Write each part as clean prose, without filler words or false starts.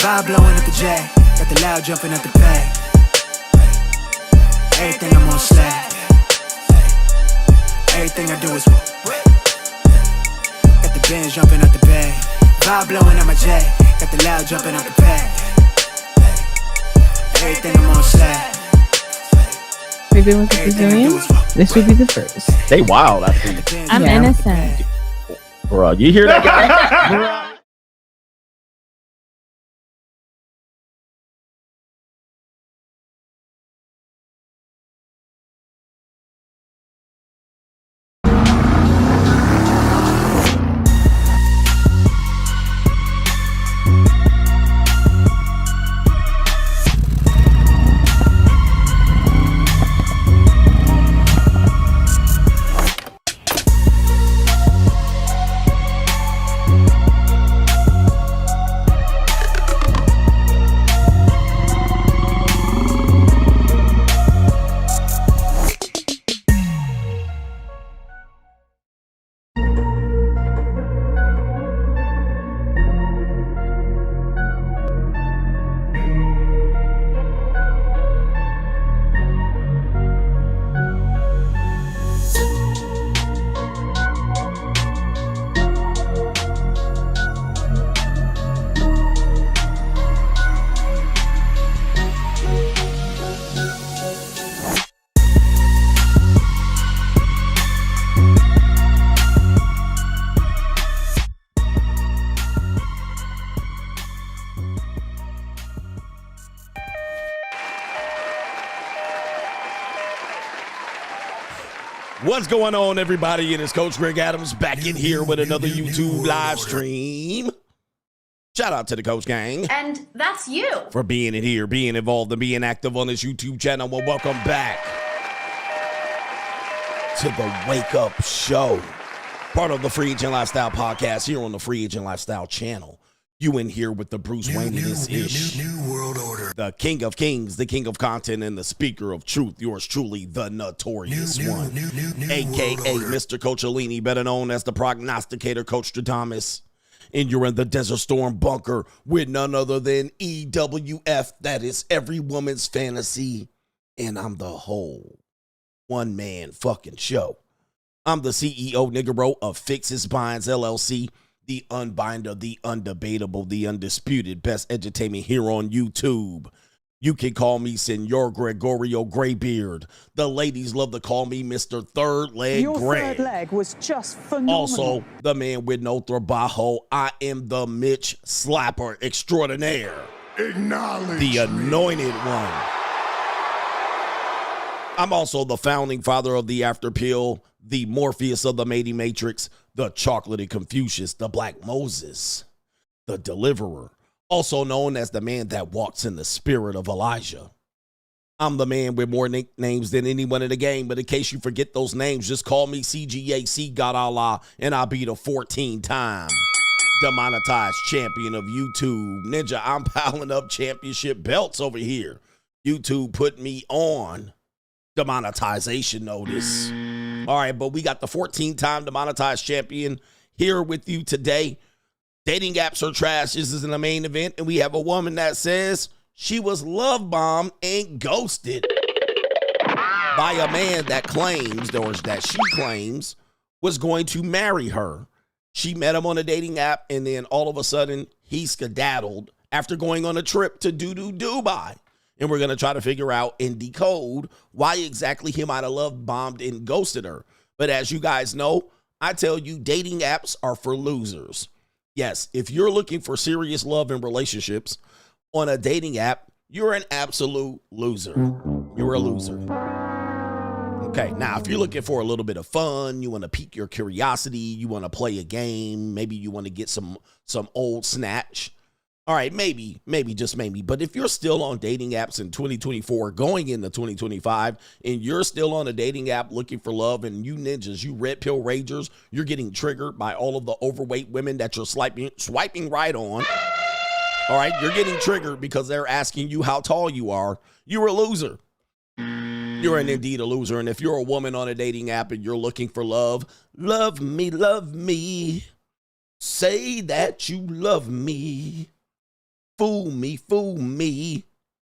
Vibe blowing up the J, got the loud jumping at the bay. Everything I'm on slack. Everything I do is got the Benz jumping at the bay. Vibe blowing at my J, got the loud jumping at the bay. Everything I'm on slack. Maybe with the Brazilians, this would be the first. They wild, I think. I'm innocent. Bro, you hear that guy? What's going on, everybody? It is Coach Greg Adams back in here with another YouTube live stream. Shout out to the Coach Gang. And that's you. For being in here, being involved, and being active on this YouTube channel. Well, welcome back to the Wake Up Show. Part of the Free Agent Lifestyle podcast here on the Free Agent Lifestyle channel. You in here with the Bruce Wayne in this ish. New world order. The king of kings, the king of content, and the speaker of truth. Yours truly, the Notorious One. A.K.A. Mr. Coachellini, better known as the prognosticator, Coach Stradamus. And you're in the Desert Storm bunker with none other than EWF. That is every woman's fantasy. And I'm the whole one-man fucking show. I'm the CEO, Niggero, of Fixes Binds, LLC. The unbinder, the undebatable, the undisputed best edutainment here on YouTube. You can call me Senor Gregorio Graybeard. The ladies love to call me Mr. Third Leg Your Greg. third leg was just phenomenal. Also, the man with no trabajo. I am the Mitch Slapper extraordinaire. Acknowledge The anointed one. I'm also the founding father of the After Pill, the Morpheus of the Mating Matrix, the Chocolatey Confucius, the Black Moses, the Deliverer, also known as the man that walks in the spirit of Elijah. I'm the man with more nicknames than anyone in the game, but in case you forget those names, just call me CGA, C God Allah, and I'll be the 14-time demonetized champion of YouTube. Ninja, I'm piling up championship belts over here. YouTube put me on demonetization notice. All right, but we got the 14-time demonetized champion here with you today. Dating apps are trash. This isn't a main event, and we have a woman that says she was love bombed and ghosted by a man that claims, or that she claims, was going to marry her. She met him on a dating app, and then all of a sudden, he skedaddled after going on a trip to Dubai. And we're going to try to figure out and decode why exactly he might have love bombed and ghosted her. But as you guys know, I tell you, dating apps are for losers. Yes, if you're looking for serious love and relationships on a dating app, you're an absolute loser. You're a loser. Okay, now if you're looking for a little bit of fun, you want to pique your curiosity, you want to play a game, maybe you want to get some old snatch. All right, maybe, just maybe. But if you're still on dating apps in 2024, going into 2025, and you're still on a dating app looking for love, and you ninjas, you red pill ragers, you're getting triggered by all of the overweight women that you're swiping right on. All right, you're getting triggered because they're asking you how tall you are. You're a loser. You're indeed a loser. And if you're a woman on a dating app and you're looking for love me. Say that you love me. Fool me, fool me.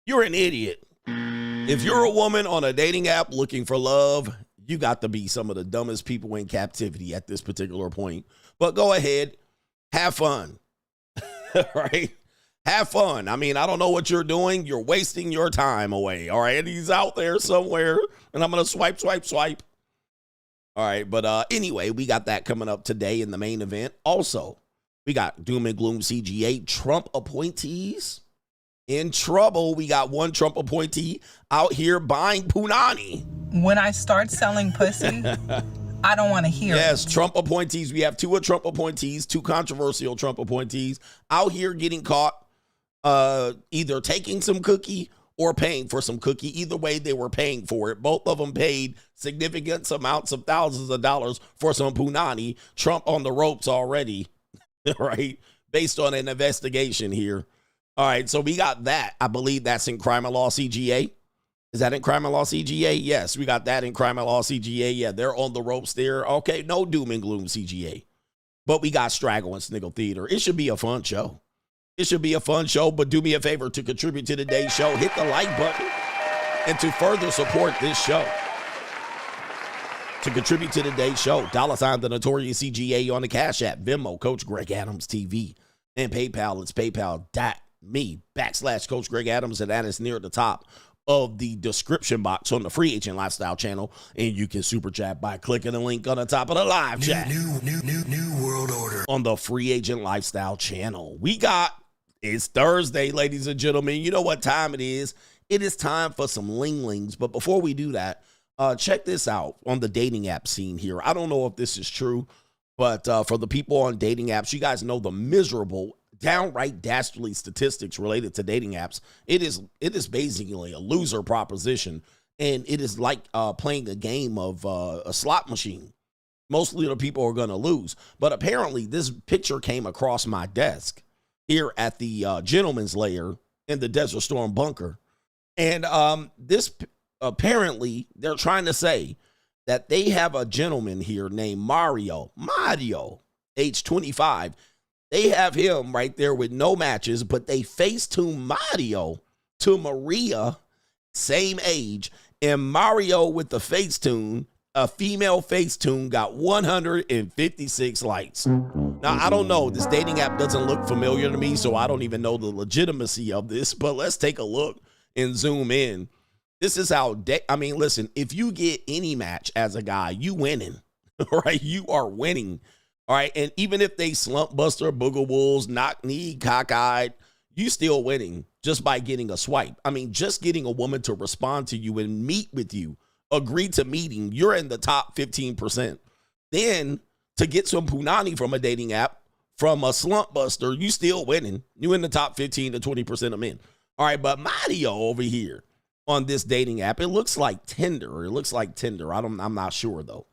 You're an idiot. If you're a woman on a dating app looking for love, you got to be some of the dumbest people in captivity at this particular point. But go ahead, have fun, right? Have fun. I mean, I don't know what you're doing. You're wasting your time away, all right? And he's out there somewhere, and I'm going to swipe, swipe, swipe. All right, but anyway, we got that coming up today in the main event. Also, we got Doom and Gloom CGA, Trump appointees in trouble. We got one Trump appointee out here buying punani. When I start selling pussy, I don't want to hear it. Yes, Trump appointees. We have two Trump appointees, two controversial Trump appointees out here getting caught either taking some cookie or paying for some cookie. Either way, they were paying for it. Both of them paid significant amounts of thousands of dollars for some punani. Trump on the ropes already, right? Based on an investigation here. All right, so we got that. I believe that's in Crime and Law CGA. Is that in Crime and Law CGA? Yes, we got that in Crime and Law CGA. Yeah, they're on the ropes there. Okay, no Doom and Gloom CGA. But we got Straggle and Sniggle Theater. It should be a fun show. It should be a fun show, but do me a favor to contribute to today's show. Hit the like button and to further support this show. To contribute to today's show, $ the Notorious CGA on the Cash App, Venmo, Coach Greg Adams TV, and PayPal. It's paypal.me/Coach Greg Adams, and that is near the top of the description box on the Free Agent Lifestyle channel, and you can super chat by clicking the link on the top of the live chat. New world order. On the Free Agent Lifestyle channel. It's Thursday, ladies and gentlemen. You know what time it is. It is time for some Linglings. But before we do that, check this out on the dating app scene here. I don't know if this is true, but for the people on dating apps, you guys know the miserable, downright dastardly statistics related to dating apps. It is basically a loser proposition, and it is like playing a game of a slot machine. Mostly the people are going to lose. But apparently this picture came across my desk here at the Gentleman's Lair in the Desert Storm bunker. And this apparently they're trying to say that they have a gentleman here named Mario, age 25. They have him right there with no matches, but they Facetune Mario to Maria, same age, and Mario with the Facetune, a female Facetune, got 156 likes. Now, I don't know. This dating app doesn't look familiar to me, so I don't even know the legitimacy of this, but let's take a look and zoom in. This is how, listen, if you get any match as a guy, you winning, right? You are winning, all right? And even if they slump buster, booger wolves, knock knee, cockeyed, you still winning just by getting a swipe. I mean, just getting a woman to respond to you and meet with you, agree to meeting, you're in the top 15%. Then to get some punani from a dating app, from a slump buster, you still winning. You in the top 15 to 20% of men. All right, but Mario over here on this dating app, it looks like Tinder. I'm not sure though.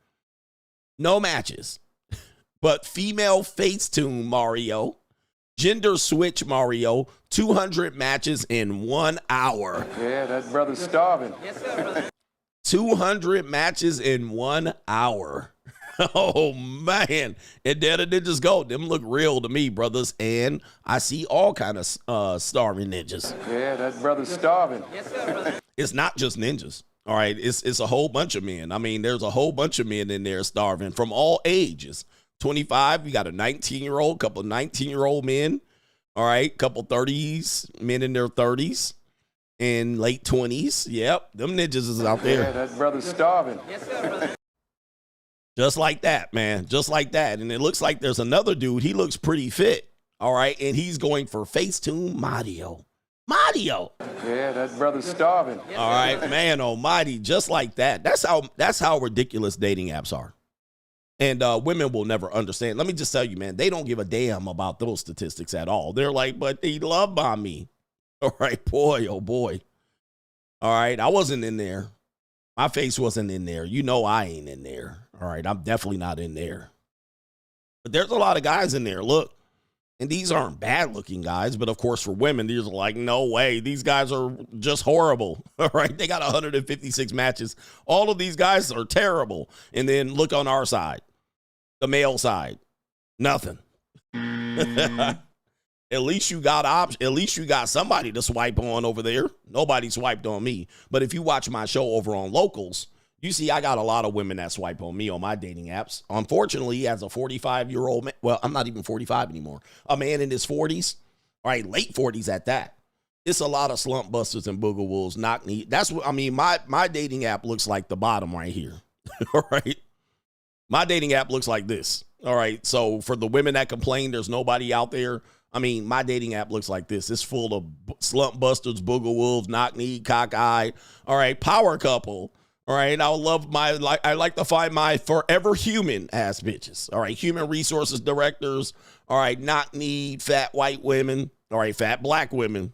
No matches, but female Facetune Mario, gender switch Mario, 200 matches in 1 hour. Yeah, that brother's starving. Yes, sir. 200 matches in 1 hour. Oh, man. And there the ninjas go. Them look real to me, brothers. And I see all kind of starving ninjas. Yeah, that brother's starving. Yes, sir. It's not just ninjas. All right. It's a whole bunch of men. I mean, there's a whole bunch of men in there starving from all ages. 25, we got a 19-year-old, couple of 19-year-old men. All right. Couple 30s, men in their 30s. And late 20s. Yep. Them ninjas is out there. Yeah, that brother's starving. Yes, sir, brother. Just like that, man. Just like that. And it looks like there's another dude. He looks pretty fit. All right. And he's going for Facetune Mario. Mario. Yeah, that brother's starving. Yes, All sir, right, brother. man almighty. Just like that. That's how ridiculous dating apps are. And women will never understand. Let me just tell you, man, they don't give a damn about those statistics at all. They're like, but he love bomb me. All right, boy, oh boy. All right, I wasn't in there. My face wasn't in there. You know I ain't in there. All right, I'm definitely not in there. But there's a lot of guys in there. Look, and these aren't bad-looking guys, but of course for women, these are like, no way. These guys are just horrible. All right, they got 156 matches. All of these guys are terrible. And then look on our side, the male side, nothing. At least you got At least you got somebody to swipe on over there. Nobody swiped on me. But if you watch my show over on Locals, you see I got a lot of women that swipe on me on my dating apps. Unfortunately, as a 45-year-old man, well, I'm not even 45 anymore. A man in his 40s, all right, late 40s at that. It's a lot of slump busters and booger wolves. Knock knee. That's what I mean. My dating app looks like the bottom right here. All right. My dating app looks like this. All right. So for the women that complain there's nobody out there, I mean, my dating app looks like this. It's full of slump busters, booger wolves, knock knee, cockeyed. All right. Power couple. All right. I like to find my forever human ass bitches. All right. Human resources directors. All right. Knock knee, fat white women. All right. Fat black women.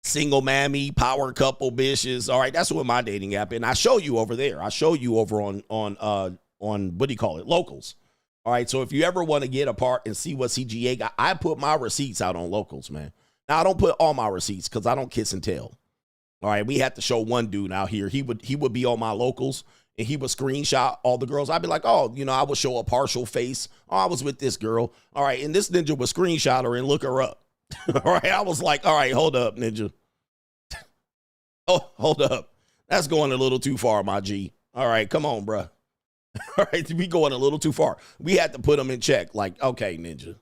Single mammy, power couple bitches. All right, that's what my dating app. And I show you over there. I show you over on what do you call it? Locals. All right, so if you ever want to get apart and see what CGA got, I put my receipts out on Locals, man. Now I don't put all my receipts because I don't kiss and tell. All right, we had to show one dude out here. He would be on my Locals and he would screenshot all the girls. I'd be like, oh, you know, I would show a partial face. Oh, I was with this girl. All right, and this ninja would screenshot her and look her up. All right, I was like, all right, hold up, ninja. Oh, hold up. That's going a little too far, my G. All right, come on, bro. All right, we going a little too far. We had to put them in check. Like, okay, ninja.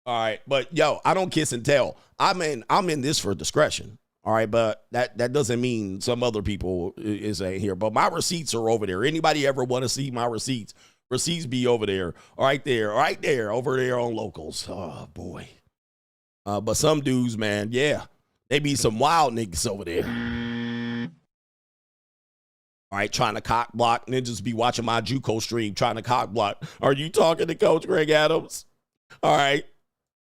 All right, but yo, I don't kiss and tell. I'm in this for discretion. All right, but that doesn't mean some other people is in here. But my receipts are over there. Anybody ever want to see my receipts? Receipts be over there, right there, over there on Locals. Oh, boy. But some dudes, man, yeah, they be some wild niggas over there. All right, trying to cock block. Ninjas be watching my JUCO stream, trying to cock block. Are you talking to Coach Greg Adams? All right.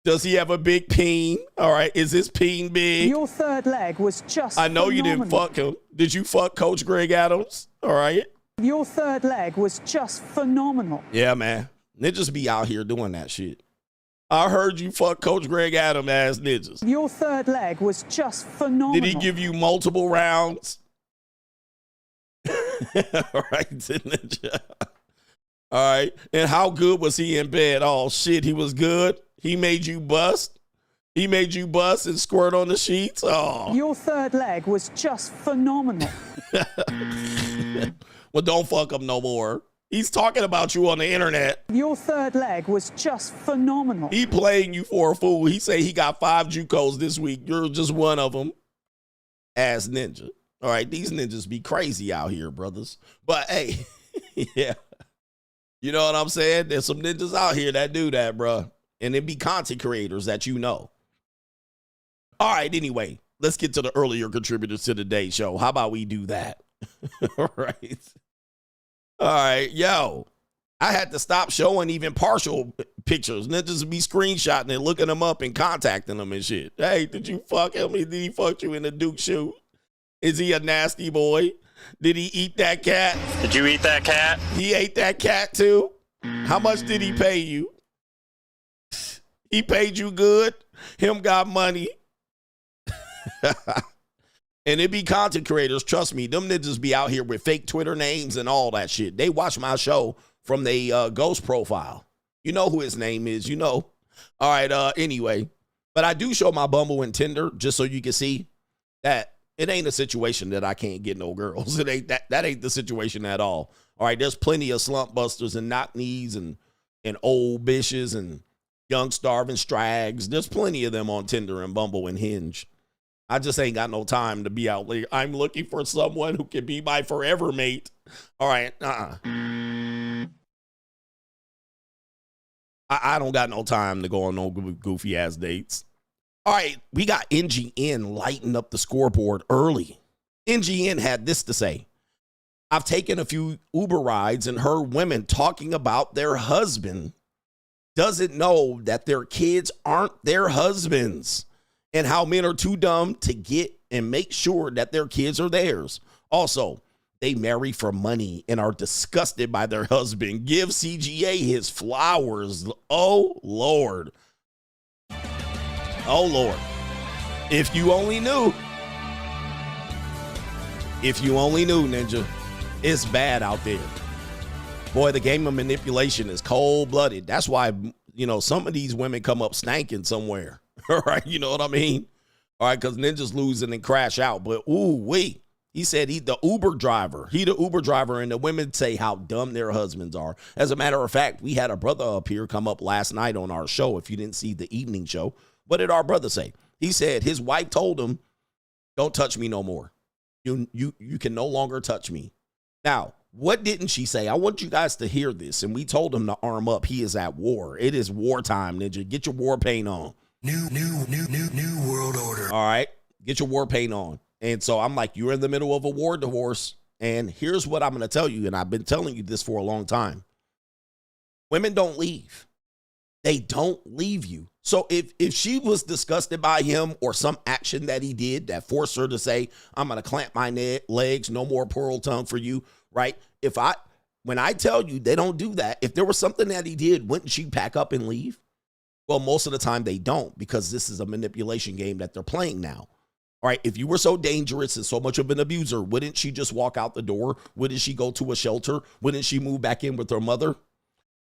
Does he have a big peen? All right. Is his peen big? Your third leg was just I know phenomenal. You didn't fuck him. Did you fuck Coach Greg Adams? All right. Your third leg was just phenomenal. Yeah, man. Ninjas be out here doing that shit. I heard you fuck Coach Greg Adams ass ninjas. Your third leg was just phenomenal. Did he give you multiple rounds? All right, ninja. All right. And how good was he in bed? Oh, shit, he was good? He made you bust? He made you bust and squirt on the sheets? Oh. Your third leg was just phenomenal. Well, don't fuck him no more. He's talking about you on the internet. Your third leg was just phenomenal. He playing you for a fool. He say he got 5 JUCOs this week. You're just one of them. Ass ninja. All right, these ninjas be crazy out here, brothers. But hey, yeah. You know what I'm saying? There's some ninjas out here that do that, bro. And it be content creators that you know. All right, anyway, let's get to the earlier contributors to the day show. How about we do that? All right. All right, yo, I had to stop showing even partial pictures. Ninjas be screenshotting and looking them up and contacting them and shit. Hey, did you fuck him? Did he fuck you in the Duke shoe? Is he a nasty boy? Did he eat that cat? Did you eat that cat? He ate that cat too? How much did he pay you? He paid you good? Him got money? And it be content creators, trust me, them ninjas be out here with fake Twitter names and all that shit. They watch my show from the ghost profile. You know who his name is, you know. All right, anyway. But I do show my Bumble and Tinder just so you can see that it ain't a situation that I can't get no girls. It ain't that ain't the situation at all. All right, there's plenty of slump busters and knock knees and old bitches and young starving strags. There's plenty of them on Tinder and Bumble and Hinge. I just ain't got no time to be out there. I'm looking for someone who can be my forever mate. All right. I don't got no time to go on no goofy ass dates. All right. We got NGN lighting up the scoreboard early. NGN had this to say. I've taken a few Uber rides and heard women talking about their husband doesn't know that their kids aren't their husbands. And how men are too dumb to get and make sure that their kids are theirs. Also, they marry for money and are disgusted by their husband. Give CGA his flowers. Oh, Lord. Oh, Lord. If you only knew. If you only knew, Ninja. It's bad out there. Boy, the game of manipulation is cold-blooded. That's why, you know, some of these women come up stanking somewhere. All right, you know what I mean? All right, because ninjas lose and then crash out. But, ooh, wait. He said he the Uber driver. He the Uber driver, and the women say how dumb their husbands are. As a matter of fact, we had a brother up here come up last night on our show, if you didn't see the evening show. What did our brother say? He said his wife told him, don't touch me no more. You can no longer touch me. Now, what didn't she say? I want you guys to hear this. And we told him to arm up. He is at war. It is wartime, ninja. Get your war paint on. New world order. All right. Get your war paint on. And so I'm like, you're in the middle of a war divorce. And here's what I'm going to tell you. And I've been telling you this for a long time. Women don't leave. They don't leave you. So if she was disgusted by him or some action that he did that forced her to say, I'm going to clamp my legs, no more pearl tongue for you, right? When I tell you they don't do that, if there was something that he did, wouldn't she pack up and leave? Well, most of the time they don't, because this is a manipulation game that they're playing now. All right, if you were so dangerous and so much of an abuser, wouldn't she just walk out the door? Wouldn't she go to a shelter? Wouldn't she move back in with her mother?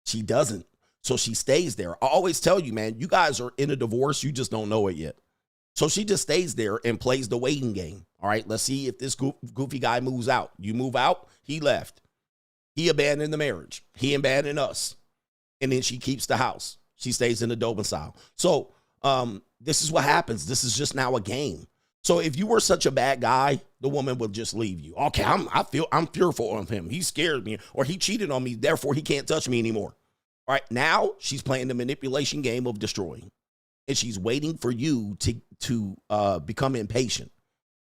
She doesn't. So she stays there. I always tell you, man, you guys are in a divorce. You just don't know it yet. So she just stays there and plays the waiting game. All right, let's see if this goofy guy moves out. You move out, he left. He abandoned the marriage. He abandoned us. And then she keeps the house. She stays in the domicile. So this is what happens. This is just now a game. So if you were such a bad guy, the woman would just leave you. Okay, I'm fearful of him. He scared me, or he cheated on me. Therefore, he can't touch me anymore. All right, now she's playing the manipulation game of destroying, and she's waiting for you to become impatient.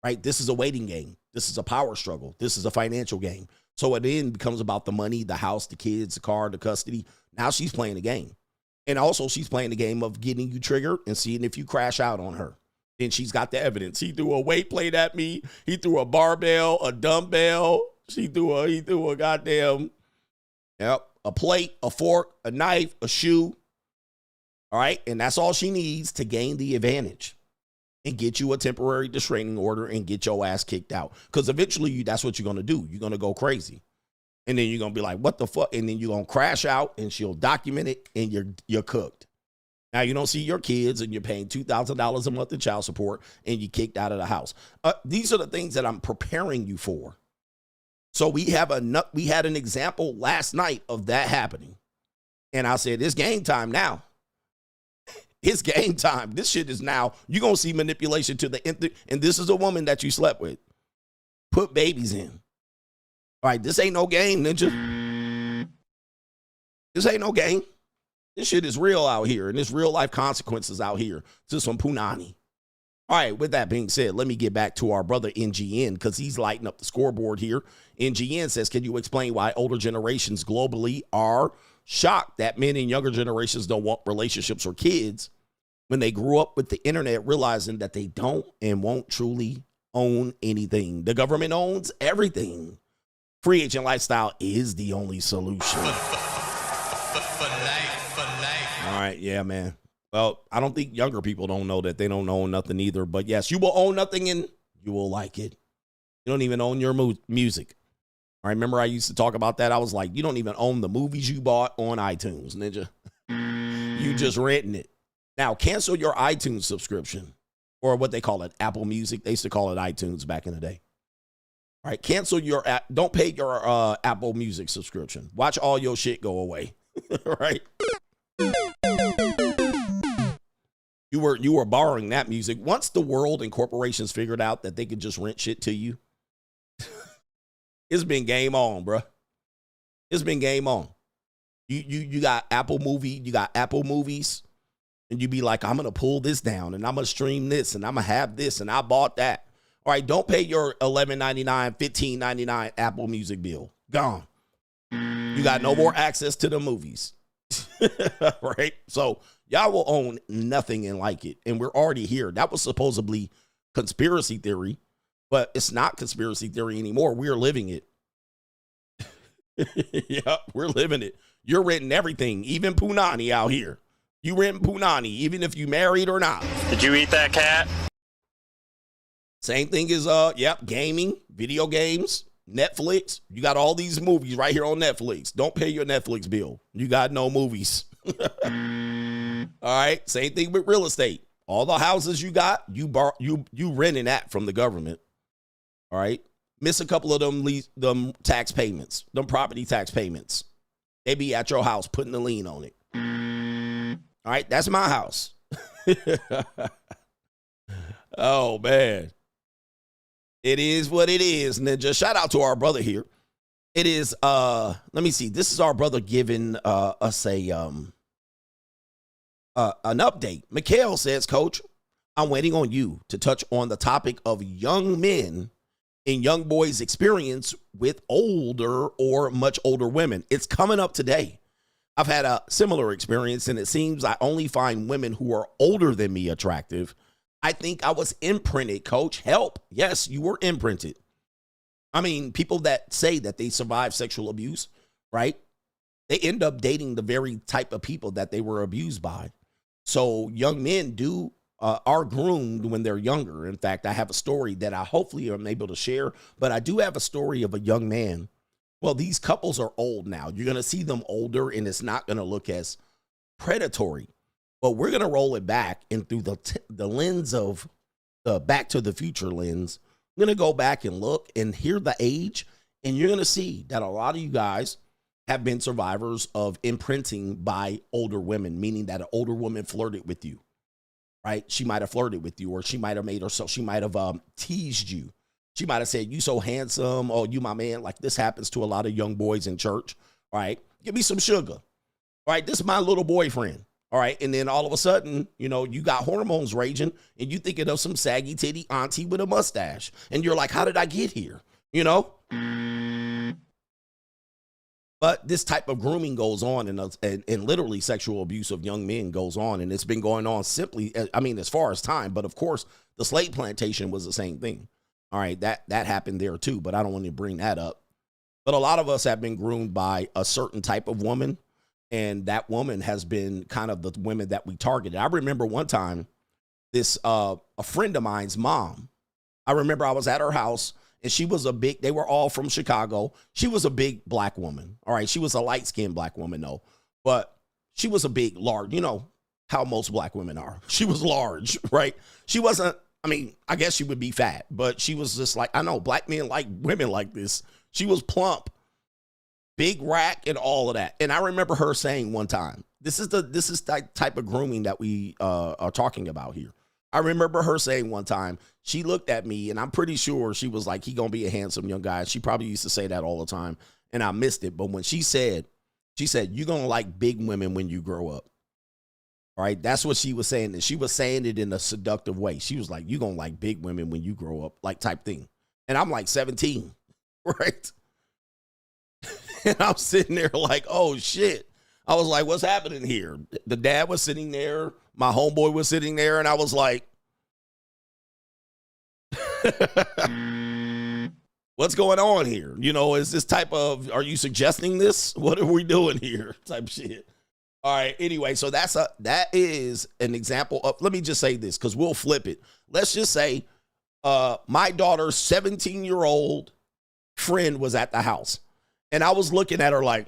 Right? This is a waiting game. This is a power struggle. This is a financial game. So it then becomes about the money, the house, the kids, the car, the custody. Now she's playing the game, and also she's playing the game of getting you triggered and seeing if you crash out on her. Then she's got the evidence. He threw a weight plate at me. He threw a barbell, a dumbbell. He threw a goddamn, a plate, a fork, a knife, a shoe. All right. And that's all she needs to gain the advantage and get you a temporary restraining order and get your ass kicked out. Because eventually that's what you're going to do. You're going to go crazy. And then you're going to be like, what the fuck? And then you're going to crash out and she'll document it and you're cooked. Now, you don't see your kids and you're paying $2,000 a month in child support and you kicked out of the house. These are the things that I'm preparing you for. So we had an example last night of that happening. And I said, it's game time now. It's game time. This shit is now. You're going to see manipulation to the nth. And this is a woman that you slept with. Put babies in. All right, this ain't no game, ninja. This ain't no game. This shit is real out here, and there's real life consequences out here to some punani. All right, with that being said, let me get back to our brother NGN, because he's lighting up the scoreboard here. NGN says, can you explain why older generations globally are shocked that men in younger generations don't want relationships or kids when they grew up with the internet, realizing that they don't and won't truly own anything? The government owns everything. Free agent lifestyle is the only solution. All right, yeah, man. Well, I don't think younger people don't know that they don't own nothing either. But yes, you will own nothing and you will like it. You don't even own your music. I remember I used to talk about that. I was like, you don't even own the movies you bought on iTunes, ninja. You just renting it. Now, cancel your iTunes subscription, or what they call it, Apple Music. They used to call it iTunes back in the day. All right, cancel your app. Don't pay your Apple Music subscription. Watch all your shit go away. Right? You were borrowing that music. Once the world and corporations figured out that they could just rent shit to you, it's been game on, bro. It's been game on. You got Apple movies, and you be like, I'm gonna pull this down and I'm gonna stream this and I'm gonna have this and I bought that. All right, don't pay your $11.99, $15.99 Apple Music bill. Gone. You got no more access to the movies. Right? So y'all will own nothing and like it. And we're already here. That was supposedly conspiracy theory, but it's not conspiracy theory anymore. We're living it. Yep, we're living it. You're renting everything, even punani out here. You rent punani, even if you married or not. Did you eat that cat? Same thing as, gaming, video games. Netflix, you got all these movies right here on Netflix. Don't pay your Netflix bill. You got no movies. All right. Same thing with real estate. All the houses you got, you renting that from the government. All right. Miss a couple of them tax payments, them property tax payments. They be at your house putting the lien on it. All right. That's my house. Oh, man. It is what it is. And then just shout out to our brother here. It is, let me see. This is our brother giving us an update. Mikhail says, Coach, I'm waiting on you to touch on the topic of young men and young boys' experience with older or much older women. It's coming up today. I've had a similar experience, and it seems I only find women who are older than me attractive. I think I was imprinted, Coach. Help. Yes, you were imprinted. I mean, people that say that they survived sexual abuse, right? They end up dating the very type of people that they were abused by. So young men are groomed when they're younger. In fact, I have a story that I hopefully am able to share, but I do have a story of a young man. Well, these couples are old now. You're going to see them older, and it's not going to look as predatory. But we're going to roll it back, and through the lens of the Back to the Future lens, I'm going to go back and look and hear the age, and you're going to see that a lot of you guys have been survivors of imprinting by older women, meaning that an older woman flirted with you, right? She might have flirted with you, or she might have made herself, she might have teased you. She might have said, you so handsome, oh, you my man. Like this happens to a lot of young boys in church, right? Give me some sugar, all right? This is my little boyfriend. All right. And then all of a sudden, you know, you got hormones raging and you thinking of some saggy titty auntie with a mustache. And you're like, how did I get here? You know? But this type of grooming goes on, and literally sexual abuse of young men goes on. And it's been going on simply, I mean, as far as time. But of course, the slave plantation was the same thing. All right. That happened there too. But I don't want to bring that up. But a lot of us have been groomed by a certain type of woman. And that woman has been kind of the women that we targeted. I remember one time this, a friend of mine's mom, I remember I was at her house and she was they were all from Chicago. She was a big black woman. All right. She was a light-skinned black woman though, but she was a big, large, you know how most black women are. She was large, right? She wasn't, I mean, I guess she would be fat, but she was just like, I know black men like women like this. She was plump. Big rack and all of that. And I remember her saying one time, this is that type of grooming that we are talking about here. I remember her saying one time, she looked at me and I'm pretty sure she was like, he gonna be a handsome young guy. She probably used to say that all the time and I missed it. But when she said, you're gonna like big women when you grow up. All right. That's what she was saying. And she was saying it in a seductive way. She was like, you're gonna like big women when you grow up, like type thing. And I'm like 17, right? And I'm sitting there like, oh, shit. I was like, what's happening here? The dad was sitting there. My homeboy was sitting there. And I was like, what's going on here? You know, is this type of, are you suggesting this? What are we doing here? Type shit. All right. Anyway, so that is an example of, let me just say this because we'll flip it. Let's just say my daughter's 17-year-old friend was at the house. And I was looking at her like,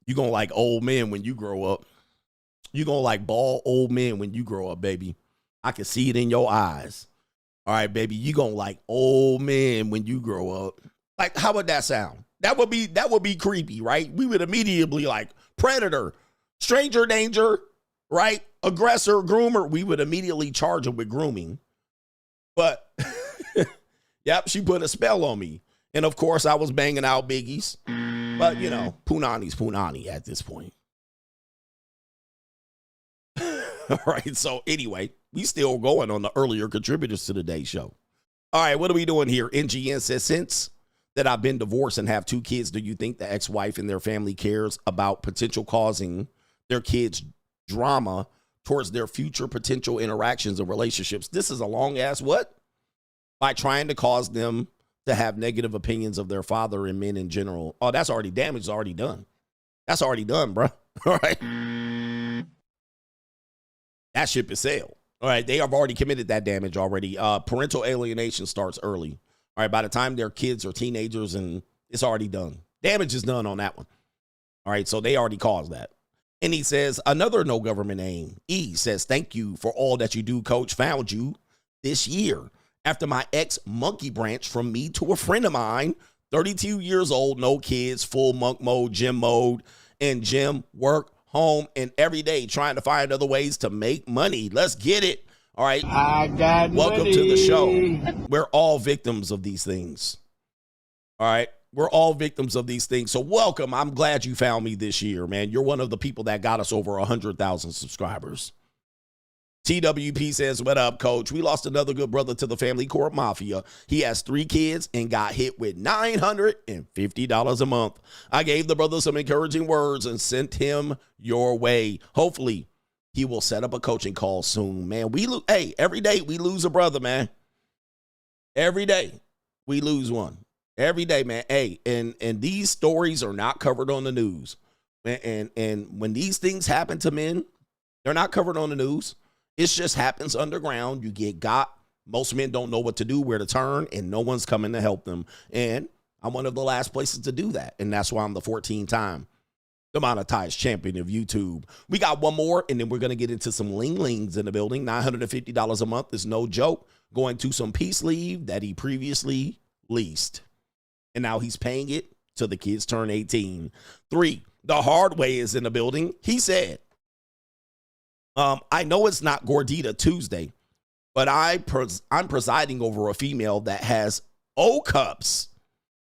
you're going to like old men when you grow up. You're going to like bald old men when you grow up, baby. I can see it in your eyes. All right, baby, you're going to like old men when you grow up. Like, how would that sound? That would be creepy, right? We would immediately like predator, stranger danger, right? Aggressor, groomer. We would immediately charge him with grooming. But, yep, she put a spell on me. And of course, I was banging out biggies. But, you know, Punani's Punani at this point. All right. So anyway, we still going on the earlier contributors to today's show. All right. What are we doing here? NGN says, since that I've been divorced and have 2 kids, do you think the ex-wife and their family cares about potential causing their kids drama towards their future potential interactions and relationships? This is a long ass what? By trying to cause them to have negative opinions of their father and men in general. Oh, that's already damage. Already done. That's already done, bro. All right. That ship is sailed. All right. They have already committed that damage already. Parental alienation starts early. All right. By the time their kids are teenagers and It's already done. Damage is done on that one. All right, so they already caused that. And he says, another no government name, E, says, thank you for all that you do, coach. Found you this year after my ex monkey branch from me to a friend of mine, 32 years old, no kids, full monk mode, gym mode, and gym, work, home, and every day trying to find other ways to make money. Let's get it. All right. Welcome to the show. We're all victims of these things. All right. We're all victims of these things. So welcome. I'm glad you found me this year, man. You're one of the people that got us over 100,000 subscribers. TWP says, what up, coach? We lost another good brother to the family court mafia. He has 3 kids and got hit with $950 a month. I gave the brother some encouraging words and sent him your way. Hopefully, he will set up a coaching call soon, man. Hey, every day we lose a brother, man. Every day we lose one. Every day, man. Hey, and these stories are not covered on the news. And when these things happen to men, they're not covered on the news. It just happens underground. You get got. Most men don't know what to do, where to turn, and no one's coming to help them. And I'm one of the last places to do that. And that's why I'm the 14-time demonetized champion of YouTube. We got one more, and then we're going to get into some Lings in the building. $950 a month is no joke. Going to some peace leave that he previously leased. And now he's paying it till the kids turn 18. 3, the hard way is in the building. He said, I know it's not Gordita Tuesday, but I'm presiding over a female that has O cups,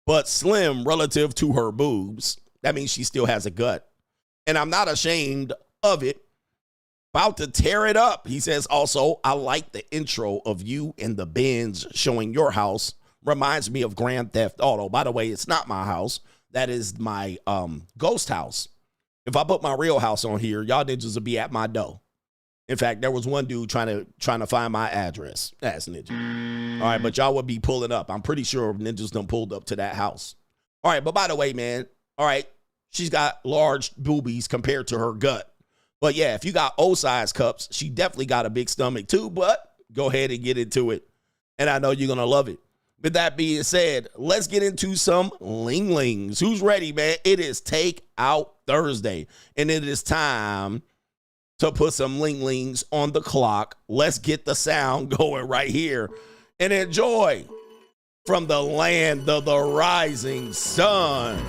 but slim relative to her boobs. That means she still has a gut. And I'm not ashamed of it. About to tear it up. He says, also, I like the intro of you in the Benz showing your house. Reminds me of Grand Theft Auto. By the way, it's not my house. That is my ghost house. If I put my real house on here, y'all ninjas will be at my door. In fact, there was one dude trying to find my address. That's Ninja. All right, but y'all would be pulling up. I'm pretty sure ninjas done pulled up to that house. All right, but by the way, man, all right, she's got large boobies compared to her gut. But yeah, if you got O-size cups, she definitely got a big stomach too, but go ahead and get into it. And I know you're going to love it. With that being said, let's get into some Lings. Who's ready, man? It is Takeout Thursday, and it is time to put some Lings on the clock. Let's get the sound going right here and enjoy from the land of the rising sun.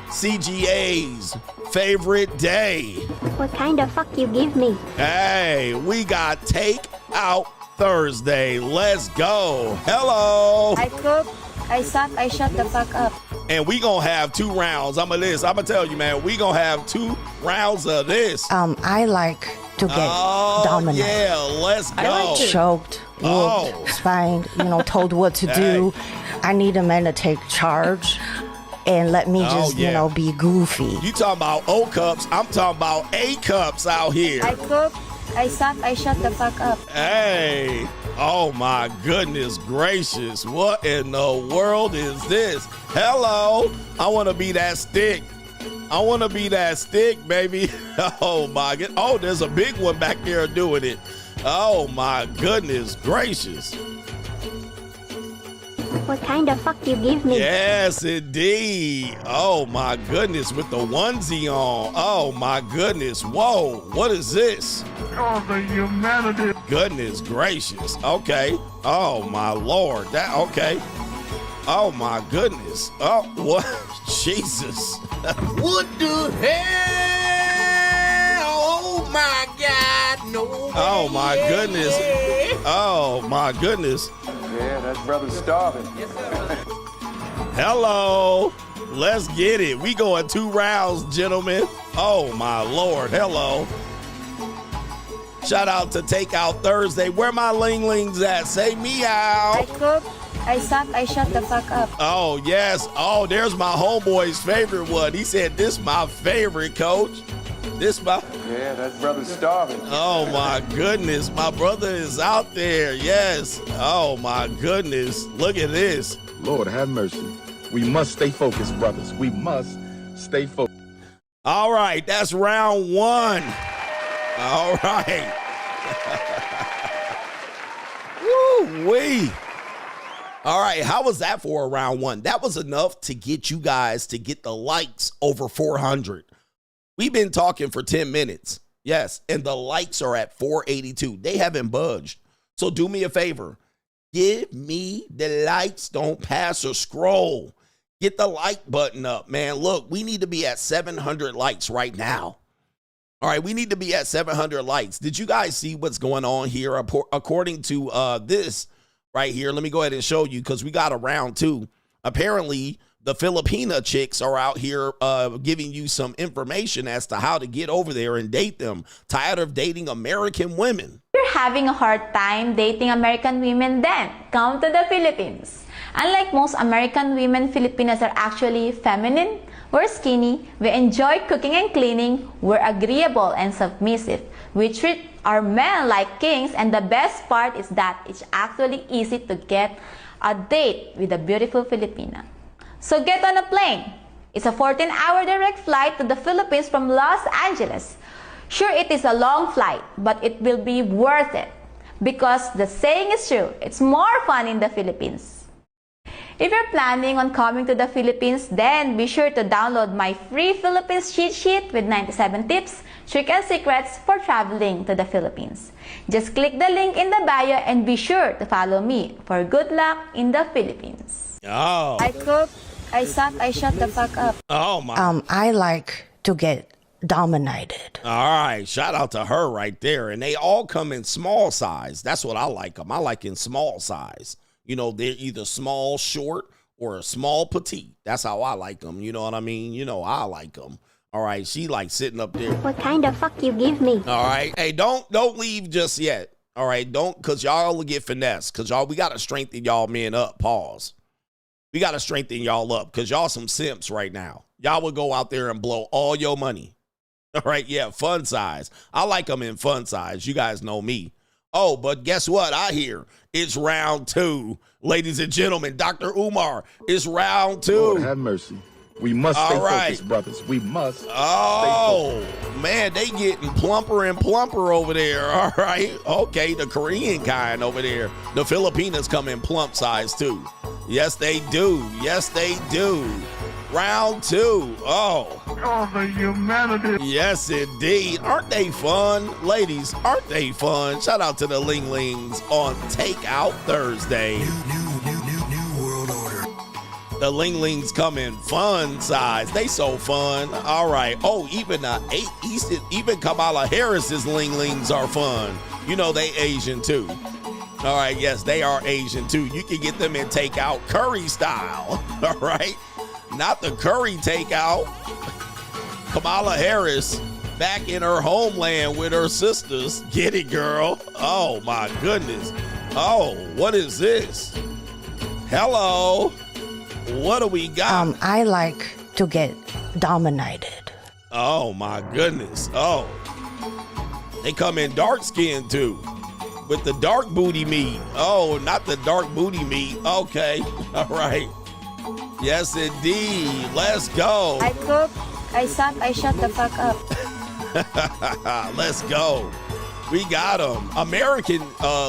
CGA's favorite day. What kind of fuck you give me? Hey, we got Takeout Thursday. Let's go. Hello. I cook, I suck, I shut the fuck up. And we gonna have 2 rounds. I'm gonna tell you, man, we gonna have 2 rounds of this. I like to get dominated. Yeah, let's go. Choked, whooped, spanked, told what to do. I need a man to take charge and let me just, be goofy. You talking about O cups, I'm talking about A cups out here. I cook, I suck, I shut the fuck up. Hey, oh my goodness gracious. What in the world is this? Hello, I want to be that stick. I want to be that stick, baby. Oh my god. Oh, there's a big one back there doing it. Oh my goodness gracious. What kind of fuck you give me? Yes, indeed. Oh my goodness, with the onesie on. Oh my goodness. Whoa, what is this? Oh, the humanity. Goodness gracious. Okay. Oh my Lord. Okay. Oh my goodness. Oh, what? Jesus. What the hell? Oh my God. No. Oh my goodness. Oh my goodness. Yeah, that brother's starving. Hello. Let's get it. We going 2 rounds, gentlemen. Oh my Lord. Hello. Shout out to Takeout Thursday. Where my Lings at? Say meow. I cook, I suck, I shut the fuck up. Oh, yes. Oh, there's my homeboy's favorite one. He said, this my favorite, coach. Yeah, that brother's starving. Oh, my goodness. My brother is out there. Yes. Oh, my goodness. Look at this. Lord have mercy. We must stay focused, brothers. We must stay focused. All right. That's round 1. All right. Woo-wee. All right, how was that for a round one? That was enough to get you guys to get the likes over 400. We've been talking for 10 minutes. Yes, and the likes are at 482. They haven't budged. So do me a favor. Give me the likes. Don't pass or scroll. Get the like button up, man. Look, we need to be at 700 likes right now. All right, we need to be at 700 likes. Did you guys see what's going on here? According to this right here, let me go ahead and show you because we got a round two. Apparently, the Filipina chicks are out here giving you some information as to how to get over there and date them. Tired of dating American women. If you're having a hard time dating American women, then come to the Philippines. Unlike most American women, Filipinas are actually feminine. We're skinny, we enjoy cooking and cleaning, we're agreeable and submissive. We treat our men like kings, and the best part is that it's actually easy to get a date with a beautiful Filipina. So get on a plane. It's a 14-hour direct flight to the Philippines from Los Angeles. Sure, it is a long flight, but it will be worth it. Because the saying is true, it's more fun in the Philippines. If you're planning on coming to the Philippines, then be sure to download my free Philippines cheat sheet with 97 tips, tricks and secrets for traveling to the Philippines. Just click the link in the bio and be sure to follow me for good luck in the Philippines. Oh. I cook, I suck, I shut the fuck up. Oh my. I like to get dominated. All right, shout out to her right there. And they all come in small size. That's what I like them. I like in small size. You know, they're either small, short, or a small, petite. That's how I like them. You know what I mean? You know, I like them. All right, she like sitting up there. What kind of fuck you give me? All right. Hey, don't leave just yet. All right, don't, because y'all will get finessed. Because y'all, we got to strengthen y'all men up. Pause. We got to strengthen y'all up because y'all some simps right now. Y'all will go out there and blow all your money. All right, yeah, fun size. I like them in fun size. You guys know me. Oh, but guess what? I hear it's round two. Ladies and gentlemen, Dr. Umar, it's round two. Lord have mercy. We must stay focused, brothers. We must stay focused. Man, they getting plumper and plumper over there. All right. Okay, the Korean kind over there. The Filipinas come in plump size too. Yes, they do. Yes, they do. Round two. Oh, the humanity. Yes, indeed. Aren't they fun? Ladies, aren't they fun? Shout out to the Ling Lings on Takeout Thursday. New world order. The Ling Lings come in fun size. They so fun. All right. Oh, even Kamala Harris's Ling Lings are fun. You know they Asian too. All right. Yes, they are Asian too. You can get them in Takeout curry style. All right. Not the curry takeout. Kamala Harris back in her homeland with her sisters. Get it, girl. Oh, my goodness. Oh, what is this? Hello. What do we got? I like to get dominated. Oh, my goodness. Oh. They come in dark skin, too. With the dark booty meat. Oh, not the dark booty meat. Okay. All right. Yes, indeed. Let's go. I cook, I suck, I shut the fuck up. Let's go. We got them. American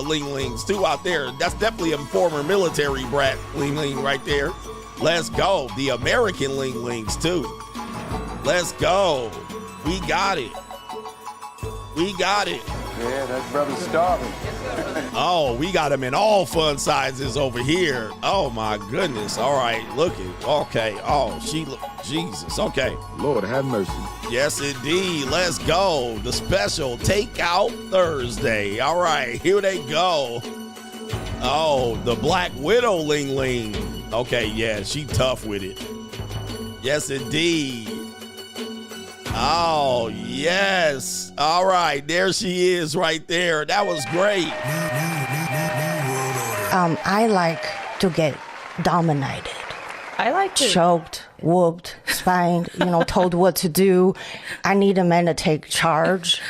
Ling Lings, too, out there. That's definitely a former military brat Ling Ling right there. Let's go. The American Ling Lings, too. Let's go. We got it. We got it. Yeah, that brother's starving. Oh, we got him in all fun sizes over here. Oh, my goodness. All right, look it. Okay. Oh, Jesus. Okay. Lord have mercy. Yes, indeed. Let's go. The special Takeout Thursday. All right, here they go. Oh, the Black Widow Ling Ling. Okay, yeah, she tough with it. Yes, indeed. Oh, yes. All right, there she is right there. That was great. I like to get dominated. I like to choked, whooped, spanked, told what to do. I need a man to take charge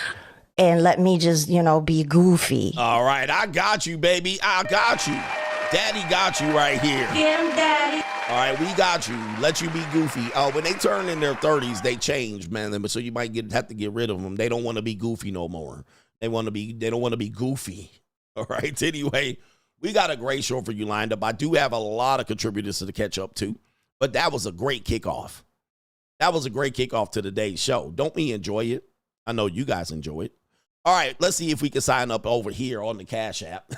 and let me just, be goofy. All right, I got you, baby. I got you. Daddy got you right here. Get him, daddy. All right, we got you. Let you be goofy. When they turn in their 30s, they change, man. So you might have to get rid of them. They don't want to be goofy no more. They don't want to be goofy. All right. Anyway, We got a great show for you lined up. I do have a lot of contributors to catch up to, but that was a great kickoff. That was a great kickoff to today's show. Don't we enjoy it? I know you guys enjoy it. All right, let's see if we can sign up over here on the Cash App.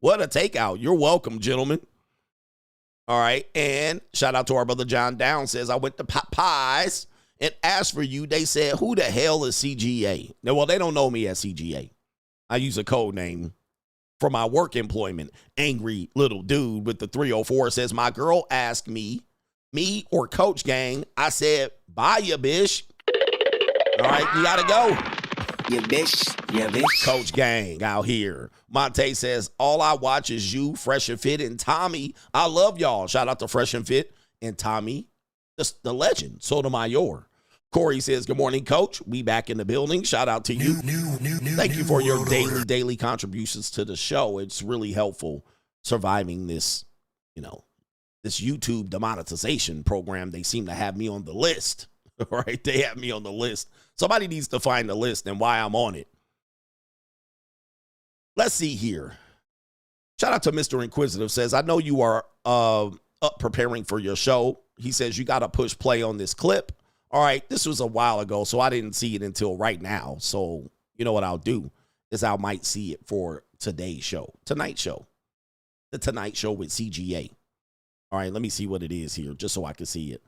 What a takeout. You're welcome, gentlemen. All right, and shout out to our brother John Down says, I went to Popeyes and asked for you. They said, who the hell is CGA? Now, well, they don't know me as CGA. I use a code name for my work employment. Angry little dude with the 304 says, my girl asked me or Coach Gang. I said, bye, ya bish. All right, you got to go. You bitch. Coach Gang out here. Monte says, all I watch is you, Fresh and Fit, and Tommy. I love y'all. Shout out to Fresh and Fit and Tommy, the legend, Sotomayor. Corey says, good morning, Coach. We back in the building. Shout out to you. Thank you for your daily contributions to the show. It's really helpful surviving this, this YouTube demonetization program. They seem to have me on the list. Right? They have me on the list. Somebody needs to find the list and why I'm on it. Let's see here. Shout out to Mr. Inquisitive says, I know you are up preparing for your show. He says, you got to push play on this clip. All right, this was a while ago, so I didn't see it until right now. So you know what I'll do is I might see it for today's show, tonight's show, the Tonight Show with CGA. All right, let me see what it is here just so I can see it.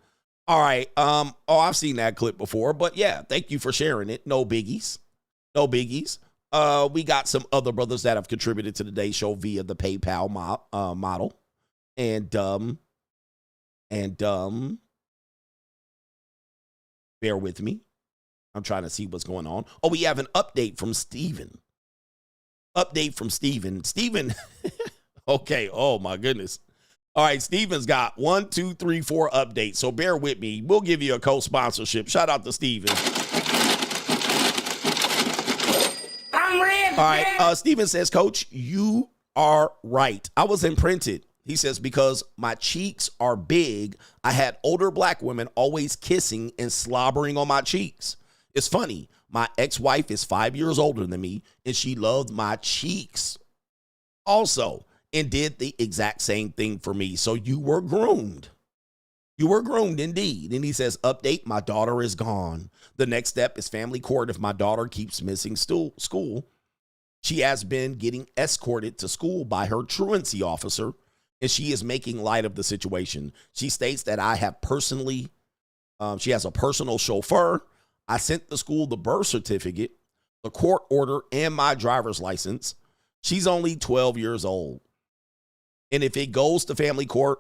All right. I've seen that clip before, but yeah, thank you for sharing it. No biggies. We got some other brothers that have contributed to today's show via the PayPal model. And bear with me. I'm trying to see what's going on. Oh, we have an update from Steven. Steven. Okay. Oh my goodness. All right, Steven's got 1, 2, 3, 4 updates, so bear with me. We'll give you a co-sponsorship. Shout out to Steven. I'm ready. All right, Steven says, Coach, you are right. I was imprinted. He says, because my cheeks are big, I had older black women always kissing and slobbering on my cheeks. It's funny. My ex-wife is 5 years older than me, and she loved my cheeks also, and did the exact same thing for me. So you were groomed. You were groomed indeed. And he says, update, my daughter is gone. The next step is family court if my daughter keeps missing school. She has been getting escorted to school by her truancy officer, and she is making light of the situation. She states that I have she has a personal chauffeur. I sent the school the birth certificate, the court order, and my driver's license. She's only 12 years old. And if it goes to family court,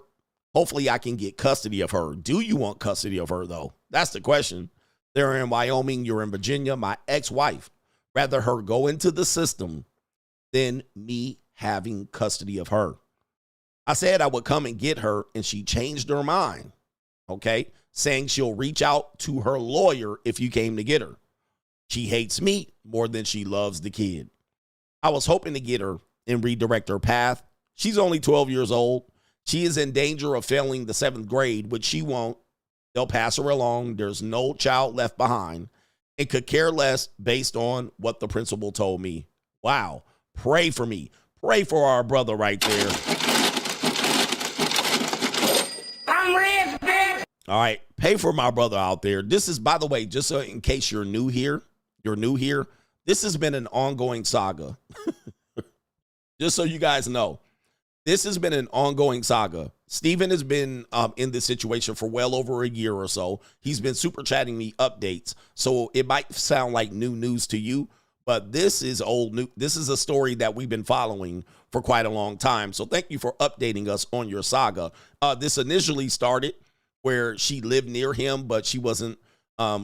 hopefully I can get custody of her. Do you want custody of her, though? That's the question. They're in Wyoming. You're in Virginia. My ex-wife, rather her go into the system than me having custody of her. I said I would come and get her, and she changed her mind, okay, saying she'll reach out to her lawyer if you came to get her. She hates me more than she loves the kid. I was hoping to get her and redirect her path. She's only 12 years old. She is in danger of failing the 7th grade, which she won't. They'll pass her along. There's no child left behind, and could care less based on what the principal told me. Wow. Pray for me. Pray for our brother right there. I'm ready. All right. Pay for my brother out there. This is, by the way, just so in case you're new here, this has been an ongoing saga. Just so you guys know. This has been an ongoing saga. Steven has been in this situation for well over a year or so. He's been super chatting me updates. So it might sound like new news to you, but this is old news. This is a story that we've been following for quite a long time. So thank you for updating us on your saga. This initially started where she lived near him, but she wasn't.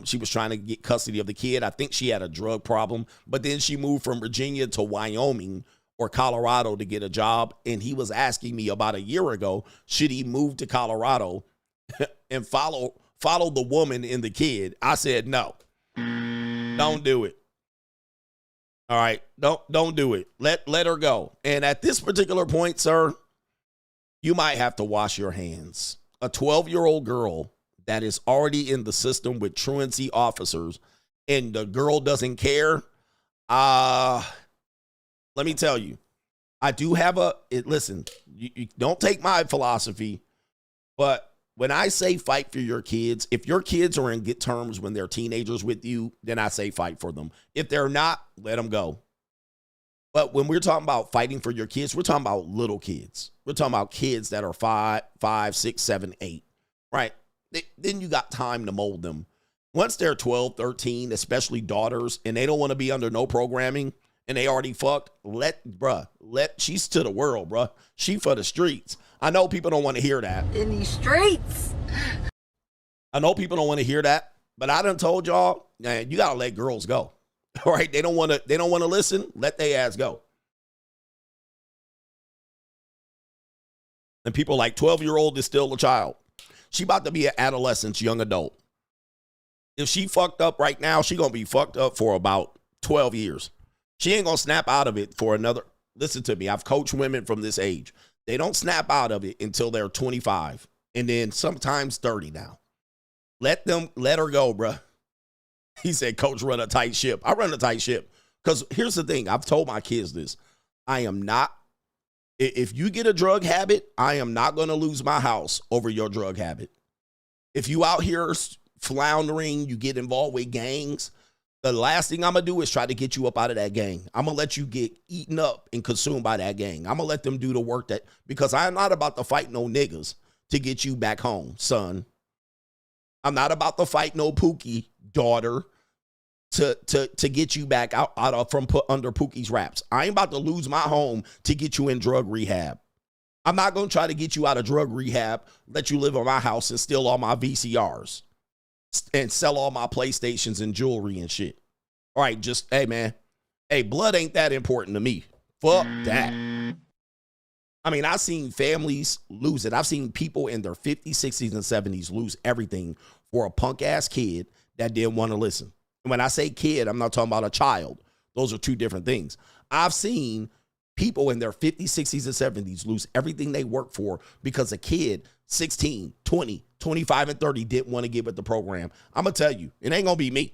She was trying to get custody of the kid. I think she had a drug problem, but then she moved from Virginia to Wyoming or Colorado to get a job. And he was asking me about a year ago, should he move to Colorado and follow the woman and the kid? I said, no, don't do it. All right. Don't do it. Let her go. And at this particular point, sir, you might have to wash your hands. A 12-year-old girl that is already in the system with truancy officers and the girl doesn't care. Let me tell you, I do have listen, you don't take my philosophy, but when I say fight for your kids, if your kids are in good terms when they're teenagers with you, then I say fight for them. If they're not, let them go. But when we're talking about fighting for your kids, we're talking about little kids. We're talking about kids that are 5, 6, 7, 8, right? Then you got time to mold them. Once they're 12, 13, especially daughters, and they don't want to be under no programming, and they already fucked, she's to the world, bruh. She for the streets. I know people don't want to hear that. In these streets. I know people don't want to hear that, but I done told y'all, man, you gotta let girls go. All right, they don't want to listen. Let their ass go. And people like 12-year-old is still a child. She about to be an adolescent, young adult. If she fucked up right now, she gonna be fucked up for about 12 years. She ain't gonna snap out of it for another. Listen to me. I've coached women from this age. They don't snap out of it until they're 25 and then sometimes 30 now. Let her go, bruh. He said, coach, run a tight ship. I run a tight ship. Because here's the thing. I've told my kids this. I am not, if you get a drug habit, I am not going to lose my house over your drug habit. If you out here floundering, you get involved with gangs, the last thing I'm going to do is try to get you up out of that gang. I'm going to let you get eaten up and consumed by that gang. I'm going to let them do the work because I'm not about to fight no niggas to get you back home, son. I'm not about to fight no Pookie daughter to get you back out of from under Pookie's raps. I ain't about to lose my home to get you in drug rehab. I'm not going to try to get you out of drug rehab, let you live in my house and steal all my VCRs and sell all my PlayStations and jewelry and shit. All right, just, hey, man. Hey, blood ain't that important to me. Fuck that. I mean, I've seen families lose it. I've seen people in their 50s, 60s, and 70s lose everything for a punk-ass kid that didn't want to listen. And when I say kid, I'm not talking about a child. Those are two different things. I've seen people in their 50s, 60s, and 70s lose everything they worked for because a kid, 16, 20, 25, and 30 didn't want to get with the program. I'm going to tell you, it ain't going to be me.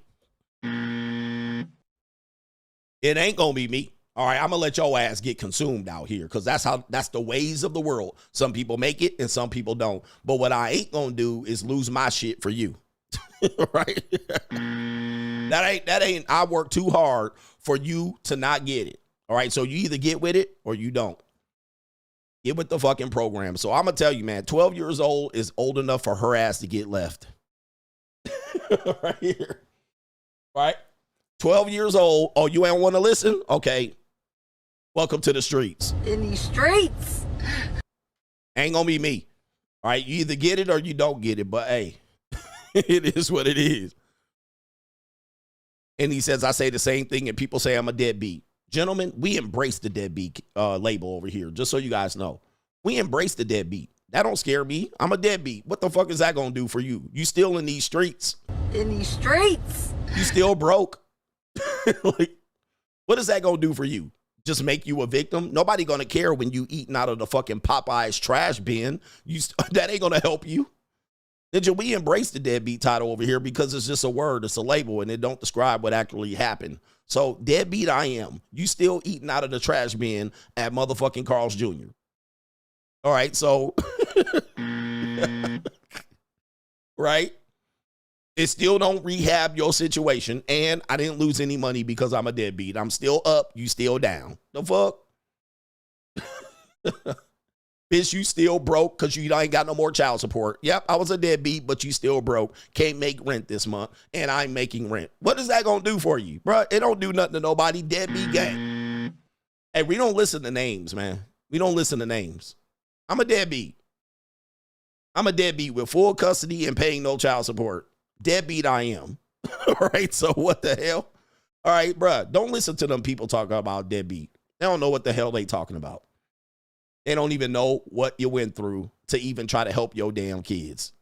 It ain't going to be me. All right, I'm going to let your ass get consumed out here because that's the ways of the world. Some people make it and some people don't. But what I ain't going to do is lose my shit for you. Right? That ain't, I work too hard for you to not get it. All right, so you either get with it or you don't. Get with the fucking program. So I'm going to tell you, man, 12 years old is old enough for her ass to get left. Right here. Right? 12 years old. Oh, you ain't want to listen? Okay. Welcome to the streets. In these streets. Ain't going to be me. All right, you either get it or you don't get it. But, hey, it is what it is. And he says, I say the same thing and people say I'm a deadbeat. Gentlemen, we embrace the deadbeat label over here, just so you guys know. We embrace the deadbeat. That don't scare me. I'm a deadbeat. What the fuck is that going to do for you? You still in these streets. In these streets. You still broke. Like, what is that going to do for you? Just make you a victim? Nobody going to care when you eating out of the fucking Popeye's trash bin. That ain't going to help you. Ninja, we embrace the deadbeat title over here because it's just a word. It's a label, and it don't describe what actually happened. So, deadbeat I am. You still eating out of the trash bin at motherfucking Carl's Jr. All right, so. Right? It still don't rehab your situation, and I didn't lose any money because I'm a deadbeat. I'm still up. You still down. The fuck? Bitch, you still broke because you ain't got no more child support. Yep, I was a deadbeat, but you still broke. Can't make rent this month, and I'm making rent. What is that going to do for you? Bruh, it don't do nothing to nobody. Deadbeat gang. Hey, we don't listen to names, man. We don't listen to names. I'm a deadbeat. I'm a deadbeat with full custody and paying no child support. Deadbeat I am. All right, so what the hell? All right, bruh, don't listen to them people talking about deadbeat. They don't know what the hell they talking about. They don't even know what you went through to even try to help your damn kids.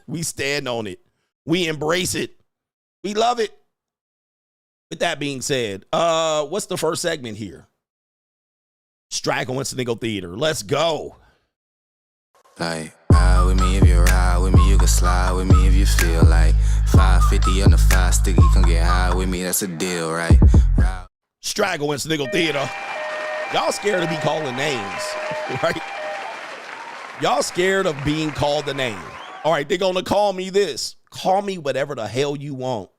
We stand on it. We embrace it. We love it. With that being said, what's the first segment here? Straggle and Sniggle Theater. Let's go. Like, ride with me if you ride with me, you can slide with me if you feel like 550 on the 5 sticky, come get high with me, that's a deal, right? Ride. Straggle and Sniggle Theater. Y'all scared to be calling names, right? Y'all scared of being called the name. All right, they're going to call me this. Call me whatever the hell you want.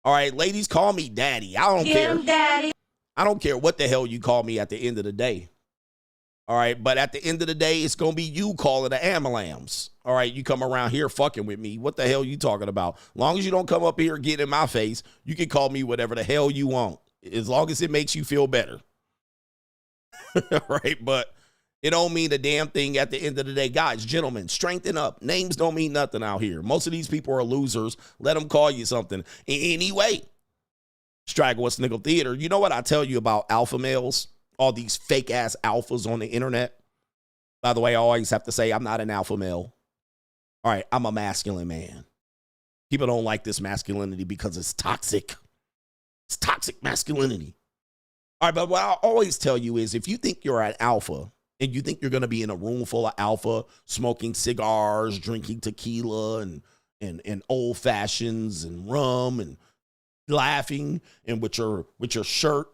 All right, ladies, call me daddy. I don't care. Daddy. I don't care what the hell you call me at the end of the day. All right, but at the end of the day, it's going to be you calling the Amalams. All right, you come around here fucking with me. What the hell you talking about? As long as you don't come up here and get in my face, you can call me whatever the hell you want. As long as it makes you feel better. Right, but it don't mean a damn thing at the end of the day. Guys, gentlemen, strengthen up. Names don't mean nothing out here. Most of these people are losers. Let them call you something. Anyway, Straggle and Sniggle Theater. You know what I tell you about alpha males? All these fake ass alphas on the internet. By the way, I always have to say I'm not an alpha male. All right, I'm a masculine man. People don't like this masculinity because it's toxic. It's toxic masculinity. All right, but what I always tell you is if you think you're an alpha and you think you're going to be in a room full of alpha, smoking cigars, drinking tequila and old fashions and rum and laughing and with your shirt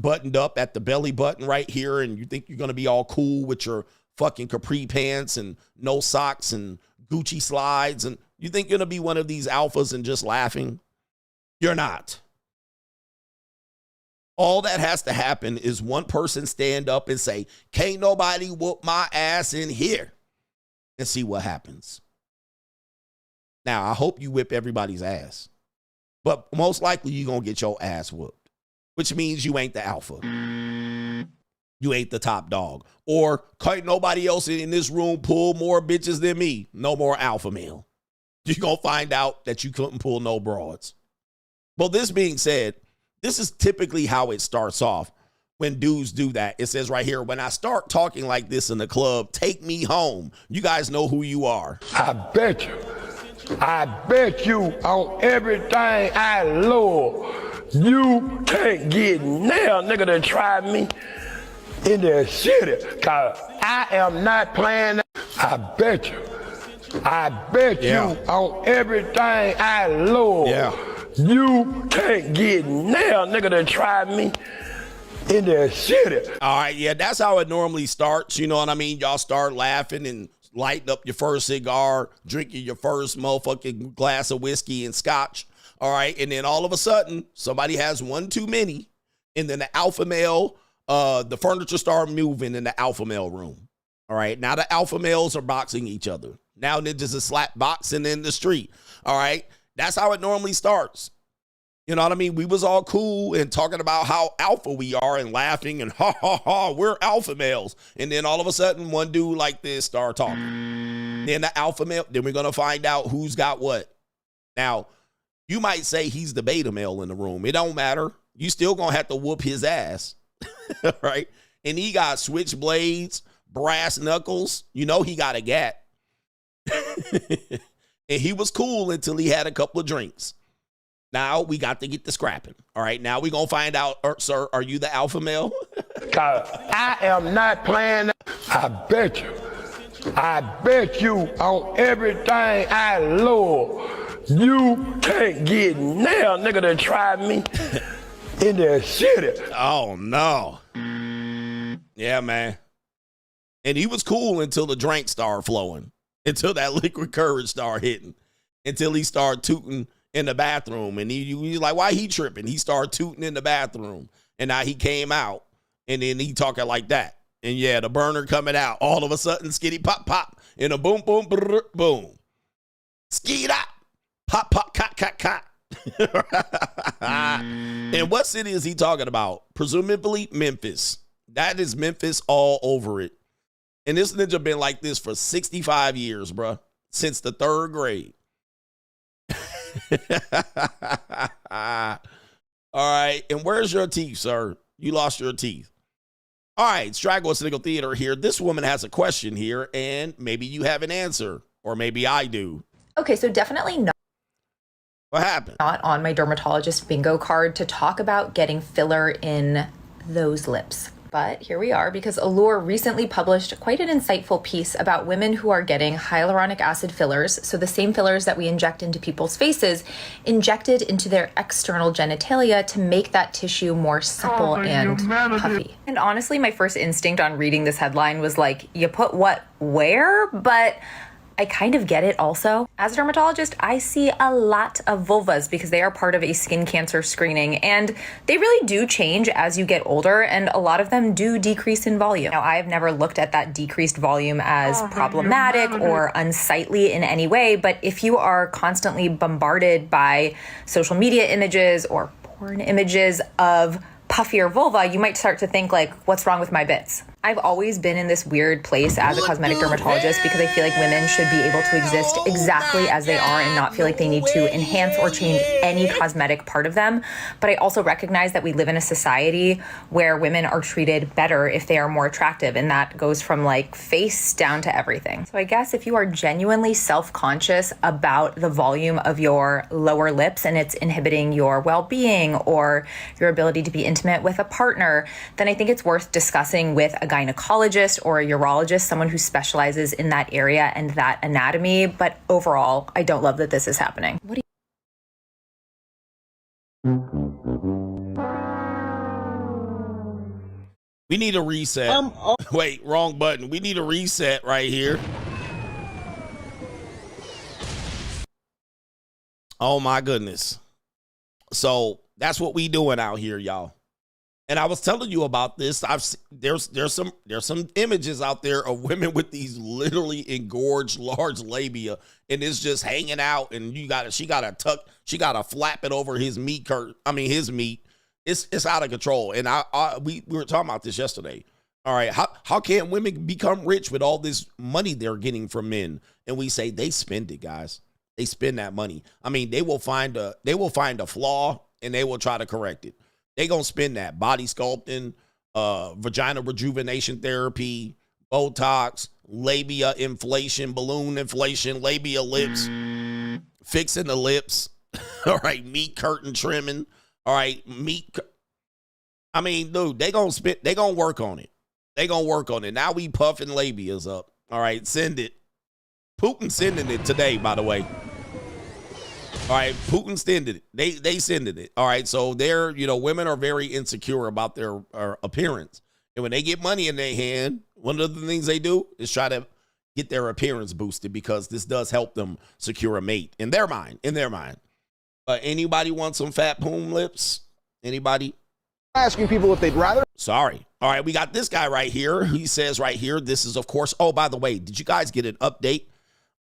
buttoned up at the belly button right here, and you think you're going to be all cool with your fucking capri pants and no socks and Gucci slides, and you think you're going to be one of these alphas and just laughing? You're not. All that has to happen is one person stand up and say, can't nobody whoop my ass in here, and see what happens. Now, I hope you whip everybody's ass, but most likely you're going to get your ass whooped. Which means you ain't the alpha. You ain't the top dog. Or can't nobody else in this room pull more bitches than me. No more alpha male. You're going to find out that you couldn't pull no broads. Well, this being said, this is typically how it starts off when dudes do that. It says right here, when I start talking like this in the club, take me home. You guys know who you are. I bet you on everything I love. You can't get now, nigga, to try me in the city, cause I am not playing. I bet you on everything I love. Yeah. You can't get now, nigga, to try me in the city. All right, yeah, that's how it normally starts. You know what I mean? Y'all start laughing and lighting up your first cigar, drinking your first motherfucking glass of whiskey and scotch. All right, and then all of a sudden, somebody has one too many, and then the alpha male, the furniture start moving in the alpha male room. All right, now the alpha males are boxing each other. Now ninjas are slap boxing in the street. All right, that's how it normally starts. You know what I mean? We was all cool and talking about how alpha we are and laughing and ha, ha, ha, we're alpha males. And then all of a sudden, one dude like this start talking. Then the alpha male, then we're going to find out who's got what. Now, you might say he's the beta male in the room. It don't matter. You still going to have to whoop his ass, right? And he got switchblades, brass knuckles. You know he got a gat. And he was cool until he had a couple of drinks. Now we got to get the scrapping. All right, now we're going to find out, sir, are you the alpha male? Cause I am not playing. I bet you on everything I love. You can't get now, nigga, to try me in the city. Oh, no. Yeah, man. And he was cool until the drink started flowing, until that liquid courage started hitting, until he started tooting in the bathroom. And he was like, why he tripping? He started tooting in the bathroom. And now he came out, and then he talking like that. And yeah, the burner coming out. All of a sudden, skitty pop, pop, and a boom, boom, brr, boom. Skeet up. Pop, pop, cot, cot, cot. And what city is he talking about? Presumably Memphis. That is Memphis all over it. And this ninja been like this for 65 years, bro. Since the 3rd grade. All right. And where's your teeth, sir? You lost your teeth. All right. Straggle and Sniggle Theater here. This woman has a question here, and maybe you have an answer, or maybe I do. Okay, so definitely not. What happened? Not on my dermatologist bingo card to talk about getting filler in those lips. But here we are, because Allure recently published quite an insightful piece about women who are getting hyaluronic acid fillers, so the same fillers that we inject into people's faces, injected into their external genitalia to make that tissue more supple and puffy. And honestly, my first instinct on reading this headline was like, you put what where? But I kind of get it also. As a dermatologist, I see a lot of vulvas because they are part of a skin cancer screening, and they really do change as you get older, and a lot of them do decrease in volume. Now, I have never looked at that decreased volume as problematic or unsightly in any way, but if you are constantly bombarded by social media images or porn images of puffier vulva, you might start to think like, what's wrong with my bits? I've always been in this weird place as a cosmetic dermatologist because I feel like women should be able to exist exactly as they are and not feel like they need to enhance or change any cosmetic part of them. But I also recognize that we live in a society where women are treated better if they are more attractive, and that goes from like face down to everything. So I guess if you are genuinely self-conscious about the volume of your lower lips and it's inhibiting your well-being or your ability to be intimate with a partner, then I think it's worth discussing with a gynecologist or a urologist, someone who specializes in that area and that anatomy. But overall, I don't love that this is happening. What do We need a reset. Wait, wrong button. We need a reset right here. Oh my goodness. So that's what we doing out here, y'all. And I was telling you about this. There's some images out there of women with these literally engorged large labia, and it's just hanging out. And she got to flap it over his meat his meat. It's out of control. And we were talking about this yesterday. All right, how can women become rich with all this money they're getting from men? And we say they spend it, guys. They spend that money. I mean, they will find a flaw and they will try to correct it. They gonna spend that body sculpting, vagina rejuvenation therapy, Botox, labia inflation, balloon inflation, labia lips, fixing the lips. All right, meat curtain trimming. All right, I mean, dude, they gonna work on it. They gonna work on it. Now we puffing labias up. All right, send it. Putin sending it today, by the way. All right, Putin sending it. They sending it. All right, so women are very insecure about their appearance. And when they get money in their hand, one of the things they do is try to get their appearance boosted because this does help them secure a mate in their mind. Anybody want some fat poom lips? Anybody? Asking people if they'd rather. Sorry. All right, we got this guy right here. He says right here, this is, of course, oh, by the way, did you guys get an update?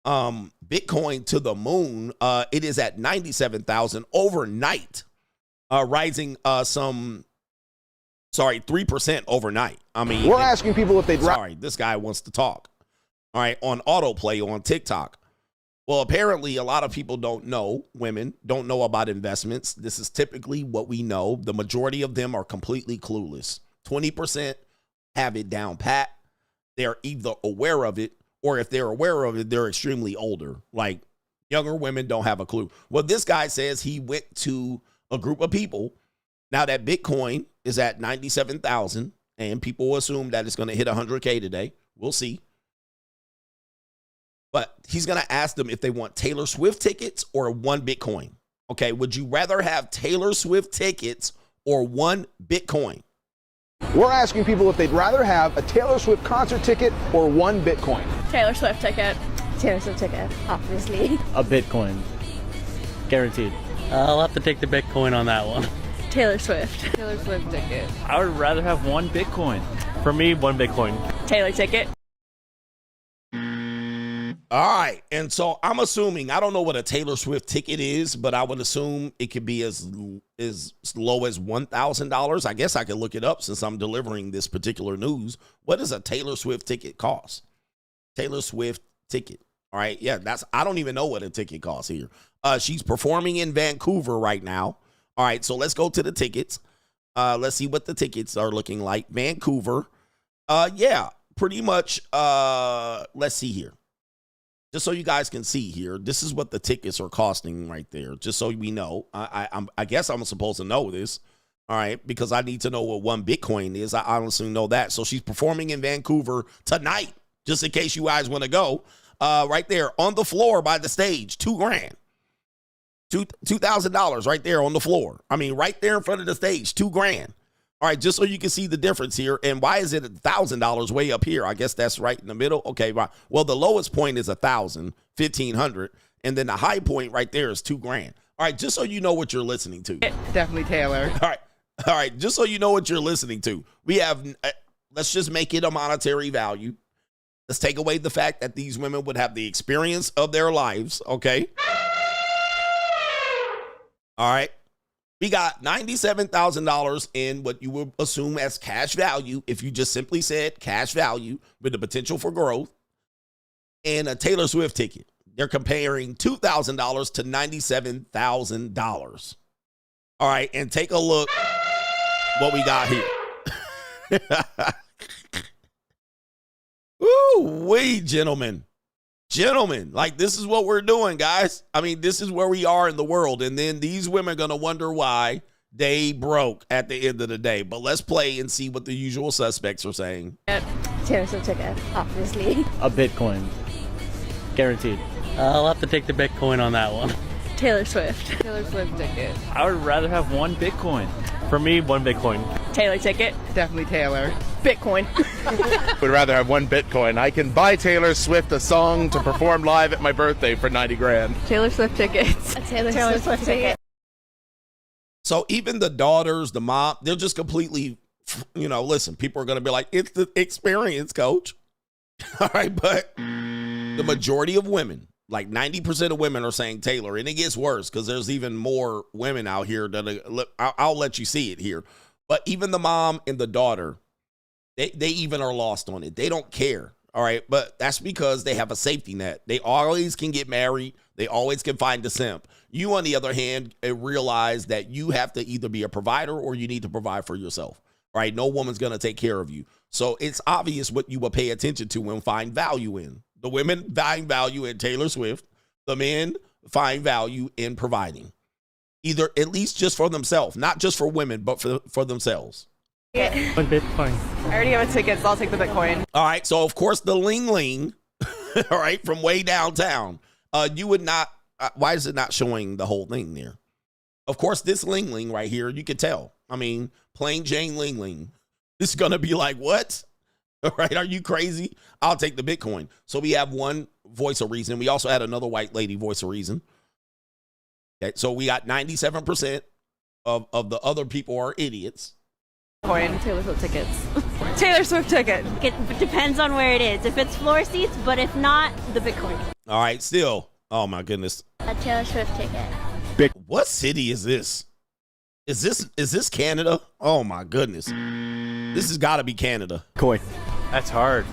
Bitcoin to the moon. It is at 97,000 overnight, rising 3% overnight. I mean, we're asking people if they'd sorry, this guy wants to talk. All right, on autoplay on TikTok. Well, apparently a lot of people women don't know about investments. This is typically what we know. The majority of them are completely clueless. 20% have it down pat. They're either aware of it, or if they're aware of it, they're extremely older. Like younger women don't have a clue. Well, this guy says he went to a group of people. Now that Bitcoin is at 97,000 and people assume that it's going to hit 100K today. We'll see. But he's going to ask them if they want Taylor Swift tickets or 1 Bitcoin. Okay, would you rather have Taylor Swift tickets or 1 Bitcoin? We're asking people if they'd rather have a Taylor Swift concert ticket or 1 Bitcoin. Taylor Swift ticket. Taylor Swift ticket, obviously. A Bitcoin. Guaranteed. I'll have to take the Bitcoin on that one. Taylor Swift. Taylor Swift ticket. I would rather have 1 Bitcoin. For me, 1 Bitcoin. Taylor ticket. All right. And so I'm assuming, I don't know what a Taylor Swift ticket is, but I would assume it could be as low as $1,000. I guess I could look it up since I'm delivering this particular news. What does a Taylor Swift ticket cost? Taylor Swift ticket. All right. Yeah, I don't even know what a ticket costs here. She's performing in Vancouver right now. All right. So let's go to the tickets. Let's see what the tickets are looking like. Vancouver. Yeah, pretty much. Let's see here. Just so you guys can see here, this is what the tickets are costing right there, just so we know. I guess I'm supposed to know this. All right, because I need to know what 1 Bitcoin is. I honestly know that. So she's performing in Vancouver tonight, just in case you guys want to go. Right there on the floor by the stage, $2,000. $2,000 right there on the floor. I mean, right there in front of the stage, $2,000. All right, just so you can see the difference here. And why is it $1,000 way up here? I guess that's right in the middle. Okay, right. Well, the lowest point is 1,000, 1,500, and then the high point right there is $2,000. All right, just so you know what you're listening to. Definitely Taylor. All right, just so you know what you're listening to. We have, let's just make it a monetary value. Let's take away the fact that these women would have the experience of their lives, okay? All right. We got $97,000 in what you would assume as cash value if you just simply said cash value with the potential for growth, and a Taylor Swift ticket. They're comparing $2,000 to $97,000. All right, and take a look what we got here. Ooh-wee, gentlemen. Gentlemen, like, this is what we're doing, guys. I mean, this is where we are in the world. And then these women are going to wonder why they broke at the end of the day. But let's play and see what the usual suspects are saying. Taylor Swift ticket, obviously. A Bitcoin. Guaranteed. I'll have to take the Bitcoin on that one. Taylor Swift. Taylor Swift ticket. I would rather have 1 Bitcoin. For me, 1 Bitcoin. Taylor ticket. Definitely Taylor. Bitcoin. Would rather have 1 Bitcoin. I can buy Taylor Swift a song to perform live at my birthday for 90 grand. Taylor Swift tickets. A Taylor Swift ticket. So even the daughters, the mom, they're just completely, listen, people are going to be like, it's the experience, coach. All right, but the majority of women, like 90% of women, are saying Taylor, and it gets worse because there's even more women out here that I'll let you see it here. But even the mom and the daughter, they even are lost on it. They don't care. All right. But that's because they have a safety net. They always can get married. They always can find a simp. You, on the other hand, realize that you have to either be a provider or you need to provide for yourself. All right. No woman's going to take care of you. So it's obvious what you will pay attention to and find value in. The women find value in Taylor Swift. The men find value in providing. Either at least just for themselves, not just for women, but for themselves. Yeah. 1 Bitcoin. I already have a ticket, so I'll take the Bitcoin. All right. So, of course, the Ling, all right, from way downtown, you would not, why is it not showing the whole thing there? Of course, this Ling right here, you could tell. I mean, plain Jane Ling. This is going to be like, what? All right. Are you crazy? I'll take the Bitcoin. So we have one voice of reason. We also had another white lady voice of reason. Okay. So we got 97% of the other people are idiots. Coin. Taylor Swift tickets. Taylor Swift ticket. It depends on where it is. If it's floor seats, but if not, the Bitcoin. All right, still. Oh my goodness. A Taylor Swift ticket. What city is this? Is this Canada? Oh my goodness. This has got to be Canada. Coin. That's hard.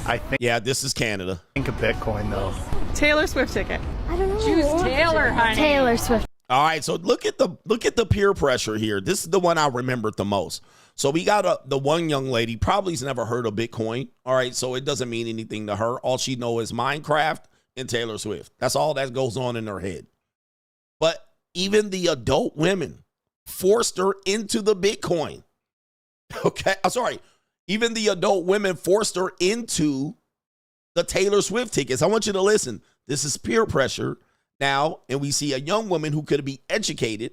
I think. Yeah, this is Canada. Think of Bitcoin though. Taylor Swift ticket. I don't know. Choose Taylor, honey. Taylor Swift. All right, so look at the peer pressure here. This is the one I remembered the most. So we got the one young lady, probably's never heard of Bitcoin. All right, so it doesn't mean anything to her. All she knows is Minecraft and Taylor Swift. That's all that goes on in her head. But even the adult women forced her into the Bitcoin. Okay, I'm sorry. Even the adult women forced her into the Taylor Swift tickets. I want you to listen. This is peer pressure now, and we see a young woman who could be educated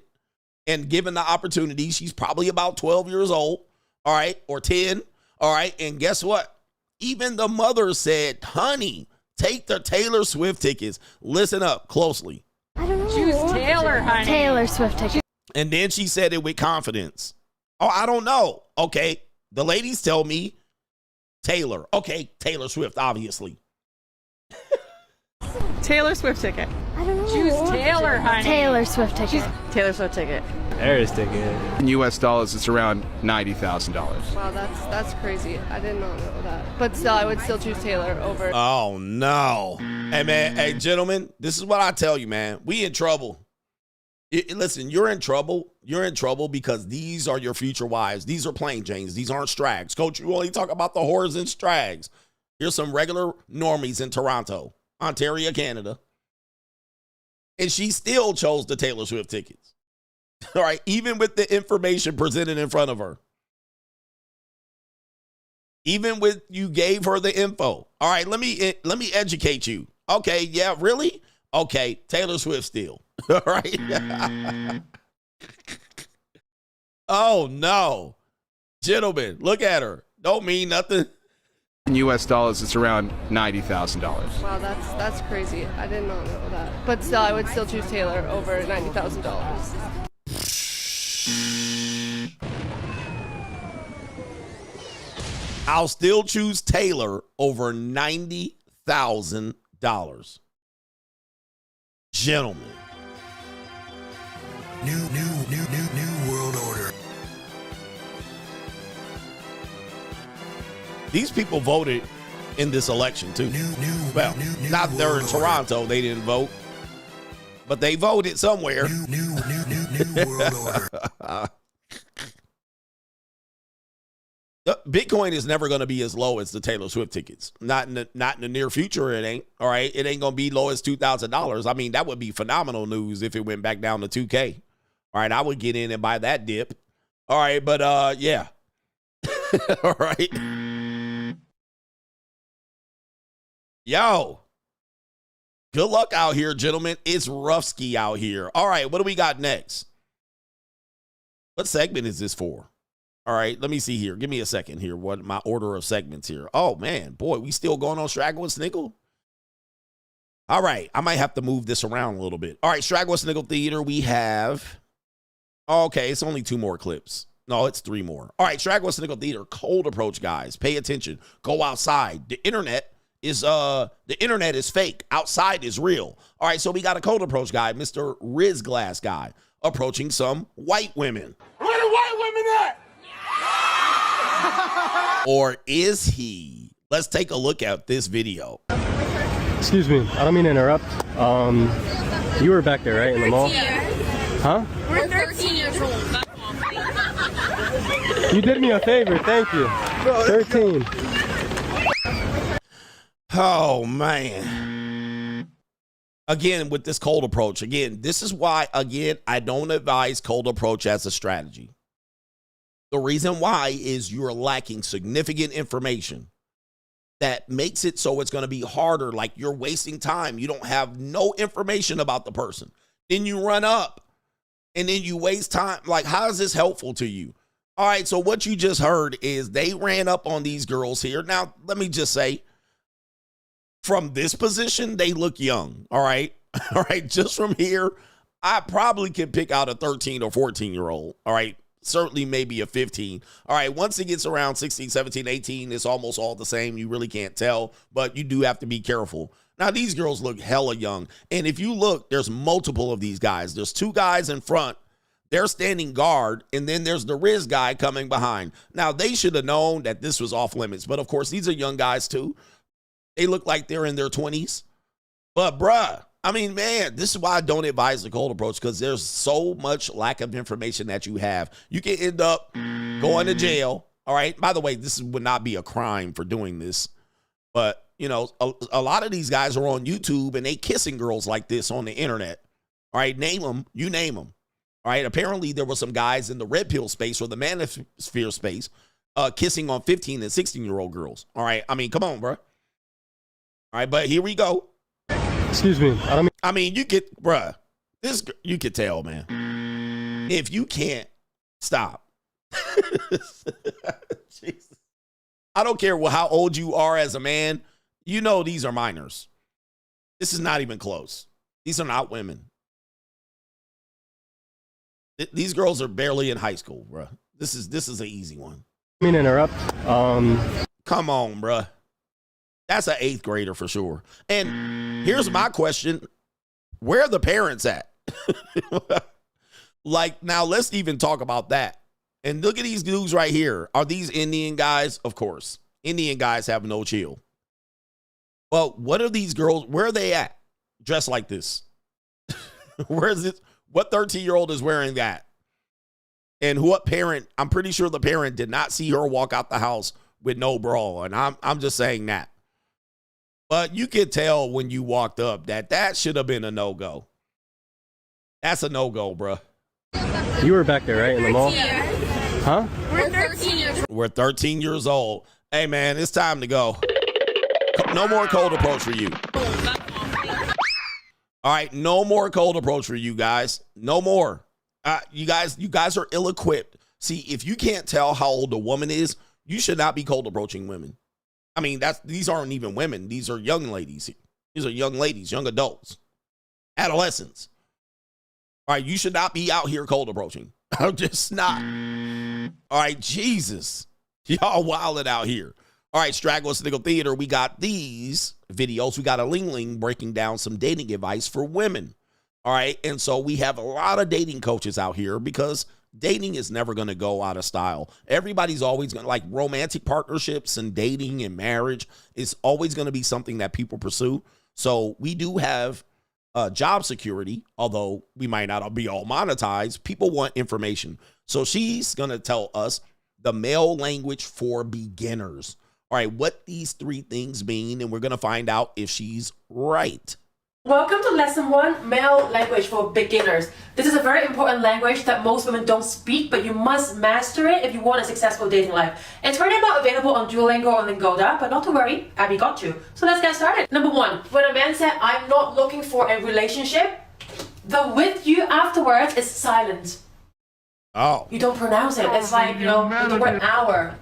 and given the opportunity. She's probably about 12 years old, all right, or 10, all right, and guess what? Even the mother said, honey, take the Taylor Swift tickets. Listen up closely. I don't know. Choose Taylor, honey. Taylor Swift ticket. And then she said it with confidence. Oh, I don't know. Okay, the ladies tell me Taylor. Okay, Taylor Swift, obviously. Taylor Swift ticket. I don't know. Choose Taylor, honey. Taylor Swift ticket. Taylor Swift ticket. There's ticket. In U.S. dollars, it's around $90,000. Wow, that's crazy. I did not know that. But still, I would still choose Taylor over. Oh, no. Hey, man, hey, gentlemen, this is what I tell you, man. We in trouble. Listen, you're in trouble. You're in trouble because these are your future wives. These are plain Janes. These aren't strags. Coach, you only talk about the whores and strags. Here's some regular normies in Toronto, Ontario, Canada. And she still chose the Taylor Swift tickets. All right, even with the information presented in front of her. Even with you gave her the info. All right, let me educate you. Okay, yeah, really? Okay, Taylor Swift still. All right. Oh no. Gentlemen, look at her. Don't mean nothing. In US dollars, it's around $90,000. Wow, that's crazy. I did not know that. But still, I would still choose Taylor over $90,000. I'll still choose Taylor over $90,000. Gentlemen. New world order. These people voted in this election too. Well, not there in Toronto, they didn't vote. But they voted somewhere. New world order. Bitcoin is never going to be as low as the Taylor Swift tickets. Not in the near future, it ain't. All right, it ain't going to be low as $2,000. I mean, that would be phenomenal news if it went back down to 2K. All right, I would get in and buy that dip. All right, but yeah. All right. Yo. Good luck out here, gentlemen. It's rough ski out here. All right, what do we got next? What segment is this for? All right, let me see here. Give me a second here. What my order of segments here? Oh, man. Boy, we still going on Straggle and Sniggle? All right, I might have to move this around a little bit. All right, Straggle and Sniggle Theater, we have... Okay, it's only 2 more clips. No, it's 3 more. All right, Straggle and Sniggle Theater, cold approach, guys. Pay attention. Go outside. The internet is fake. Outside is real. All right, so we got a cold approach guy, Mr. Riz Glass guy, approaching some white women. Where the white women at? Or is he? Let's take a look at this video. Excuse me, I don't mean to interrupt. You were back there, right, in the mall? Huh? We're 13 years old. You did me a favor, thank you. 13. Oh, man. Again, with this cold approach, again, this is why, again, I don't advise cold approach as a strategy. The reason why is you're lacking significant information that makes it so it's going to be harder, like you're wasting time. You don't have no information about the person. Then you run up and then you waste time. Like, how is this helpful to you? All right, so what you just heard is they ran up on these girls here. Now, let me just say, from this position, they look young, all right? All right, just from here, I probably can pick out a 13 or 14-year-old, all right? Certainly maybe a 15. All right, once it gets around 16, 17, 18, it's almost all the same. You really can't tell, but you do have to be careful. Now, these girls look hella young, and if you look, there's multiple of these guys. There's 2 guys in front. They're standing guard, and then there's the Riz guy coming behind. Now, they should have known that this was off limits, but of course, these are young guys too. They look like they're in their 20s. But, bruh, I mean, man, this is why I don't advise the cold approach, because there's so much lack of information that you have. You can end up going to jail, all right? By the way, this would not be a crime for doing this. But, you know, a lot of these guys are on YouTube, and they kissing girls like this on the internet. All right, name them. You name them. All right, apparently there were some guys in the red pill space or the manosphere space kissing on 15 and 16-year-old girls. All right, I mean, come on, bro. All right, but here we go. Excuse me. I mean, you get, bruh, this, you could tell, man. If you can't stop. Jesus. I don't care how old you are as a man. You know these are minors. This is not even close. These are not women. These girls are barely in high school, bruh. This is an easy one. I mean to interrupt. Come on, bruh. That's an 8th grader for sure. And here's my question. Where are the parents at? Like, now let's even talk about that. And look at these dudes right here. Are these Indian guys? Of course. Indian guys have no chill. Well, what are these girls? Where are they at? Dressed like this. Where is it? What 13-year-old is wearing that? And what parent? I'm pretty sure the parent did not see her walk out the house with no bra. And I'm just saying that. But you could tell when you walked up that should have been a no-go. That's a no-go, bruh. You were back there, right, in the mall? Huh? We're 13 years old. We're 13 years old. Hey, man, it's time to go. No more cold approach for you. All right, no more cold approach for you guys. No more. You guys are ill-equipped. See, if you can't tell how old a woman is, you should not be cold approaching women. I mean, these aren't even women. These are young ladies. These are young ladies, young adults, adolescents. All right, you should not be out here cold approaching. I'm just not. All right, Jesus. Y'all wilding out here. All right, Straggle Sniggle Theater, we got these videos. We got a Ling breaking down some dating advice for women. All right, and so we have a lot of dating coaches out here because dating is never going to go out of style. Everybody's always going to, like, romantic partnerships and dating and marriage is always going to be something that people pursue. So we do have job security, although we might not be all monetized. People want information. So she's going to tell us the male language for beginners. All right, what these 3 things mean, and we're going to find out if she's right. Welcome to Lesson 1, Male Language for Beginners. This is a very important language that most women don't speak, but you must master it if you want a successful dating life. It's right now available on Duolingo or Lingoda, but not to worry, Abby got you. So let's get started. Number 1, when a man said, I'm not looking for a relationship, the with you afterwards is silent. Oh. You don't pronounce it. It's like, you know, with the word hour.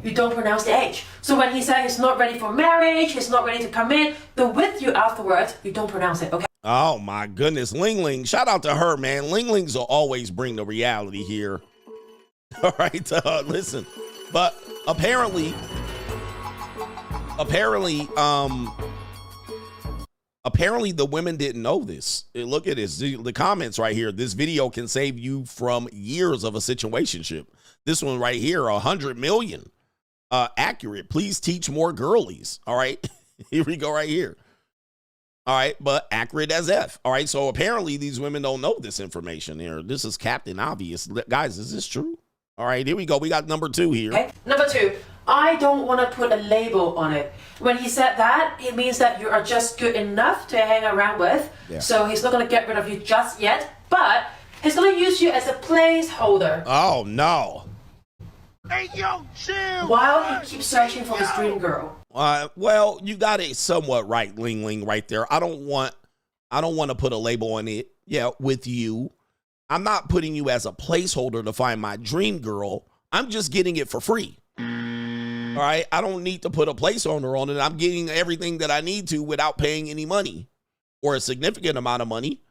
You don't pronounce the H. So when he said he's not ready for marriage, he's not ready to come in, the with you afterwards, you don't pronounce it, okay? Oh, my goodness. Ling. Shout out to her, man. Lings will always bring the reality here. All right, listen. But apparently, the women didn't know this. Look at this. The comments right here. This video can save you from years of a situationship. This one right here, 100 million. Accurate. Please teach more girlies. All right. Here we go right here. All right. But accurate as F. All right. So apparently these women don't know this information here. This is Captain Obvious. Guys, is this true? All right. Here we go. We got number 2 here. Okay. Number 2, I don't want to put a label on it. When he said that, it means that you are just good enough to hang around with. Yeah. So he's not going to get rid of you just yet, but he's going to use you as a placeholder. Oh, no. Hey, yo, chill! While he keeps searching for his dream girl. Well, you got it somewhat right, Ling, right there. I don't want to put a label on it. Yeah, with you. I'm not putting you as a placeholder to find my dream girl. I'm just getting it for free. All right? I don't need to put a placeholder on it. I'm getting everything that I need to without paying any money or a significant amount of money.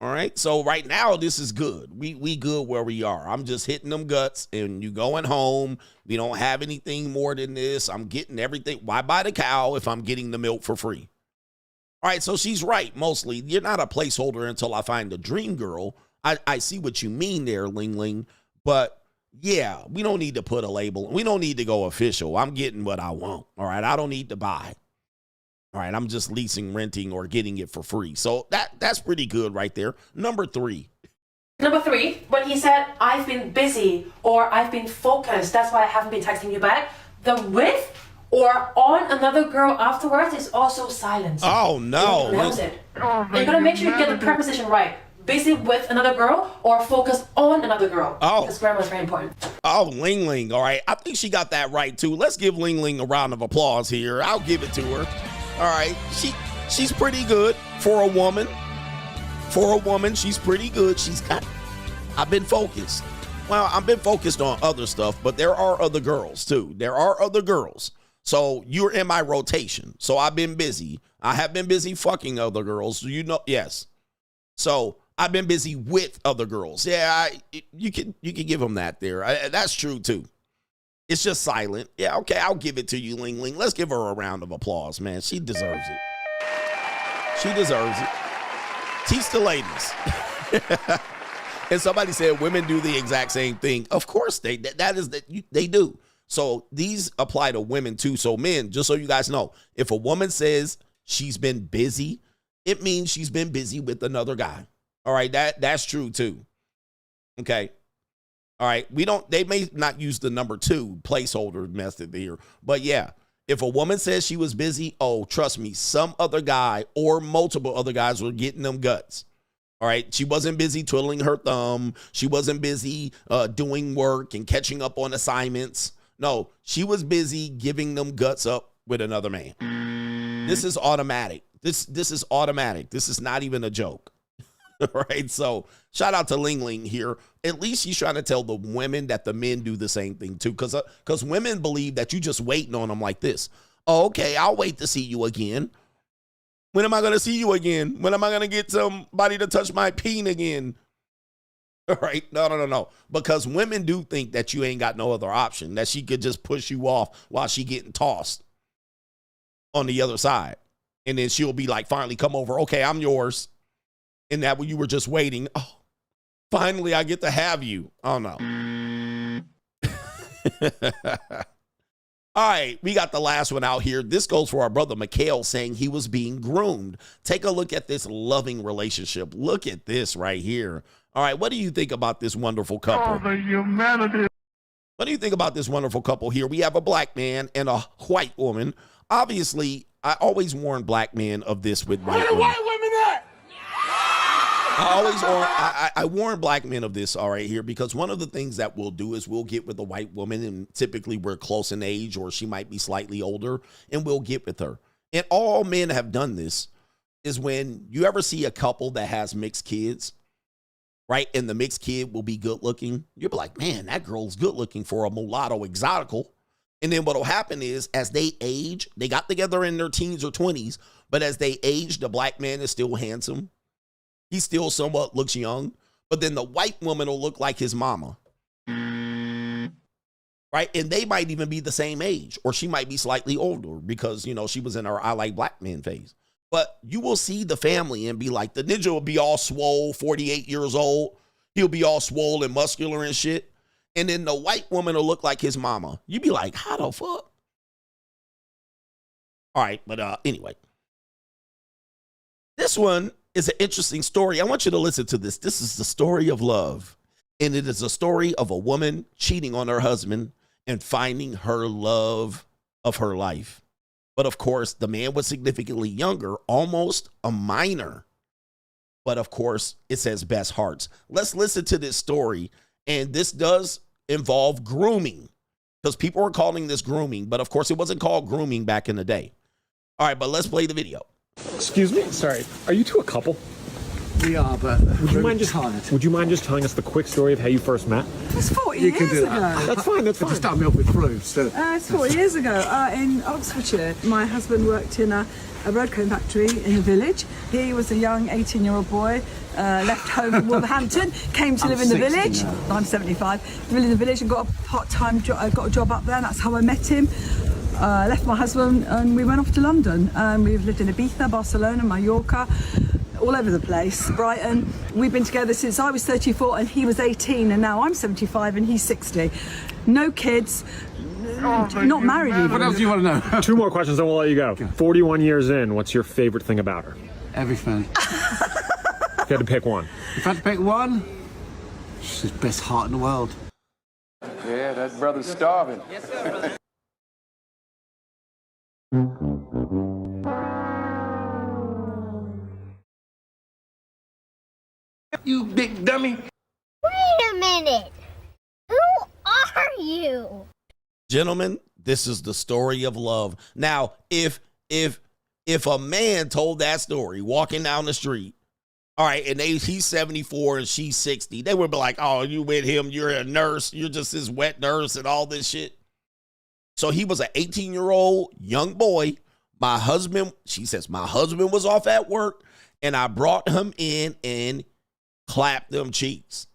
All right. So right now, this is good. We good where we are. I'm just hitting them guts and you going home. We don't have anything more than this. I'm getting everything. Why buy the cow if I'm getting the milk for free? All right. So she's right. Mostly you're not a placeholder until I find the dream girl. I see what you mean there, Ling. But yeah, we don't need to put a label. We don't need to go official. I'm getting what I want. All right. I don't need to buy. All right, I'm just leasing, renting, or getting it for free. So that's pretty good right there. Number 3. Number 3, when he said, I've been busy or I've been focused, that's why I haven't been texting you back, the with or on another girl afterwards is also silent. Oh, no. You it. And you're going to make sure you get the preposition right. Busy with another girl or focused on another girl. Oh. Because grammar is very important. Oh, Ling. All right. I think she got that right, too. Let's give Ling a round of applause here. I'll give it to her. All right, she's pretty good for a woman. For a woman, she's pretty good. I've been focused. Well, I've been focused on other stuff, but there are other girls too. There are other girls. So you're in my rotation. So I've been busy. I have been busy fucking other girls. You know, yes. So I've been busy with other girls. Yeah, you can give them that there. That's true too. It's just silent. Yeah, okay, I'll give it to you, Ling. Let's give her a round of applause, man. She deserves it. She deserves it. Teach the ladies. And somebody said women do the exact same thing. Of course they do. So these apply to women too. So men, just so you guys know, if a woman says she's been busy, it means she's been busy with another guy. All right, that's true too. Okay. All right, they may not use the number 2 placeholder method here, but yeah, if a woman says she was busy, oh, trust me, some other guy or multiple other guys were getting them guts. All right. She wasn't busy twiddling her thumb. She wasn't busy doing work and catching up on assignments. No, she was busy giving them guts up with another man. This is automatic. This is automatic. This is not even a joke. Right? So shout out to Ling here. At least she's trying to tell the women that the men do the same thing too. Because women believe that you just waiting on them like this. Oh, okay, I'll wait to see you again. When am I going to see you again? When am I going to get somebody to touch my peen again? All right. No. Because women do think that you ain't got no other option, that she could just push you off while she getting tossed on the other side. And then she'll be like, finally come over. Okay, I'm yours. And that when you were just waiting, oh, finally I get to have you. Oh, no. All right, we got the last one out here. This goes for our brother Mikhail, saying he was being groomed. Take a look at this loving relationship. Look at this right here. All right, what do you think about this wonderful couple? Oh, the humanity. What do you think about this wonderful couple here? We have a black man and a white woman. Obviously, I always warn black men of this with white women. White women at? I warn black men of this, all right, here, because one of the things that we'll do is we'll get with a white woman, and typically we're close in age, or she might be slightly older, and we'll get with her. And all men have done this is when you ever see a couple that has mixed kids, right, and the mixed kid will be good looking, you'll be like, man, that girl's good looking for a mulatto exotical. And then what'll happen is as they age, they got together in their teens or 20s, but as they age, the black man is still handsome. He still somewhat looks young, but then the white woman will look like his mama. Right? And they might even be the same age, or she might be slightly older because, you know, she was in her I like black men phase. But you will see the family and be like, the ninja will be all swole, 48 years old. He'll be all swole and muscular and shit. And then the white woman will look like his mama. You'd be like, how the fuck? All right, but anyway. This one is an interesting story. I want you to listen to this. This is the story of love. And it is a story of a woman cheating on her husband and finding her love of her life. But of course, the man was significantly younger, almost a minor. But of course, it says best hearts. Let's listen to this story. And this does involve grooming, because people are calling this grooming. But of course, it wasn't called grooming back in the day. All right, but let's play the video. Excuse me, sorry. Are you two a couple? We are, but would you mind just telling us the quick story of how you first met? It's 40 years ago. That's fine. That's fine. Just start me off with proofs. It's 40 years ago in Oxfordshire. My husband worked in a road cone factory in the village. He was a young 18-year-old boy, left home from Wolverhampton, came to live in the village. Now. I'm 75. Lived in the village and got a part-time job. Got a job up there. And that's how I met him. Left my husband and we went off to London. We've lived in Ibiza, Barcelona, Mallorca, all over the place, Brighton. We've been together since I was 34 and he was 18, and now I'm 75 and he's 60. No kids, not married even. What else do you want to know? Two more questions, then we'll let you go. 41 years in, what's your favorite thing about her? Everything. If you had to pick one. If I had to pick one, she's the best heart in the world. Yeah, that brother's starving. Yes, sir, brother. You big dummy. Wait a minute. Who are you? Gentlemen, this is the story of love. Now, if a man told that story walking down the street, all right, and he's 74 and she's 60, they would be like, oh, you with him, you're a nurse, you're just this wet nurse and all this shit. So he was an 18-year-old young boy. My husband was off at work, and I brought him in and clapped them cheeks.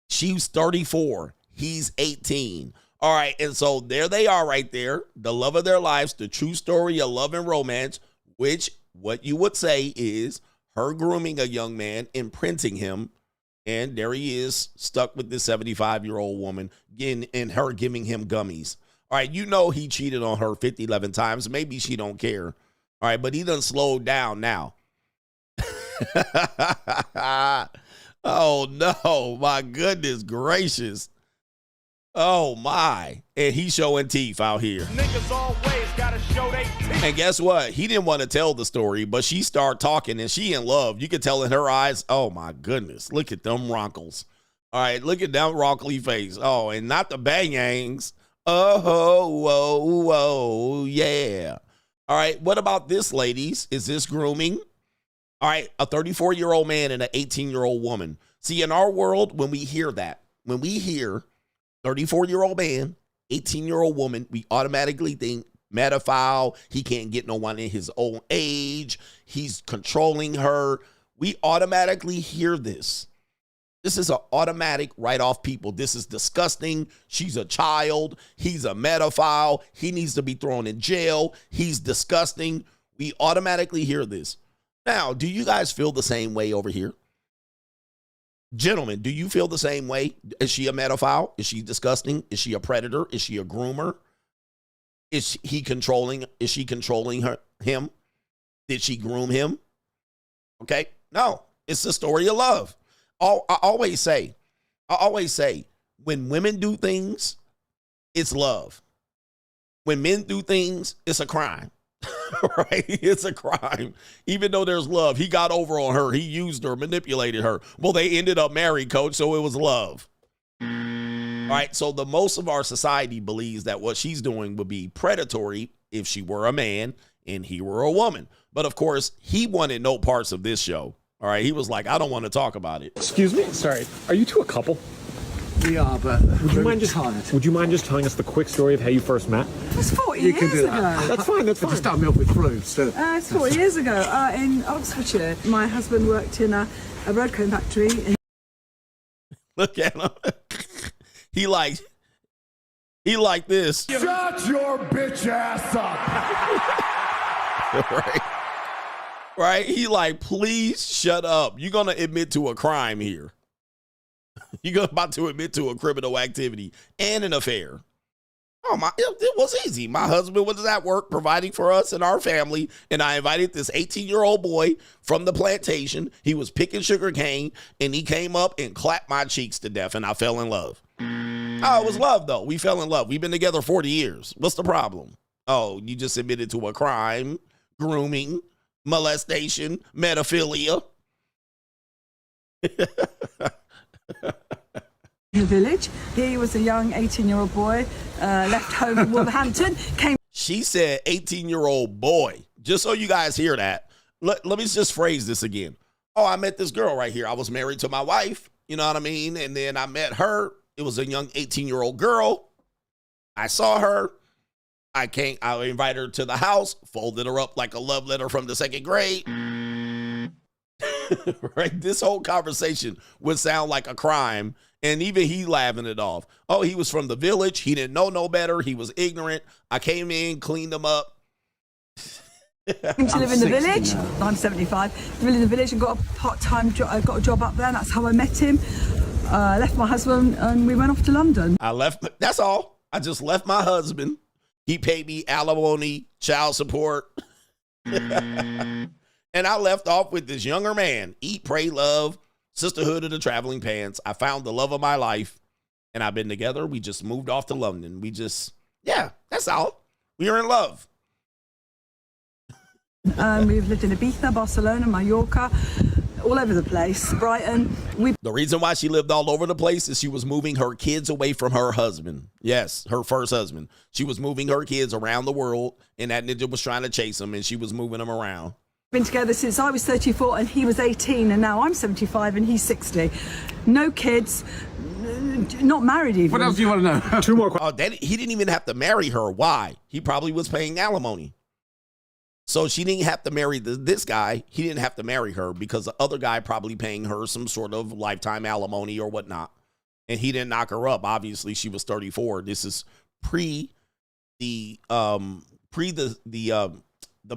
She's 34. He's 18. All right, and so there they are right there, the love of their lives, the true story of love and romance, which what you would say is her grooming a young man, imprinting him, and there he is stuck with this 75-year-old woman and her giving him gummies. All right, you know he cheated on her 11 times. Maybe she don't care. All right, but he done slowed down now. Oh, no. My goodness gracious. Oh my. And he's showing teeth out here. Niggas always gotta show they teeth. And guess what? He didn't want to tell the story, but she started talking and she in love. You could tell in her eyes, oh my goodness, look at them ronkles. All right, look at that ronkly face. Oh, and not the bangs. Oh, whoa, whoa, yeah. All right, what about this, ladies? Is this grooming? All right, a 34-year-old man and an 18-year-old woman. See, in our world, when we hear that, when we hear 34-year-old man, 18-year-old woman, we automatically think pedophile. He can't get no one in his own age. He's controlling her. We automatically hear this. This is an automatic write-off, people. This is disgusting. She's a child. He's a pedophile. He needs to be thrown in jail. He's disgusting. We automatically hear this. Now, do you guys feel the same way over here? Gentlemen, do you feel the same way? Is she a pedophile? Is she disgusting? Is she a predator? Is she a groomer? Is he controlling? Is she controlling him? Did she groom him? Okay, no. It's the story of love. I always say, when women do things, it's love. When men do things, it's a crime. Right? It's a crime. Even though there's love, he got over on her. He used her, manipulated her. Well, they ended up married, coach, so it was love. All right, so the most of our society believes that what she's doing would be predatory if she were a man and he were a woman. But of course, he wanted no parts of this show. All right, he was like, I don't want to talk about it. Excuse me? Sorry. Are you two a couple? We are, but would you mind just telling us the quick story of how you first met? It's 40 years ago. That's fine. That's fine. Just start me off with clues. So. It's 40 years ago in Oxfordshire. My husband worked in a road cone factory. Look at him. He like this. Shut your bitch ass up. Right. Right? He like, please shut up. You're going to admit to a crime here. You're about to admit to a criminal activity and an affair. Oh, it was easy. My husband was at work providing for us and our family, and I invited this 18-year-old boy from the plantation. He was picking sugar cane, and he came up and clapped my cheeks to death, and I fell in love. Oh, it was love, though. We fell in love. We've been together 40 years. What's the problem? Oh, you just admitted to a crime, grooming, molestation, pedophilia. In the village, he was a young 18-year-old boy, left home in Wolverhampton, came. She said 18-year-old boy. Just so you guys hear that, let me just phrase this again. Oh, I met this girl right here. I was married to my wife, you know what I mean? And then I met her. It was a young 18-year-old girl. I saw her. I invited her to the house, folded her up like a love letter from the second grade. Right? This whole conversation would sound like a crime. And even he laughing it off. Oh, he was from the village. He didn't know no better. He was ignorant. I came in, cleaned him up. To live in the village. I'm 75. Live in the village and got a part-time job. I got a job up there. That's how I met him. Left my husband and we went off to London. That's all. I just left my husband. He paid me alimony, child support. And I left off with this younger man. Eat, pray, love. Sisterhood of the Traveling Pants. I found the love of my life, and I've been together. We just moved off to London. That's all. We are in love. We've lived in Ibiza, Barcelona, Mallorca, all over the place, Brighton. The reason why she lived all over the place is she was moving her kids away from her husband. Yes, her first husband. She was moving her kids around the world, and that ninja was trying to chase them, and she was moving them around. Been together since I was 34 and he was 18, and now I'm 75 and he's 60. No kids, not married even. What else do you want to know? Two more questions. He didn't even have to marry her. Why? He probably was paying alimony. So she didn't have to marry this guy. He didn't have to marry her because the other guy probably paying her some sort of lifetime alimony or whatnot. And he didn't knock her up. Obviously, she was 34. This is pre the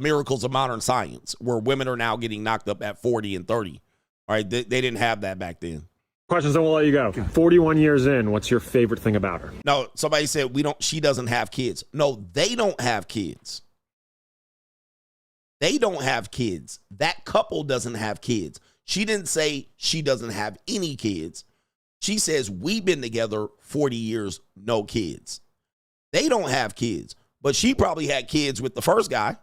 miracles of modern science, where women are now getting knocked up at 40 and 30. All right, they didn't have that back then. Questions, then we'll let you go. 41 years in, what's your favorite thing about her? No, somebody said she doesn't have kids. No, they don't have kids. They don't have kids. That couple doesn't have kids. She didn't say she doesn't have any kids. She says, we've been together 40 years, no kids. They don't have kids, but she probably had kids with the first guy.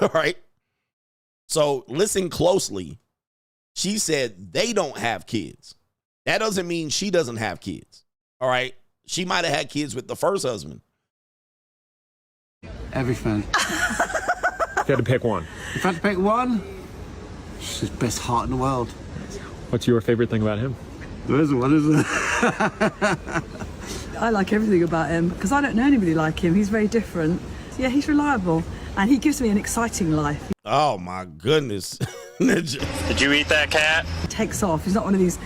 All right. So listen closely. She said they don't have kids. That doesn't mean she doesn't have kids. All right. She might have had kids with the first husband. Everything. If you had to pick one. If I had to pick one, she's the best heart in the world. What's your favorite thing about him? There isn't one, is there? I like everything about him because I don't know anybody like him. He's very different. Yeah, he's reliable and he gives me an exciting life. Oh my goodness. Did you eat that cat? He takes off. He's not one of these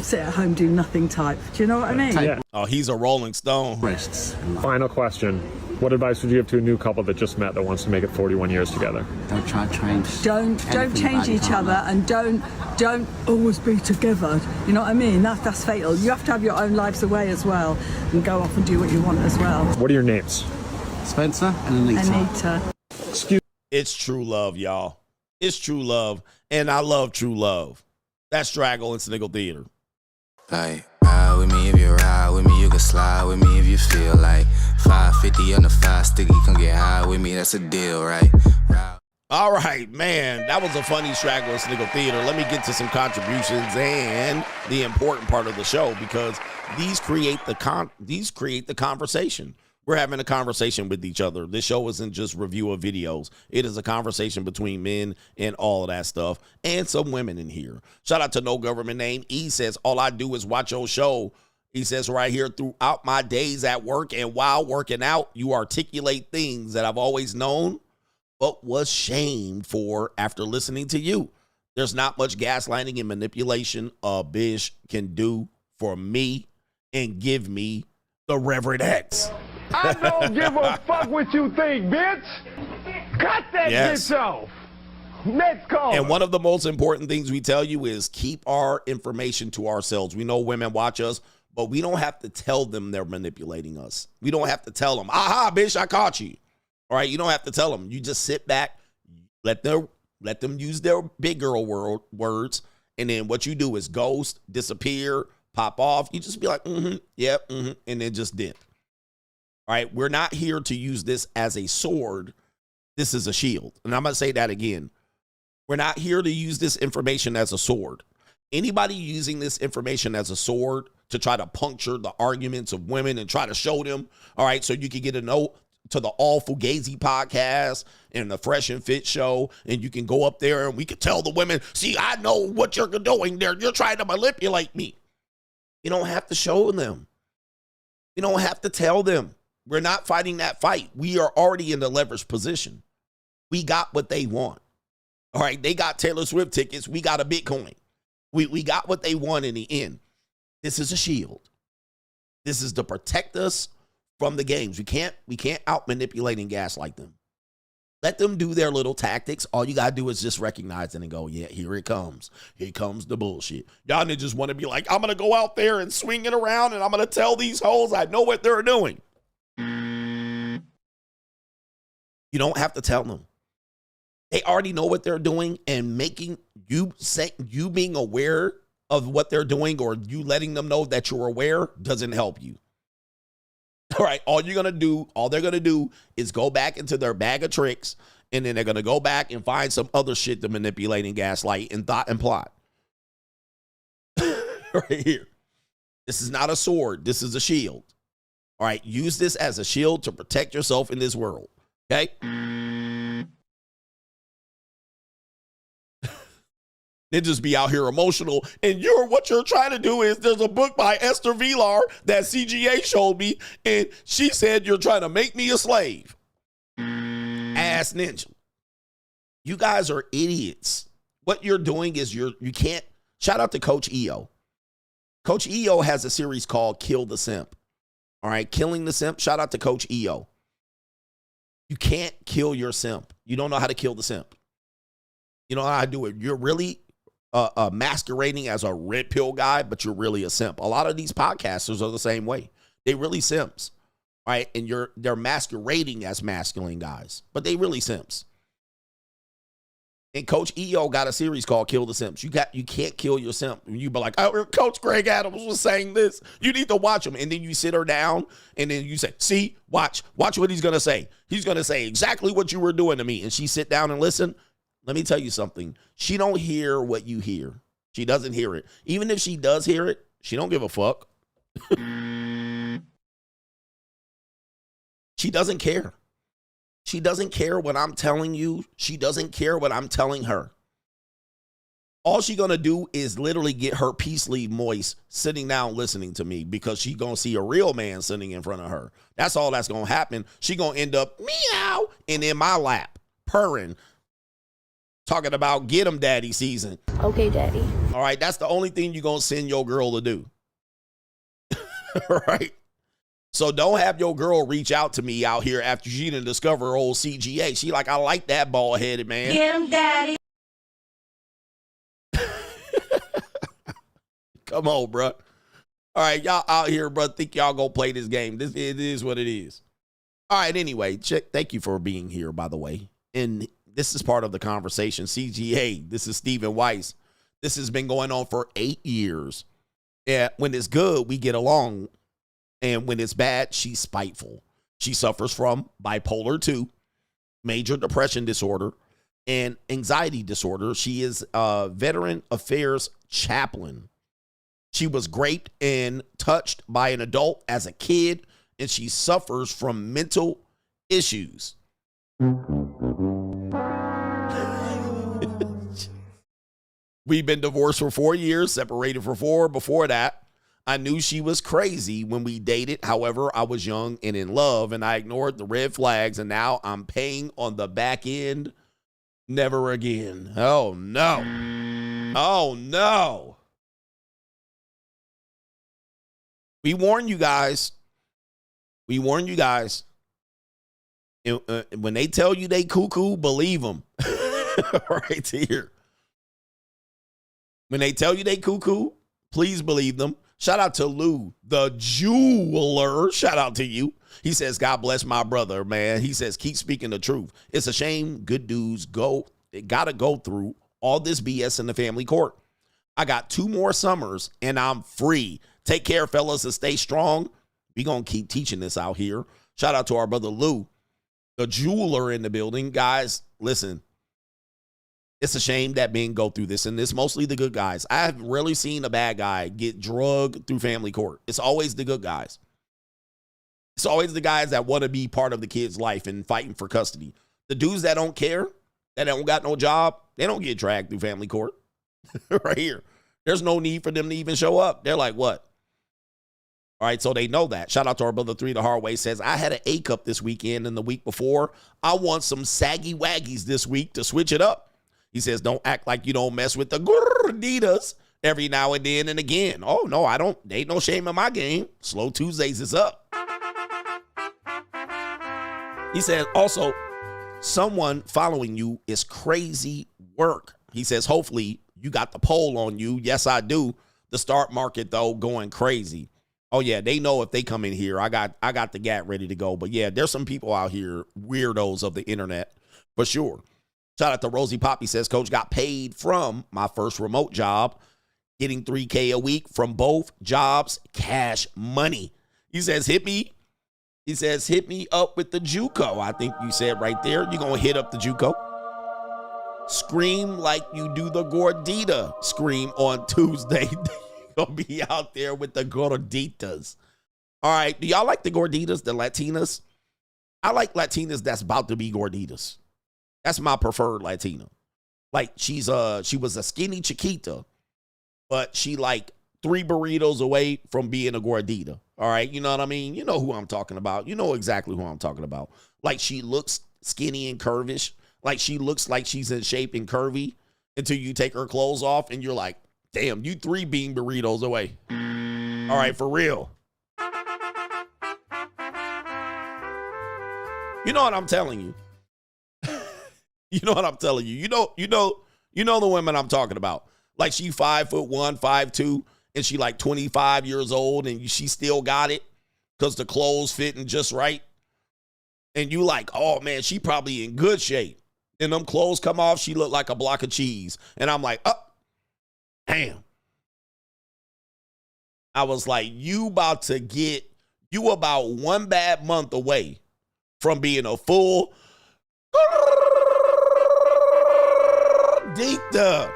sit at home, do nothing type. Do you know what I mean? Yeah. Oh, he's a Rolling Stone. Rests. Final question. What advice would you give to a new couple that just met that wants to make it 41 years together? Don't try to change. Don't change each other and don't always be together. You know what I mean? That's fatal. You have to have your own lives away as well and go off and do what you want as well. What are your names? Spencer and Anita. Excuse. It's true love, y'all. It's true love. And I love true love. That's Straggle and Sniggle Theater. Like, ride with me if you ride with me, you can slide with me if you feel like 550 on the 5 sticky, come get high with me, that's a deal, right? All right, man, that was a funny Straggle and Sniggle Theater. Let me get to some contributions and the important part of the show because these create the conversation. We're having a conversation with each other. This show isn't just review of videos. It is a conversation between men and all of that stuff and some women in here. Shout out to No Government Name. He says, all I do is watch your show. He says right here, throughout my days at work and while working out, you articulate things that I've always known but was shamed for after listening to you. There's not much gaslighting and manipulation a bitch can do for me and give me the Reverend X. I don't give a fuck what you think, bitch. Cut that bitch off. Next call. And one of the most important things we tell you is keep our information to ourselves. We know women watch us, but we don't have to tell them they're manipulating us. We don't have to tell them, aha, bitch, I caught you. All right, you don't have to tell them. You just sit back, let them use their big girl words, and then what you do is ghost, disappear, pop off. You just be like, and then just dip. All right, we're not here to use this as a sword. This is a shield. And I'm going to say that again. We're not here to use this information as a sword. Anybody using this information as a sword to try to puncture the arguments of women and try to show them, all right, so you can get a note to the All Fugazi podcast and the Fresh and Fit show, and you can go up there and we can tell the women, see, I know what you're doing there. You're trying to manipulate me. You don't have to show them. You don't have to tell them. We're not fighting that fight. We are already in the leverage position. We got what they want. All right, they got Taylor Swift tickets. We got a Bitcoin. We got what they want in the end. This is a shield. This is to protect us from the games. We can't out manipulate and gaslight them. Let them do their little tactics. All you got to do is just recognize it and go, yeah, here it comes. Here comes the bullshit. Y'all just want to be like, I'm going to go out there and swing it around and I'm going to tell these hoes I know what they're doing. You don't have to tell them. They already know what they're doing, and making you being aware of what they're doing or you letting them know that you're aware doesn't help you. All right, all they're going to do is go back into their bag of tricks, and then they're going to go back and find some other shit to manipulate and gaslight and thought and plot. Right here. This is not a sword. This is a shield. All right, use this as a shield to protect yourself in this world. Okay? They just be out here emotional. And what you're trying to do is, there's a book by Esther Vilar that CGA showed me, and she said you're trying to make me a slave. Ass ninja. You guys are idiots. What you're doing is you can't. Shout out to Coach EO. Coach EO has a series called Kill the Simp. All right, Killing the Simp. Shout out to Coach EO. You can't kill your simp. You don't know how to kill the simp. You know how to do it. You're really masquerading as a red pill guy, but you're really a simp. A lot of these podcasters are the same way. They really simps, right? And they're masquerading as masculine guys, but they really simps. And Coach EO got a series called Kill the Simps. You can't kill your simp. You be like, oh, Coach Greg Adams was saying this. You need to watch him. And then you sit her down and then you say, see, watch what he's going to say. He's going to say exactly what you were doing to me. And she sit down and listen. Let me tell you something. She don't hear what you hear. She doesn't hear it. Even if she does hear it, she don't give a fuck. She doesn't care. She doesn't care what I'm telling you. She doesn't care what I'm telling her. All she going to do is literally get her peace sleeve moist sitting down listening to me because she going to see a real man sitting in front of her. That's all that's going to happen. She going to end up meow and in my lap purring, talking about get 'em daddy season. Okay, daddy. All right, that's the only thing you're going to send your girl to do. All right. So don't have your girl reach out to me out here after she didn't discover her old CGA. She like, I like that bald-headed man. Get him, daddy. Come on, bro. All right, y'all out here, bro, think y'all gonna play this game. It is what it is. All right, anyway, thank you for being here, by the way. And this is part of the conversation. CGA, this is Stephen Weiss. This has been going on for 8 years. Yeah, when it's good, we get along. And when it's bad, she's spiteful. She suffers from bipolar 2, major depression disorder, and anxiety disorder. She is a veteran affairs chaplain. She was raped and touched by an adult as a kid, and she suffers from mental issues. We've been divorced for 4 years, separated for 4 before that. I knew she was crazy when we dated. However, I was young and in love, and I ignored the red flags, and now I'm paying on the back end. Never again. Oh, no. Oh, no. We warn you guys. We warn you guys. When they tell you they cuckoo, believe them. Right here. When they tell you they cuckoo, please believe them. Shout out to Lou, the jeweler. Shout out to you. He says, God bless my brother, man. He says, keep speaking the truth. It's a shame good dudes gotta go through all this BS in the family court. I got 2 more summers and I'm free. Take care, fellas, and stay strong. We gonna keep teaching this out here. Shout out to our brother Lou, the jeweler in the building. Guys, listen. It's a shame that men go through this, and it's mostly the good guys. I have rarely seen a bad guy get drugged through family court. It's always the good guys. It's always the guys that want to be part of the kid's life and fighting for custody. The dudes that don't care, that don't got no job, they don't get dragged through family court. Right here. There's no need for them to even show up. They're like, what? All right, so they know that. Shout out to our brother 3 the hard way. Says, I had an A cup this weekend and the week before. I want some saggy waggies this week to switch it up. He says, don't act like you don't mess with the gorditas every now and then and again. Oh, no, I don't. There ain't no shame in my game. Slow Tuesdays is up. He says, also, someone following you is crazy work. He says, hopefully you got the poll on you. Yes, I do. The stock market, though, going crazy. Oh, yeah, they know if they come in here, I got the gat ready to go. But, yeah, there's some people out here, weirdos of the internet, for sure. Shout out to Rosie Poppy. Says, Coach, got paid from my first remote job, getting $3K a week from both jobs, cash money. He says, hit me. He says, hit me up with the JUCO. I think you said right there, you're going to hit up the JUCO. Scream like you do the gordita. Scream on Tuesday. You're going to be out there with the gorditas. All right. Do y'all like the gorditas, the Latinas? I like Latinas that's about to be gorditas. That's my preferred Latina. Like she was a skinny chiquita, but she like 3 burritos away from being a gordita. All right. You know what I mean? You know who I'm talking about. You know exactly who I'm talking about. Like she looks skinny and curvish. Like she looks like she's in shape and curvy until you take her clothes off and you're like, damn, you 3 bean burritos away. All right. For real. You know what I'm telling you? You know what I'm telling you. You know the women I'm talking about. Like she 5'1", 5'2", and she like 25 years old, and she still got it because the clothes fitting just right. And you like, oh man, she probably in good shape. and them clothes come off, she looked like a block of cheese. And I'm like, oh, damn. I was like, you about 1 bad month away from being a full gordita.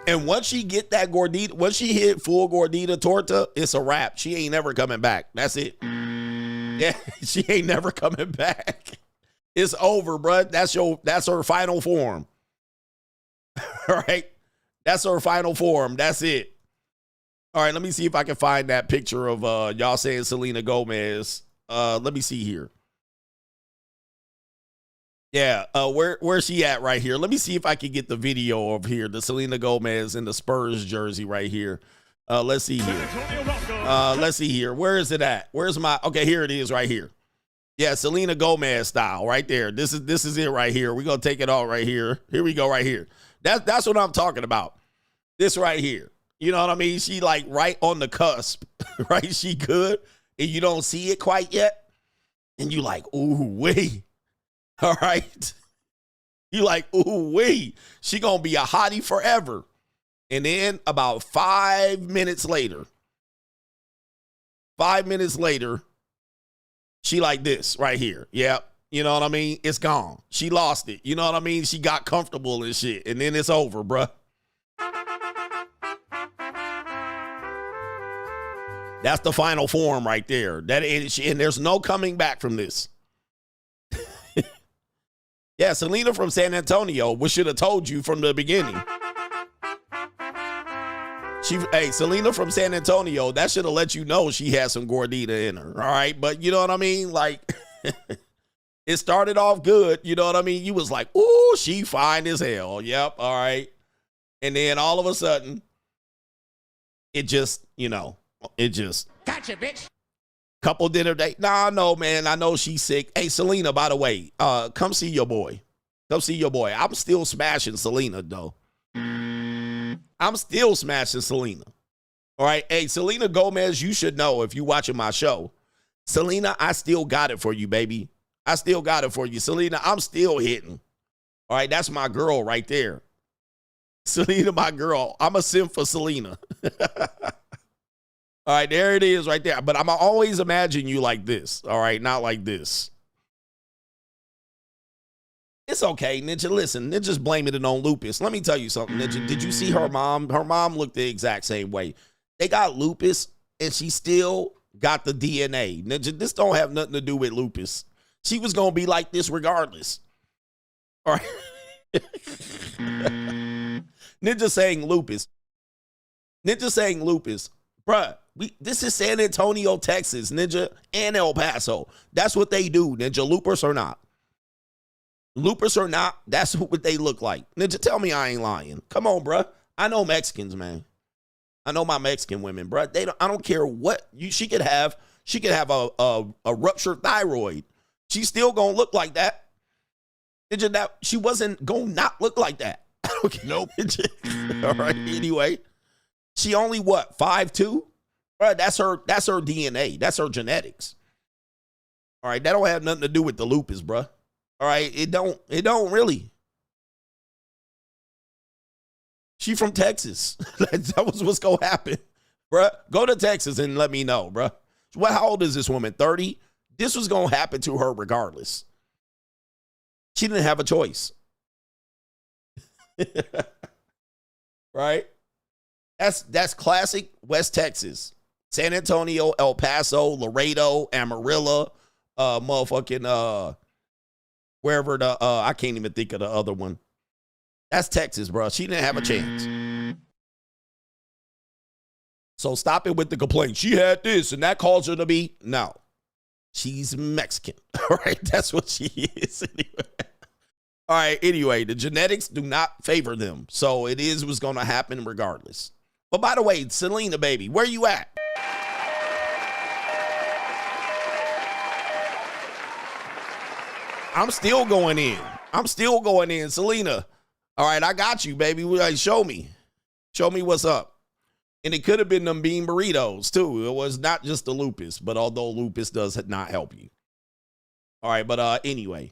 And once she get that gordita, once she hit full gordita torta, it's a wrap. She ain't never coming back. That's it. Yeah, she ain't never coming back. It's over, bruh. That's her final form. All right. That's her final form. That's it. All right, let me see if I can find that picture of y'all saying Selena Gomez. Let me see here. Yeah, where's she at right here? Let me see if I can get the video of here, the Selena Gomez in the Spurs jersey right here. Let's see here. Let's see here. Where is it at? Where's my, okay, here it is right here. Yeah, Selena Gomez style right there. This is it right here. We're going to take it all right here. Here we go right here. That's what I'm talking about. This right here. You know what I mean? She like right on the cusp, right? She good, and you don't see it quite yet. And you like, ooh, wee. All right. You like, ooh, wee. She going to be a hottie forever. And then about 5 minutes later, she like this right here. Yep. You know what I mean? It's gone. She lost it. You know what I mean? She got comfortable and shit. And then it's over, bruh. That's the final form right there. And there's no coming back from this. Yeah, Selena from San Antonio, we should have told you from the beginning. Hey, Selena from San Antonio, that should have let you know she had some gordita in her. All right. But you know what I mean? Like, it started off good. You know what I mean? You was like, ooh, she fine as hell. Yep. All right. And then all of a sudden, it just, gotcha, bitch. Couple dinner date. Nah, no, man. I know she's sick. Hey, Selena, by the way, come see your boy. Come see your boy. I'm still smashing Selena, though. I'm still smashing Selena. All right. Hey, Selena Gomez, you should know if you watching my show. Selena, I still got it for you, baby. I still got it for you. Selena, I'm still hitting. All right. That's my girl right there. Selena, my girl. I'm a simp for Selena. All right. There it is right there. But I'm always imagine you like this. All right. Not like this. It's okay, Ninja. Listen, Ninja's blaming it on lupus. Let me tell you something, Ninja. Did you see her mom? Her mom looked the exact same way. They got lupus, and she still got the DNA. Ninja, this don't have nothing to do with lupus. She was going to be like this regardless. All right. Ninja saying lupus. Ninja saying lupus. Bruh, this is San Antonio, Texas, Ninja, and El Paso. That's what they do, Ninja, lupus or not. Lupus or not, that's what they look like. Ninja, tell me I ain't lying. Come on, bruh. I know Mexicans, man. I know my Mexican women, bruh. I don't care what she could have a ruptured thyroid. She's still gonna look like that. Ninja, that she wasn't gonna not look like that. Okay. Nope. All right. Anyway, she only what 5'2"? Bruh, that's her DNA. That's her genetics. All right, that don't have nothing to do with the lupus, bruh. All right, it don't really. She from Texas. That was what's going to happen. Bruh, go to Texas and let me know, bruh. How old is this woman? 30? This was going to happen to her regardless. She didn't have a choice. Right? That's classic West Texas. San Antonio, El Paso, Laredo, Amarillo, wherever I can't even think of the other one. That's Texas, bro. She didn't have a chance. So stop it with the complaint. She had this and that caused her to be. No, she's Mexican. All right. That's what she is. Anyway. All right. Anyway, the genetics do not favor them. So it is what's going to happen regardless. But by the way, Selena, baby, where you at? I'm still going in. Selena. All right, I got you, baby. Show me. Show me what's up. And it could have been them bean burritos, too. It was not just the lupus, but although lupus does not help you. All right, but anyway.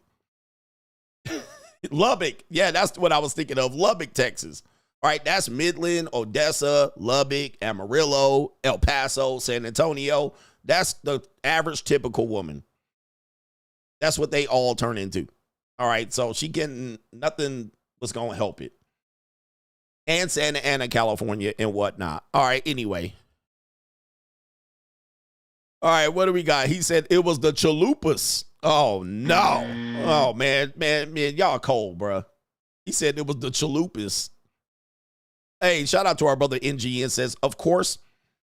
Lubbock. Yeah, that's what I was thinking of. Lubbock, Texas. All right, that's Midland, Odessa, Lubbock, Amarillo, El Paso, San Antonio. That's the average typical woman. That's what they all turn into. All right, so she getting nothing was going to help it. And Santa Ana, California, and whatnot. All right, anyway. All right, what do we got? He said it was the chalupas. Oh, no. Oh, man, y'all cold, bro. He said it was the chalupas. Hey, shout out to our brother NGN says, of course,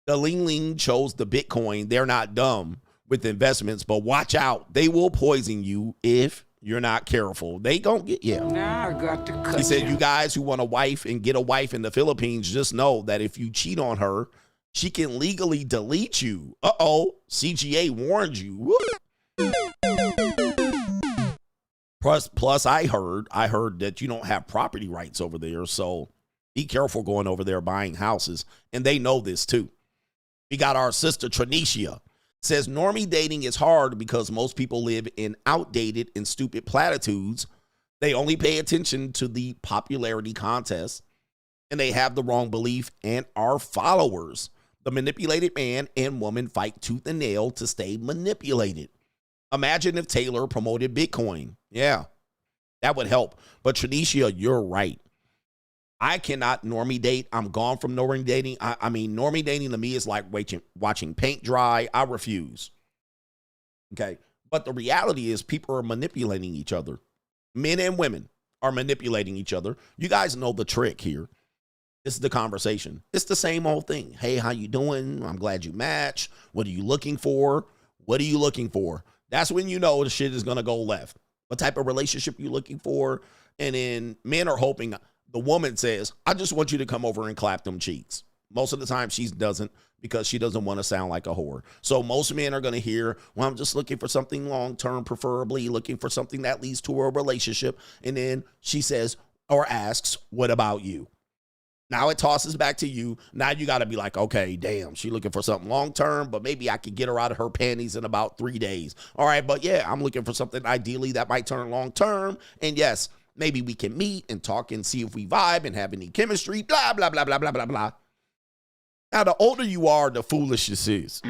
the Ling chose the Bitcoin. They're not dumb with investments, but watch out. They will poison you if you're not careful. They gon' get you. Now I got to cut He said, you guys who want a wife and get a wife in the Philippines, just know that if you cheat on her, she can legally delete you. Uh-oh, CGA warned you. Plus, I heard that you don't have property rights over there, so be careful going over there buying houses. And they know this too. We got our sister Trinicia. Says normie dating is hard because most people live in outdated and stupid platitudes. They only pay attention to the popularity contest, and they have the wrong belief and are followers. The manipulated man and woman fight tooth and nail to stay manipulated. Imagine if Taylor promoted Bitcoin. Yeah, that would help. But Trinicia, you're right. I cannot normie date. I'm gone from normie dating. I mean, normie dating to me is like watching paint dry. I refuse. Okay. But the reality is people are manipulating each other. Men and women are manipulating each other. You guys know the trick here. This is the conversation. It's the same old thing. Hey, how you doing? I'm glad you match. What are you looking for? What are you looking for? That's when you know the shit is going to go left. What type of relationship you looking for? And then men are hoping the woman says, I just want you to come over and clap them cheeks. Most of the time she doesn't because she doesn't want to sound like a whore. So most men are going to hear, well, I'm just looking for something long-term, preferably looking for something that leads to a relationship. And then she says or asks, what about you? Now it tosses back to you. Now you got to be like, okay, damn, she looking for something long-term, but maybe I could get her out of her panties in about 3 days. All right, but yeah, I'm looking for something ideally that might turn long-term. And yes, maybe we can meet and talk and see if we vibe and have any chemistry, blah, blah, blah, blah, blah, blah, blah. Now, the older you are, the foolish this is.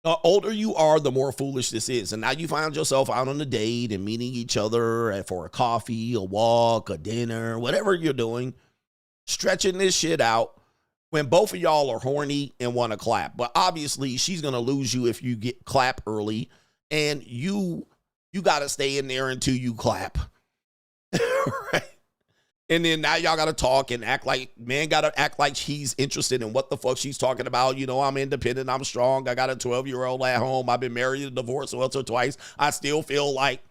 The older you are, the more foolish this is. And now you find yourself out on a date and meeting each other for a coffee, a walk, a dinner, whatever you're doing, stretching this shit out when both of y'all are horny and want to clap. But obviously, she's going to lose you if you get clap early, and you got to stay in there until you clap. Right? And then now y'all got to talk and act like, man got to act like he's interested in what the fuck she's talking about. You know, I'm independent. I'm strong. I got a 12-year-old at home. I've been married and divorced once or twice. I still feel like.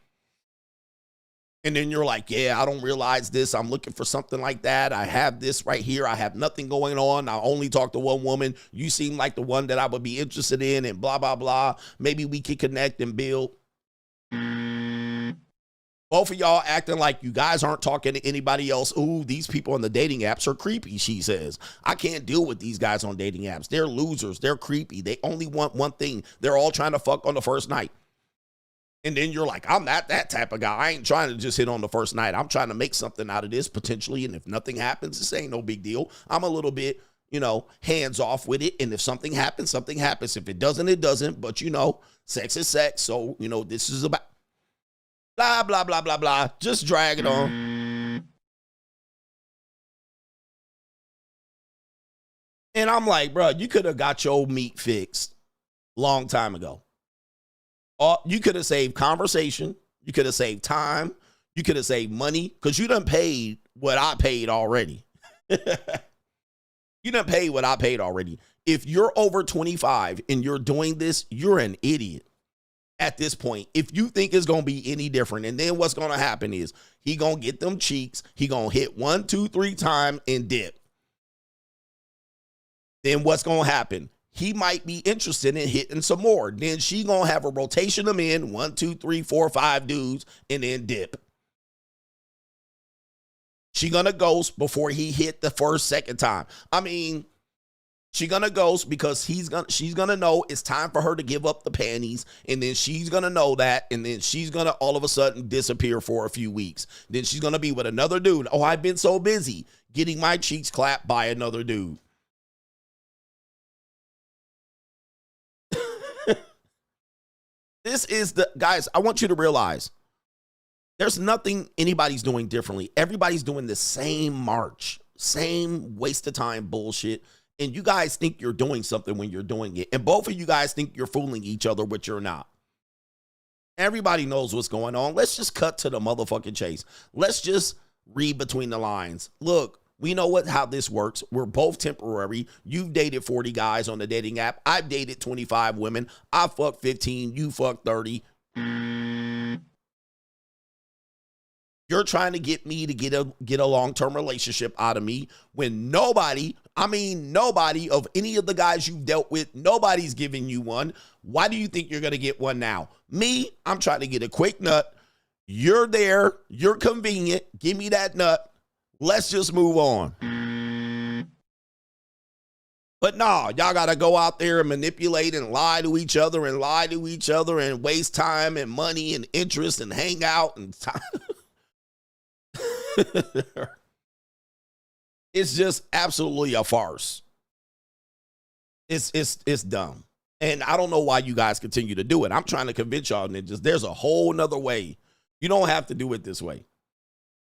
And then you're like, yeah, I don't realize this. I'm looking for something like that. I have this right here. I have nothing going on. I only talk to one woman. You seem like the one that I would be interested in and blah, blah, blah. Maybe we can connect and build. Both of y'all acting like you guys aren't talking to anybody else. Ooh, these people on the dating apps are creepy, she says. I can't deal with these guys on dating apps. They're losers. They're creepy. They only want one thing. They're all trying to fuck on the first night. And then you're like, I'm not that type of guy. I ain't trying to just hit on the first night. I'm trying to make something out of this potentially. And if nothing happens, this ain't no big deal. I'm a little bit, hands off with it. And if something happens, something happens. If it doesn't, it doesn't. But, sex is sex. So, this is about blah, blah, blah, blah, blah. Just drag it on. And I'm like, bro, you could have got your meat fixed long time ago. Or you could have saved conversation. You could have saved time. You could have saved money because you done paid what I paid already. You done paid what I paid already. If you're over 25 and you're doing this, you're an idiot. At this point, if you think it's going to be any different, and then what's going to happen is he going to get them cheeks. He going to hit 1, 2, 3 times and dip. Then what's going to happen? He might be interested in hitting some more. Then she going to have a rotation of men, 1, 2, 3, 4, 5 dudes, and then dip. She going to ghost before he hit the first, second time. I mean, She gonna ghost because she's gonna know it's time for her to give up the panties, and then she's gonna know that, and then she's gonna all of a sudden disappear for a few weeks. Then she's gonna be with another dude. Oh, I've been so busy getting my cheeks clapped by another dude. This is the guys, I want you to realize there's nothing anybody's doing differently. Everybody's doing the same march, same waste of time bullshit. And you guys think you're doing something when you're doing it. And both of you guys think you're fooling each other, which you're not. Everybody knows what's going on. Let's just cut to the motherfucking chase. Let's just read between the lines. Look, we know how this works. We're both temporary. You've dated 40 guys on the dating app. I've dated 25 women. I fucked 15. You fucked 30. You're trying to get me to get a long-term relationship out of me when nobody of any of the guys you've dealt with, nobody's giving you one. Why do you think you're going to get one now? Me, I'm trying to get a quick nut. You're there. You're convenient. Give me that nut. Let's just move on. But nah, y'all got to go out there and manipulate and lie to each other and waste time and money and interest and hang out and time. It's just absolutely a farce. It's dumb. And I don't know why you guys continue to do it. I'm trying to convince y'all ninjas there's a whole nother way. You don't have to do it this way.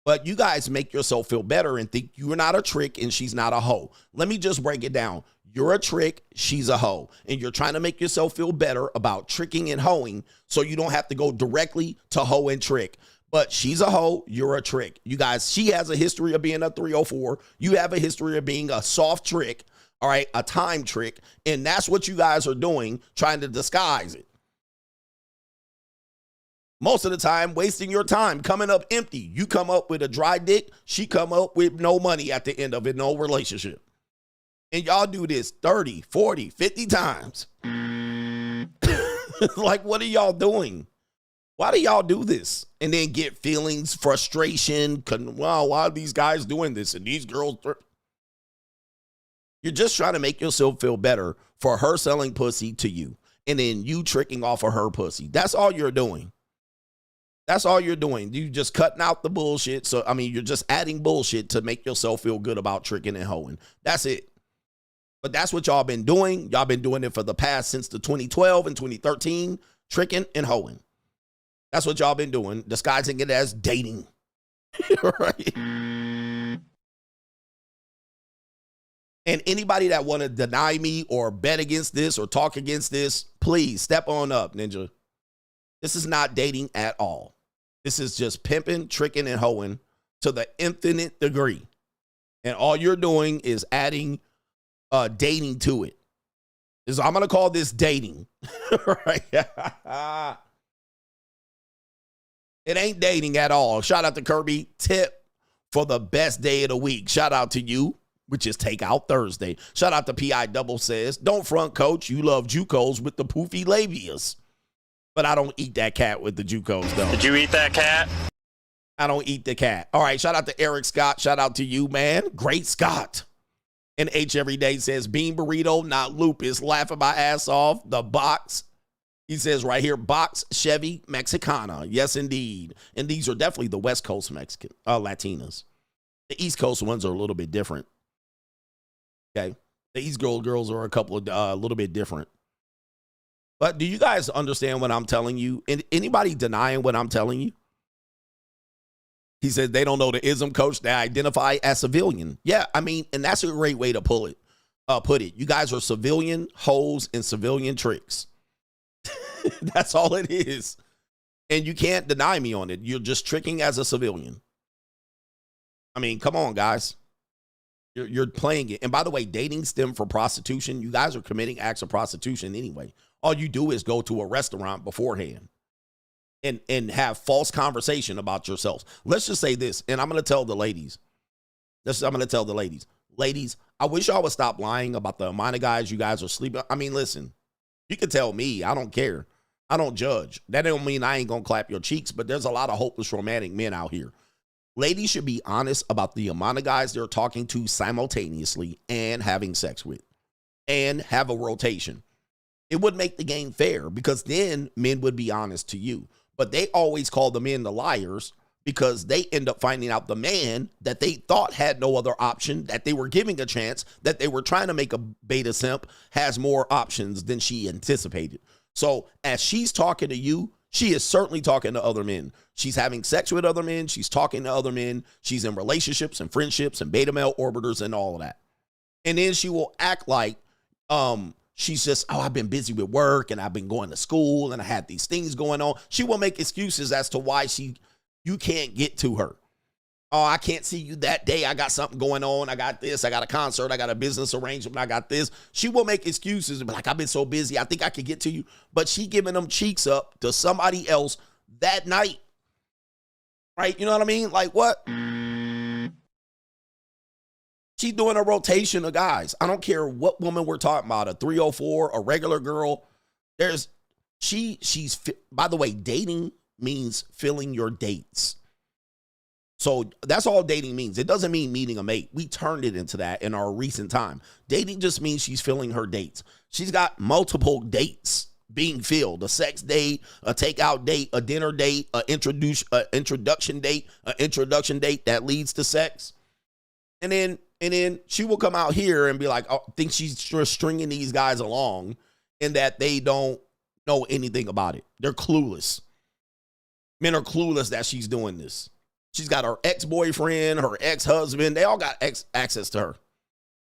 But you guys make yourself feel better and think you're not a trick and she's not a hoe. Let me just break it down. You're a trick, she's a hoe. And you're trying to make yourself feel better about tricking and hoeing so you don't have to go directly to hoe and trick. But she's a hoe, you're a trick. You guys, she has a history of being a 304. You have a history of being a soft trick, all right, a time trick. And that's what you guys are doing, trying to disguise it. Most of the time, wasting your time, coming up empty. You come up with a dry dick, she come up with no money at the end of it, no relationship. And y'all do this 30, 40, 50 times. Like, what are y'all doing? Why do y'all do this? And then get feelings, frustration. Wow, why are these guys doing this? And these girls. You're just trying to make yourself feel better for her selling pussy to you. And then you tricking off of her pussy. That's all you're doing. That's all you're doing. You just cutting out the bullshit. So, I mean, you're just adding bullshit to make yourself feel good about tricking and hoeing. That's it. But that's what y'all been doing. Y'all been doing it for the past since the 2012 and 2013, tricking and hoeing. That's what y'all been doing, disguising it as dating. Right? And anybody that want to deny me or bet against this or talk against this, please step on up, ninja. This is not dating at all. This is just pimping, tricking, and hoeing to the infinite degree. And all you're doing is adding dating to it. I'm going to call this dating. Right? It ain't dating at all. Shout out to Kirby. Tip for the best day of the week. Shout out to you, which is Takeout Thursday. Shout out to P.I. Double says, don't front, coach. You love JUCOs with the poofy labias. But I don't eat that cat with the JUCOs, though. Did you eat that cat? I don't eat the cat. All right, shout out to Eric Scott. Shout out to you, man. Great Scott. And H Everyday says, bean burrito, not lupus. Laughing my ass off. The box. He says right here, box Chevy Mexicana. Yes, indeed. And these are definitely the West Coast Mexican Latinas. The East Coast ones are a little bit different. Okay. The East girls are a little bit different. But do you guys understand what I'm telling you? And anybody denying what I'm telling you? He said they don't know the ism, coach. They identify as civilian. Yeah, I mean, and that's a great way to put it. You guys are civilian hoes and civilian tricks. That's all it is. And you can't deny me on it. You're just tricking as a civilian. I mean, come on, guys. You're playing it. And by the way, dating stem from prostitution. You guys are committing acts of prostitution anyway. All you do is go to a restaurant beforehand and have false conversation about yourselves. Let's just say this, and I'm going to tell the ladies. Ladies, I wish y'all would stop lying about the amount of guys you guys are sleeping. I mean, listen, you can tell me. I don't care. I don't judge. That don't mean I ain't going to clap your cheeks, but there's a lot of hopeless romantic men out here. Ladies should be honest about the amount of guys they're talking to simultaneously and having sex with. and have a rotation. It would make the game fair because then men would be honest to you. But they always call the men the liars because they end up finding out the man that they thought had no other option, that they were giving a chance, that they were trying to make a beta simp, has more options than she anticipated. So as she's talking to you, she is certainly talking to other men. She's having sex with other men. She's talking to other men. She's in relationships and friendships and beta male orbiters and all of that. And then she will act like she's just, oh, I've been busy with work and I've been going to school and I had these things going on. She will make excuses as to why you can't get to her. Oh, I can't see you that day. I got something going on. I got this. I got a concert. I got a business arrangement. I got this. She will make excuses and be like, I've been so busy. I think I could get to you. But she giving them cheeks up to somebody else that night. Right? You know what I mean? Like what? She's doing a rotation of guys. I don't care what woman we're talking about, a 304, a regular girl. She's by the way, dating means filling your dates. So that's all dating means. It doesn't mean meeting a mate. We turned it into that in our recent time. Dating just means she's filling her dates. She's got multiple dates being filled. A sex date, a takeout date, a dinner date, an introduction date that leads to sex. And then she will come out here and be like, oh, think she's stringing these guys along and that they don't know anything about it. They're clueless. Men are clueless that she's doing this. She's got her ex-boyfriend, her ex-husband. They all got access to her.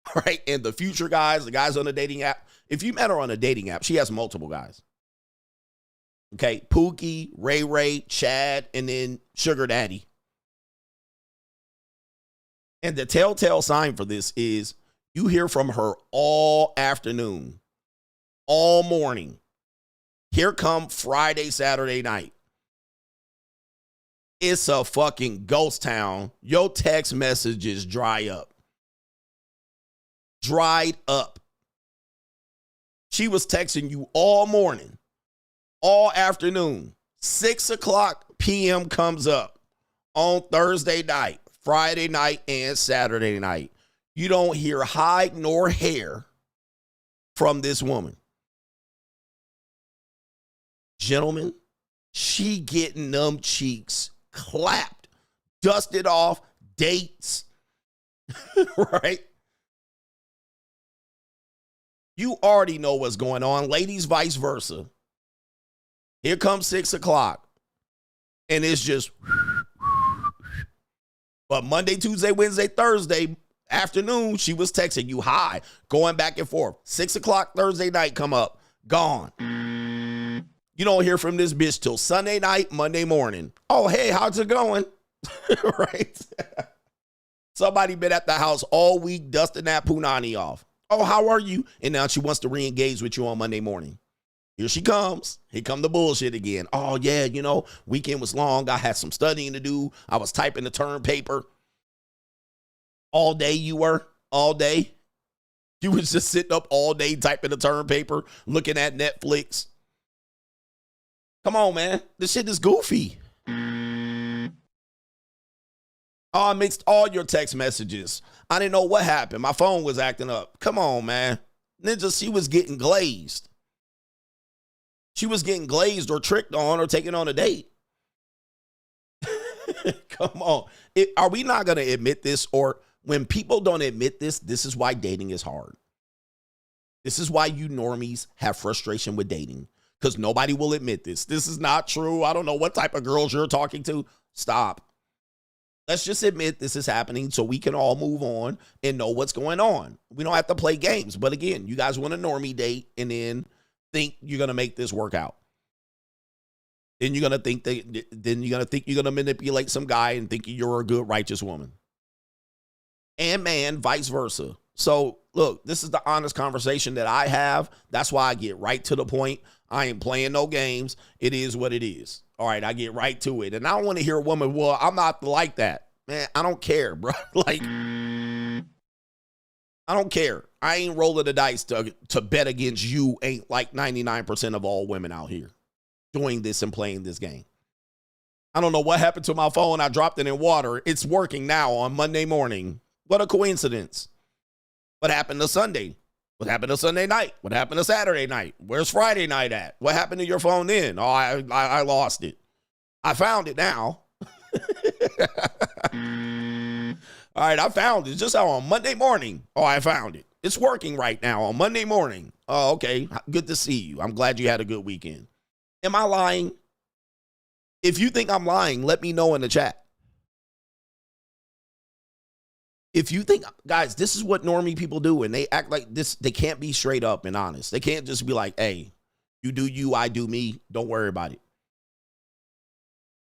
All right. And the future guys, the guys on the dating app, if you met her on a dating app, she has multiple guys. Okay. Pookie, Ray, Chad, and then Sugar Daddy. And the telltale sign for this is you hear from her all afternoon, all morning. Here come Friday, Saturday night. It's a fucking ghost town. Your text messages dry up. Dried up. She was texting you all morning, all afternoon. 6:00 p.m. comes up on Thursday night, Friday night, and Saturday night. You don't hear hide nor hair from this woman. Gentlemen, she getting them cheeks clapped, dusted off, dates, right? You already know what's going on. Ladies, vice versa. Here comes 6:00, and it's just, but Monday, Tuesday, Wednesday, Thursday afternoon, she was texting you high, going back and forth. 6:00 Thursday night come up, gone. You don't hear from this bitch till Sunday night, Monday morning. Oh, hey, how's it going? Right? Somebody been at the house all week dusting that punani off. Oh, how are you? And now she wants to re-engage with you on Monday morning. Here she comes. Here come the bullshit again. Oh, yeah, weekend was long. I had some studying to do. I was typing the term paper. All day you were? All day? You was just sitting up all day typing the term paper, looking at Netflix. Come on, man. This shit is goofy. Oh, I mixed all your text messages. I didn't know what happened. My phone was acting up. Come on, man. Ninja, she was getting glazed. She was getting glazed or tricked on or taken on a date. Come on. Are we not going to admit this? Or when people don't admit this, this is why dating is hard. This is why you normies have frustration with dating. Because nobody will admit this. This is not true. I don't know what type of girls you're talking to. Stop. Let's just admit this is happening so we can all move on and know what's going on. We don't have to play games. But again, you guys want a normie date and then think you're going to make this work out. Then you're going to think you're going to manipulate some guy and think you're a good, righteous woman. And man, vice versa. So look, this is the honest conversation that I have. That's why I get right to the point. I ain't playing no games. It is what it is. All right, I get right to it. And I don't want to hear a woman, well, I'm not like that. Man, I don't care, bro. Like, I don't care. I ain't rolling the dice to bet against you. Ain't like 99% of all women out here doing this and playing this game. I don't know what happened to my phone. I dropped it in water. It's working now on Monday morning. What a coincidence. What happened to Sunday? What happened to Sunday night? What happened to Saturday night? Where's Friday night at? What happened to your phone then? Oh, I lost it. I found it now. All right, I found it. Just on Monday morning. Oh, I found it. It's working right now on Monday morning. Oh, okay. Good to see you. I'm glad you had a good weekend. Am I lying? If you think I'm lying, let me know in the chat. If you think, guys, this is what normie people do, and they act like this, they can't be straight up and honest. They can't just be like, hey, you do you, I do me. Don't worry about it.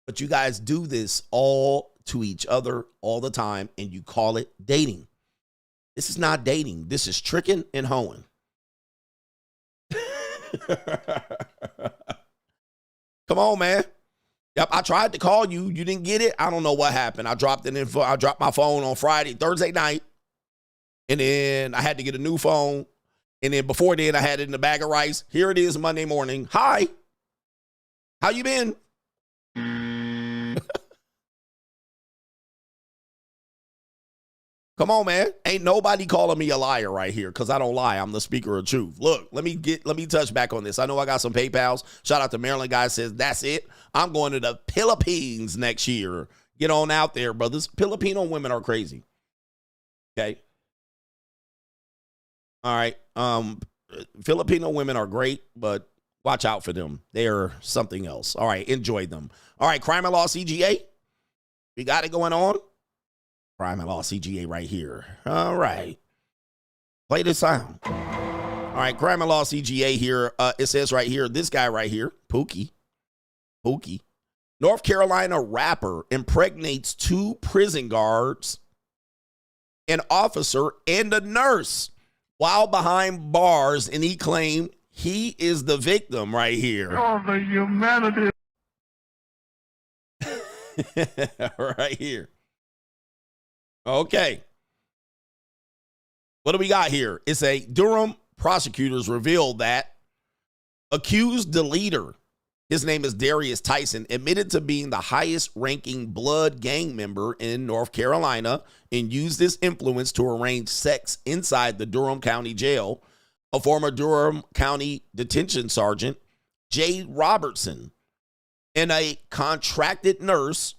But you guys do this all to each other all the time, and you call it dating. This is not dating. This is tricking and hoeing. Come on, man. Yep, I tried to call you. You didn't get it. I don't know what happened. I dropped my phone on Thursday night. And then I had to get a new phone. And then before then, I had it in a bag of rice. Here it is Monday morning. Hi. How you been? Come on, man. Ain't nobody calling me a liar right here because I don't lie. I'm the speaker of truth. Look, let me touch back on this. I know I got some PayPals. Shout out to Maryland guy says, that's it. I'm going to the Philippines next year. Get on out there, brothers. Filipino women are crazy. Okay. All right. Filipino women are great, but watch out for them. They're something else. All right. Enjoy them. All right. Crime and Law CGA. We got it going on. Crime and Law CGA right here. All right. Play the sound. All right. Crime and Law CGA here. It says right here, this guy right here, Pookie. North Carolina rapper impregnates 2 prison guards, an officer, and a nurse while behind bars, and he claimed he is the victim right here. Oh, the humanity. Right here. Okay. What do we got here? It's a Durham prosecutors revealed that accused deleter, his name is Darius Tyson, admitted to being the highest ranking blood gang member in North Carolina and used this influence to arrange sex inside the Durham County Jail. A former Durham County detention sergeant, Jay Robertson, and a contracted nurse,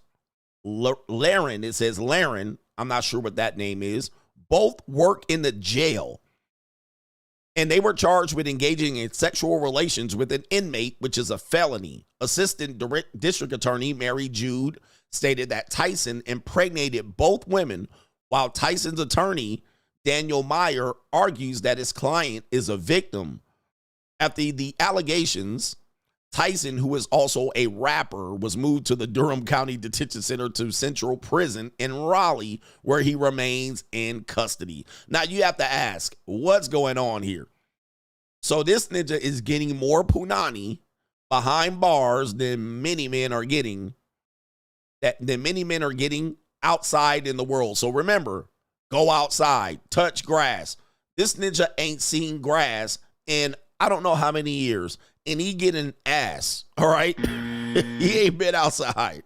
Laren, it says Laren, I'm not sure what that name is, both work in the jail. And they were charged with engaging in sexual relations with an inmate, which is a felony. Assistant District Attorney Mary Jude stated that Tyson impregnated both women, while Tyson's attorney, Daniel Meyer, argues that his client is a victim. After the allegations, Tyson, who is also a rapper, was moved to the Durham County Detention Center to Central Prison in Raleigh, where he remains in custody. Now, you have to ask, what's going on here? So this ninja is getting more punani behind bars than many men are getting, outside in the world. So remember, go outside, touch grass. This ninja ain't seen grass in I don't know how many years. And he getting ass, all right? He ain't been outside.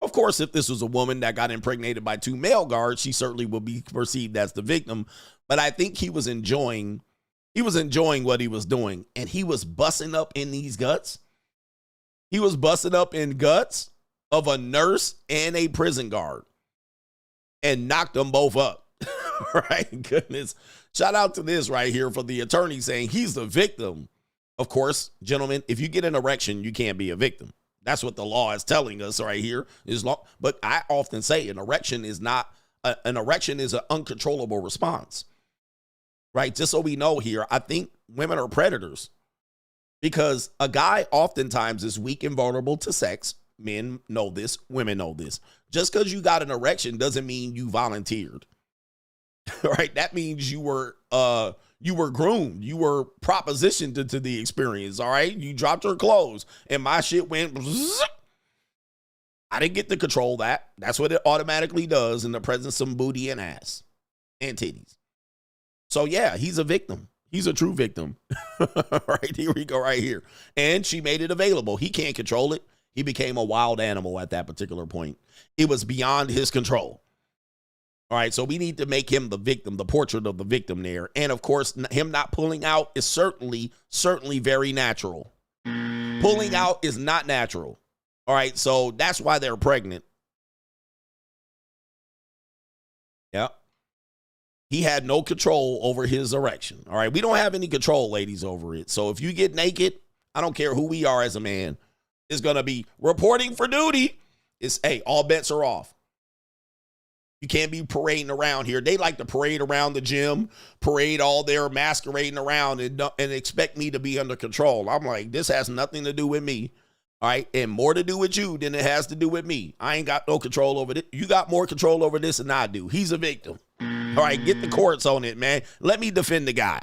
Of course, if this was a woman that got impregnated by 2 male guards, she certainly would be perceived as the victim. But I think he was enjoying what he was doing. And he was busting up in these guts. He was busting up in guts of a nurse and a prison guard and knocked them both up. Right? Goodness. Shout out to this right here for the attorney saying he's the victim. Of course, gentlemen, if you get an erection, you can't be a victim. That's what the law is telling us right here. But I often say an erection is an uncontrollable response. Right? Just so we know here, I think women are predators because a guy oftentimes is weak and vulnerable to sex. Men know this. Women know this. Just because you got an erection doesn't mean you volunteered. Right? That means you were groomed. You were propositioned to the experience. All right. You dropped your clothes and my shit went. Zzz. I didn't get to control that. That's what it automatically does in the presence of booty and ass and titties. So yeah, he's a victim. He's a true victim. Right. Here we go right here. And she made it available. He can't control it. He became a wild animal at that particular point. It was beyond his control. All right, so we need to make him the victim, the portrait of the victim there. And, of course, him not pulling out is certainly very natural. Pulling out is not natural. All right, so that's why they're pregnant. Yep. He had no control over his erection. All right, we don't have any control, ladies, over it. So if you get naked, I don't care who we are as a man, it's going to be reporting for duty. It's, hey, all bets are off. You can't be parading around here. They like to parade around the gym, parade all there masquerading around and expect me to be under control. I'm like, this has nothing to do with me, all right, and more to do with you than it has to do with me. I ain't got no control over it. You got more control over this than I do. He's a victim. All right, get the courts on it, man. Let me defend the guy.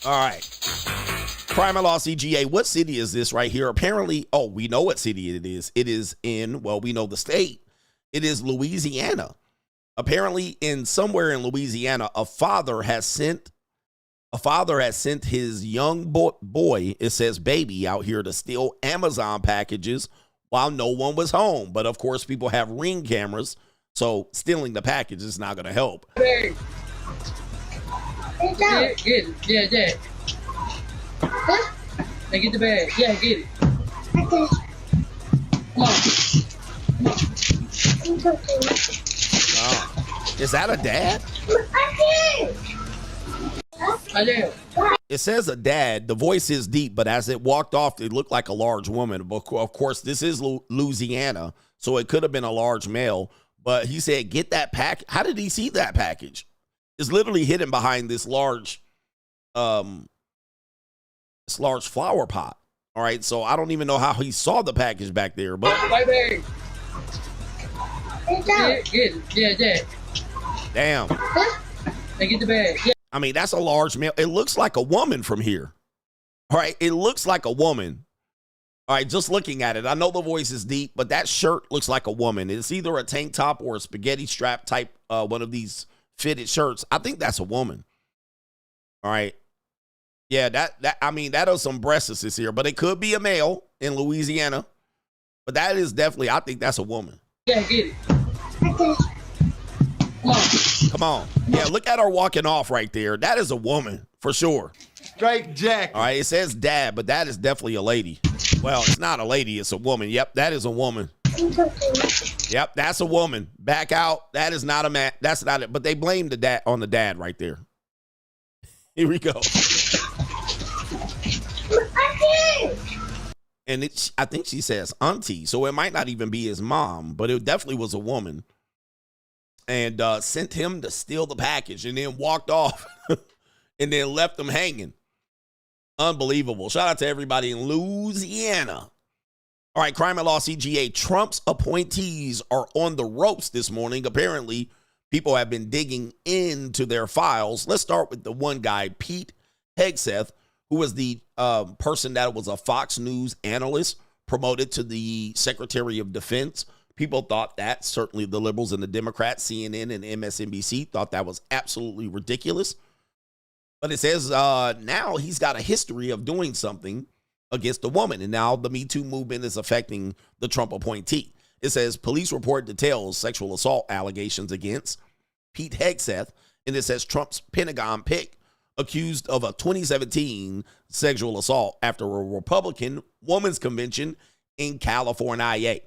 All right. Crime and Law CGA, what city is this right here? Apparently, we know what city it is. It is in, we know the state. It is Louisiana. Apparently, somewhere in Louisiana, a father has sent his young boy, it says baby, out here to steal Amazon packages while no one was home. But, of course, people have Ring cameras, so stealing the package is not going to help. Hey. Yeah. Huh? Now get the bag. Yeah, get it. Okay. Come on. Is that a dad? It says a dad. The voice is deep, but as it walked off, it looked like a large woman. But of course, this is Louisiana, so it could have been a large male. But he said, get that pack. How did he see that package? It's literally hidden behind this large flower pot. All right, so I don't even know how he saw the package back there, but Get it. Yeah. Damn. Now get the bag. Yeah. I mean, that's a large male. It looks like a woman from here. All right, it looks like a woman. All right, just looking at it. I know the voice is deep, but that shirt looks like a woman. It's either a tank top or a spaghetti strap type, one of these fitted shirts. I think that's a woman. All right. Yeah, that is some breasts here, but it could be a male in Louisiana. But that is definitely, I think that's a woman. Yeah, get it. Come on. Yeah, look at her walking off right there. That is a woman for sure. Straight Jack. All right, it says dad, but that is definitely a lady. Well, it's not a lady, it's a woman. Yep, that is a woman. Yep, that's a woman. Back out. That is not a man. That's not it. But they blame the dad on the dad right there. Here we go. And I think she says auntie, so it might not even be his mom, but it definitely was a woman. And sent him to steal the package and then walked off and then left them hanging. Unbelievable. Shout out to everybody in Louisiana. All right, Crime and Law CGA. Trump's appointees are on the ropes this morning. Apparently, people have been digging into their files. Let's start with the one guy, Pete Hegseth, who was the person that was a Fox News analyst promoted to the Secretary of Defense. People thought that, certainly the liberals and the Democrats, CNN and MSNBC, thought that was absolutely ridiculous. But it says now he's got a history of doing something against a woman. And now the Me Too movement is affecting the Trump appointee. It says police report details sexual assault allegations against Pete Hegseth. And it says Trump's Pentagon pick accused of a 2017 sexual assault after a Republican women's convention in California.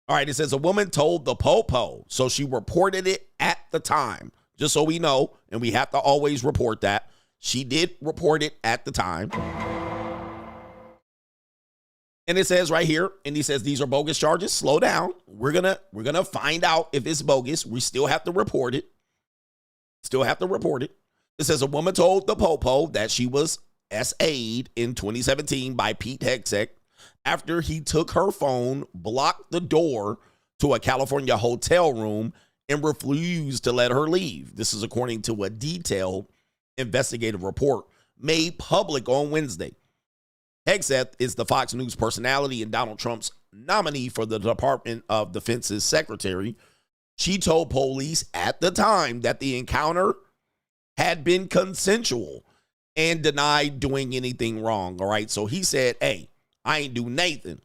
All right, it says a woman told the Popo, so she reported it at the time. Just so we know, and we have to always report that. She did report it at the time. And it says right here, and he says these are bogus charges. Slow down. We're gonna find out if it's bogus. We still have to report it. It says a woman told the Popo that she was SA'd in 2017 by Pete Hegseth after he took her phone, blocked the door to a California hotel room, and refused to let her leave. This is according to a detailed investigative report made public on Wednesday. Hegseth is the Fox News personality and Donald Trump's nominee for the Department of Defense's secretary. She told police at the time that the encounter had been consensual and denied doing anything wrong. All right. So he said, hey, I ain't do Nathan.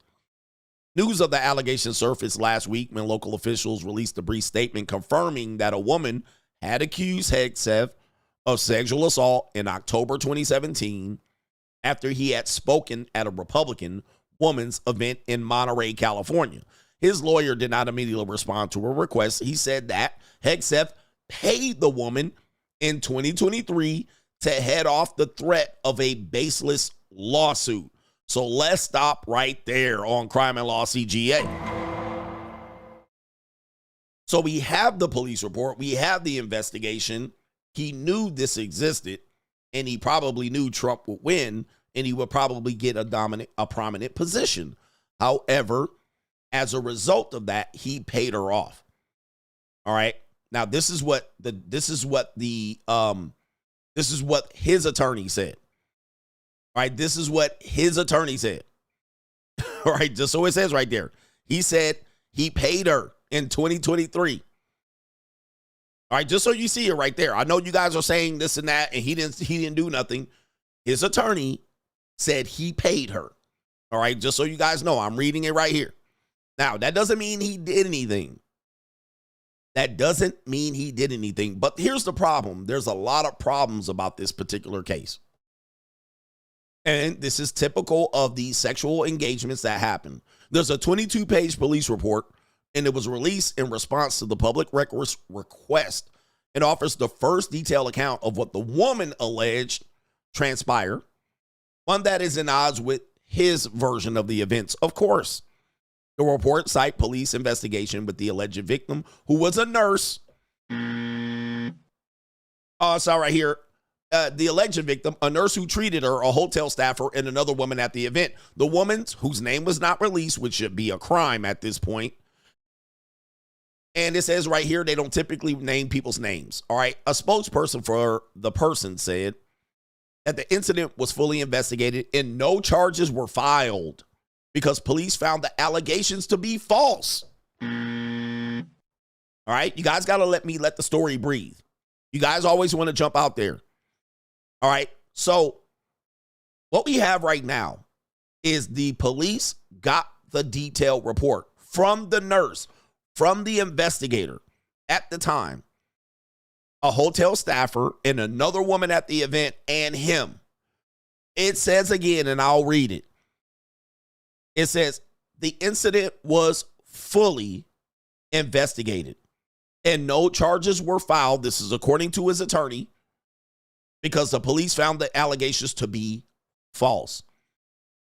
News of the allegation surfaced last week when local officials released a brief statement confirming that a woman had accused Hegseth of sexual assault in October 2017 after he had spoken at a Republican women's event in Monterey, California. His lawyer did not immediately respond to a request. He said that Hegseth paid the woman in 2023 to head off the threat of a baseless lawsuit. So let's stop right there on Crime and Law CGA. So we have the police report. We have the investigation. He knew this existed, and he probably knew Trump would win, and he would probably get a prominent position. However, as a result of that, he paid her off. All right. Now, this is what his attorney said. All right. This is what his attorney said. All right. Just so it says right there. He said he paid her in 2023. All right. Just so you see it right there. I know you guys are saying this and that, and he didn't do nothing. His attorney said he paid her. All right. Just so you guys know, I'm reading it right here. Now, that doesn't mean he did anything. That doesn't mean he did anything. But here's the problem. There's a lot of problems about this particular case. And this is typical of these sexual engagements that happen. There's a 22-page police report, and it was released in response to the public records request. It offers the first detailed account of what the woman alleged transpired, one that is in odds with his version of the events, of course. The report cites police investigation with the alleged victim, who was a nurse. Oh, it's all right here. The alleged victim, a nurse who treated her, a hotel staffer, and another woman at the event. The woman, whose name was not released, which should be a crime at this point. And it says right here, they don't typically name people's names. All right. A spokesperson for the person said that the incident was fully investigated and no charges were filed, because police found the allegations to be false. All right, you guys got to let the story breathe. You guys always want to jump out there. All right, so what we have right now is the police got the detailed report from the nurse, from the investigator at the time, a hotel staffer, and another woman at the event, and him. It says again, and I'll read it. It says the incident was fully investigated and no charges were filed. This is according to his attorney, because the police found the allegations to be false.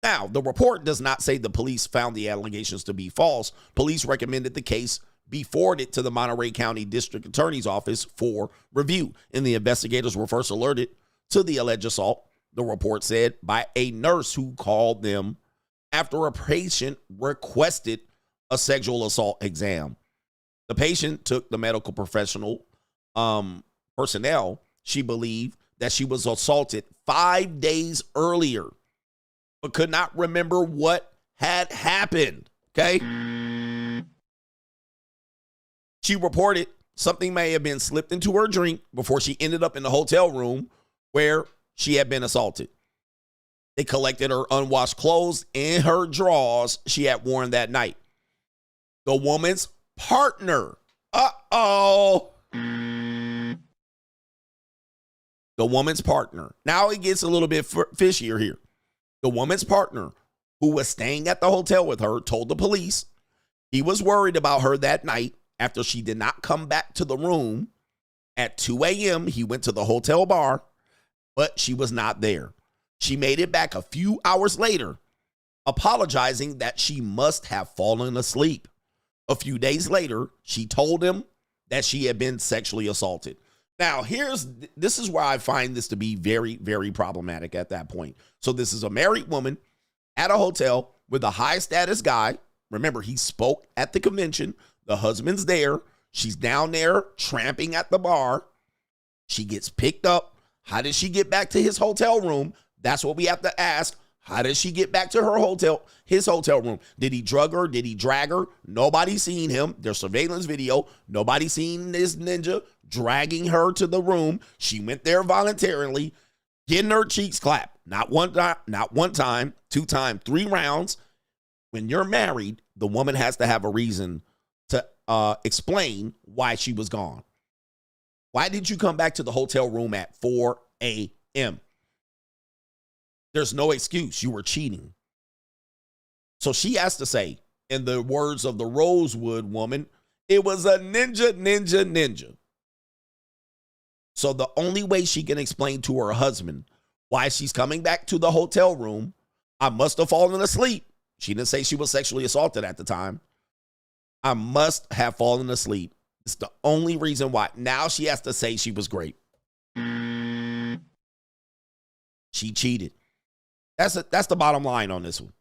Now, the report does not say the police found the allegations to be false. Police recommended the case be forwarded to the Monterey County District Attorney's Office for review, and the investigators were first alerted to the alleged assault, the report said, by a nurse who called them after a patient requested a sexual assault exam. The patient took the medical personnel. She believed that she was assaulted 5 days earlier, but could not remember what had happened. Okay. She reported something may have been slipped into her drink before she ended up in the hotel room where she had been assaulted. They collected her unwashed clothes and her drawers she had worn that night. The woman's partner. The woman's partner. Now it gets a little bit fishier here. The woman's partner, who was staying at the hotel with her, told the police he was worried about her that night after she did not come back to the room. At 2 a.m., he went to the hotel bar, but she was not there. She made it back a few hours later, apologizing that she must have fallen asleep. A few days later, she told him that she had been sexually assaulted. Now, this is where I find this to be very, very problematic at that point. So this is a married woman at a hotel with a high status guy. Remember, he spoke at the convention. The husband's there. She's down there tramping at the bar. She gets picked up. How did she get back to his hotel room? That's what we have to ask. How did she get back to his hotel room? Did he drug her? Did he drag her? Nobody seen him. There's surveillance video. Nobody seen this ninja dragging her to the room. She went there voluntarily. Getting her cheeks clapped. Not one time, 2 times, 3 rounds. When you're married, the woman has to have a reason to explain why she was gone. Why did you come back to the hotel room at 4 a.m.? There's no excuse. You were cheating. So she has to say, in the words of the Rosewood woman, it was a ninja. So the only way she can explain to her husband why she's coming back to the hotel room, I must have fallen asleep. She didn't say she was sexually assaulted at the time. I must have fallen asleep. It's the only reason why. Now she has to say she was great. She cheated. That's the bottom line on this one.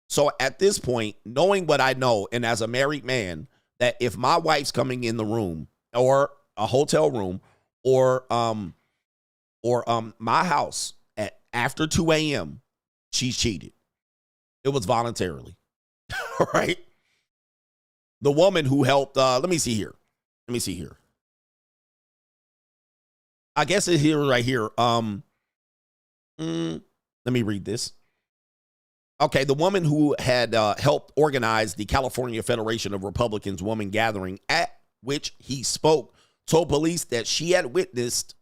So at this point, knowing what I know, and as a married man, that if my wife's coming in the room or a hotel room or my house at after 2 a.m., she's cheated. It was voluntarily. All right. The woman who helped, let me see here. I guess it's here right here. Let me read this. Okay, the woman who had helped organize the California Federation of Republicans woman gathering at which he spoke told police that she had witnessed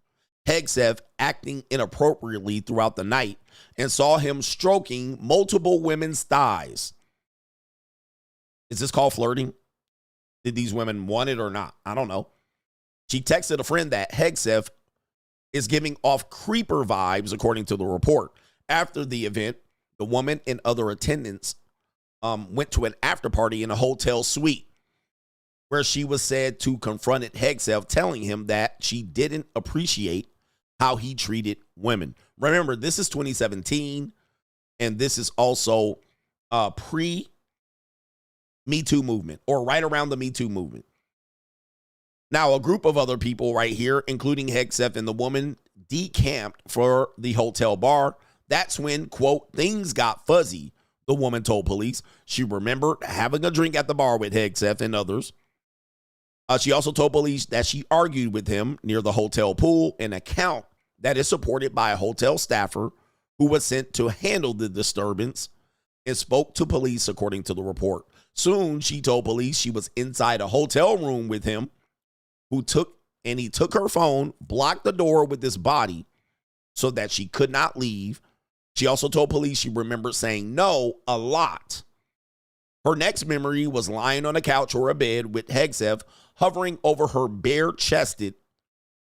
Hegseth acting inappropriately throughout the night and saw him stroking multiple women's thighs. Is this called flirting? Did these women want it or not? I don't know. She texted a friend that Hegseth is giving off creeper vibes, according to the report. After the event, the woman and other attendants went to an after party in a hotel suite where she was said to confronted Hegseth, telling him that she didn't appreciate how he treated women. Remember, this is 2017, and this is also pre-Me Too movement, or right around the Me Too movement. Now, a group of other people right here, including Hegseth and the woman, decamped for the hotel bar. That's when, quote, things got fuzzy, the woman told police. She remembered having a drink at the bar with Hegseth and others. She also told police that she argued with him near the hotel pool, an account that is supported by a hotel staffer who was sent to handle the disturbance and spoke to police, according to the report. Soon, she told police she was inside a hotel room with him, he took her phone, blocked the door with his body so that she could not leave. She also told police she remembered saying no a lot. Her next memory was lying on a couch or a bed with Hegseth hovering over her bare-chested,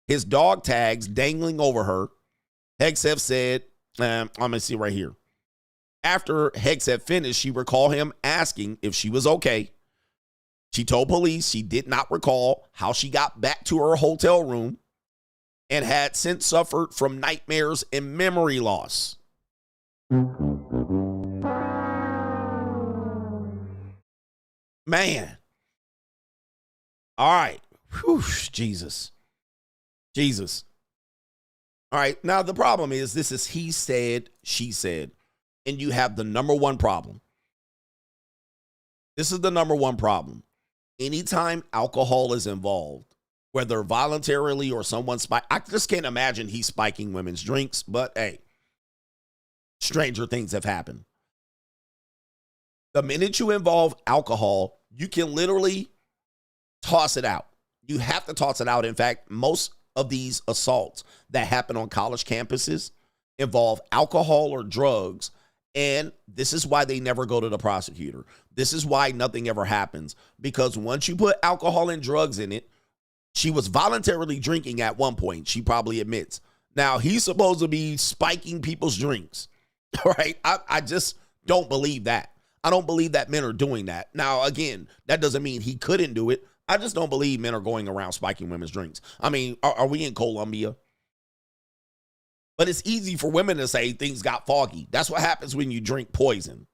his dog tags dangling over her. Hegseth said, I'm going to see right here. After Hegseth finished, she recalled him asking if she was okay. She told police she did not recall how she got back to her hotel room and had since suffered from nightmares and memory loss. Man. All right. Whew, Jesus. All right. Now, the problem is this is he said, she said, and you have the number one problem. This is the number one problem. Anytime alcohol is involved, whether voluntarily or someone I just can't imagine he's spiking women's drinks, but hey, stranger things have happened. The minute you involve alcohol, you can literally toss it out. You have to toss it out. In fact, most of these assaults that happen on college campuses involve alcohol or drugs. And this is why they never go to the prosecutor. This is why nothing ever happens. Because once you put alcohol and drugs in it, she was voluntarily drinking at one point, she probably admits. Now, he's supposed to be spiking people's drinks, right? I just don't believe that. I don't believe that men are doing that. Now, again, that doesn't mean he couldn't do it. I just don't believe men are going around spiking women's drinks. I mean, are we in Colombia? But it's easy for women to say things got foggy. That's what happens when you drink poison,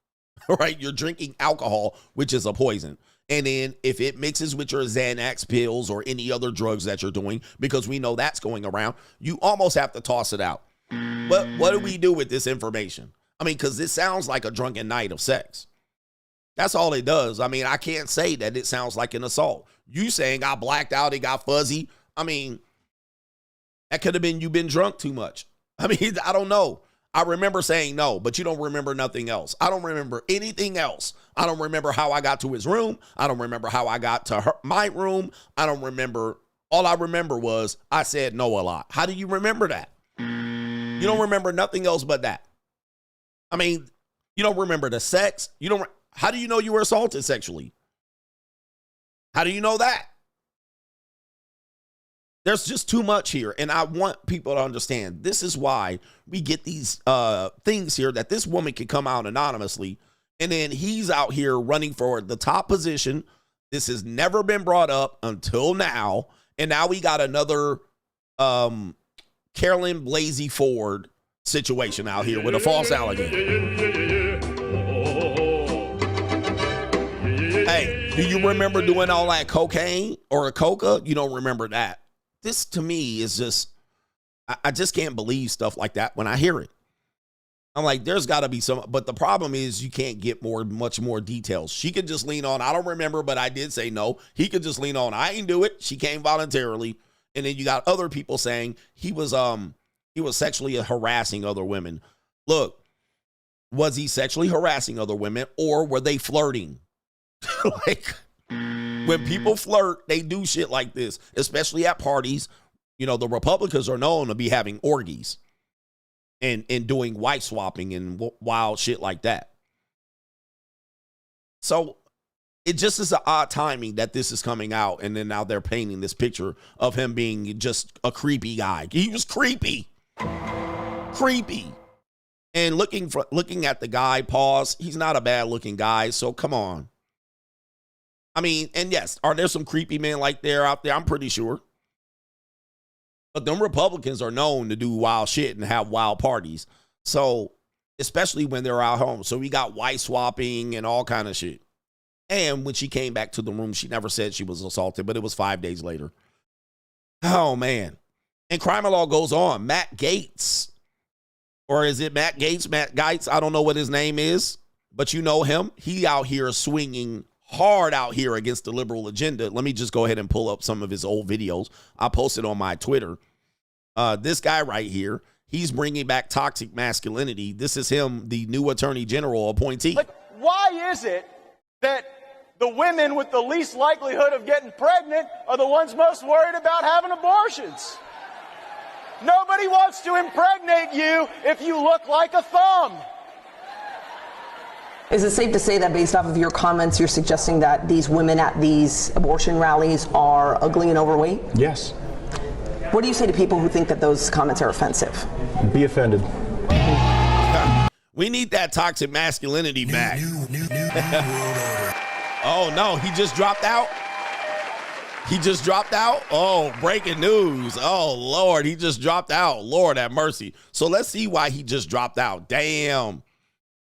right? You're drinking alcohol, which is a poison. And then if it mixes with your Xanax pills or any other drugs that you're doing, because we know that's going around, you almost have to toss it out. But what do we do with this information? I mean, because this sounds like a drunken night of sex. That's all it does. I mean, I can't say that it sounds like an assault. You saying I blacked out, it got fuzzy. I mean, that could have been you been drunk too much. I mean, I don't know. I remember saying no, but you don't remember nothing else. I don't remember anything else. I don't remember how I got to his room. I don't remember how I got to my room. I don't remember. All I remember was I said no a lot. How do you remember that? You don't remember nothing else but that. I mean, you don't remember the sex. You don't. How do you know you were assaulted sexually? How do you know that? There's just too much here. And I want people to understand this is why we get these things here that this woman can come out anonymously. And then he's out here running for the top position. This has never been brought up until now. And now we got another Carolyn Blasey Ford situation out here with a false allegation. Hey, do you remember doing all that cocaine or a coca? You don't remember that. This to me is just, I just can't believe stuff like that when I hear it. I'm like, there's got to be some, but the problem is you can't get much more details. She could just lean on, I don't remember, but I did say no. He could just lean on, I ain't do it. She came voluntarily. And then you got other people saying he was sexually harassing other women. Look, was he sexually harassing other women or were they flirting? Like, when people flirt, they do shit like this, especially at parties. You know, the Republicans are known to be having orgies and doing wife swapping and wild shit like that. So it just is an odd timing that this is coming out. And then now they're painting this picture of him being just a creepy guy. He was creepy. Creepy. And looking at the guy, pause, he's not a bad looking guy. So come on. I mean, and yes, are there some creepy men like there out there? I'm pretty sure. But them Republicans are known to do wild shit and have wild parties. So, especially when they're out home. So we got wife swapping and all kind of shit. And when she came back to the room, she never said she was assaulted, but it was 5 days later. Oh, man. And crime and law goes on. Matt Gaetz. Or is it Matt Gaetz? Matt Gaetz. I don't know what his name is, but you know him. He out here swinging hard out here against the liberal agenda. Let me just go ahead and pull up some of his old videos. I posted on my Twitter. This guy right here, he's bringing back toxic masculinity. This is him, the new attorney general appointee. Like, why is it that the women with the least likelihood of getting pregnant are the ones most worried about having abortions? Nobody wants to impregnate you if you look like a thumb. Is it safe to say that based off of your comments, you're suggesting that these women at these abortion rallies are ugly and overweight? Yes. What do you say to people who think that those comments are offensive? Be offended. We need that toxic masculinity back. Oh, no, he just dropped out? He just dropped out? Oh, breaking news. Oh, Lord, he just dropped out. Lord have mercy. So let's see why he just dropped out. Damn.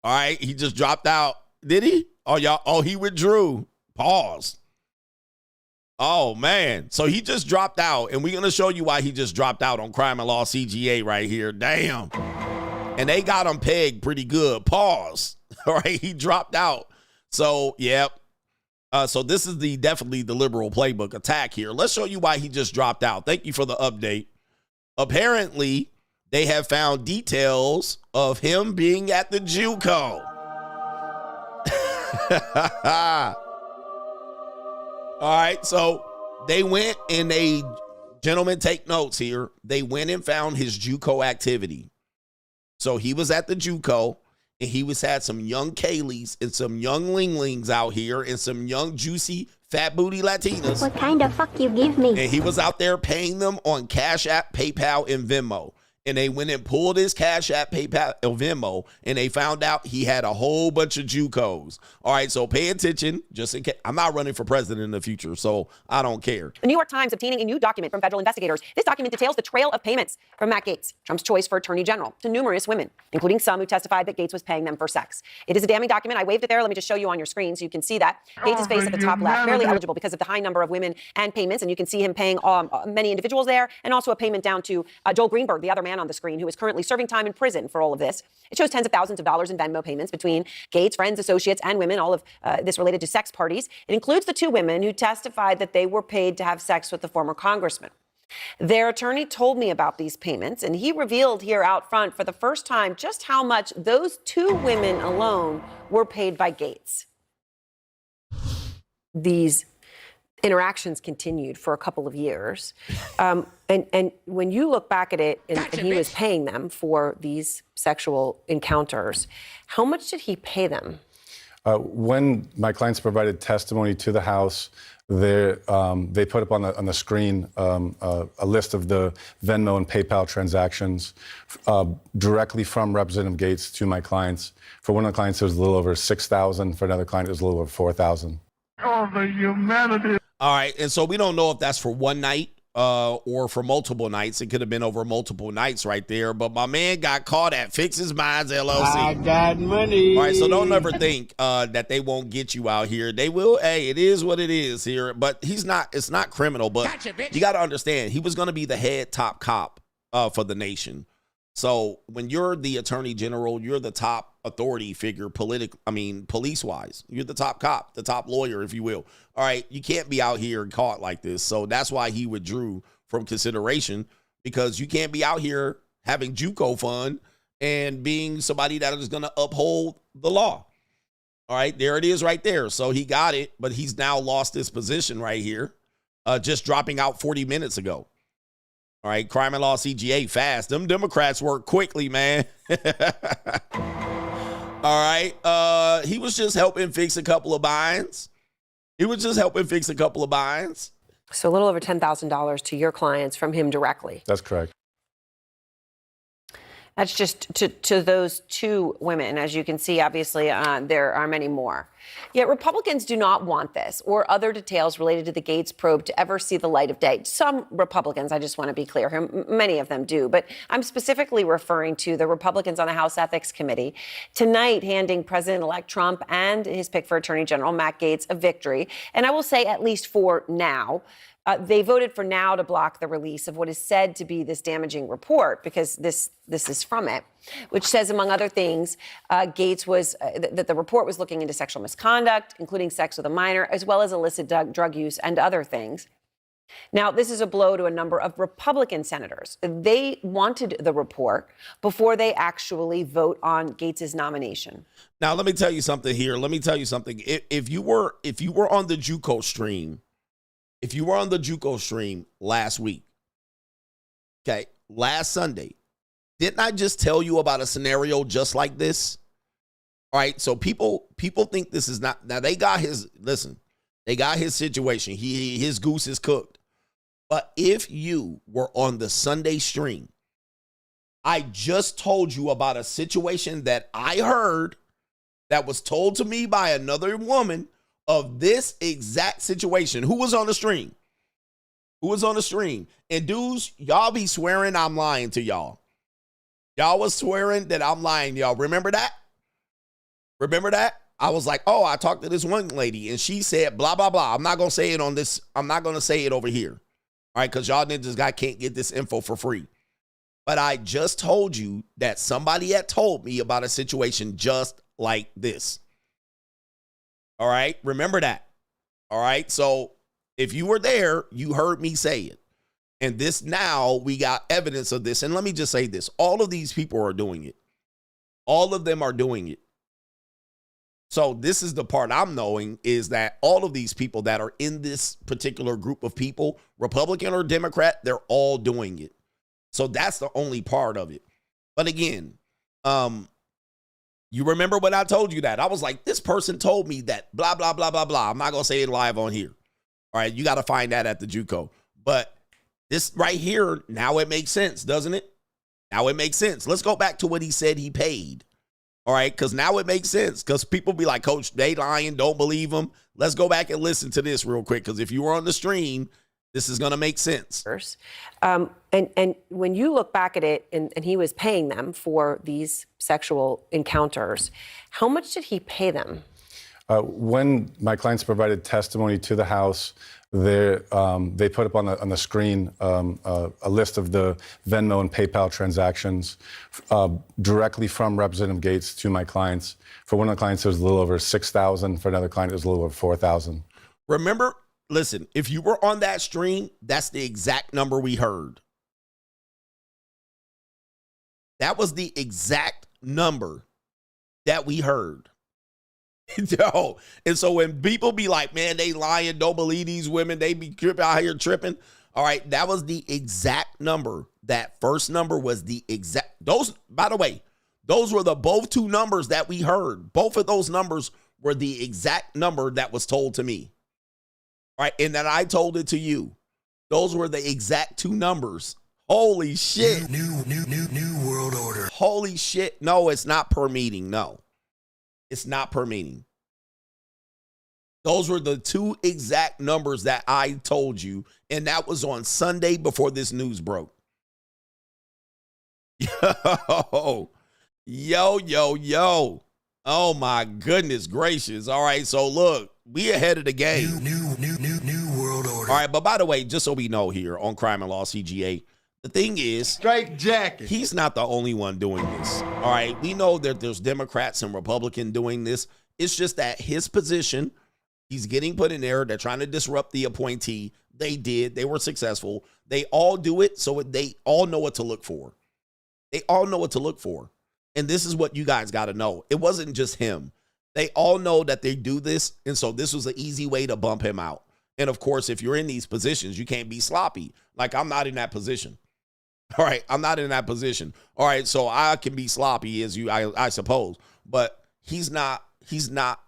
All right, he just dropped out. Did he? Oh, y'all. Oh, he withdrew. Pause. Oh, man. So he just dropped out, and we're going to show you why he just dropped out on Crime and Law CGA right here. Damn. And they got him pegged pretty good. Pause. All right, he dropped out. So, yep. So this is definitely the liberal playbook attack here. Let's show you why he just dropped out. Thank you for the update. Apparently, they have found details of him being at the JUCO. All right, so they went and gentlemen, take notes here. They went and found his JUCO activity. So he was at the JUCO, and he had some young Kayleys and some young Linglings out here and some young juicy fat booty Latinas. What kind of fuck you give me? And he was out there paying them on Cash App, PayPal, and Venmo. And they went and pulled his Cash App, PayPal, and Venmo, and they found out he had a whole bunch of JUCOs. All right, so pay attention, just in case. I'm not running for president in the future, so I don't care. The New York Times obtaining a new document from federal investigators. This document details the trail of payments from Matt Gaetz, Trump's choice for attorney general, to numerous women, including some who testified that Gaetz was paying them for sex. It is a damning document. I waved it there. Let me just show you on your screen so you can see that. Gaetz' face at the top left, barely eligible because of the high number of women and payments, and you can see him paying many individuals there, and also a payment down to Joel Greenberg, the other man on the screen, who is currently serving time in prison for all of this. It shows tens of thousands of dollars in Venmo payments between Gaetz, friends, associates, and women, all of this related to sex parties. It includes the two women who testified that they were paid to have sex with the former congressman. Their attorney told me about these payments, and he revealed here out front for the first time just how much those two women alone were paid by Gaetz. These interactions continued for a couple of years. And when you look back at it, and he was paying them for these sexual encounters, how much did he pay them? When my clients provided testimony to the House, they put up on the screen a list of the Venmo and PayPal transactions directly from Representative Gaetz to my clients. For one of the clients, it was a little over $6,000. For another client, it was a little over $4,000. Oh, the humanity. All right, and so we don't know if that's for one night or for multiple nights. It could have been over multiple nights right there. But my man got caught at Fix His Minds LLC. I got money. All right, so don't ever think that they won't get you out here. They will. Hey, it is what it is here. But he's not. It's not criminal. But you got to understand, he was going to be the head top cop for the nation. So when you're the attorney general, you're the top authority figure, police-wise. You're the top cop, the top lawyer, if you will. All right, you can't be out here caught like this. So that's why he withdrew from consideration, because you can't be out here having JUCO fun and being somebody that is going to uphold the law. All right, there it is right there. So he got it, but he's now lost his position right here, just dropping out 40 minutes ago. All right, crime and law CGA fast. Them Democrats work quickly, man. All right, he was just helping fix a couple of binds. So a little over $10,000 to your clients from him directly. That's correct. That's just to those two women. As you can see, obviously, there are many more. Yet Republicans do not want this or other details related to the Gaetz probe to ever see the light of day. Some Republicans, I just want to be clear here, many of them do, but I'm specifically referring to the Republicans on the House Ethics Committee tonight handing President-elect Trump and his pick for Attorney General, Matt Gaetz, a victory. And I will say, at least for now, they voted for now to block the release of what is said to be this damaging report, because this is from it, which says, among other things, Gaetz was that the report was looking into sexual misconduct, including sex with a minor, as well as illicit drug use and other things. Now, this is a blow to a number of Republican senators. They wanted the report before they actually vote on Gaetz's nomination. Now, let me tell you something here. If you were on the JUCO stream, last week, okay, last Sunday, didn't I just tell you about a scenario just like this? All right, so people think this is not, now they got his situation. His goose is cooked. But if you were on the Sunday stream, I just told you about a situation that I heard that was told to me by another woman of this exact situation. Who was on the stream? And dudes, y'all be swearing I'm lying to y'all. Y'all was swearing that I'm lying, y'all. Remember that? I was like, oh, I talked to this one lady and she said blah, blah, blah. I'm not going to say it on this. I'm not going to say it over here. All right, because y'all niggas can't get this info for free. But I just told you that somebody had told me about a situation just like this. All right, remember that. All right, so if you were there, you heard me say it. And this, now we got evidence of this. And let me just say this. All of these people are doing it. All of them are doing it. So this is the part I'm knowing, is that all of these people that are in this particular group of people, Republican or Democrat, they're all doing it. So that's the only part of it. But again, you remember when I told you that? I was like, this person told me that blah, blah, blah, blah, blah. I'm not going to say it live on here. All right, you got to find that at the JUCO. But this right here, now it makes sense, doesn't it? Now it makes sense. Let's go back to what he said he paid. All right, because now it makes sense. Because people be like, Coach, they lying, don't believe them. Let's go back and listen to this real quick. Because if you were on the stream, this is going to make sense. And when you look back at it, and he was paying them for these sexual encounters, how much did he pay them? When my clients provided testimony to the House, they put up on the screen a list of the Venmo and PayPal transactions directly from Representative Gaetz to my clients. For one of the clients, it was a little over $6,000. For another client, it was a little over $4,000. Remember, listen, if you were on that stream, that's the exact number we heard. That was the exact number that we heard. Yo, and so when people be like, man, they lying, don't believe these women, they be out here tripping. All right, that was the exact number. That first number was the exact, those, by the way, those were the both two numbers that we heard. Both of those numbers were the exact number that was told to me. All right, and then I told it to you. Those were the exact two numbers. Holy shit. New world order. Holy shit. No, it's not per meeting. No, it's not per meeting. Those were the two exact numbers that I told you, and that was on Sunday before this news broke. Yo. Oh my goodness gracious. All right, so look, we ahead of the game. New world order. All right, but by the way, just so we know here on Crime and Law CGA, the thing is, straight jacket. He's not the only one doing this. All right, we know that there's Democrats and Republicans doing this. It's just that his position, he's getting put in there. They're trying to disrupt the appointee. They did. They were successful. They all do it, so they all know what to look for. They all know what to look for. And this is what you guys got to know. It wasn't just him. They all know that they do this, and so this was an easy way to bump him out. And, of course, if you're in these positions, you can't be sloppy. Like, I'm not in that position. All right, I'm not in that position. All right, so I can be sloppy as you, I suppose. But he's not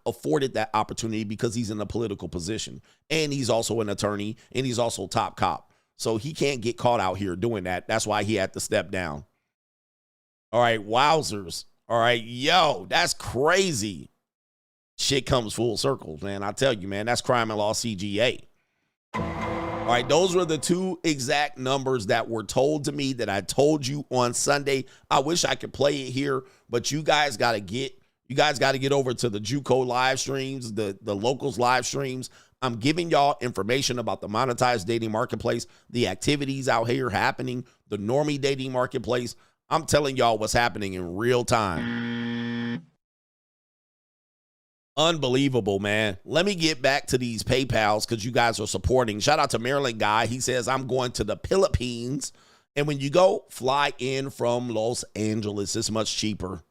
afforded that opportunity because he's in a political position. And he's also an attorney, and he's also top cop. So he can't get caught out here doing that. That's why he had to step down. All right, wowzers. All right, yo, that's crazy. Shit comes full circle, man. I tell you, man, that's Crime and Law CGA. All right, those were the two exact numbers that were told to me that I told you on Sunday. I wish I could play it here, but you guys got to get over to the JUCO live streams, the locals live streams. I'm giving y'all information about the monetized dating marketplace, the activities out here happening, the normie dating marketplace. I'm telling y'all what's happening in real time. Unbelievable, man. Let me get back to these PayPals because you guys are supporting. Shout out to Maryland guy. He says, I'm going to the Philippines. And when you go, fly in from Los Angeles. It's much cheaper.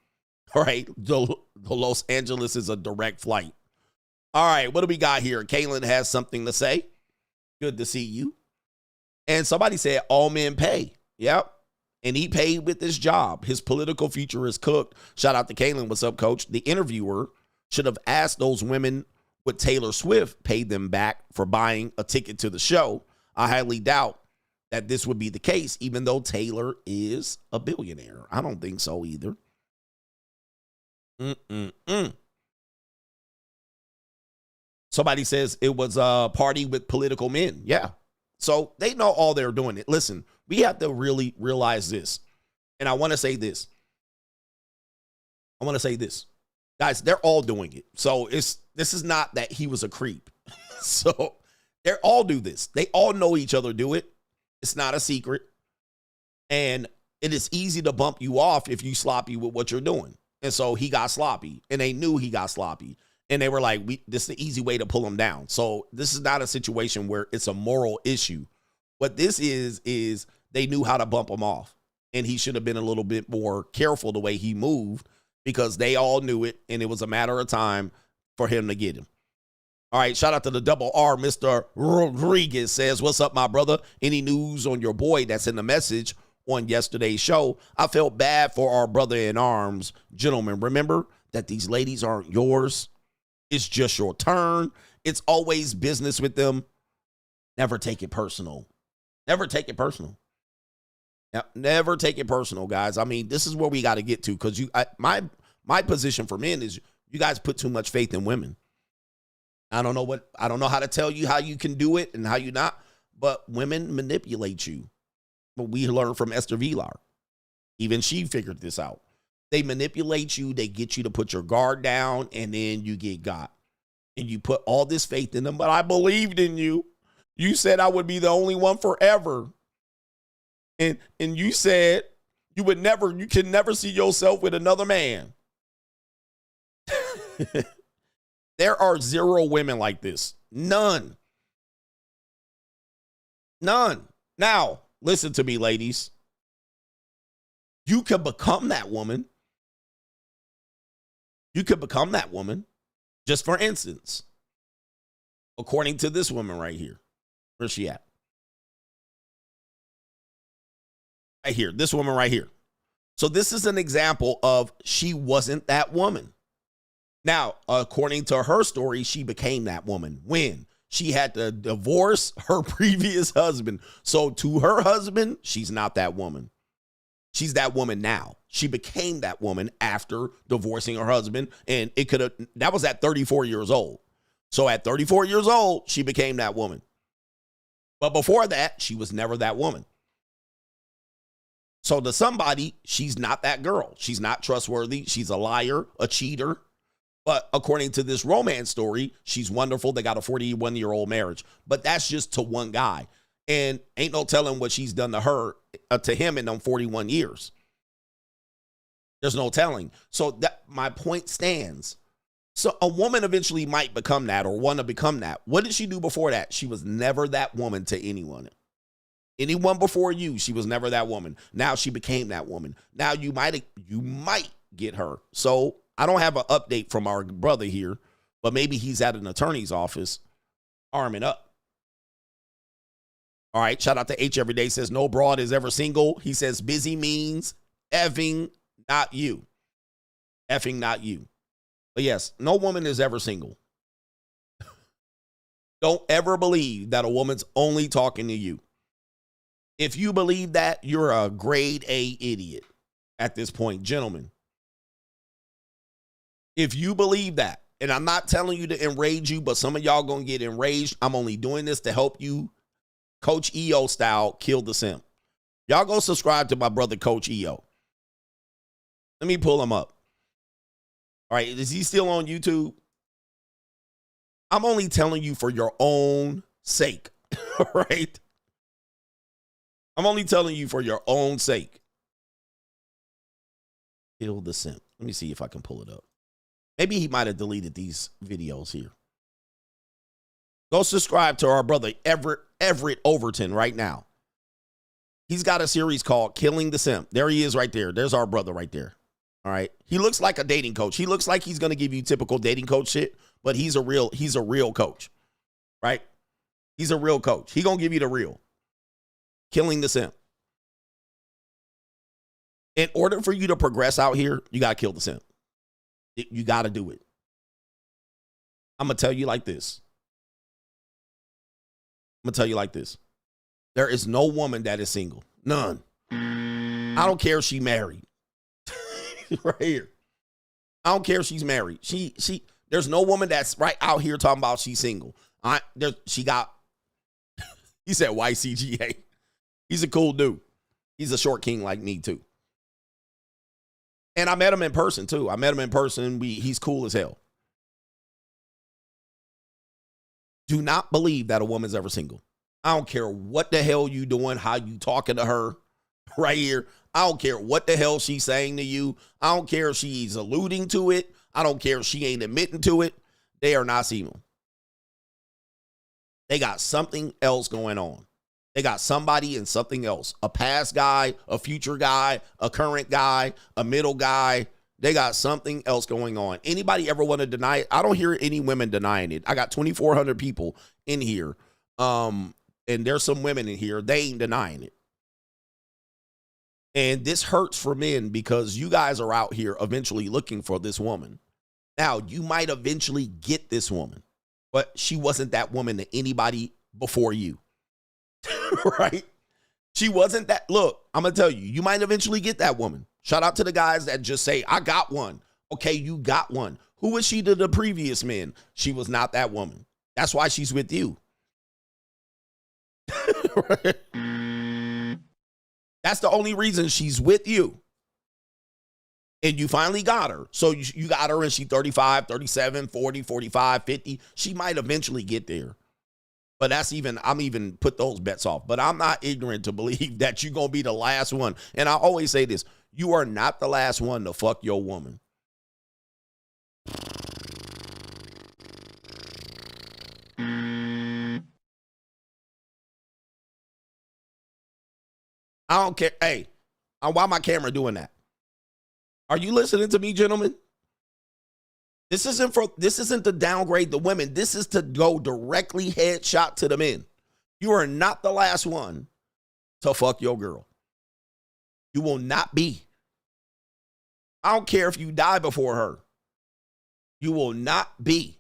All right. The Los Angeles is a direct flight. All right. What do we got here? Kaylin has something to say. Good to see you. And somebody said all men pay. Yep. And he paid with his job. His political future is cooked. Shout out to Kaylin. What's up, coach? The interviewer should have asked those women would Taylor Swift pay them back for buying a ticket to the show. I highly doubt that this would be the case, even though Taylor is a billionaire. I don't think so either. Somebody says it was a party with political men. Yeah. So they know all they're doing it. Listen, we have to really realize this. And I want to say this. Guys, they're all doing it. So this is not that he was a creep. So they all do this. They all know each other do it. It's not a secret. And it is easy to bump you off if you sloppy with what you're doing. And so he got sloppy, and they knew he got sloppy. And they were like, this is the easy way to pull him down. So this is not a situation where it's a moral issue. What this is they knew how to bump him off. And he should have been a little bit more careful the way he moved because they all knew it, and it was a matter of time for him to get him. All right, shout out to the double R. Mr. Rodriguez says, what's up, my brother? Any news on your boy that's in the message on yesterday's show? I felt bad for our brother in arms. Gentlemen, remember that these ladies aren't yours. It's just your turn. It's always business with them. Never take it personal. Never take it personal. Never take it personal, guys. I mean, this is where we got to get to because my position for men is you guys put too much faith in women. I don't know how to tell you how you can do it and how you not, but women manipulate you. But we learned from Esther Vilar. Even she figured this out. They manipulate you. They get you to put your guard down, and then you get got. And you put all this faith in them, but I believed in you. You said I would be the only one forever. And you said you can never see yourself with another man. There are zero women like this. None. None. Now, listen to me, ladies. You could become that woman. You could become that woman. Just for instance, according to this woman right here. Where's she at? Right here. This woman right here. So this is an example of she wasn't that woman. Now, according to her story, she became that woman when she had to divorce her previous husband. So to her husband, she's not that woman. She's that woman now. She became that woman after divorcing her husband. And it could have, that was at 34 years old. So at 34 years old, she became that woman. But before that, she was never that woman. So to somebody, she's not that girl. She's not trustworthy. She's a liar, a cheater. But according to this romance story, she's wonderful. They got a 41-year-old marriage. But that's just to one guy. And ain't no telling what she's done to her, to him in them 41 years. There's no telling. So that my point stands. So a woman eventually might become that or want to become that. What did she do before that? She was never that woman to anyone. Anyone before you, she was never that woman. Now she became that woman. Now you might get her. So I don't have an update from our brother here, but maybe he's at an attorney's office arming up. All right, shout out to H Everyday, says no broad is ever single. He says busy means effing not you. Effing not you. But yes, no woman is ever single. Don't ever believe that a woman's only talking to you. If you believe that, you're a grade A idiot at this point, gentlemen. If you believe that, and I'm not telling you to enrage you, but some of y'all gonna get enraged. I'm only doing this to help you, Coach EO style, kill the simp. Y'all go subscribe to my brother, Coach EO. Let me pull him up. All right, is he still on YouTube? I'm only telling you for your own sake, right? I'm only telling you for your own sake. Kill the simp. Let me see if I can pull it up. Maybe he might have deleted these videos here. Go subscribe to our brother Everett Overton right now. He's got a series called Killing the Simp. There he is right there. There's our brother right there. All right. He looks like a dating coach. He looks like he's going to give you typical dating coach shit, but he's a real coach. Right? He's a real coach. He going to give you the real. Killing the simp. In order for you to progress out here, you got to kill the simp. You got to do it. I'm going to tell you like this. There is no woman that is single. None. I don't care if she married. Right here. I don't care if she's married. There's no woman that's right out here talking about she's single. He said white CGA. He's a cool dude. He's a short king like me too. And I met him in person too. He's cool as hell. Do not believe that a woman's ever single. I don't care what the hell you doing, how you talking to her right here. I don't care what the hell she's saying to you. I don't care if she's alluding to it. I don't care if she ain't admitting to it. They are not single. They got something else going on. They got somebody and something else. A past guy, a future guy, a current guy, a middle guy. They got something else going on. Anybody ever want to deny it? I don't hear any women denying it. I got 2,400 people in here. And there's some women in here. They ain't denying it. And this hurts for men because you guys are out here eventually looking for this woman. Now, you might eventually get this woman, but she wasn't that woman to anybody before you. Right? She wasn't that. Look, I'm going to tell you, you might eventually get that woman. Shout out to the guys that just say, I got one. Okay, you got one. Who was she to the previous men? She was not that woman. That's why she's with you. Right? That's the only reason she's with you. And you finally got her. So you got her and she's 35, 37, 40, 45, 50. She might eventually get there. But I'm even put those bets off. But I'm not ignorant to believe that you're going to be the last one. And I always say this. You are not the last one to fuck your woman. I don't care. Hey, why my camera doing that? Are you listening to me, gentlemen? This isn't to downgrade the women. This is to go directly headshot to the men. You are not the last one to fuck your girl. You will not be. I don't care if you die before her. You will not be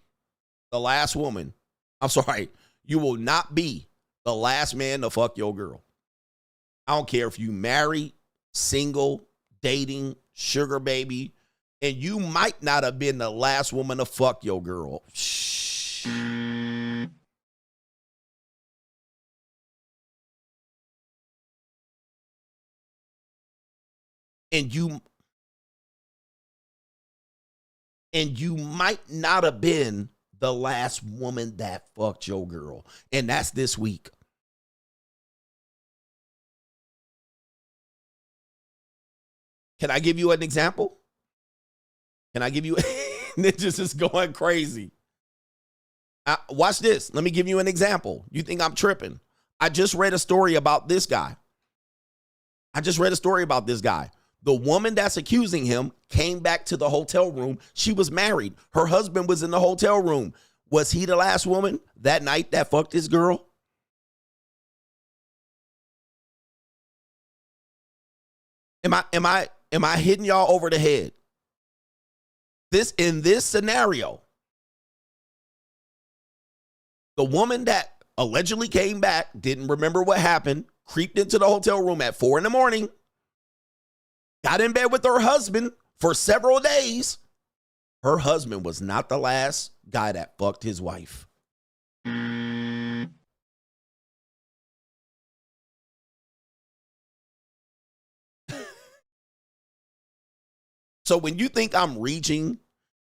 the last woman. I'm sorry. You will not be the last man to fuck your girl. I don't care if you married, single, dating, sugar baby, and you might not have been the last woman to fuck your girl. Shh. And you might not have been the last woman that fucked your girl. And that's this week. Can I give you an example? Can I give you? Mitches is going crazy. Watch this. Let me give you an example. You think I'm tripping? I just read a story about this guy. The woman that's accusing him came back to the hotel room. She was married. Her husband was in the hotel room. Was he the last woman that night that fucked his girl? Am I hitting y'all over the head? In this scenario, the woman that allegedly came back, didn't remember what happened, creeped into the hotel room at 4 a.m, got in bed with her husband for several days. Her husband was not the last guy that fucked his wife. So when you think I'm reaching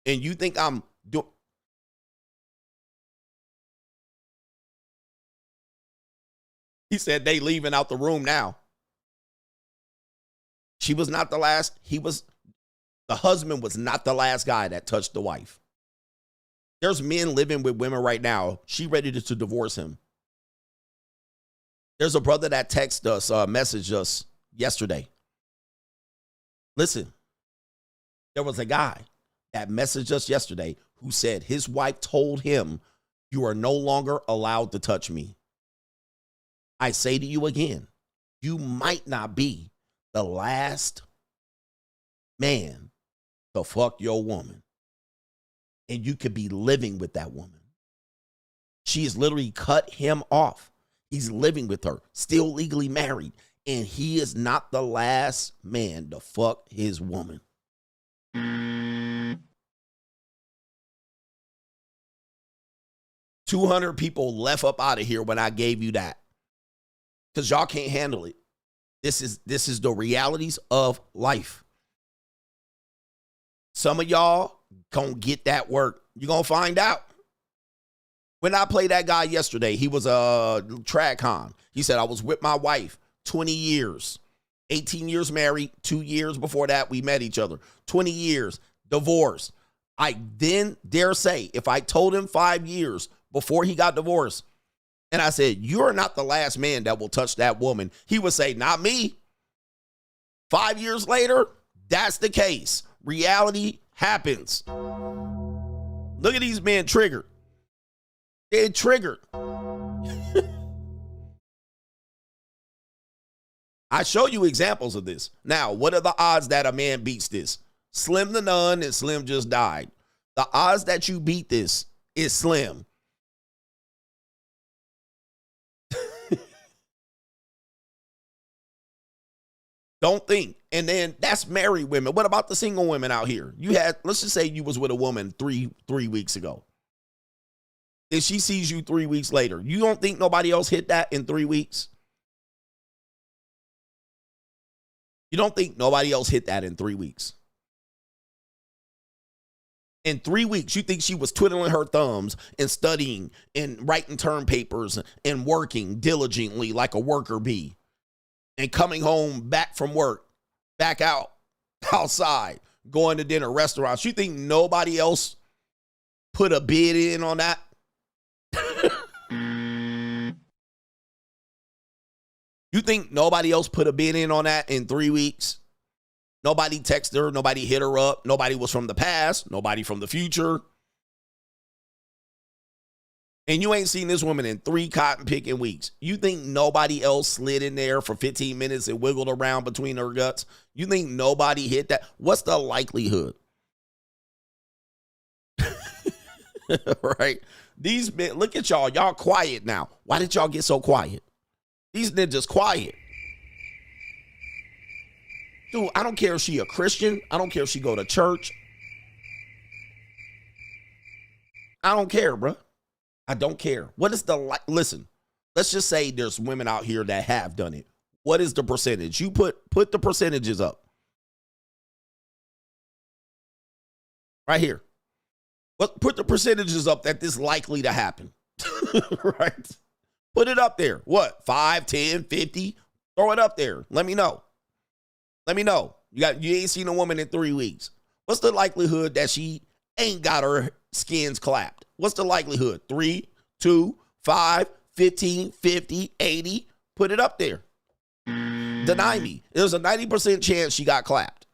and you think I'm doing, he said they leaving out the room now. She was not the last. The husband was not the last guy that touched the wife. There's men living with women right now. She ready to divorce him. There's a brother that texted us, messaged us yesterday. Listen, there was a guy that messaged us yesterday who said his wife told him, "You are no longer allowed to touch me." I say to you again, you might not be the last man to fuck your woman. And you could be living with that woman. She has literally cut him off. He's living with her, still legally married. And he is not the last man to fuck his woman. 200 people left up out of here when I gave you that. Because y'all can't handle it. This is the realities of life. Some of y'all gonna get that work. You're gonna find out. When I played that guy yesterday, he was a track con. He said, I was with my wife 20 years, 18 years married, 2 years before that we met each other, 20 years, divorced. I then dare say, if I told him 5 years before he got divorced, and I said, you're not the last man that will touch that woman, he would say, not me. 5 years later, that's the case. Reality happens. Look at these men triggered. They're triggered. I show you examples of this. Now, what are the odds that a man beats this? Slim to none, and Slim just died. The odds that you beat this is slim. Don't think. And then that's married women. What about the single women out here? You had, let's just say you was with a woman three weeks ago. If she sees you 3 weeks later, you don't think nobody else hit that in 3 weeks? You don't think nobody else hit that in 3 weeks? In 3 weeks, you think she was twiddling her thumbs and studying and writing term papers and working diligently like a worker bee and coming home back from work, back outside, going to dinner, restaurants. You think nobody else put a bid in on that? You think nobody else put a bid in on that in 3 weeks? Nobody texted her. Nobody hit her up. Nobody was from the past. Nobody from the future. And you ain't seen this woman in 3 cotton picking weeks. You think nobody else slid in there for 15 minutes and wiggled around between her guts? You think nobody hit that? What's the likelihood? Right? These men, look at y'all. Y'all quiet now. Why did y'all get so quiet? These ninjas quiet. Dude, I don't care if she a Christian. I don't care if she go to church. I don't care, bro. I don't care. What is the listen? Let's just say there's women out here that have done it. What is the percentage? You put the percentages up. Right here. Put the percentages up that this likely to happen. Right? Put it up there. What? 5, 10, 50? Throw it up there. Let me know. Let me know. You ain't seen a woman in 3 weeks. What's the likelihood that she ain't got her skins clapped? What's the likelihood? 3, 2, 5, 15, 50, 80? Put it up there. Deny me. There's a 90% chance she got clapped.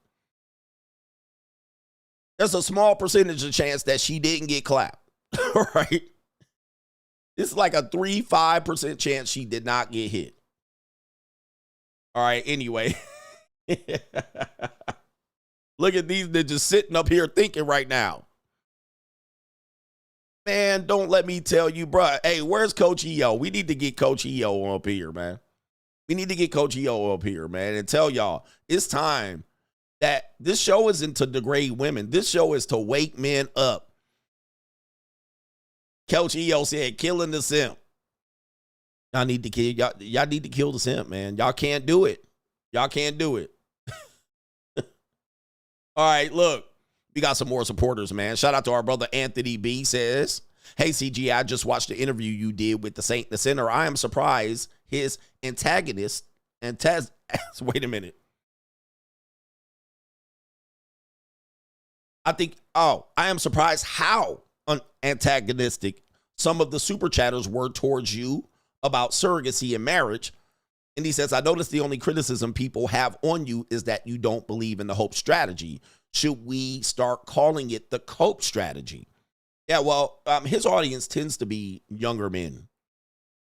There's a small percentage of chance that she didn't get clapped. Right? It's like a 3-5% chance she did not get hit. All right, anyway. Look at these ninjas sitting up here thinking right now. Man, don't let me tell you, bro. Hey, where's Coach EO? We need to get Coach EO up here, man. We need to get Coach EO up here, man, and tell y'all it's time that this show isn't to degrade women. This show is to wake men up. Coach EO said, killing the simp. Y'all need to kill y'all need to kill the simp, man. Y'all can't do it. Y'all can't do it. All right, look. We got some more supporters, man. Shout out to our brother Anthony B. Says, hey, CGA, I just watched the interview you did with the Saint the Sinner. I am surprised his antagonist and wait a minute. I am surprised how antagonistic some of the super chatters were towards you about surrogacy and marriage. And he says, I noticed the only criticism people have on you is that you don't believe in the hope strategy. Should we start calling it the cope strategy? Yeah, well, his audience tends to be younger men.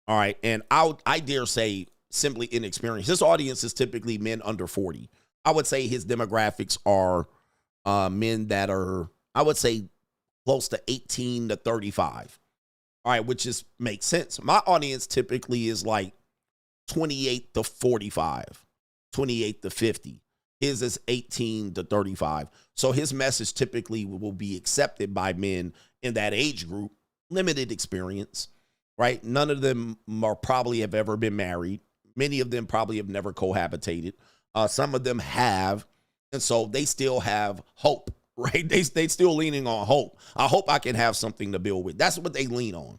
All right. And I dare say simply inexperienced. His audience is typically men under 40. I would say his demographics are men that are, I would say, close to 18 to 35. All right, which just makes sense. My audience typically is like 28 to 45, 28 to 50. His is 18 to 35. So his message typically will be accepted by men in that age group, limited experience, right? None of them probably have ever been married. Many of them probably have never cohabitated. Some of them have. And so they still have hope, right? They still leaning on hope. I hope I can have something to build with. That's what they lean on.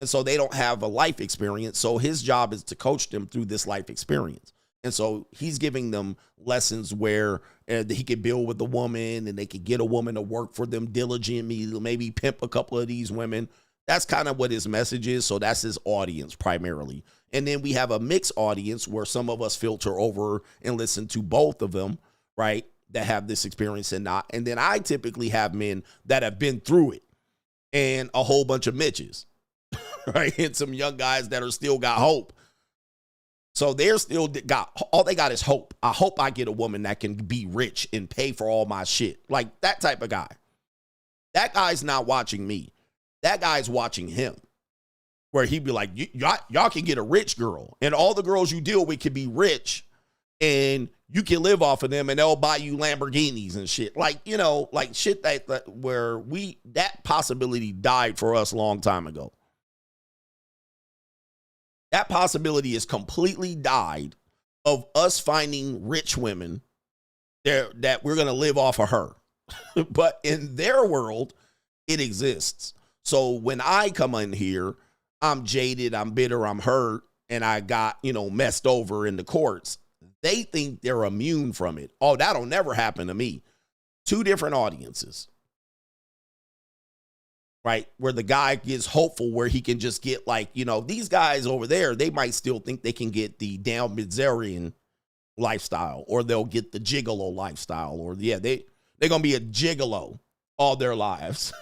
And so they don't have a life experience. So his job is to coach them through this life experience. And so he's giving them lessons where he could build with a woman and they could get a woman to work for them diligently, maybe pimp a couple of these women. That's kind of what his message is. So that's his audience primarily. And then we have a mixed audience where some of us filter over and listen to both of them, right, that have this experience and not. And then I typically have men that have been through it and a whole bunch of Mitches, right, and some young guys that are still got hope. So they're still got, all they got is hope. I hope I get a woman that can be rich and pay for all my shit. Like that type of guy. That guy's not watching me. That guy's watching him. Where he'd be like, y'all can get a rich girl. And all the girls you deal with can be rich. And you can live off of them and they'll buy you Lamborghinis and shit. Like, you know, like shit that possibility died for us a long time ago. That possibility is completely died of us finding rich women that we're going to live off of her. But in their world, it exists. So when I come in here, I'm jaded, I'm bitter, I'm hurt, and I got, messed over in the courts. They think they're immune from it. Oh, that'll never happen to me. Two different audiences. right? Where the guy gets hopeful where he can just get like, you know, these guys over there, they might still think they can get the down Bizarrian lifestyle, or they'll get the gigolo lifestyle, or they're going to be a gigolo all their lives.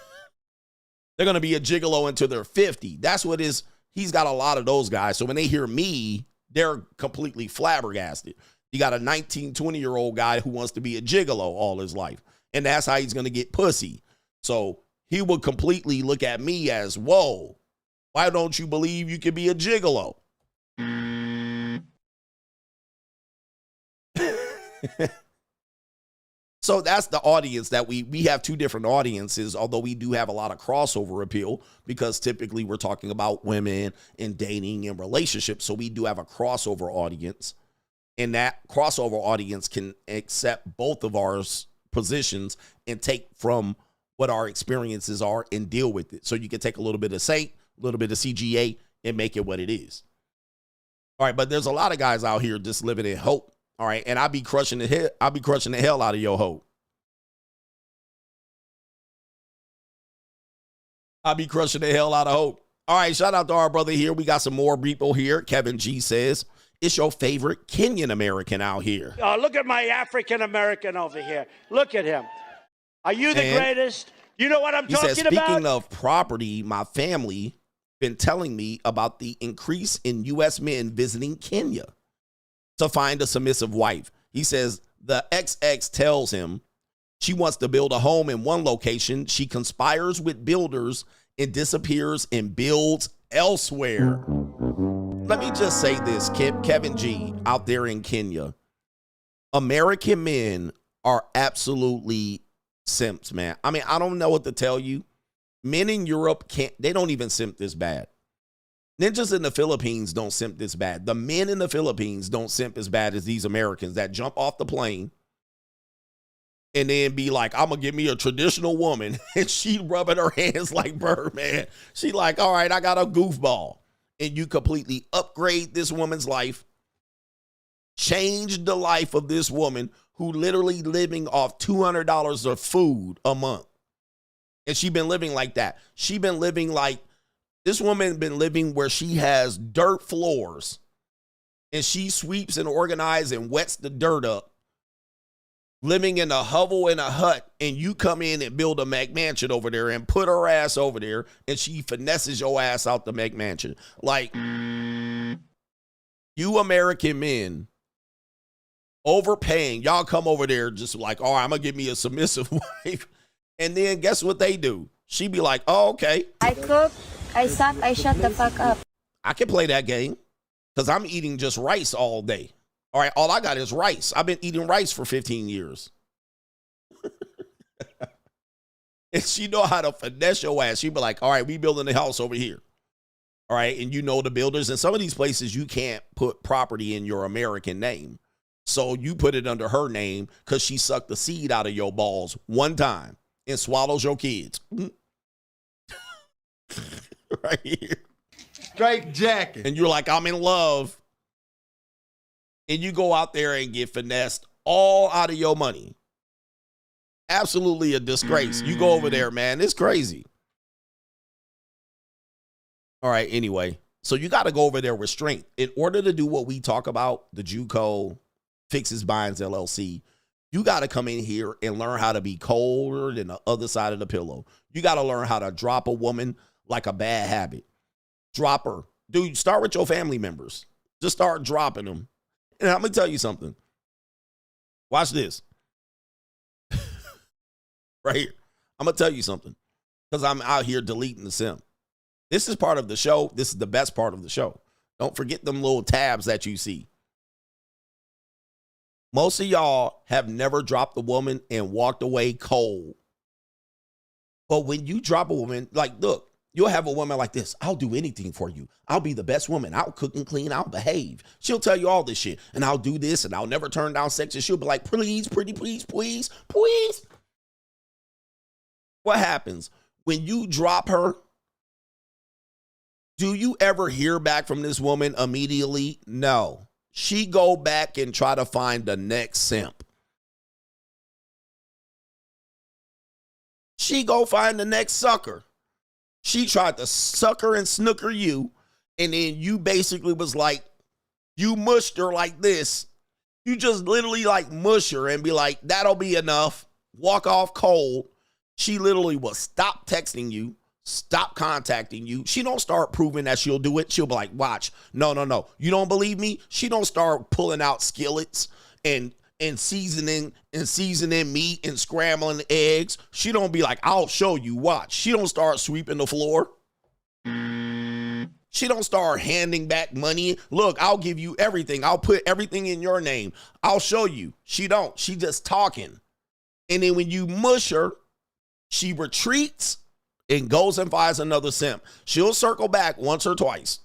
They're going to be a gigolo until they're 50. That's what is. He's got a lot of those guys. So when they hear me, they're completely flabbergasted. You got a 19, 20-year-old guy who wants to be a gigolo all his life. And that's how he's going to get pussy. So he would completely look at me as, whoa, why don't you believe you can be a gigolo? So that's the audience that we have two different audiences, although we do have a lot of crossover appeal because typically we're talking about women and dating and relationships. So we do have a crossover audience, and that crossover audience can accept both of our positions and take from what our experiences are and deal with it. So you can take a little bit of Saint, a little bit of CGA, and make it what it is. All right, but there's a lot of guys out here just living in hope. All right, and I'll be crushing the hell out of your hope. I'll be crushing the hell out of hope. All right, shout out to our brother here. We got some more people here. Kevin G says, it's your favorite Kenyan American out here. Oh, look at my African American over here. Look at him. Are you the greatest? You know what I'm talking about? Speaking of property, my family been telling me about the increase in U.S. men visiting Kenya to find a submissive wife. He says the XX tells him she wants to build a home in one location. She conspires with builders and disappears and builds elsewhere. Let me just say this, Kevin G out there in Kenya. American men are absolutely simps, man. I mean, I don't know what to tell you. Men in Europe they don't even simp this bad. Ninjas in the Philippines don't simp this bad. The men in the Philippines don't simp as bad as these Americans that jump off the plane and then be like, I'm going to give me a traditional woman. And she rubbing her hands like Birdman. She like, all right, I got a goofball. And you completely upgrade this woman's life, change the life of this woman who literally living off $200 of food a month. And she been living like that. She been living like, this woman been living where she has dirt floors and she sweeps and organizes and wets the dirt up, living in a hovel in a hut, and you come in and build a McMansion over there and put her ass over there and she finesses your ass out the McMansion. Like, you American men overpaying, y'all come over there just like, all right, I'm going to give me a submissive wife. And then guess what they do? She be like, oh, okay. I cook, I suck, I shut the fuck up. I can play that game because I'm eating just rice all day. All right, all I got is rice. I've been eating rice for 15 years. And she know how to finesse your ass. She be like, all right, we building the house over here. All right, and you know the builders. And some of these places you can't put property in your American name. So you put it under her name because she sucked the seed out of your balls one time and swallows your kids. Right here. Straight jacket. And you're like, I'm in love. And you go out there and get finessed all out of your money. Absolutely a disgrace. You go over there, man. It's crazy. All right, anyway. So you got to go over there with strength. In order to do what we talk about, the JUCO, Fixes Binds LLC, you got to come in here and learn how to be colder than the other side of the pillow. You got to learn how to drop a woman like a bad habit. Drop her. Dude, start with your family members. Just start dropping them. And I'm going to tell you something. Watch this. Right here. I'm going to tell you something. Because I'm out here deleting the simp. This is part of the show. This is the best part of the show. Don't forget them little tabs that you see. Most of y'all have never dropped a woman and walked away cold. But when you drop a woman, like, look, you'll have a woman like this. I'll do anything for you. I'll be the best woman. I'll cook and clean. I'll behave. She'll tell you all this shit. And I'll do this and I'll never turn down sex. And she'll be like, please, pretty, please, please, please. What happens? When you drop her, do you ever hear back from this woman immediately? No. She go back and try to find the next simp. She go find the next sucker. She tried to sucker and snooker you, and then you basically was like, you mushed her like this. You just literally like mush her and be like, that'll be enough. Walk off cold. She literally will stop texting you, stop contacting you. She don't start proving that she'll do it. She'll be like, watch. No. You don't believe me? She don't start pulling out skillets and seasoning meat and scrambling eggs. She don't be like, I'll show you. Watch. She don't start sweeping the floor. She don't start handing back money. Look, I'll give you everything. I'll put everything in your name. I'll show you. She don't. She just talking. And then when you mush her, she retreats and goes and finds another simp. She'll circle back once or twice.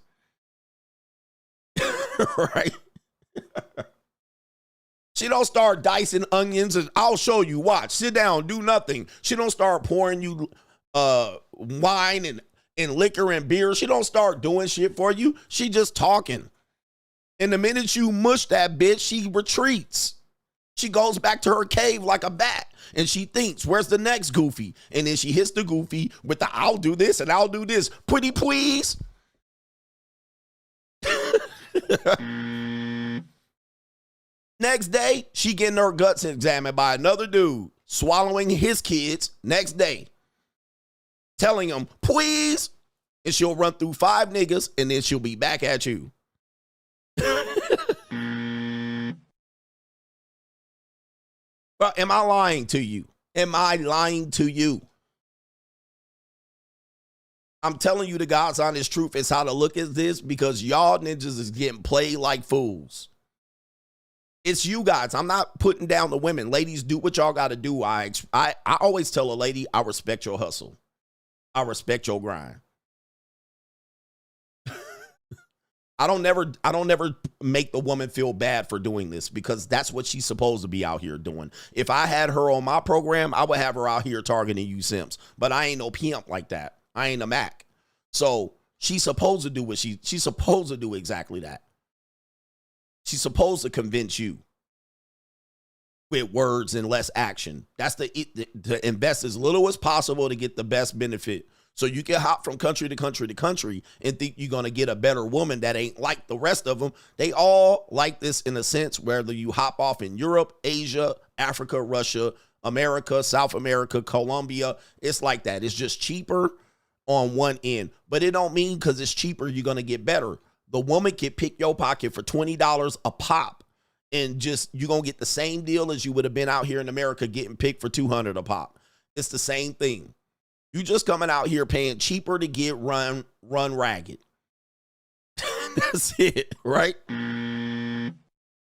Right? She don't start dicing onions and I'll show you. Watch. Sit down. Do nothing. She don't start pouring you wine and liquor and beer. She don't start doing shit for you. She just talking. And the minute you mush that bitch, she retreats. She goes back to her cave like a bat. And she thinks, where's the next goofy? And then she hits the goofy with the I'll do this and I'll do this. Pretty please. Next day, she getting her guts examined by another dude, swallowing his kids next day. Telling him, please. And she'll run through 5 niggas and then she'll be back at you. Well, am I lying to you? Am I lying to you? I'm telling you the God's honest truth is how to look at this because y'all ninjas is getting played like fools. It's you guys. I'm not putting down the women. Ladies, do what y'all got to do. I always tell a lady, I respect your hustle. I respect your grind. I don't never make the woman feel bad for doing this because that's what she's supposed to be out here doing. If I had her on my program, I would have her out here targeting you simps. But I ain't no pimp like that. I ain't a Mac. So she's supposed to do what she's supposed to do exactly that. She's supposed to convince you with words and less action. That's to invest as little as possible to get the best benefit. So you can hop from country to country to country and think you're going to get a better woman that ain't like the rest of them. They all like this in a sense, whether you hop off in Europe, Asia, Africa, Russia, America, South America, Colombia. It's like that. It's just cheaper on one end. But it don't mean because it's cheaper you're going to get better. The woman can pick your pocket for $20 a pop and just you're going to get the same deal as you would have been out here in America getting picked for $200 a pop. It's the same thing. You just coming out here paying cheaper to get run ragged. That's it, right?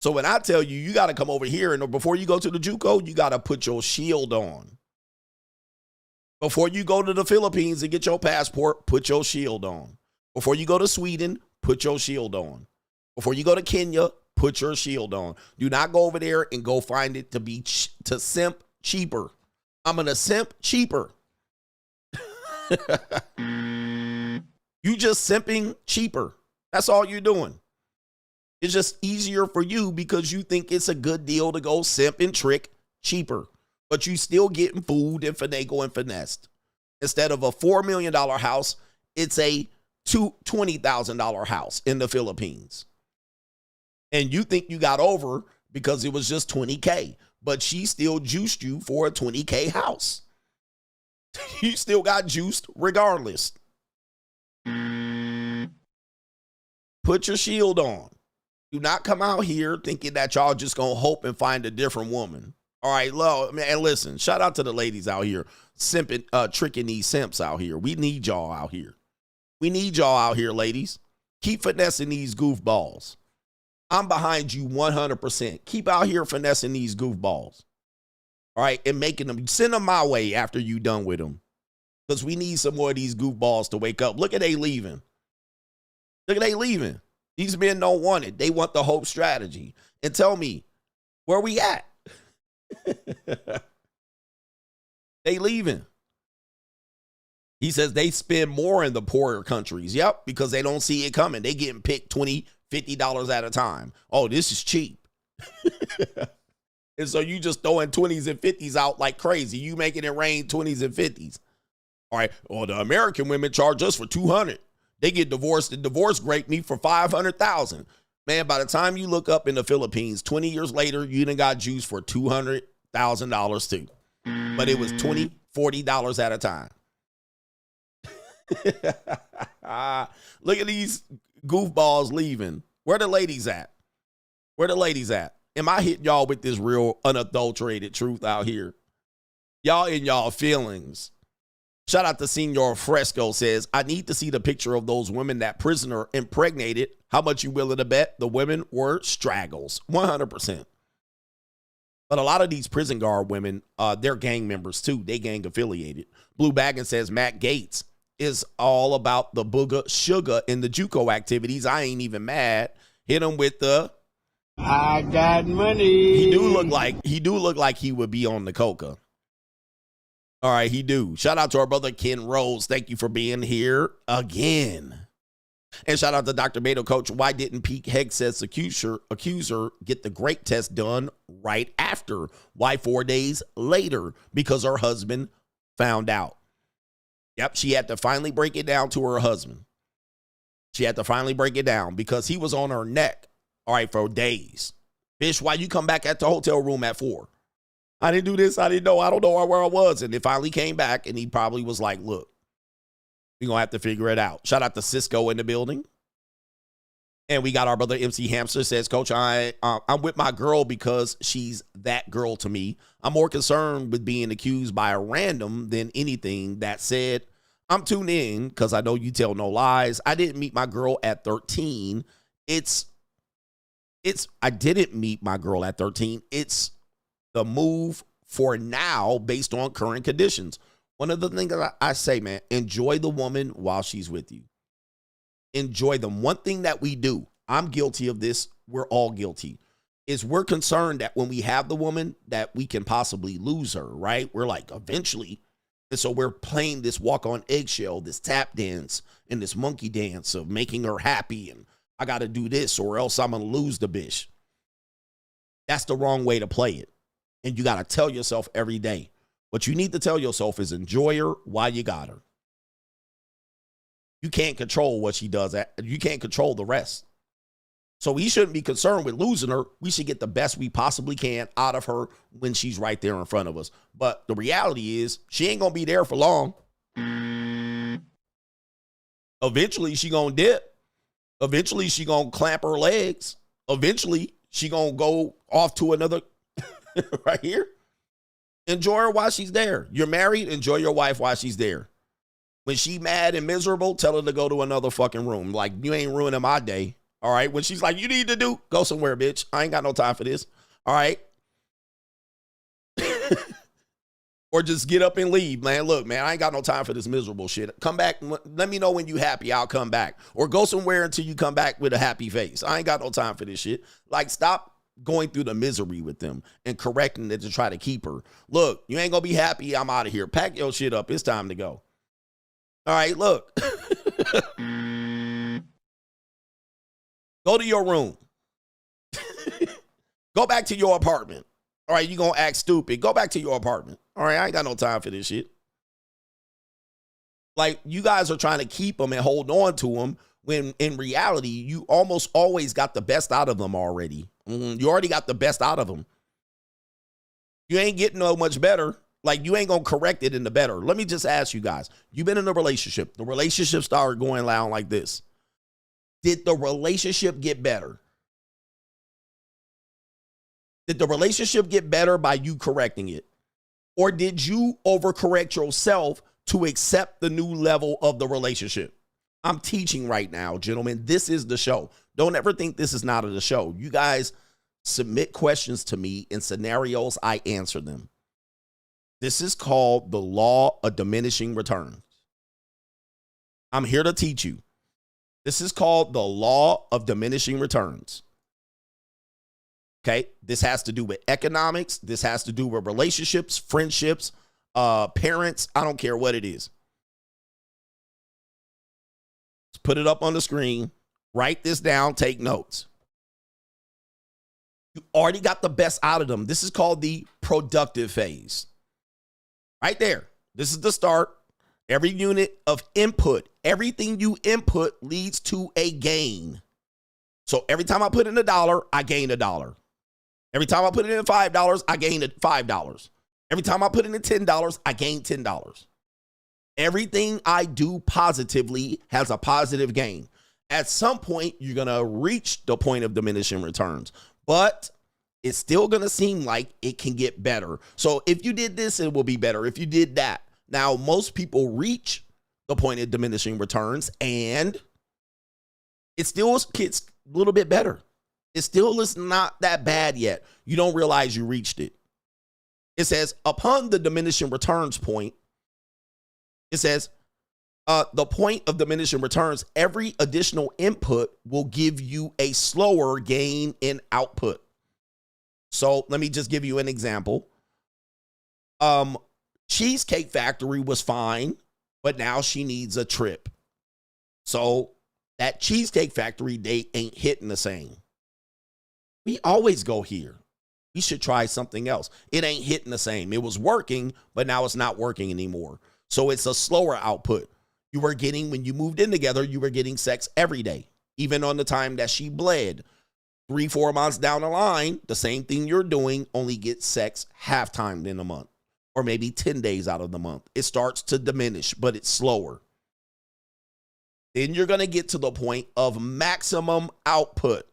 So when I tell you, you got to come over here and before you go to the JUCO, you got to put your shield on. Before you go to the Philippines and get your passport, put your shield on. Before you go to Sweden, put your shield on. Before you go to Kenya, put your shield on. Do not go over there and go find it to simp cheaper. I'm going to simp cheaper. You just simping cheaper. That's all you're doing. It's just easier for you because you think it's a good deal to go simp and trick cheaper. But you still getting food and finagle and finessed. Instead of a $4 million house, it's a $20,000 house in the Philippines. And you think you got over because it was just $20K. But she still juiced you for a $20K house. You still got juiced regardless. Put your shield on. Do not come out here thinking that y'all just gonna hope and find a different woman. All right, man, listen, shout out to the ladies out here simping, tricking these simps out here. We need y'all out here. We need y'all out here, ladies. Keep finessing these goofballs. I'm behind you 100%. Keep out here finessing these goofballs. All right, and making them, send them my way after you done with them. Because we need some more of these goofballs to wake up. Look at they leaving. Look at they leaving. These men don't want it. They want the hope strategy. And tell me, where we at? They leaving. He says they spend more in the poorer countries. Yep, because they don't see it coming. They getting picked $20, $50 at a time. Oh, this is cheap. And so you just throwing 20s and 50s out like crazy. You making it rain 20s and 50s. All right. Well, the American women charge us for $200. They get divorced and divorce rate me for $500,000. Man, by the time you look up in the Philippines, 20 years later, you done got juice for $200,000 too. But it was $20, $40 at a time. Look at these goofballs leaving. Where the ladies at? Where the ladies at? Am I hitting y'all with this real unadulterated truth out here? Y'all in y'all feelings. Shout out to Senor Fresco says, I need to see the picture of those women that prisoner impregnated. How much you willing to bet the women were straggles? 100%. But a lot of these prison guard women, they're gang members too. They gang affiliated. Blue Baggin says, Matt Gaetz is all about the booger sugar in the JUCO activities. I ain't even mad. Hit him with the I got money. He do look like he would be on the coca. All right, he do. Shout out to our brother Ken Rose. Thank you for being here again. And shout out to Dr. Beto Coach. Why didn't Pete Hegseth's accuser get the grape test done right after? Why 4 days later? Because her husband found out. Yep, she had to finally break it down to her husband. She had to finally break it down because he was on her neck, all right, for days. Bitch, why you come back at the hotel room at 4? I didn't do this. I didn't know. I don't know where I was. And it finally came back, and he probably was like, look, we're going to have to figure it out. Shout out to Cisco in the building. And we got our brother MC Hamster says, Coach, I'm with my girl because she's that girl to me. I'm more concerned with being accused by a random than anything. That said, I'm tuned in because I know you tell no lies. I didn't meet my girl at 13. I didn't meet my girl at 13. It's the move for now based on current conditions. One of the things that I say, man, enjoy the woman while she's with you. Enjoy them. One thing that we do, I'm guilty of this, we're all guilty, is we're concerned that when we have the woman that we can possibly lose her, right? We're like, eventually. And so we're playing this walk on eggshell, this tap dance and this monkey dance of making her happy. And I got to do this or else I'm going to lose the bitch. That's the wrong way to play it. And you got to tell yourself every day. What you need to tell yourself is enjoy her while you got her. You can't control what she does. You can't control the rest. So we shouldn't be concerned with losing her. We should get the best we possibly can out of her when she's right there in front of us. But the reality is she ain't going to be there for long. Eventually she going to dip. Eventually she going to clamp her legs. Eventually she going to go off to another right here. Enjoy her while she's there. You're married, enjoy your wife while she's there. When she mad and miserable, tell her to go to another fucking room. Like, you ain't ruining my day. All right. When she's like, you need to go somewhere, bitch. I ain't got no time for this. All right. Or just get up and leave, man. Look, man, I ain't got no time for this miserable shit. Come back. Let me know when you happy. I'll come back. Or go somewhere until you come back with a happy face. I ain't got no time for this shit. Like, stop going through the misery with them and correcting it to try to keep her. Look, you ain't gonna be happy. I'm out of here. Pack your shit up. It's time to go. All right, look. Go to your room. Go back to your apartment. All right, you gonna act stupid. Go back to your apartment. All right, I ain't got no time for this shit. Like, you guys are trying to keep them and hold on to them when in reality, you almost always got the best out of them already. You already got the best out of them. You ain't getting no much better. Like, you ain't going to correct it in the better. Let me just ask you guys. You've been in a relationship. The relationship started going down like this. Did the relationship get better? Did the relationship get better by you correcting it? Or did you overcorrect yourself to accept the new level of the relationship? I'm teaching right now, gentlemen. This is the show. Don't ever think this is not the show. You guys submit questions to me in scenarios. I answer them. This is called the law of diminishing returns. I'm here to teach you. This is called the law of diminishing returns. Okay? This has to do with economics. This has to do with relationships, friendships, parents. I don't care what it is. Let's put it up on the screen. Write this down. Take notes. You already got the best out of them. This is called the productive phase. Right there. This is the start. Every unit of input, everything you input leads to a gain. So every time I put in $1, I gain $1. Every time I put in $5, I gain $5. Every time I put in $10, I gain $10. Everything I do positively has a positive gain. At some point, you're going to reach the point of diminishing returns, but it's still going to seem like it can get better. So if you did this, it will be better. If you did that. Now, most people reach the point of diminishing returns, and it still gets a little bit better. It still is not that bad yet. You don't realize you reached it. It says, upon the diminishing returns point, it says, the point of diminishing returns, every additional input will give you a slower gain in output. So let me just give you an example. Cheesecake Factory was fine, but now she needs a trip. So that Cheesecake Factory date ain't hitting the same. We always go here. We should try something else. It ain't hitting the same. It was working, but now it's not working anymore. So it's a slower output. You were getting, when you moved in together, you were getting sex every day, even on the time that she bled. 3-4 months down the line, the same thing you're doing, only get sex half time in a month, or maybe 10 days out of the month. It starts to diminish, but it's slower. Then you're going to get to the point of maximum output.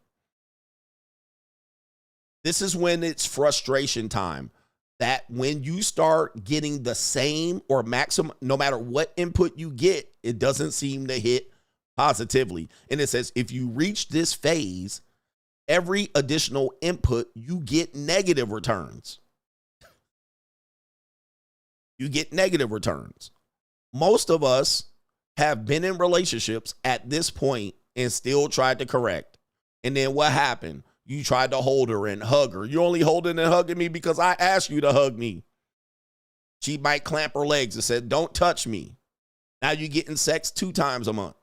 This is when it's frustration time. That when you start getting the same or maximum, no matter what input you get, it doesn't seem to hit positively. And it says, if you reach this phase, every additional input, you get negative returns. You get negative returns. Most of us have been in relationships at this point and still tried to correct. And then what happened? You tried to hold her and hug her. You're only holding and hugging me because I asked you to hug me. She might clamp her legs and said, don't touch me. Now you're getting sex 2 times a month.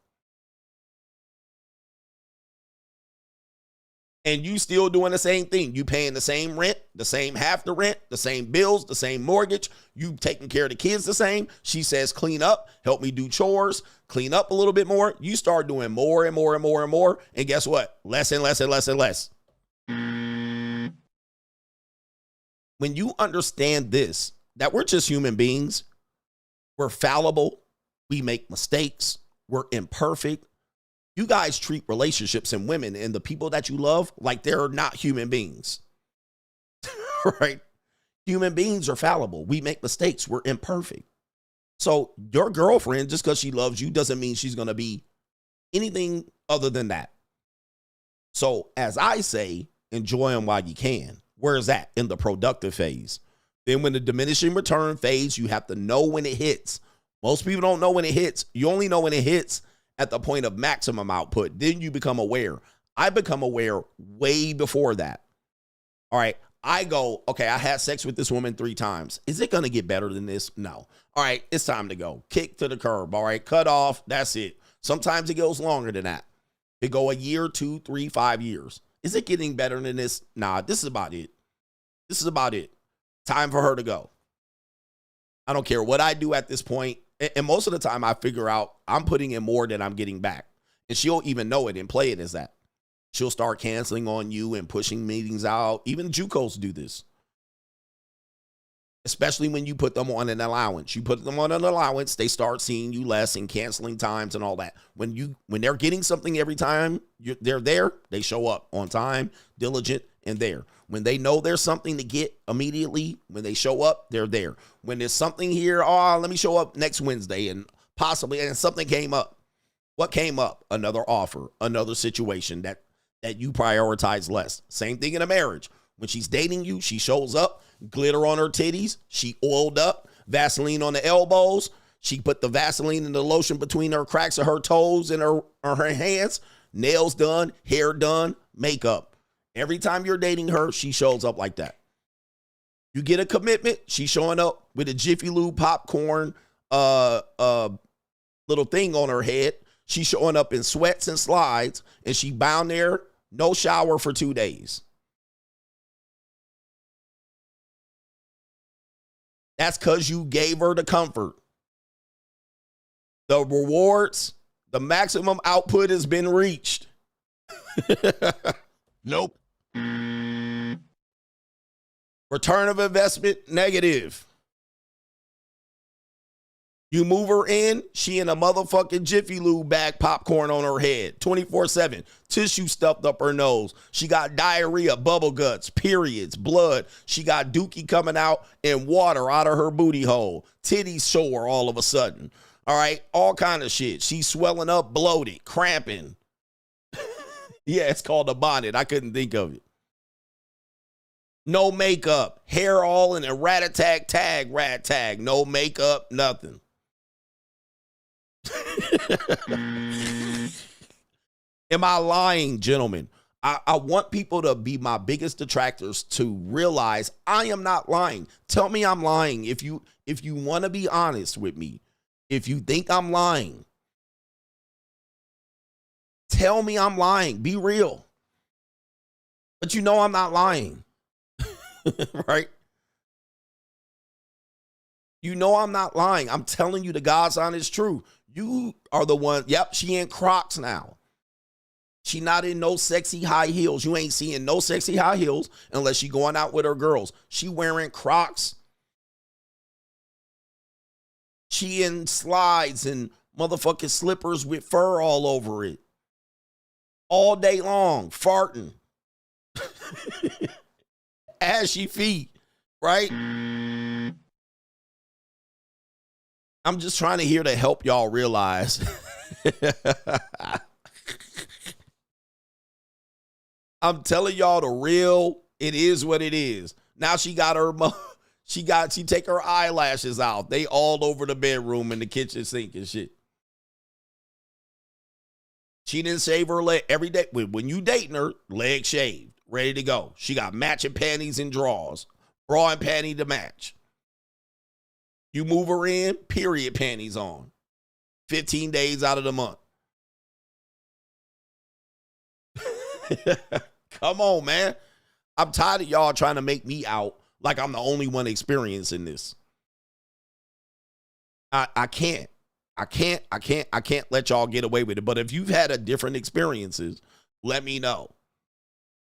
And you still doing the same thing. You paying the same rent, the same half the rent, the same bills, the same mortgage. You taking care of the kids the same. She says, clean up, help me do chores, clean up a little bit more. You start doing more and more and more and more. And guess what? Less and less and less and less. When you understand this, that we're just human beings, we're fallible, we make mistakes, we're imperfect. You guys treat relationships and women and the people that you love like they're not human beings, right? Human beings are fallible. We make mistakes. We're imperfect. So your girlfriend, just because she loves you, doesn't mean she's going to be anything other than that. So as I say, enjoy them while you can. Where is that? In the productive phase. Then when the diminishing return phase, you have to know when it hits. Most people don't know when it hits. You only know when it hits at the point of maximum output. Then you become aware. I become aware way before that. All right. I go, okay, I had sex with this woman 3 times. Is it going to get better than this? No. All right. It's time to go. Kick to the curb. All right. Cut off. That's it. Sometimes it goes longer than that. It go a year, 2, 3, 5 years. Is it getting better than this? Nah, this is about it. This is about it. Time for her to go. I don't care what I do at this point. And most of the time I figure out I'm putting in more than I'm getting back. And she'll even know it and play it as that. She'll start canceling on you and pushing meetings out. Even JUCOs do this. Especially when you put them on an allowance. You put them on an allowance, they start seeing you less and canceling times and all that. When they're getting something every time they're there, they show up on time, diligent, and there. When they know there's something to get immediately, when they show up, they're there. When there's something here, let me show up next Wednesday and possibly, and something came up. What came up? Another offer, another situation that you prioritize less. Same thing in a marriage. When she's dating you, she shows up, glitter on her titties, she oiled up, Vaseline on the elbows, she put the Vaseline and the lotion between her cracks of her toes and her hands, nails done, hair done, makeup. Every time you're dating her, she shows up like that. You get a commitment, she's showing up with a Jiffy Lube popcorn little thing on her head. She's showing up in sweats and slides, and she bound there, no shower for 2 days. That's because you gave her the comfort. The rewards, the maximum output has been reached. Nope. Return of investment, negative. You move her in, she in a motherfucking Jiffy Lube bag, popcorn on her head, 24/7, tissue stuffed up her nose. She got diarrhea, bubble guts, periods, blood. She got dookie coming out and water out of her booty hole. Titties sore all of a sudden. All right, all kind of shit. She's swelling up, bloated, cramping. Yeah, it's called a bonnet. I couldn't think of it. No makeup, hair all in a rat-a-tag, rat tag. No makeup, nothing. Am I lying, gentlemen? I want people to be my biggest detractors to realize I am not lying. Tell me I'm lying. If you want to be honest with me, if you think I'm lying, tell me I'm lying. Be real. But you know I'm not lying. Right? You know I'm not lying. I'm telling you the God's honest truth. You are the one. Yep, she in Crocs now. She not in no sexy high heels. You ain't seeing no sexy high heels unless she going out with her girls. She wearing Crocs. She in slides and motherfucking slippers with fur all over it. All day long, farting. Ashy feet, right? I'm just trying to here to help y'all realize. I'm telling y'all the real, it is what it is. Now she got her, she take her eyelashes out. They all over the bedroom and the kitchen sink and shit. She didn't shave her leg every day. When you dating her, leg shaved, ready to go. She got matching panties and drawers, bra and panty to match. You move her in, period panties on. 15 days out of the month. Come on, man. I'm tired of y'all trying to make me out like I'm the only one experiencing this. I can't let y'all get away with it. But if you've had a different experiences, let me know.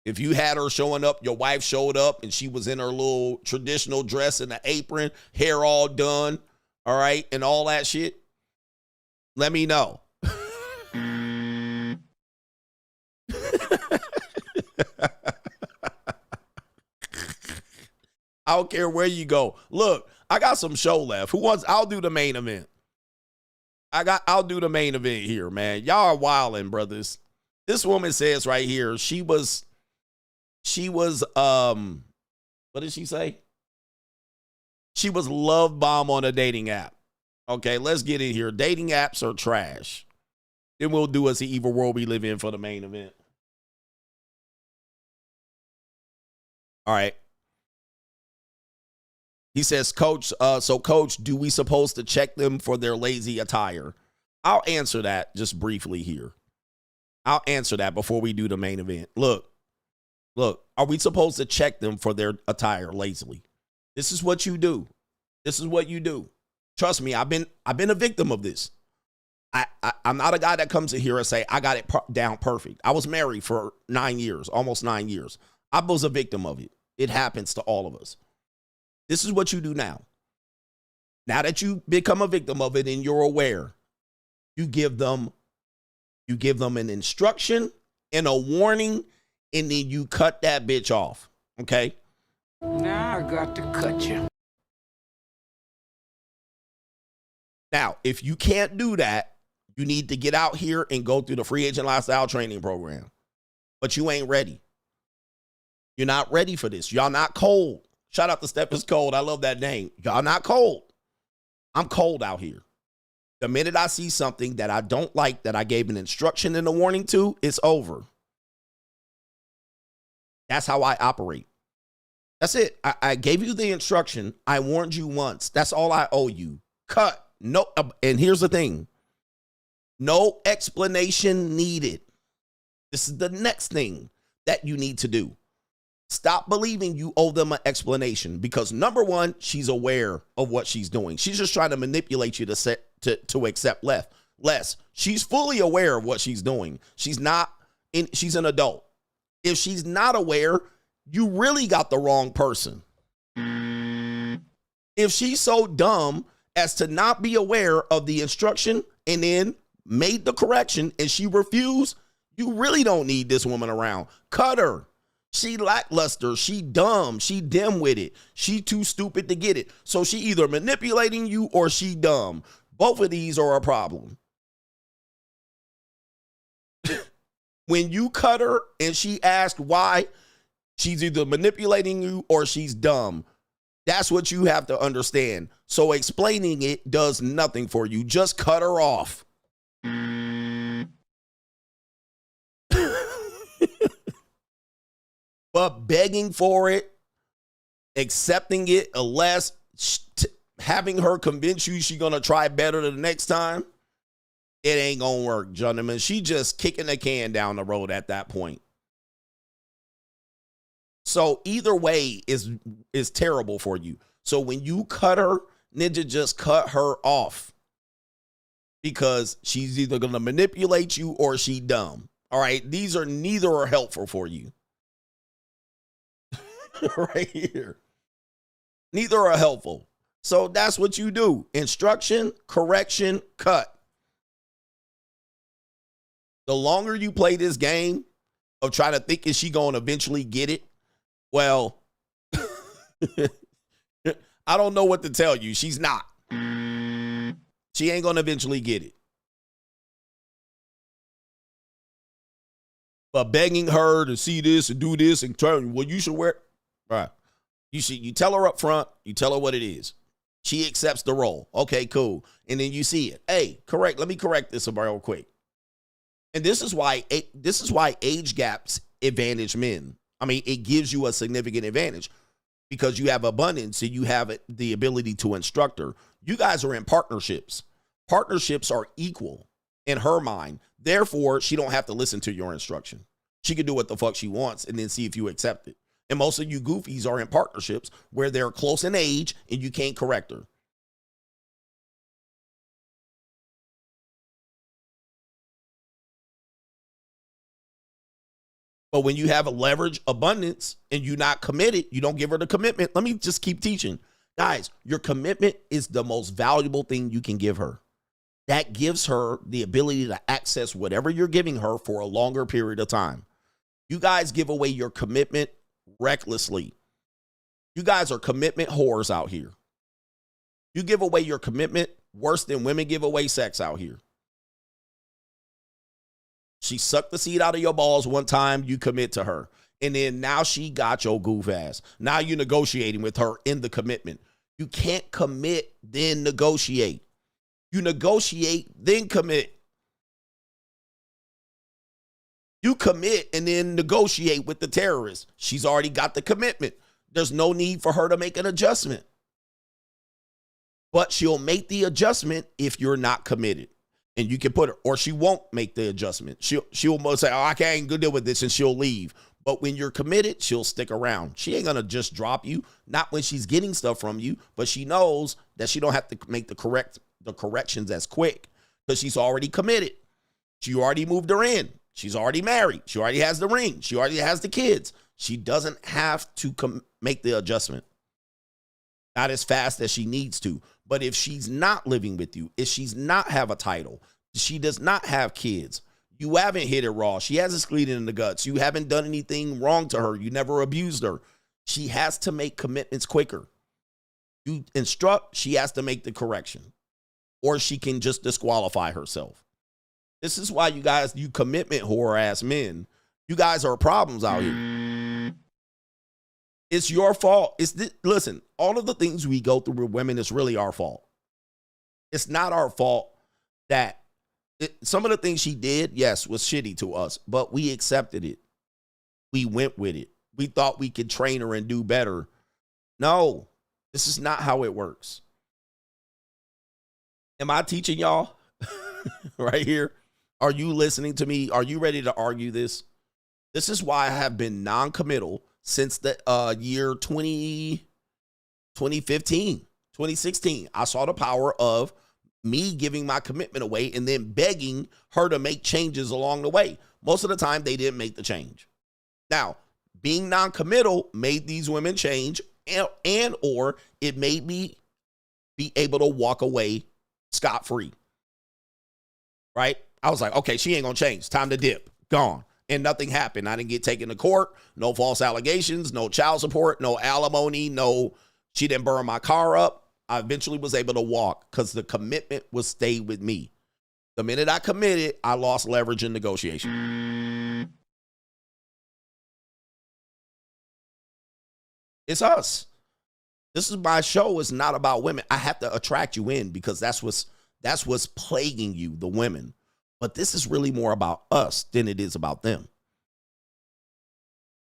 If you had her showing up, your wife showed up and she was in her little traditional dress and an apron, hair all done, all right, and all that shit, let me know. I don't care where you go. Look, I got some show left. Who wants? I'll do the main event. I'll do the main event here, man. Y'all are wilding, brothers. This woman says right here, she was, what did she say? She was love bomb on a dating app. Okay, let's get in here. Dating apps are trash. Then we'll do us the evil world we live in for the main event. All right. He says, Coach, Coach, do we supposed to check them for their lazy attire? I'll answer that just briefly here. I'll answer that before we do the main event. Look, are we supposed to check them for their attire lazily? This is what you do. This is what you do. Trust me, I've been a victim of this. I'm not a guy that comes in here and say, I got it down perfect. I was married for 9 years, almost 9 years. I was a victim of it. It happens to all of us. This is what you do now. Now that you become a victim of it and you're aware, you give them an instruction and a warning, and then you cut that bitch off. Okay? Now I got to cut you. Now, if you can't do that, you need to get out here and go through the free agent lifestyle training program. But you ain't ready. You're not ready for this. Y'all not cold. Shout out to Steph is cold. I love that name. Y'all not cold. I'm cold out here. The minute I see something that I don't like, that I gave an instruction and a warning to, it's over. That's how I operate. That's it. I gave you the instruction. I warned you once. That's all I owe you. Cut. No. And here's the thing. No explanation needed. This is the next thing that you need to do. Stop believing you owe them an explanation because number one, she's aware of what she's doing. She's just trying to manipulate you to accept less. She's fully aware of what she's doing. She's an adult. If she's not aware, you really got the wrong person. If she's so dumb as to not be aware of the instruction and then made the correction and she refused, you really don't need this woman around. Cut her. She lackluster. She dumb. She dim-witted. She too stupid to get it. So she either manipulating you or she dumb. Both of these are a problem. When you cut her and she asked why, she's either manipulating you or she's dumb. That's what you have to understand. So explaining it does nothing for you. Just cut her off. But begging for it, accepting it, unless having her convince you she's going to try better the next time, it ain't going to work, gentlemen. She just kicking the can down the road at that point. So either way is terrible for you. So when you cut her, Ninja, just cut her off because she's either going to manipulate you or she dumb. All right. Neither are helpful for you. Right here. Neither are helpful. So that's what you do. Instruction, correction, cut. The longer you play this game of trying to think, is she going to eventually get it? Well, I don't know what to tell you. She's not. She ain't going to eventually get it. But begging her to see this and do this and try, well, you should wear. Right. You tell her up front, you tell her what it is. She accepts the role. Okay, cool. And then you see it. Hey, let me correct this real quick. And this is why age gaps advantage men. I mean, it gives you a significant advantage because you have abundance and you have the ability to instruct her. You guys are in partnerships. Partnerships are equal in her mind. Therefore, she don't have to listen to your instruction. She can do what the fuck she wants and then see if you accept it. And most of you goofies are in partnerships where they're close in age and you can't correct her. But when you have a leverage abundance and you're not committed, you don't give her the commitment. Let me just keep teaching. Guys, your commitment is the most valuable thing you can give her. That gives her the ability to access whatever you're giving her for a longer period of time. You guys give away your commitment recklessly. You guys are commitment whores out here. You give away your commitment worse than women give away sex out here. She sucked the seed out of your balls one time, you commit to her. And then now she got your goof ass. Now you're negotiating with her in the commitment. You can't commit, then negotiate. You negotiate, then commit. You commit and then negotiate with the terrorist. She's already got the commitment. There's no need for her to make an adjustment. But she'll make the adjustment if you're not committed. And you can put her, or she won't make the adjustment. She'll say, oh, I can't go deal with this, and she'll leave. But when you're committed, she'll stick around. She ain't going to just drop you, not when she's getting stuff from you, but she knows that she don't have to make the corrections as quick because she's already committed. She already moved her in. She's already married. She already has the ring. She already has the kids. She doesn't have to make the adjustment. Not as fast as she needs to. But if she's not living with you, if she's not have a title, she does not have kids, you haven't hit it raw, she hasn't screamed in the guts, you haven't done anything wrong to her, you never abused her, she has to make commitments quicker. You instruct, she has to make the correction. Or she can just disqualify herself. This is why you guys, you commitment whore ass men, you guys are problems out here. It's your fault. Listen, all of the things we go through with women is really our fault. It's not our fault that some of the things she did, yes, was shitty to us, but we accepted it. We went with it. We thought we could train her and do better. No, this is not how it works. Am I teaching y'all right here? Are you listening to me? Are you ready to argue this? This is why I have been non-committal since the year 2015, 2016. I saw the power of me giving my commitment away and then begging her to make changes along the way. Most of the time, they didn't make the change. Now, being non-committal made these women change, and or it made me be able to walk away scot-free. Right? I was like, okay, she ain't gonna change. Time to dip. Gone. And nothing happened. I didn't get taken to court. No false allegations. No child support. No alimony. No, she didn't burn my car up. I eventually was able to walk because the commitment was stay with me. The minute I committed, I lost leverage in negotiation. It's us. This is my show. It's not about women. I have to attract you in because that's what's plaguing you, the women. But this is really more about us than it is about them.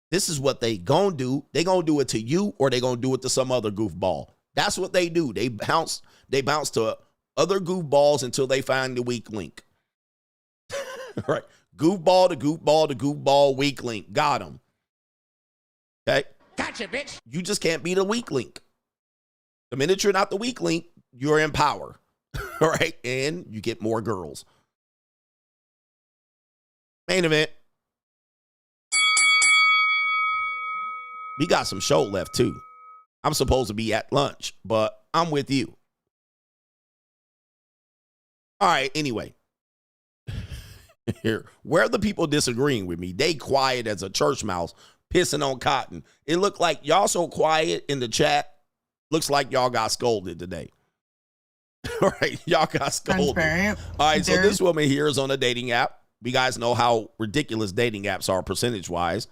This is what they gonna do. They gonna do it to you or they gonna do it to some other goofball. That's what they do. They bounce to other goofballs until they find the weak link. Right? Goofball to goofball to goofball, weak link. Got him. Okay? Gotcha, bitch. You just can't be the weak link. The minute you're not the weak link, you're in power. All right? And you get more girls. Main event. We got some show left too. I'm supposed to be at lunch, but I'm with you. All right, anyway. Here, where are the people disagreeing with me? They quiet as a church mouse, pissing on cotton. It looked like y'all so quiet in the chat. Looks like y'all got scolded today. All right, y'all got scolded. All right, so this woman here is on a dating app. You guys know how ridiculous dating apps are percentage-wise.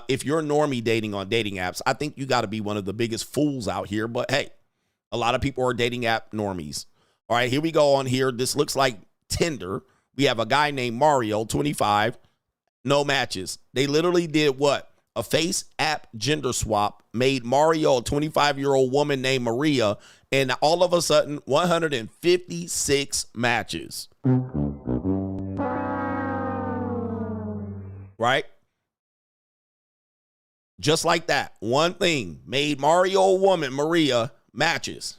If you're normie dating on dating apps, I think you got to be one of the biggest fools out here. But hey, a lot of people are dating app normies. All right, here we go on here. This looks like Tinder. We have a guy named Mario, 25, no matches. They literally did what? A face app gender swap made Mario a 25-year-old woman named Maria, and all of a sudden, 156 matches. Right? Just like that. One thing made Mario a woman, Maria, matches.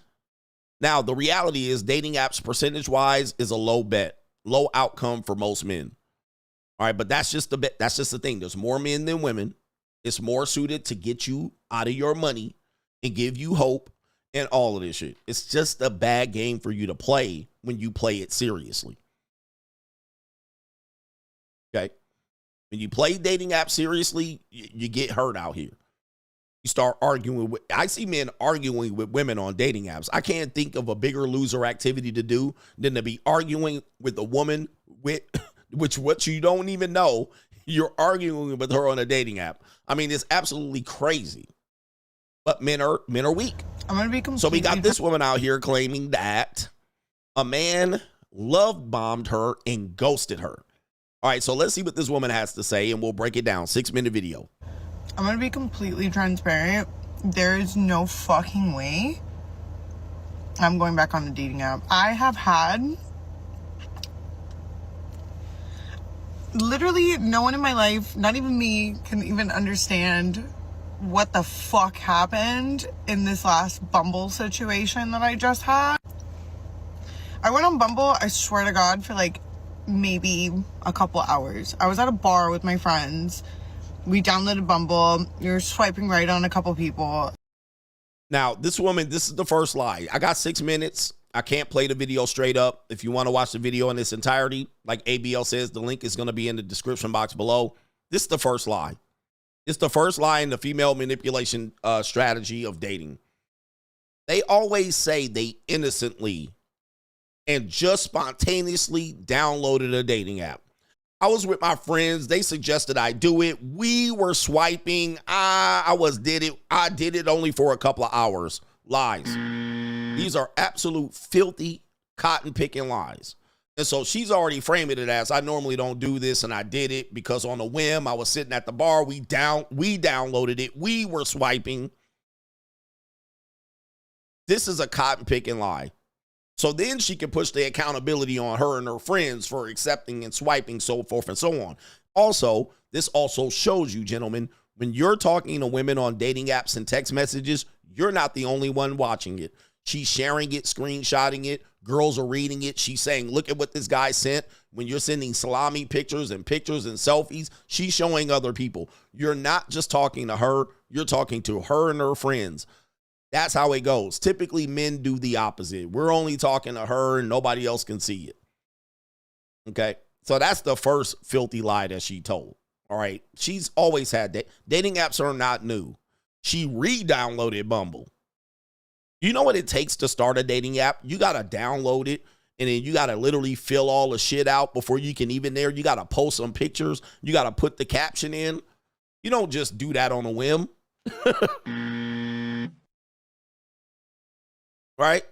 Now, the reality is dating apps percentage-wise is a low bet, low outcome for most men. All right, but that's just the bet. That's just the thing. There's more men than women. It's more suited to get you out of your money and give you hope and all of this shit. It's just a bad game for you to play when you play it seriously. Okay? When you play dating apps seriously, you get hurt out here. You start arguing with, I see men arguing with women on dating apps. I can't think of a bigger loser activity to do than to be arguing with a woman with which what you don't even know. You're arguing with her on a dating app. I mean, it's absolutely crazy. But men are weak. I'm gonna be completely. So we got this woman out here claiming that a man love bombed her and ghosted her. All right, so let's see what this woman has to say, and we'll break it down. 6-minute video. I'm gonna be completely transparent. There is no fucking way I'm going back on the dating app. I have had literally no one in my life, not even me, can even understand what the fuck happened in this last Bumble situation that I just had. I went on Bumble, I swear to God, for like maybe a couple hours. I was at a bar with my friends. We downloaded Bumble. You're swiping right on a couple people. Now, this woman, this is the first lie. I got 6 minutes. I can't play the video straight up. If you want to watch the video in its entirety, like ABL says, the link is going to be in the description box below. This is the first lie. It's the first lie in the female manipulation strategy of dating. They always say they innocently and just spontaneously downloaded a dating app. I was with my friends. They suggested I do it. We were swiping. I did it only for a couple of hours. Lies. These are absolute filthy cotton picking lies. And so she's already framing it as I normally don't do this, and I did it because on a whim I was sitting at the bar. We downloaded it. We were swiping. This is a cotton picking lie. So then she can push the accountability on her and her friends for accepting and swiping, so forth and so on. Also, this also shows you, gentlemen, When you're talking to women on dating apps and text messages, you're not the only one watching it. She's sharing it, screenshotting it. Girls are reading it. She's saying, look at what this guy sent. When you're sending salami pictures and selfies, she's showing other people. You're not just talking to her. You're talking to her and her friends. That's how it goes. Typically, men do the opposite. We're only talking to her and nobody else can see it. Okay? So that's the first filthy lie that she told. All right? She's always had that. Dating apps are not new. She re-downloaded Bumble. You know what it takes to start a dating app? You got to download it, and then you got to literally fill all the shit out before you can even there. You got to post some pictures. You got to put the caption in. You don't just do that on a whim. Right?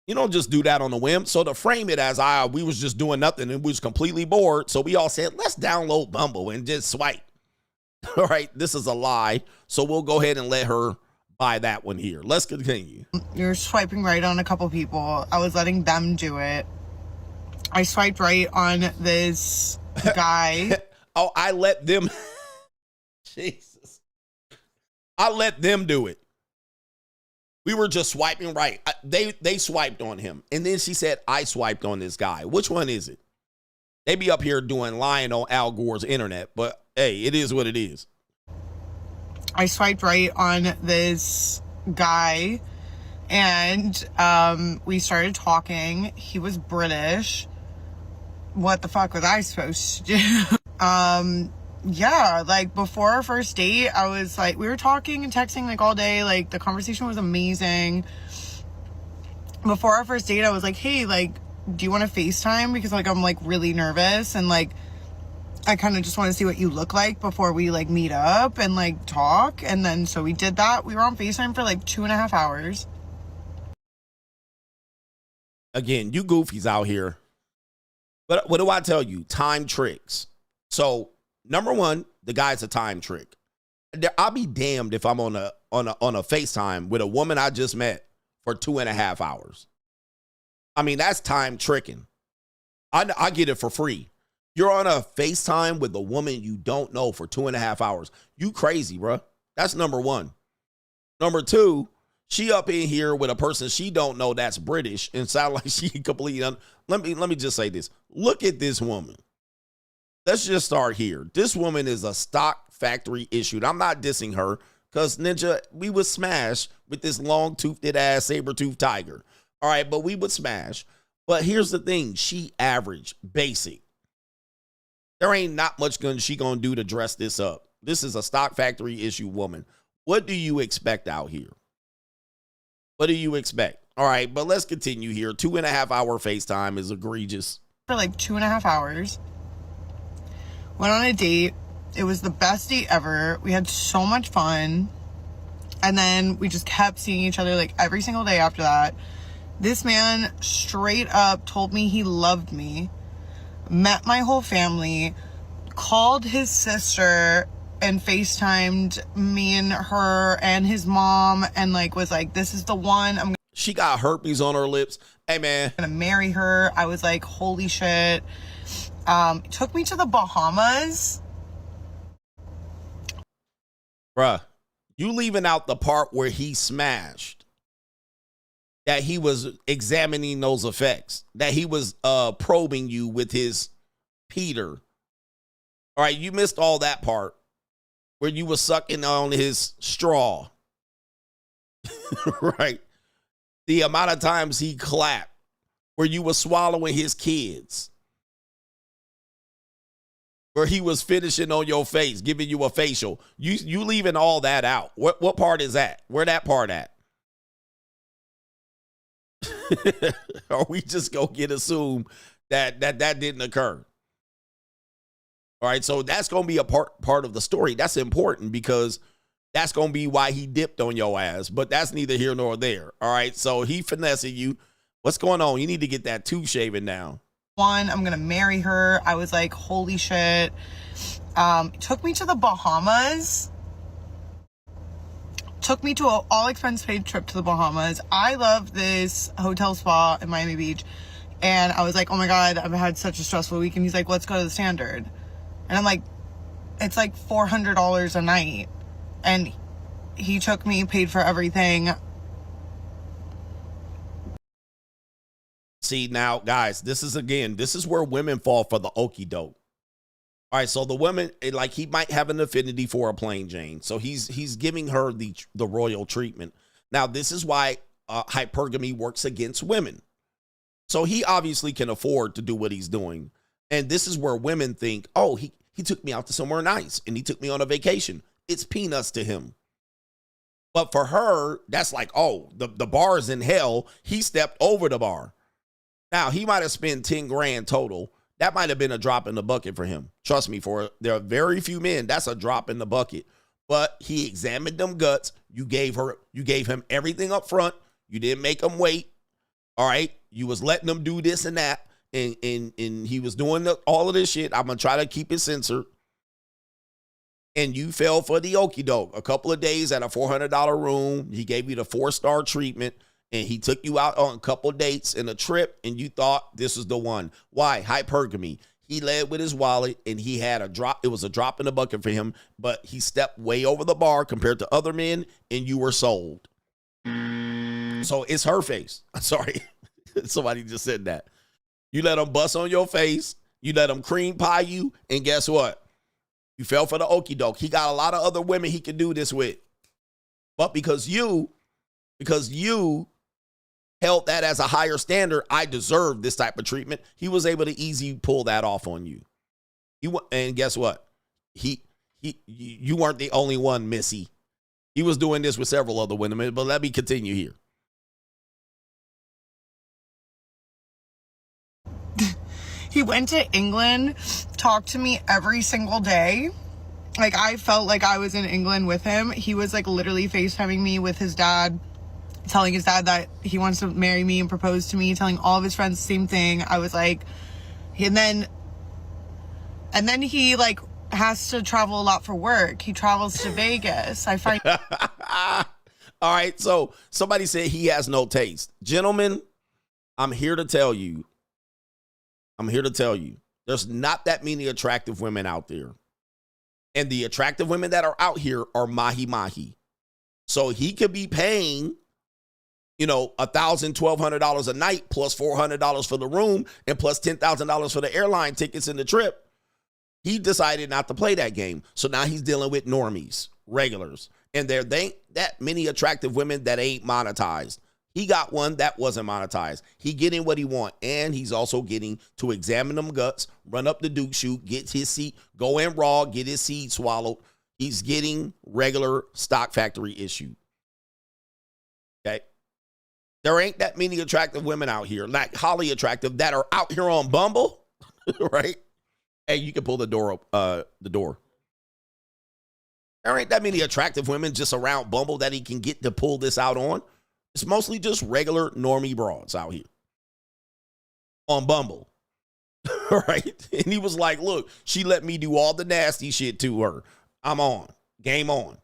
You don't just do that on a whim. So to frame it as we was just doing nothing and we was completely bored, so we all said, let's download Bumble and just swipe. All right, this is a lie. So we'll go ahead and let her buy that one here. Let's continue. You're swiping right on a couple people. I was letting them do it. I swiped right on this guy. Oh, I let them. Jesus. I let them do it. We were just swiping right. They swiped on him. And then she said, I swiped on this guy. Which one is it? They be up here lying on Al Gore's internet. But hey, it is what it is. I swiped right on this guy, and we started talking. He was British. What the fuck was I supposed to do? Yeah, like before our first date, I was like, we were talking and texting like all day. Like the conversation was amazing. Before our first date, I was like, hey, like, do you want to FaceTime? Because like I'm like really nervous and like I kind of just want to see what you look like before we like meet up and like talk. And then so we did that. We were on FaceTime for like 2.5 hours. Again, you goofies out here. But what do I tell you? Time tricks. So number one, the guy's a time trick. I'll be damned if I'm on a FaceTime with a woman I just met for 2.5 hours. I mean, that's time tricking. I get it for free. You're on a FaceTime with a woman you don't know for 2.5 hours. You crazy, bro. That's number one. Number two, she up in here with a person she don't know that's British and sound like she completely. Let me just say this. Look at this woman. Let's just start here. This woman is a stock factory issue. I'm not dissing her because Ninja, we would smash with this long-toothed ass saber-toothed tiger. All right, but we would smash. But here's the thing. She average, basic. There ain't not much she gonna do to dress this up. This is a stock factory issue woman. What do you expect out here? What do you expect? All right, but let's continue here. 2.5 hour FaceTime is egregious. For like 2.5 hours. Went on a date. It was the best date ever. We had so much fun. And then we just kept seeing each other like every single day after that. This man straight up told me he loved me. Met my whole family, called his sister and FaceTimed me and her and his mom and like was like, this is the one. She got herpes on her lips. Hey man, I'm gonna marry her. I was like, holy shit. Took me to the Bahamas. Bruh, you leaving out the part where he smashed. That he was examining those effects. That he was probing you with his Peter. All right, you missed all that part. Where you were sucking on his straw. Right? The amount of times he clapped. Where you were swallowing his kids. Where he was finishing on your face, giving you a facial. You leaving all that out. What part is that? Where that part at? Or we just go assume that didn't occur. All right, so that's going to be a part of the story. That's important because that's going to be why he dipped on your ass. But that's neither here nor there. All right, so he finessing you. What's going on? You need to get that tooth shaven now. One, I'm going to marry her. I was like, holy shit. Took me to the Bahamas. Took me to an all-expense paid trip to the Bahamas. I love this hotel spa in Miami Beach. And I was like, oh my God, I've had such a stressful week. And he's like, let's go to the Standard. And I'm like, it's like $400 a night. And he took me, paid for everything. See, now, guys, this is where women fall for the okie doke. All right, so the women, like, he might have an affinity for a plain Jane. So he's giving her the royal treatment. Now, this is why hypergamy works against women. So he obviously can afford to do what he's doing. And this is where women think, oh, he took me out to somewhere nice and he took me on a vacation. It's peanuts to him. But for her, that's like, oh, the bar is in hell. He stepped over the bar. Now, he might have spent 10 grand total. That might have been a drop in the bucket for him. Trust me, there are very few men, that's a drop in the bucket. But he examined them guts. You gave him everything up front. You didn't make him wait. All right. You was letting them do this and that. And he was doing all of this shit. I'm going to try to keep it censored. And you fell for the okie doke. A couple of days at a $400 room. He gave you the 4-star treatment. And he took you out on a couple of dates and a trip. And you thought this is the one. Why? Hypergamy. He led with his wallet and he had a drop. It was a drop in the bucket for him. But he stepped way over the bar compared to other men. And you were sold. So it's her face. I'm sorry. Somebody just said that. You let him bust on your face. You let him cream pie you. And guess what? You fell for the okie doke. He got a lot of other women he could do this with. But because you held that as a higher standard, I deserve this type of treatment. He was able to easily pull that off on you. And guess what? You weren't the only one, Missy. He was doing this with several other women, but let me continue here. He went to England, talked to me every single day. Like, I felt like I was in England with him. He was like literally FaceTiming me with his dad, telling his dad that he wants to marry me and propose to me, telling all of his friends the same thing. I was like, and then he like has to travel a lot for work. He travels to Vegas. I find. All right. So somebody said he has no taste. Gentlemen, I'm here to tell you, there's not that many attractive women out there. And the attractive women that are out here are mahi-mahi. So he could be paying, $1,000, $1,200 a night plus $400 for the room and plus $10,000 for the airline tickets and the trip. He decided not to play that game. So now he's dealing with normies, regulars. And there ain't that many attractive women that ain't monetized. He got one that wasn't monetized. He getting what he want. And he's also getting to examine them guts, run up the Duke shoot, get his seat, go in raw, get his seed swallowed. He's getting regular stock factory issue. Okay. There ain't that many attractive women out here, like highly attractive, that are out here on Bumble, right? Hey, you can pull the door up, the door. There ain't that many attractive women just around Bumble that he can get to pull this out on. It's mostly just regular normie broads out here on Bumble, right? And he was like, look, she let me do all the nasty shit to her. I'm on. Game on.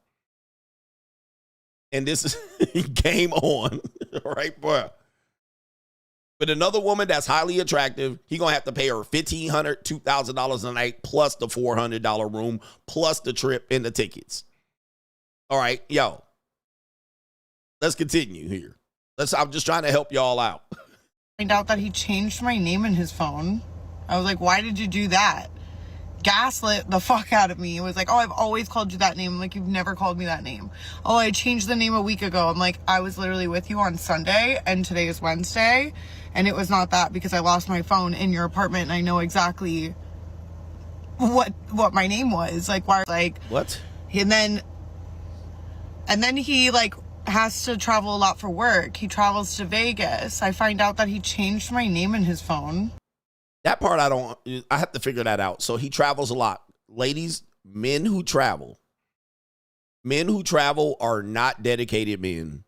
And this is game on, right, bro? But another woman that's highly attractive, he going to have to pay her $1,500, $2,000 a night plus the $400 room plus the trip and the tickets. All right, yo. Let's continue here. I'm just trying to help y'all out. Find out that he changed my name in his phone. I was like, why did you do that? Gaslit the fuck out of me. It was like, oh, I've always called you that name. I'm like, you've never called me that name. Oh, I changed the name a week ago. I'm like, I was literally with you on Sunday and today is Wednesday. And it was not that because I lost my phone in your apartment and I know exactly what my name was. Like, why? Like, what? And then he like has to travel a lot for work. He travels to Vegas. I find out that he changed my name in his phone. That part I have to figure that out. So he travels a lot. Ladies, men who travel are not dedicated men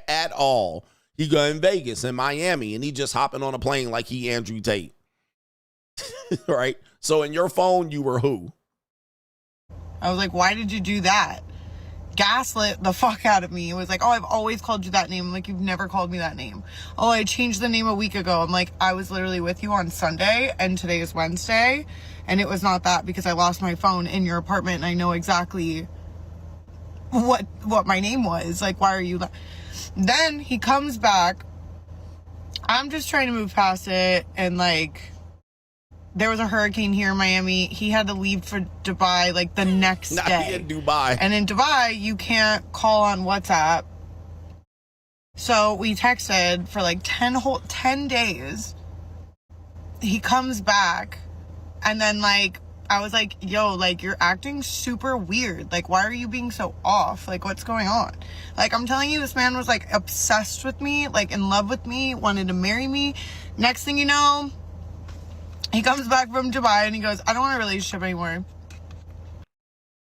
at all. He go in Vegas and Miami and he just hopping on a plane like he Andrew Tate. Right? So in your phone, you were who? I was like, why did you do that? gaslit the fuck out of me. It was like, oh, I've always called you that name. I'm like, you've never called me that name. Oh, I changed the name a week ago. I'm like, I was literally with you on Sunday and today is Wednesday. And it was not that because I lost my phone in your apartment and I know exactly what my name was. Like, why are you... Then he comes back. I'm just trying to move past it. And like, there was a hurricane here in Miami. He had to leave for Dubai like the next day. Not in Dubai. And in Dubai, you can't call on WhatsApp. So we texted for like 10 days. He comes back. And then like, I was like, yo, like, you're acting super weird. Like, why are you being so off? Like, what's going on? Like, I'm telling you, this man was like obsessed with me, like in love with me, wanted to marry me. Next thing you know, he comes back from Dubai and he goes, I don't want a relationship anymore.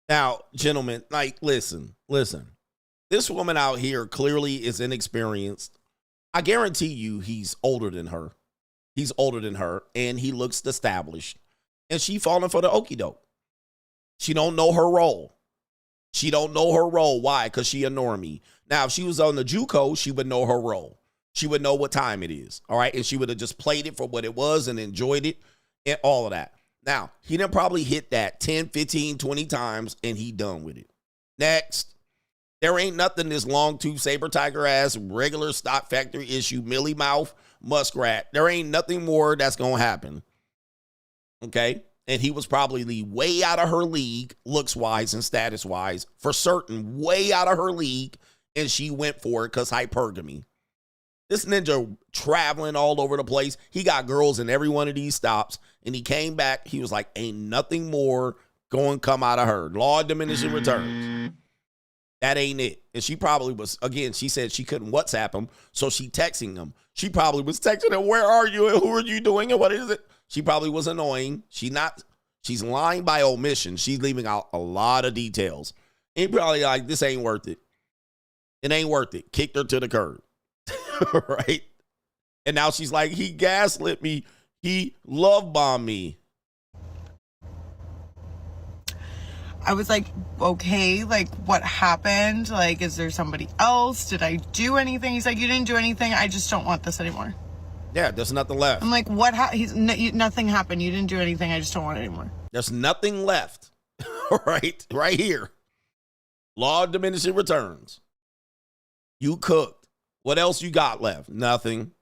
Now, gentlemen, like, listen. This woman out here clearly is inexperienced. I guarantee you he's older than her. He's older than her, and he looks established. And she falling for the okie doke. She don't know her role. She don't know her role. Why? Because she a normie. Now, if she was on the JUCO, she would know her role. She would know what time it is. All right. And she would have just played it for what it was and enjoyed it and all of that. Now, he done probably hit that 10, 15, 20 times and he done with it. Next. There ain't nothing this long tooth, saber tiger ass, regular stock factory issue, millie mouth, muskrat. There ain't nothing more that's going to happen. Okay. And he was probably way out of her league, looks wise and status wise, for certain, way out of her league. And she went for it because hypergamy. This ninja traveling all over the place. He got girls in every one of these stops. And he came back. He was like, ain't nothing more going to come out of her. Law of diminishing returns. That ain't it. And she probably was, again, she said she couldn't WhatsApp him. So she texting him. She probably was texting him, where are you and who are you doing and what is it? She probably was annoying. She's lying by omission. She's leaving out a lot of details. And probably like, this ain't worth it. It ain't worth it. Kicked her to the curb. Right? And now she's like, he gaslit me. He love bombed me. I was like, okay, like, what happened? Like, is there somebody else? Did I do anything? He's like, you didn't do anything. I just don't want this anymore. Yeah, there's nothing left. I'm like, what? Nothing happened. You didn't do anything. I just don't want it anymore. There's nothing left. Right here. Law of diminishing returns. You cooked. What else you got left? Nothing.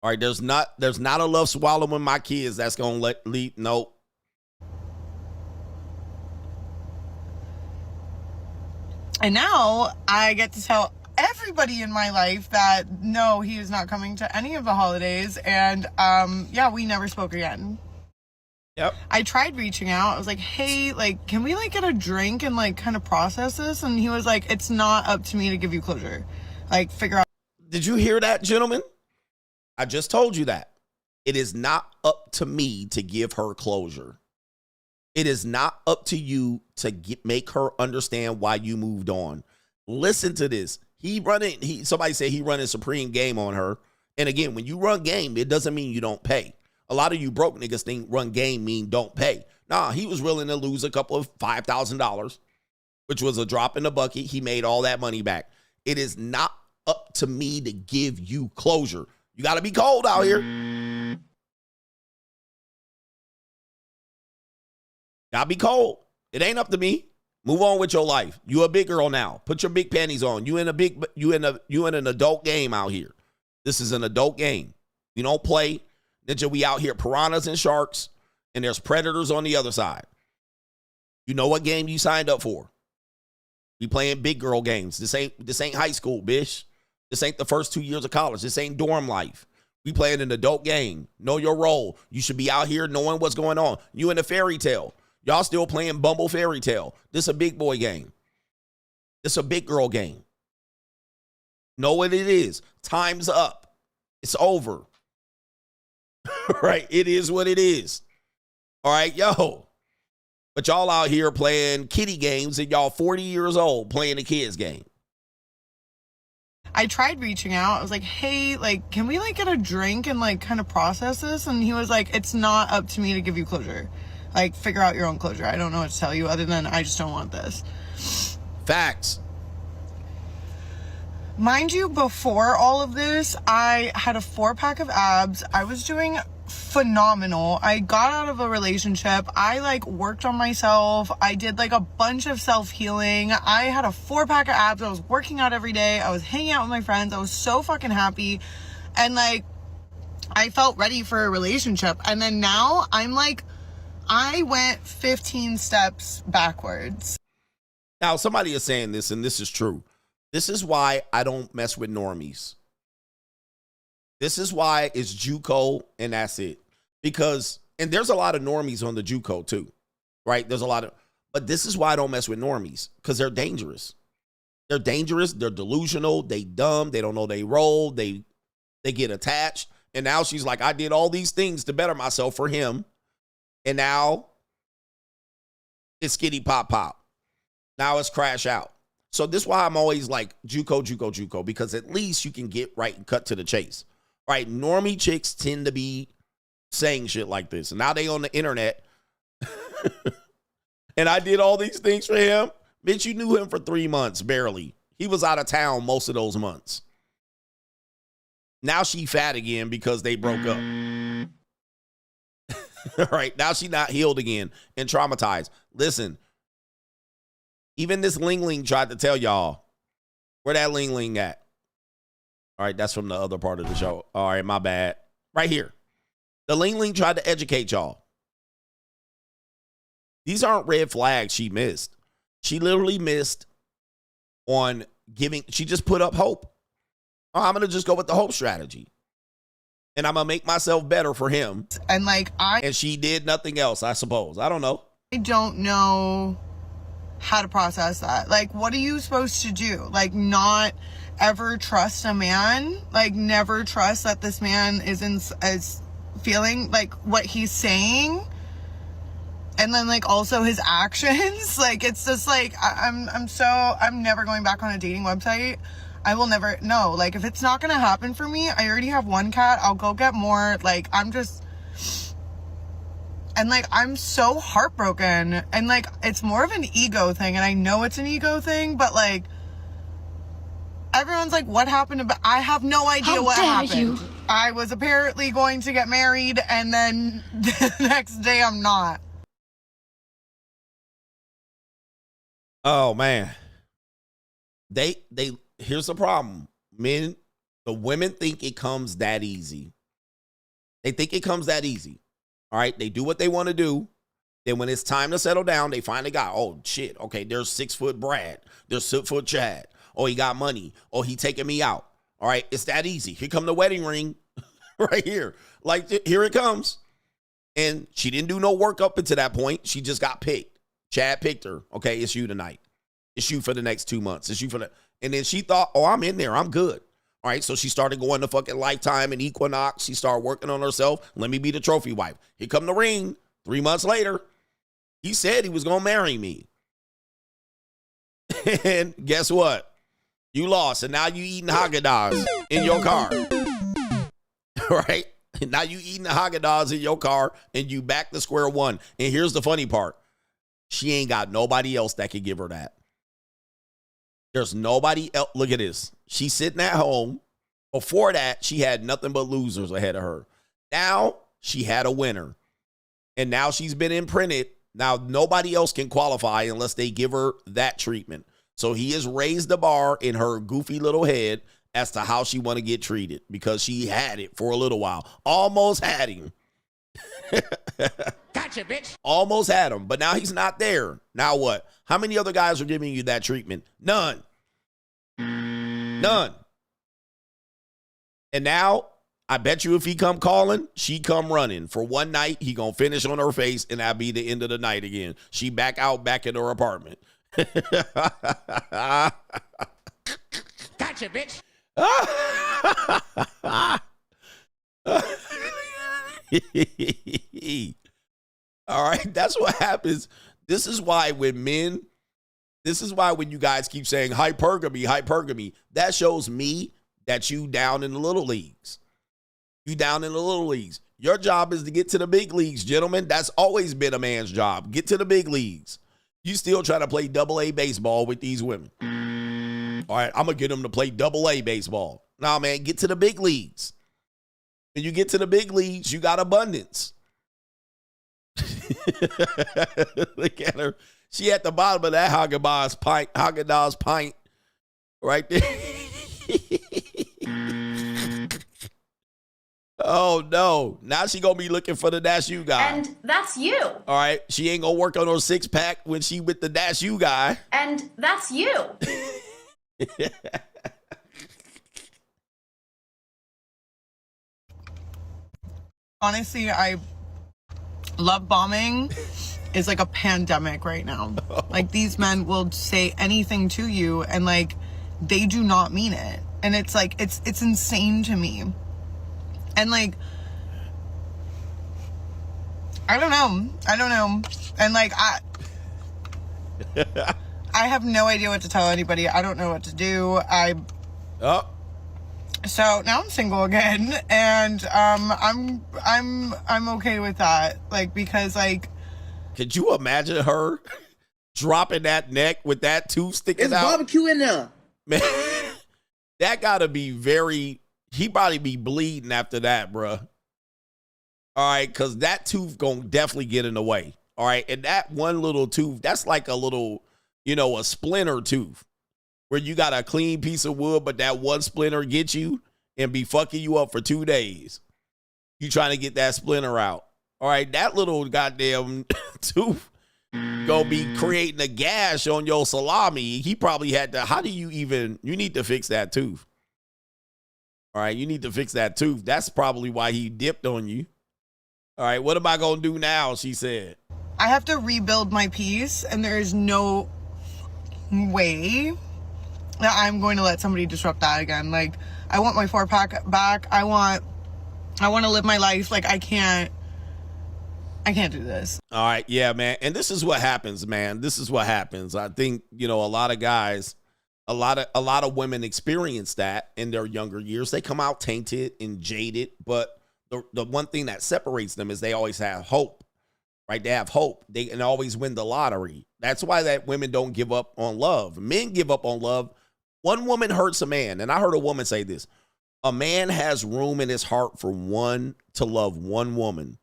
All right, there's not a love swallowing my kids that's going to lead. Nope. And now I get to tell everybody in my life that no, he is not coming to any of the holidays. And yeah, we never spoke again. Yep. I tried reaching out. I was like, hey, like, can we like get a drink and like kind of process this? And he was like, it's not up to me to give you closure. Like, figure out. Did you hear that, gentlemen? I just told you that. It is not up to me to give her closure. It is not up to you to make her understand why you moved on. Listen to this. Somebody said he running supreme game on her. And again, when you run game, it doesn't mean you don't pay. A lot of you broke niggas think run game mean don't pay. Nah, he was willing to lose a couple of $5,000, which was a drop in the bucket. He made all that money back. It is not up to me to give you closure. You got to be cold out here. Gotta be cold. It ain't up to me. Move on with your life. You a big girl now. Put your big panties on. You in an adult game out here. This is an adult game. You don't play. Ninja, we out here piranhas and sharks, and there's predators on the other side. You know what game you signed up for. We playing big girl games. This ain't high school, bitch. This ain't the first 2 years of college. This ain't dorm life. We playing an adult game. Know your role. You should be out here knowing what's going on. You in a fairy tale. Y'all still playing Bumble Fairy Tale. This a big boy game. This a big girl game. Know what it is. Time's up. It's over. Right? It is what it is. All right, yo. But y'all out here playing kiddie games and y'all 40 years old playing a kids game. I tried reaching out. I was like, hey, like, can we like get a drink and like kind of process this? And he was like, it's not up to me to give you closure. Like, figure out your own closure. I don't know what to tell you other than I just don't want this. Facts. Mind you, before all of this, I had a 4-pack of abs. I was doing phenomenal. I got out of a relationship. I like worked on myself. I did like a bunch of self-healing. I had a 4-pack of abs. I was working out every day. I was hanging out with my friends. I was so fucking happy. And like, I felt ready for a relationship. And then now I'm like, I went 15 steps backwards. Now, somebody is saying this, and this is true. This is why I don't mess with normies. This is why it's JUCO and that's it. Because, and there's a lot of normies on the JUCO too, right? There's a lot of, but this is why I don't mess with normies, because they're dangerous. They're dangerous. They're delusional. They dumb. They don't know they roll. They get attached. And now she's like, I did all these things to better myself for him. And now it's skitty pop pop. Now it's crash out. So this is why I'm always like JUCO, because at least you can get right and cut to the chase. Right? Normie chicks tend to be saying shit like this. And now they on the internet. And I did all these things for him. Bitch, you knew him for 3 months, barely. He was out of town most of those months. Now she fat again because they broke up. Right? Now she not healed again and traumatized. Listen. Even this Ling tried to tell y'all where that Ling at. All right, that's from the other part of the show. All right, my bad. Right here. The Ling tried to educate y'all. These aren't red flags she missed. She literally missed on giving. She just put up hope. Oh, I'm going to just go with the hope strategy. And I'm going to make myself better for him. And like And she did nothing else, I suppose. I don't know. I don't know how to process that. Like, what are you supposed to do? Like, not ever trust a man? Like, never trust that this man isn't as feeling like what he's saying? And then like also his actions? Like, it's just like, I'm never going back on a dating website. I will never, no, like if it's not gonna happen for me, I already have 1 cat, I'll go get more. Like, I'm just, and like, I'm so heartbroken. And like, it's more of an ego thing. And I know it's an ego thing, but like, everyone's like, what happened? I have no idea what happened. I was apparently going to get married, and then the next day I'm not. Oh man. Here's the problem. The women think it comes that easy. They think it comes that easy. All right, they do what they want to do. Then when it's time to settle down, they finally got, oh, shit, okay, there's 6-foot Brad. There's 6-foot Chad. Oh, he got money. Oh, he taking me out. All right, it's that easy. Here come the wedding ring right here. Like, here it comes. And she didn't do no work up until that point. She just got picked. Chad picked her. Okay, it's you tonight. It's you for the next 2 months. It's you for the... And then she thought, oh, I'm in there. I'm good. All right, so she started going to fucking Lifetime and Equinox. She started working on herself. Let me be the trophy wife. Here come the ring. 3 months later, he said he was going to marry me. And guess what? You lost, and now you eating Haagen-Dazs in your car. Right? And now you eating the Haagen-Dazs in your car, and you back to square one. And here's the funny part. She ain't got nobody else that can give her that. There's nobody else. Look at this. She's sitting at home. Before that, she had nothing but losers ahead of her. Now, she had a winner. And now she's been imprinted. Now, nobody else can qualify unless they give her that treatment. So he has raised the bar in her goofy little head as to how she want to get treated, because she had it for a little while. Almost had him. Gotcha, bitch. Almost had him, but now he's not there. Now what? How many other guys are giving you that treatment? None. None. And now, I bet you if he come calling, she come running. For one night, he gonna finish on her face, and that'll be the end of the night again. She back in her apartment. Gotcha, bitch. All right, that's what happens. This is why when you guys keep saying hypergamy, that shows me that you down in the little leagues. You down in the little leagues. Your job is to get to the big leagues, gentlemen. That's always been a man's job. Get to the big leagues. You still trying to play AA baseball with these women. All right, I'm going to get them to play AA baseball. Nah, man, get to the big leagues. When you get to the big leagues, you got abundance. Look at her. She at the bottom of that Haagen-Dazs pint right there. Oh, no. Now she going to be looking for the Dash U guy. And that's you. All right. She ain't going to work on her six-pack when she with the Dash U guy. And that's you. Honestly, love bombing is like a pandemic right now. Like, these men will say anything to you and like they do not mean it. And it's like it's insane to me. And like I don't know. And like I have no idea what to tell anybody. I don't know what to do. So now I'm single again, and I'm okay with that. Like, because like, could you imagine her dropping that neck with that tooth sticking out? There's barbecue in there. Man, that gotta be he probably be bleeding after that, bruh. All right, because that tooth gonna definitely get in the way. All right, and that one little tooth, that's like a little, a splinter tooth. Where you got a clean piece of wood, but that one splinter gets you and be fucking you up for 2 days. You trying to get that splinter out. All right, that little goddamn tooth gonna be creating a gash on your salami. He probably had to, you need to fix that tooth. All right, you need to fix that tooth. That's probably why he dipped on you. All right, what am I gonna do now, she said. I have to rebuild my piece, and there is no way that I'm going to let somebody disrupt that again. Like, I want my 4-pack back. I want to live my life. Like, I can't do this. All right, yeah, man. And this is what happens, man. This is what happens. I think, a lot of guys, a lot of women experience that in their younger years. They come out tainted and jaded, but the one thing that separates them is they always have hope. Right? They have hope. They can always win the lottery. That's why that women don't give up on love. Men give up on love. One woman hurts a man. And I heard a woman say this. A man has room in his heart for to love one woman.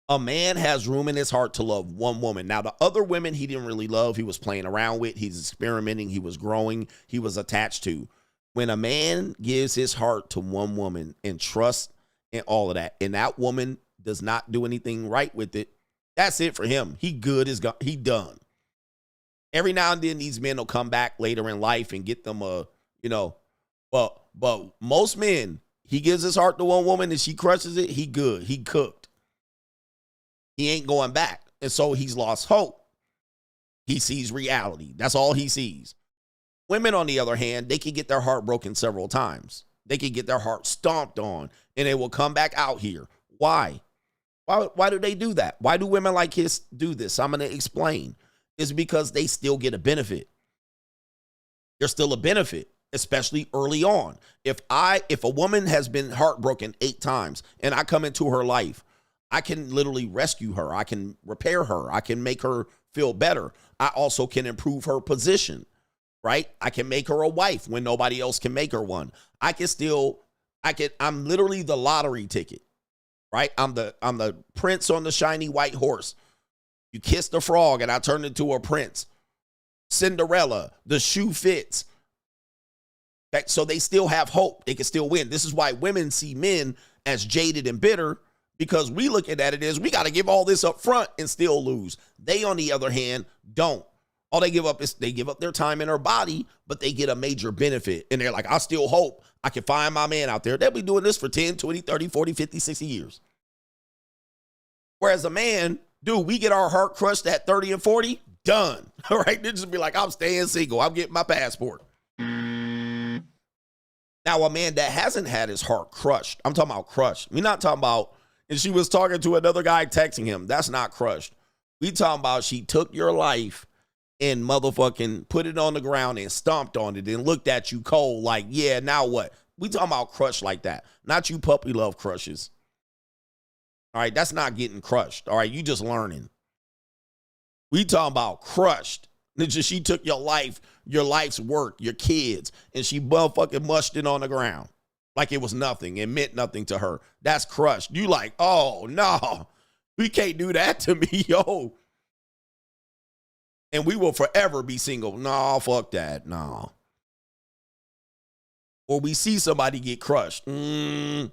A man has room in his heart to love one woman. Now, the other women he didn't really love. He was playing around with. He's experimenting. He was growing. He was attached to. When a man gives his heart to one woman and trusts and all of that, and that woman does not do anything right with it, that's it for him. He done. Every now and then these men will come back later in life and get them but most men, he gives his heart to one woman and she crushes it, he good. He cooked. He ain't going back. And so he's lost hope. He sees reality. That's all he sees. Women, on the other hand, they can get their heart broken several times. They can get their heart stomped on and they will come back out here. Why? Why do they do that? Why do women like his do this? I'm going to explain. It's because they still get a benefit. There's still a benefit, especially early on. If a woman has been heartbroken 8 times and I come into her life, I can literally rescue her. I can repair her. I can make her feel better. I also can improve her position, right? I can make her a wife when nobody else can make her one. I'm literally the lottery ticket. Right? I'm the prince on the shiny white horse. You kiss the frog and I turn into a prince. Cinderella, the shoe fits. So they still have hope. They can still win. This is why women see men as jaded and bitter, because we look at it as we got to give all this up front and still lose. They, on the other hand, don't. All they give up is they give up their time and their body, but they get a major benefit. And they're like, I still hope I can find my man out there. They'll be doing this for 10, 20, 30, 40, 50, 60 years. Whereas a man, dude, we get our heart crushed at 30 and 40, done. All right? They just be like, I'm staying single. I'm getting my passport. Now, a man that hasn't had his heart crushed, I'm talking about crushed. We're not talking about, and she was talking to another guy texting him. That's not crushed. We talking about she took your life and motherfucking put it on the ground and stomped on it and looked at you cold like, yeah, now what? We talking about crushed like that. Not you puppy love crushes. All right, that's not getting crushed. All right, you just learning. We talking about crushed. She took your life, your life's work, your kids, and she motherfucking mushed it on the ground like it was nothing. It meant nothing to her. That's crushed. You like, oh, no, we can't do that to me, yo. And we will forever be single. No, fuck that. No. Or we see somebody get crushed. Yeah,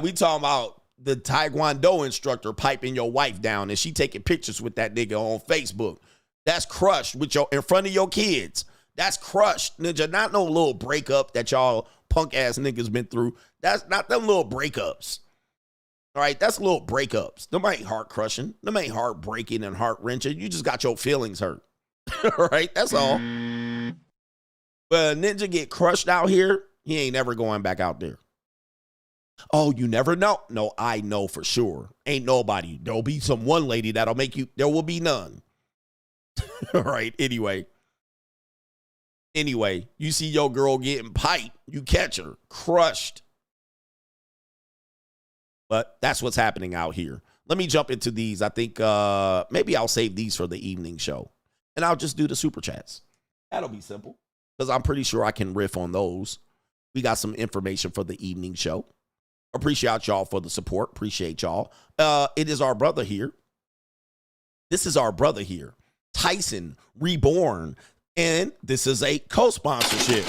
we talking about the Taekwondo instructor piping your wife down and she taking pictures with that nigga on Facebook. That's crushed with your in front of your kids. That's crushed, ninja. Not no little breakup that y'all punk ass niggas been through. That's not them little breakups. All right, that's little breakups. Them ain't heart crushing. Them ain't heart breaking and heart wrenching. You just got your feelings hurt. All right, that's all. But a ninja get crushed out here, he ain't never going back out there. Oh, you never know? No, I know for sure. Ain't nobody. There'll be some one lady that'll make you, there will be none. All right, anyway, you see your girl getting piped, you catch her, crushed. But that's what's happening out here. Let me jump into these. I think maybe I'll save these for the evening show. And I'll just do the super chats. That'll be simple. Because I'm pretty sure I can riff on those. We got some information for the evening show. Appreciate y'all for the support. Appreciate y'all. It is our brother here. This is our brother here. Tyson Reborn. And this is a co-sponsorship.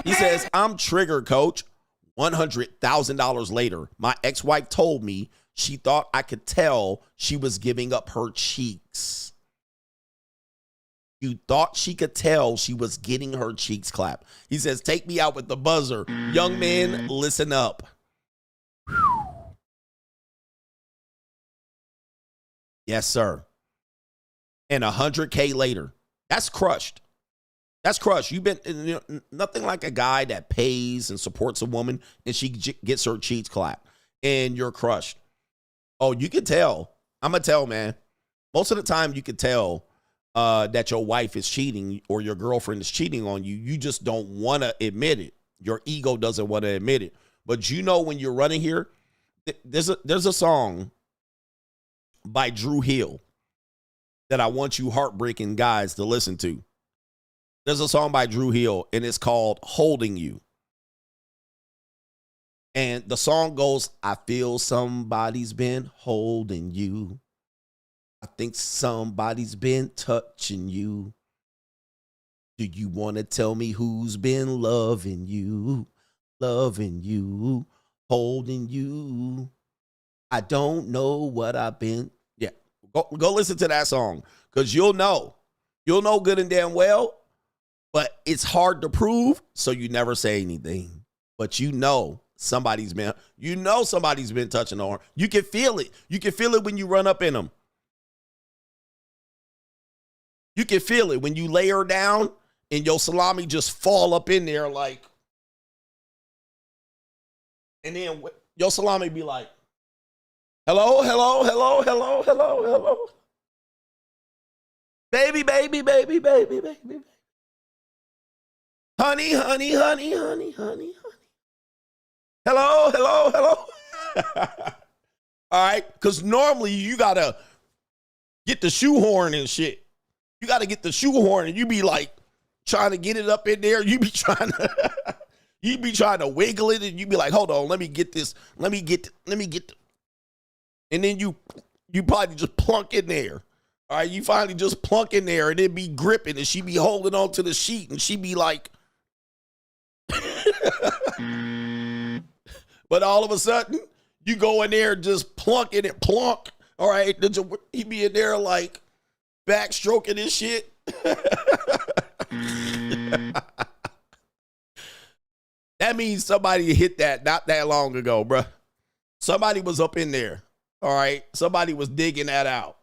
He says, I'm triggered, coach. $100,000 later, my ex-wife told me she thought I could tell she was giving up her cheeks. You thought she could tell she was getting her cheeks clapped. He says, take me out with the buzzer. Young man, listen up. Yes, sir. And $100K later. That's crushed. That's crushed. You've been nothing like a guy that pays and supports a woman and she gets her cheeks clapped and you're crushed. Oh, you can tell. I'm going to tell, man. Most of the time you can tell that your wife is cheating or your girlfriend is cheating on you. You just don't want to admit it. Your ego doesn't want to admit it. But you know when you're running here, there's a song by Drew Hill that I want you heartbreaking guys to listen to. There's a song by Drew Hill, and it's called Holding You. And the song goes, I feel somebody's been holding you. I think somebody's been touching you. Do you want to tell me who's been loving you, holding you? I don't know what I've been. Yeah, go listen to that song because you'll know good and damn well. But it's hard to prove, so you never say anything. But somebody's been touching on her. You can feel it. You can feel it when you run up in them. You can feel it when you lay her down and your salami just fall up in there like. And then your salami be like, hello, hello, hello, hello, hello, hello. Baby, baby, baby, baby, baby, baby. Honey, honey, honey, honey, honey, honey. Hello, hello, hello. All right, because normally you got to get the shoehorn and shit. You got to get the shoehorn and you be like trying to get it up in there. You be trying to wiggle it and you be like, hold on, let me get this. Let me get. And then you probably just plunk in there. All right, you finally just plunk in there and it be gripping and she be holding on to the sheet and she be like, but all of a sudden, you go in there just plunking it, plunk. All right, he be in there like backstroking his shit. That means somebody hit that not that long ago, bruh. Somebody was up in there. All right, somebody was digging that out.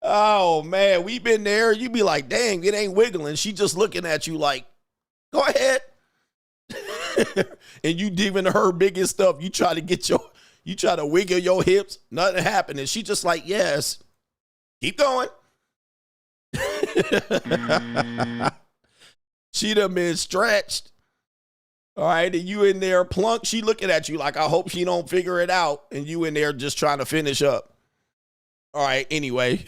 Oh, man, we been there. You be like, dang, it ain't wiggling. She just looking at you like, go ahead. And you digging her biggest stuff. You try to wiggle your hips. Nothing happened. And she just like, yes, keep going. She done been stretched. All right, and you in there plunk. She looking at you like, I hope she don't figure it out. And you in there just trying to finish up. All right, anyway.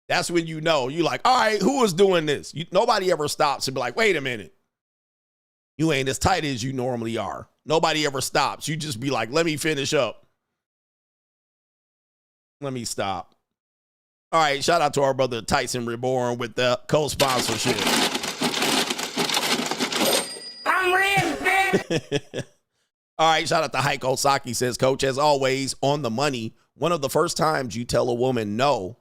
That's when you know. You like, all right, who is doing this? Nobody ever stops and be like, wait a minute. You ain't as tight as you normally are. Nobody ever stops. You just be like, let me finish up. Let me stop. All right, shout out to our brother Tyson Reborn with the co-sponsorship. I'm ready, man. All right, shout out to Heiko Saki says, Coach, as always, on the money, one of the first times you tell a woman no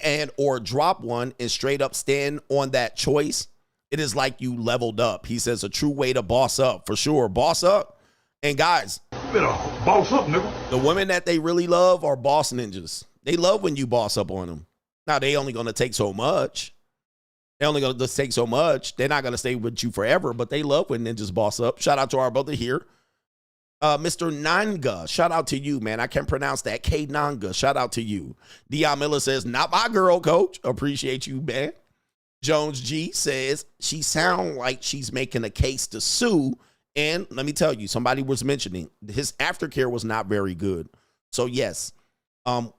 and or drop one and straight up stand on that choice, it is like you leveled up. He says a true way to boss up, for sure. Boss up. And guys, better boss up, nigga. The women that they really love are boss ninjas. They love when you boss up on them. Now, they only going to take so much. They're only going to take so much. They're not going to stay with you forever, but they love when ninjas boss up. Shout out to our brother here. Mr. Nanga, shout out to you, man. I can't pronounce that. K Nanga, shout out to you. Dion Miller says, not my girl, Coach. Appreciate you, man. Jones G says, she sound like she's making a case to sue. And let me tell you, somebody was mentioning his aftercare was not very good. So yes,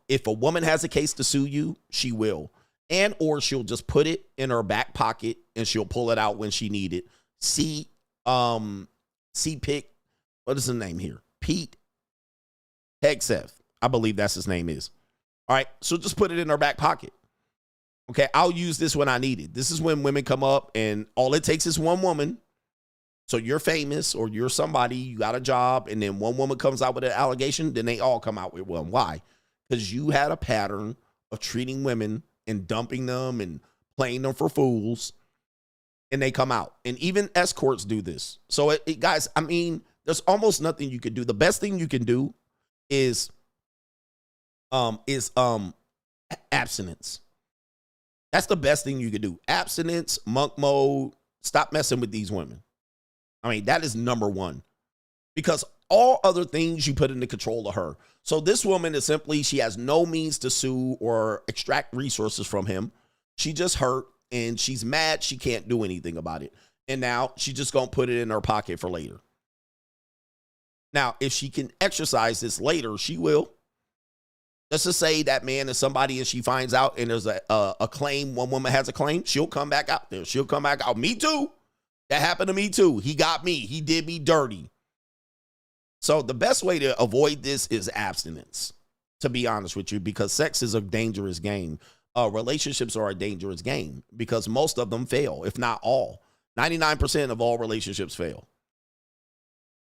if a woman has a case to sue you, she will. And or she'll just put it in her back pocket and she'll pull it out when she need it. Pick. What is the name here? Pete Hegseth. I believe that's his name is. All right. So just put it in her back pocket. Okay. I'll use this when I need it. This is when women come up and all it takes is one woman. So you're famous or you're somebody, you got a job, and then one woman comes out with an allegation, then they all come out with one. Why? Because you had a pattern of treating women and dumping them and playing them for fools, and they come out. And even escorts do this. So, guys, I mean, there's almost nothing you could do. The best thing you can do is abstinence. That's the best thing you could do. Abstinence, monk mode, stop messing with these women. I mean, that is number one, because all other things you put into control of her. So this woman is simply, she has no means to sue or extract resources from him. She just hurt and she's mad. She can't do anything about it. And now she's just going to put it in her pocket for later. Now, if she can exercise this later, she will. Let's just say that man is somebody and she finds out and there's a claim, one woman has a claim, she'll come back out there. She'll come back out. Me too. That happened to me too. He got me. He did me dirty. So the best way to avoid this is abstinence, to be honest with you, because sex is a dangerous game. Relationships are a dangerous game because most of them fail, if not all. 99% of all relationships fail.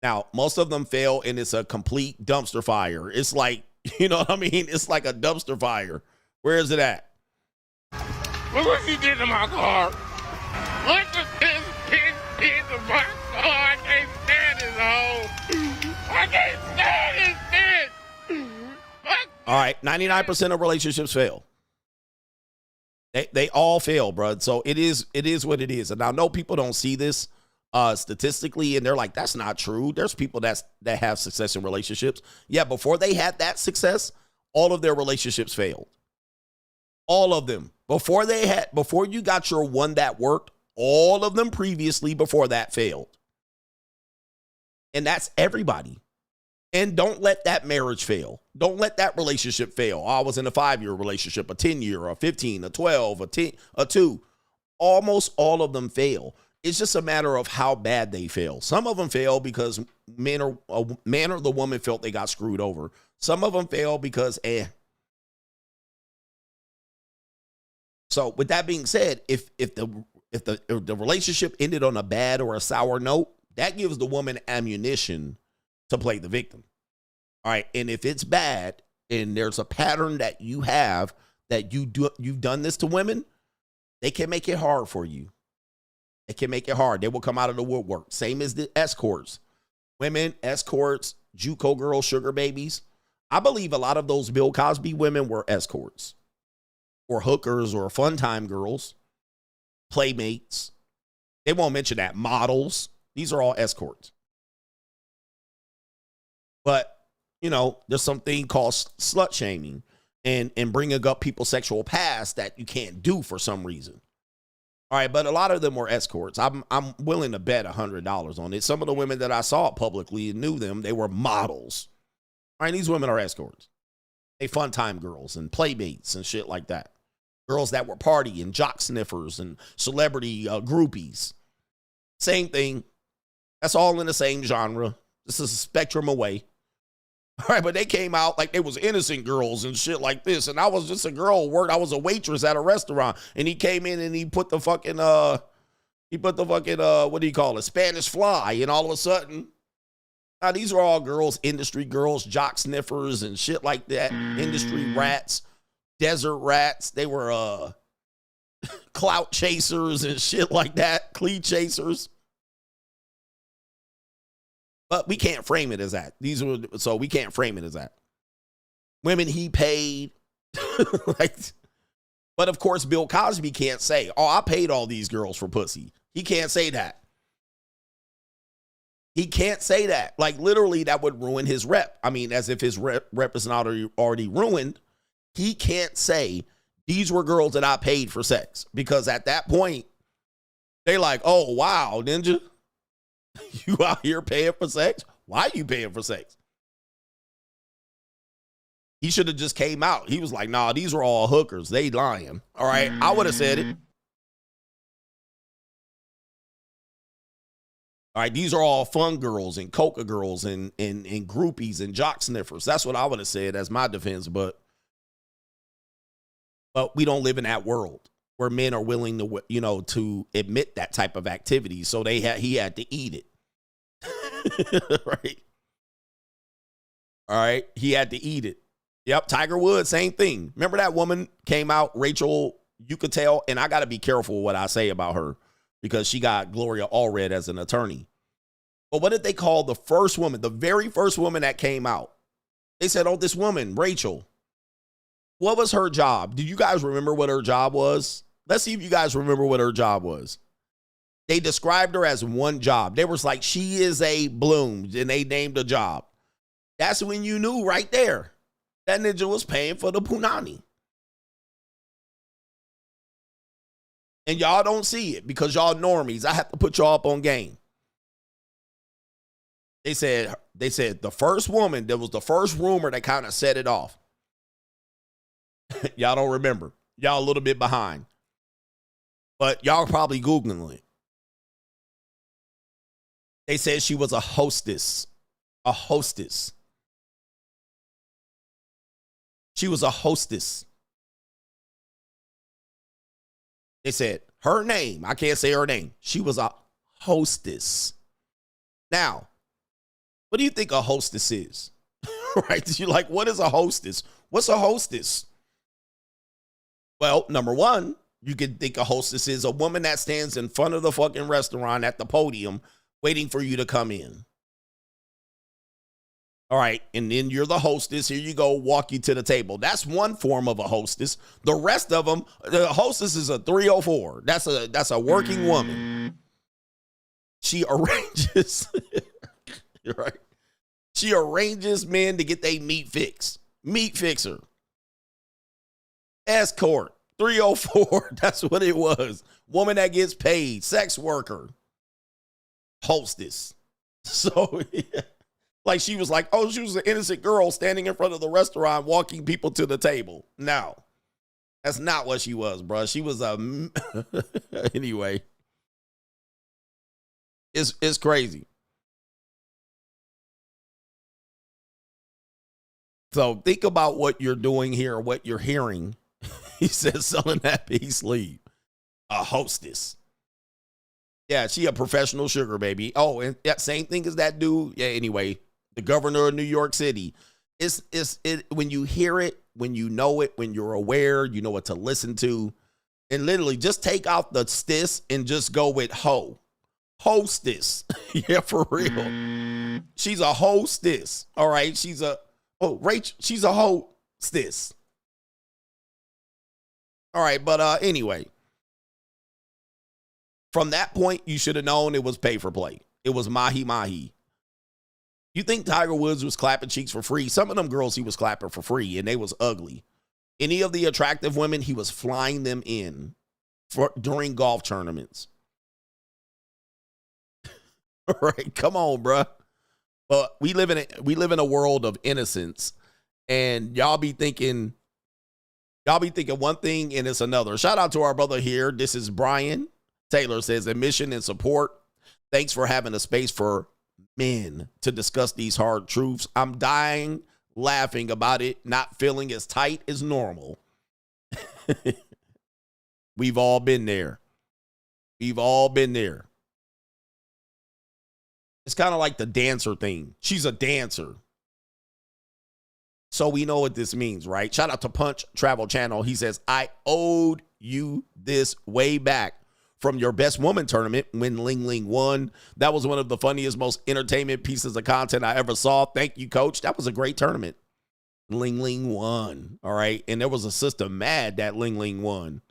Now, most of them fail and it's a complete dumpster fire. It's like, you know what I mean? It's like a dumpster fire. Where is it at? Look what she did to my car. Look at this bitch did to my car. I can't stand this hoe. I can't stand this bitch. All right, 99% of relationships fail. They all fail, bro. So it is what it is. And I know people don't see this statistically, and they're like, that's not true. There's people that have success in relationships. Yeah, before they had that success, all of their relationships failed. All of them. Before you got your one that worked, all of them previously before that failed. And that's everybody. And don't let that marriage fail. Don't let that relationship fail. I was in a 5-year relationship, a 10-year, a 15, a 12, a 2. Almost all of them fail. It's just a matter of how bad they fail. Some of them fail because man or the woman felt they got screwed over. Some of them fail because So with that being said, if the relationship ended on a bad or a sour note, that gives the woman ammunition to play the victim. All right. And if it's bad and there's a pattern that you have that you've done this to women, they can make it hard for you. They can make it hard. They will come out of the woodwork. Same as the escorts. Women, escorts, JUCO girls, sugar babies. I believe a lot of those Bill Cosby women were escorts or hookers or fun time girls, playmates. They won't mention that. Models. These are all escorts. But, you know, there's something called slut shaming and bringing up people's sexual past that you can't do for some reason. All right, but a lot of them were escorts. I'm willing to bet $100 on it. Some of the women that I saw publicly and knew them, they were models. All right, these women are escorts. They fun time girls and playmates and shit like that. Girls that were party and jock sniffers and celebrity groupies. Same thing. That's all in the same genre. This is a spectrum away. All right, but they came out like they was innocent girls and shit like this. And I was just a girl who worked. I was a waitress at a restaurant. And he came in and he put the fucking, what do you call it? Spanish fly. And all of a sudden, now these are all girls, industry girls, jock sniffers and shit like that. Industry rats, desert rats. They were clout chasers and shit like that. Cleat chasers. But we can't frame it as that. So we can't frame it as that. Women he paid. But of course, Bill Cosby can't say, oh, I paid all these girls for pussy. He can't say that. He can't say that. Like literally that would ruin his rep. I mean, as if his rep is not already ruined. He can't say these were girls that I paid for sex. Because at that point, they like, oh, wow, Ninja. You out here paying for sex? Why are you paying for sex? He should have just came out. He was like, nah, these were all hookers. They lying. All right. I would have said it. All right. These are all fun girls and coca girls and groupies and jock sniffers. That's what I would have said as my defense. But we don't live in that world where men are willing to, to admit that type of activity. So he had to eat it. Right. All right. He had to eat it. Yep. Tiger Woods, same thing. Remember that woman came out, Rachel Yucatel, and I got to be careful what I say about her because she got Gloria Allred as an attorney. But what did they call the first woman, the very first woman that came out? They said, oh, this woman, Rachel. What was her job? Do you guys remember what her job was? Let's see if you guys remember what her job was. They described her as one job. They was like, she is a Bloom, and they named a job. That's when you knew right there that ninja was paying for the punani. And y'all don't see it because y'all normies. I have to put y'all up on game. They said the first woman, that was the first rumor that kind of set it off. Y'all don't remember. Y'all a little bit behind. But y'all probably Googling it. They said she was a hostess. A hostess. She was a hostess. They said her name. I can't say her name. She was a hostess. Now, what do you think a hostess is? Right? You're like, what is a hostess? What's a hostess? Well, number one, you can think a hostess is a woman that stands in front of the fucking restaurant at the podium waiting for you to come in. All right. And then you're the hostess. Here you go. Walk you to the table. That's one form of a hostess. The rest of them, the hostess is a 304. That's a working woman. She arranges, right? She arranges men to get their meat fixed. Meat fixer. Escort. 304. That's what it was. Woman that gets paid. Sex worker. Hostess. So, yeah. Like she was like, oh, she was an innocent girl standing in front of the restaurant walking people to the table. No, that's not what she was, bro. She was anyway. It's crazy. So think about what you're doing here, what you're hearing. He says selling that peace leave. A hostess. Yeah, she a professional sugar baby. Oh, and that same thing as that dude. Yeah, anyway, the governor of New York City. It's when you hear it, when you know it, when you're aware, you know what to listen to. And literally just take out the stis and just go with ho. Hostess. Yeah, for real. She's a hostess. All right. She's a hostess. All right, but anyway. From that point, you should have known it was pay for play. It was mahi-mahi. You think Tiger Woods was clapping cheeks for free? Some of them girls he was clapping for free, and they was ugly. Any of the attractive women, he was flying them in. during golf tournaments. All right, come on, bruh. But we live in a world of innocence, and y'all be thinking one thing and it's another. Shout out to our brother here. This is Brian Taylor, says admission and support. Thanks for having a space for men to discuss these hard truths. I'm dying laughing about it, not feeling as tight as normal. We've all been there. We've all been there. It's kind of like the dancer thing. She's a dancer. So we know what this means, right? Shout out to Punch Travel Channel. He says, I owed you this way back from your Best Woman tournament when Ling won. That was one of the funniest, most entertainment pieces of content I ever saw. Thank you, coach. That was a great tournament. Ling won, all right? And there was a sister mad that Ling won.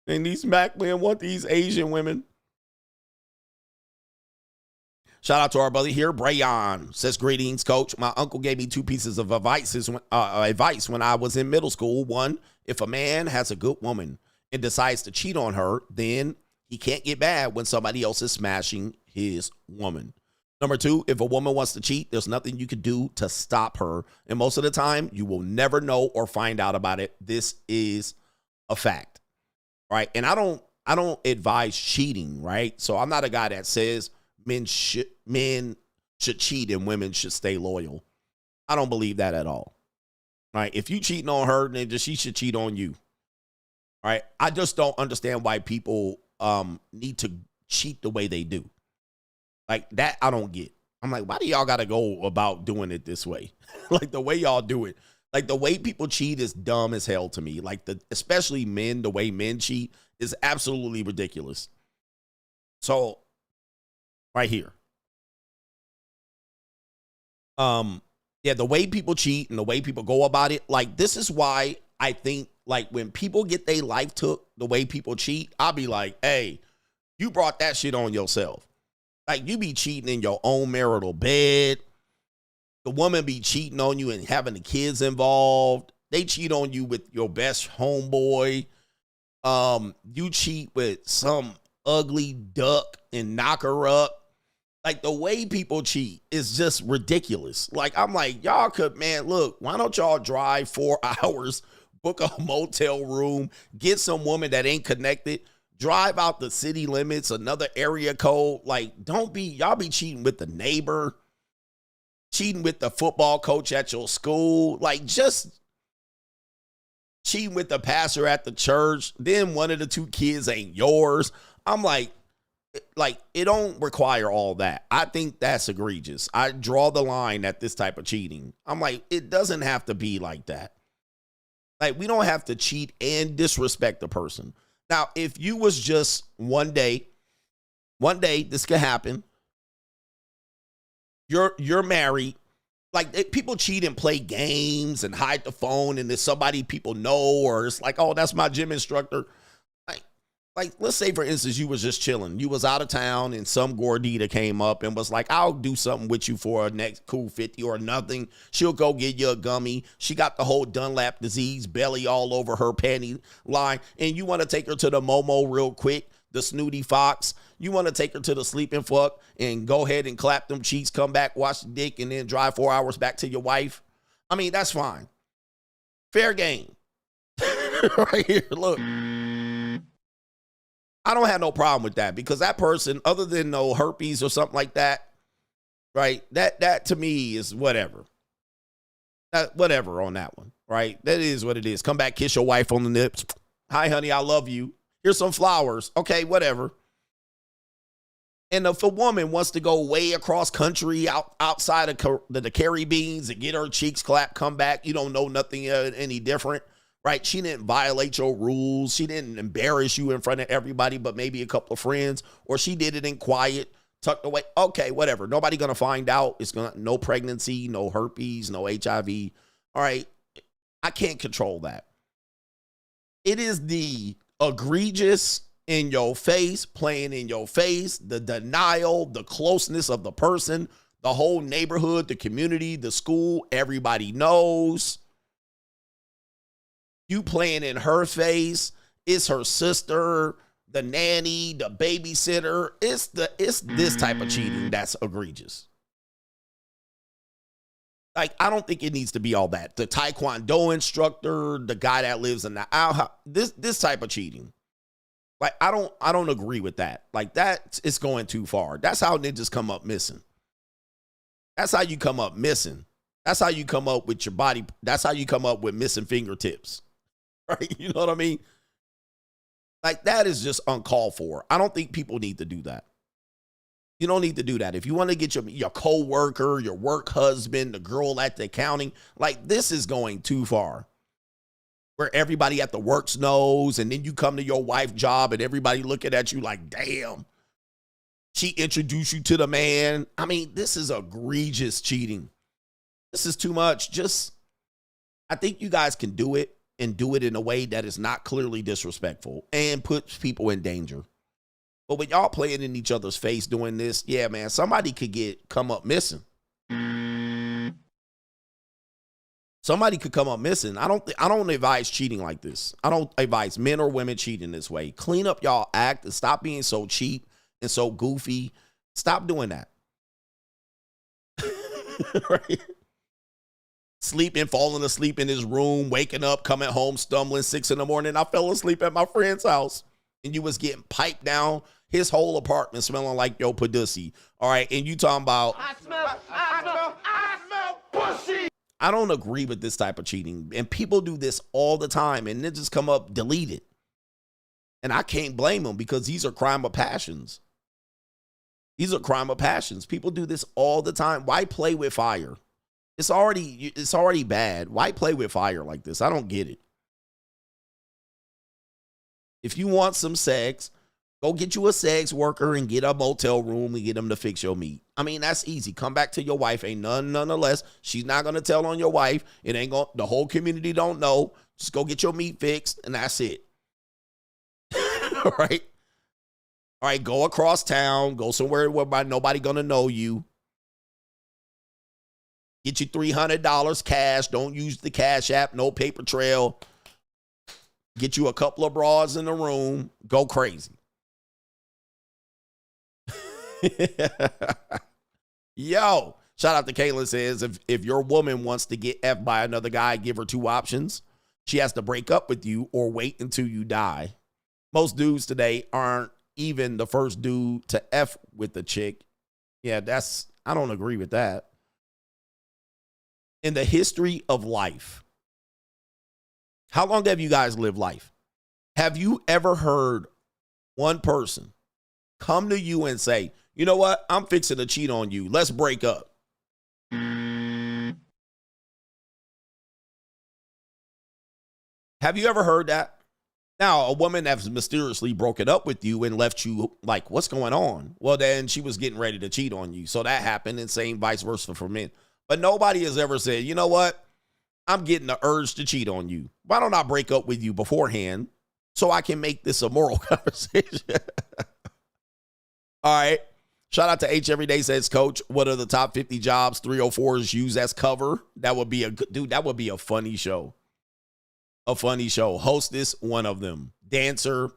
And these Mac men want these Asian women. Shout out to our buddy here, Brayon. Says, greetings, coach. My uncle gave me 2 pieces of advice when I was in middle school. 1, if a man has a good woman and decides to cheat on her, then he can't get mad when somebody else is smashing his woman. Number 2, if a woman wants to cheat, there's nothing you can do to stop her. And most of the time, you will never know or find out about it. This is a fact, right? And I don't advise cheating, right? So I'm not a guy that says men should cheat and women should stay loyal. I don't believe that at all. Right? If you cheating on her, then she should cheat on you. Right? I just don't understand why people need to cheat the way they do. Like that, I don't get. I'm like, why do y'all got to go about doing it this way? Like the way y'all do it. Like the way people cheat is dumb as hell to me. Like especially men, the way men cheat is absolutely ridiculous. So right here. Yeah, the way people cheat and the way people go about it, like this is why I think like when people get their life took the way people cheat, I'll be like, hey, you brought that shit on yourself. Like you be cheating in your own marital bed. The woman be cheating on you and having the kids involved. They cheat on you with your best homeboy. You cheat with some ugly duck and knock her up. Like the way people cheat is just ridiculous. Like I'm like, y'all could, man, look, why don't y'all drive 4 hours, book a motel room, get some woman that ain't connected, drive out the city limits, another area code. Like y'all be cheating with the neighbor, cheating with the football coach at your school, like just cheating with the pastor at the church. Then one of the 2 kids ain't yours. I'm like it don't require all that. I think that's egregious. I draw the line at this type of cheating. I'm like, it doesn't have to be like that. Like we don't have to cheat and disrespect the person. Now, if you was just one day this could happen. You're married. Like people cheat and play games and hide the phone and there's somebody people know, or it's like, oh, that's my gym instructor. Like, let's say, for instance, you was just chilling. You was out of town and some gordita came up and was like, I'll do something with you for a next cool 50 or nothing. She'll go get you a gummy. She got the whole Dunlap disease belly all over her panty line. And you want to take her to the Momo real quick, the snooty fox. You want to take her to the sleeping fuck and go ahead and clap them cheeks, come back, wash the dick, and then drive 4 hours back to your wife. I mean, that's fine. Fair game. Right here, look. I don't have no problem with that because that person, other than no herpes or something like that, right? That to me is whatever. Whatever on that one, right? That is what it is. Come back, kiss your wife on the lips. Hi, honey, I love you. Here's some flowers. Okay, whatever. And if a woman wants to go way across country outside of the Caribbeans and get her cheeks clapped, come back, you don't know nothing any different. Right? She didn't violate your rules. She didn't embarrass you in front of everybody, but maybe a couple of friends, or she did it in quiet, tucked away. Okay, whatever. Nobody going to find out. It's no pregnancy, no herpes, no HIV. All right. I can't control that. It is the egregious in your face, playing in your face, the denial, the closeness of the person, the whole neighborhood, the community, the school, everybody knows. You playing in her face It's her sister, the nanny, the babysitter. It's this type of cheating that's egregious. Like, I don't think it needs to be all that. The Taekwondo instructor, the guy that lives in the outhouse, this type of cheating. Like, I don't agree with that. Like, that is going too far. That's how ninjas come up missing. That's how you come up missing. That's how you come up with your body. That's how you come up with missing fingertips. Right? You know what I mean? Like, that is just uncalled for. I don't think people need to do that. You don't need to do that. If you want to get your co-worker, your work husband, the girl at the accounting, like, this is going too far. Where everybody at the works knows, and then you come to your wife's job and everybody looking at you like, damn, she introduced you to the man. I mean, this is egregious cheating. This is too much. I think you guys can do it and do it in a way that is not clearly disrespectful and puts people in danger. But when y'all playing in each other's face doing this, yeah, man, somebody could come up missing. Somebody could come up missing. I don't advise cheating like this. I don't advise men or women cheating this way. Clean up y'all act and stop being so cheap and so goofy. Stop doing that. Right? Sleeping, falling asleep in his room, waking up, coming home, stumbling 6 a.m. I fell asleep at my friend's house. And you was getting piped down, his whole apartment smelling like yo pussy. All right, and you talking about I smell pussy. I don't agree with this type of cheating. And people do this all the time, and then just come up deleted. And I can't blame them because these are crime of passions. These are crime of passions. People do this all the time. Why play with fire? It's already bad. Why play with fire like this? I don't get it. If you want some sex, go get you a sex worker and get a motel room and get them to fix your meat. I mean, that's easy. Come back to your wife. Ain't nonetheless. She's not going to tell on your wife. It ain't going, the whole community don't know. Just go get your meat fixed and that's it. All right. All right. Go across town. Go somewhere where nobody going to know you. Get you $300 cash. Don't use the Cash App. No paper trail. Get you a couple of bras in the room. Go crazy. Yo, shout out to Kayla says, if your woman wants to get F by another guy, give her 2 options. She has to break up with you or wait until you die. Most dudes today aren't even the first dude to F with the chick. Yeah, I don't agree with that. In the history of life, how long have you guys lived life? Have you ever heard one person come to you and say, you know what? I'm fixing to cheat on you. Let's break up. Have you ever heard that? Now, a woman that's mysteriously broken up with you and left you like, what's going on? Well, then she was getting ready to cheat on you. So that happened, and same vice versa for men. But nobody has ever said, you know what? I'm getting the urge to cheat on you. Why don't I break up with you beforehand so I can make this a moral conversation? All right. Shout out to H Everyday says, Coach, what are the top 50 jobs 304s use as cover? That would be that would be a funny show. A funny show. Hostess, one of them. Dancer,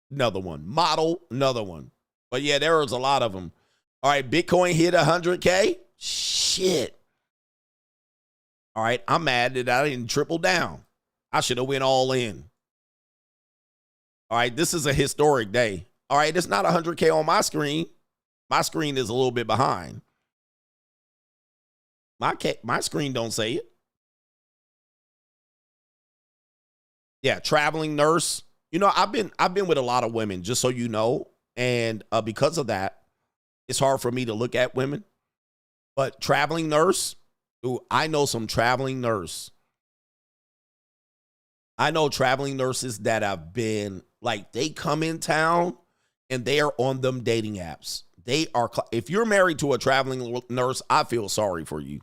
another one. Model, another one. But yeah, there was a lot of them. All right. Bitcoin hit 100K. Shit. All right, I'm mad that I didn't triple down. I should have went all in. All right, this is a historic day. All right, it's not 100K on my screen. My screen is a little bit behind. My screen don't say it. Yeah, traveling nurse. You know, I've been with a lot of women, just so you know, and because of that, it's hard for me to look at women. But traveling nurse. Ooh, I know some traveling nurse. I know traveling nurses that have been like, they come in town and they are on them dating apps. They are, if you're married to a traveling nurse, I feel sorry for you.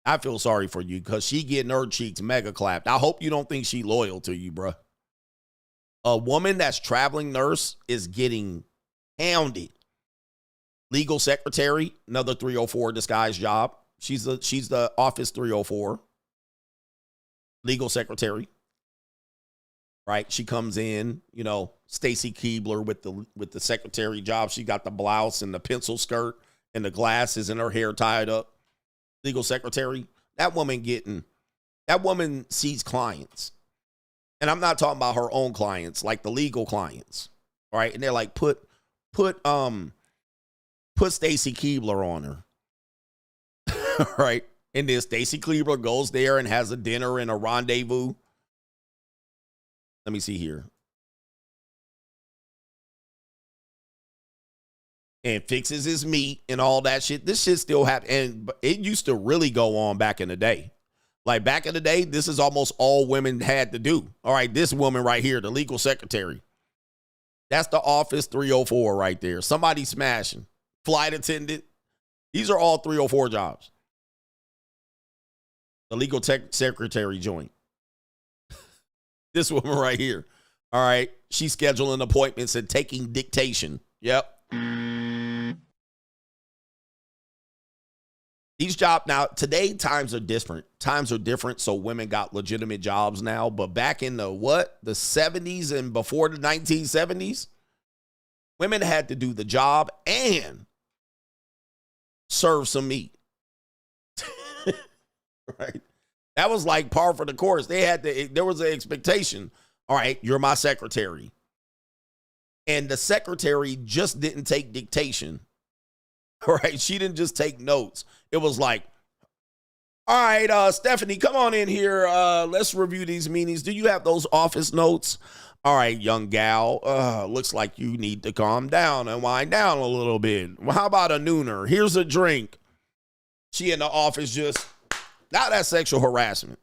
I feel sorry for you because she getting her cheeks mega clapped. I hope you don't think she loyal to you, bruh. A woman that's traveling nurse is getting hounded. Legal secretary, another 304 disguised job. She's the office 304. Legal secretary. right? She comes in, you know, Stacy Keebler with the secretary job. She got the blouse and the pencil skirt and the glasses and her hair tied up. Legal secretary. That woman sees clients. And I'm not talking about her own clients, like the legal clients. All right. And they're like, put Stacy Keebler on her. All right. And then Stacy Keebler goes there and has a dinner and a rendezvous. Let me see here. And fixes his meat and all that shit. This shit still happens. And it used to really go on back in the day. Like back in the day, this is almost all women had to do. All right, this woman right here, the legal secretary. That's the office 304 right there. Somebody smashing. Flight attendant. These are all 304 jobs. The legal secretary joint. This woman right here. All right. She's scheduling appointments and taking dictation. Yep. These jobs now, today times are different. Times are different, so women got legitimate jobs now. But back in the 70s and before the 1970s, women had to do the job and serve some meat. Right? That was like par for the course. There was an expectation. All right, you're my secretary. And the secretary just didn't take dictation. All right, she didn't just take notes. It was like, all right, Stephanie, come on in here. Let's review these meetings. Do you have those office notes? All right, young gal, looks like you need to calm down and wind down a little bit. Well, how about a nooner? Here's a drink. She in the office just, now that's sexual harassment.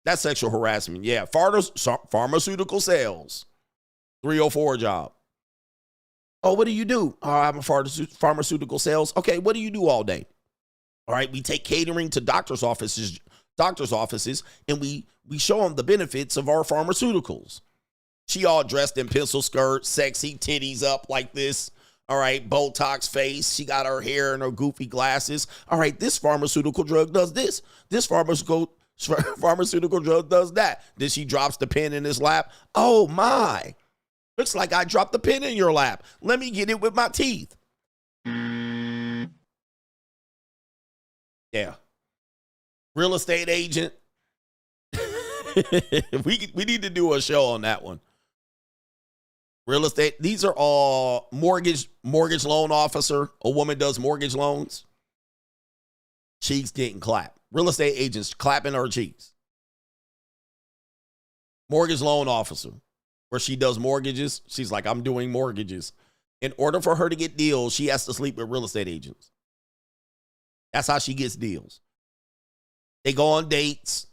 That's sexual harassment. Yeah, pharmaceutical sales, 304 job. Oh, what do you do? Oh, I'm a pharmaceutical sales. Okay, what do you do all day? All right, we take catering to doctor's offices, and we show them the benefits of our pharmaceuticals. She all dressed in pencil skirt, sexy titties up like this. All right, Botox face. She got her hair and her goofy glasses. All right, this pharmaceutical drug does this. This pharmaceutical drug does that. Then she drops the pen in his lap. Oh, my. Looks like I dropped the pen in your lap. Let me get it with my teeth. Yeah. Real estate agent. we need to do a show on that one. Real estate. These are all mortgage loan officer. A woman does mortgage loans. Cheeks getting clapped. Real estate agents clapping her cheeks. Mortgage loan officer. Where she does mortgages. She's like, I'm doing mortgages. In order for her to get deals, she has to sleep with real estate agents. That's how she gets deals. They go on dates.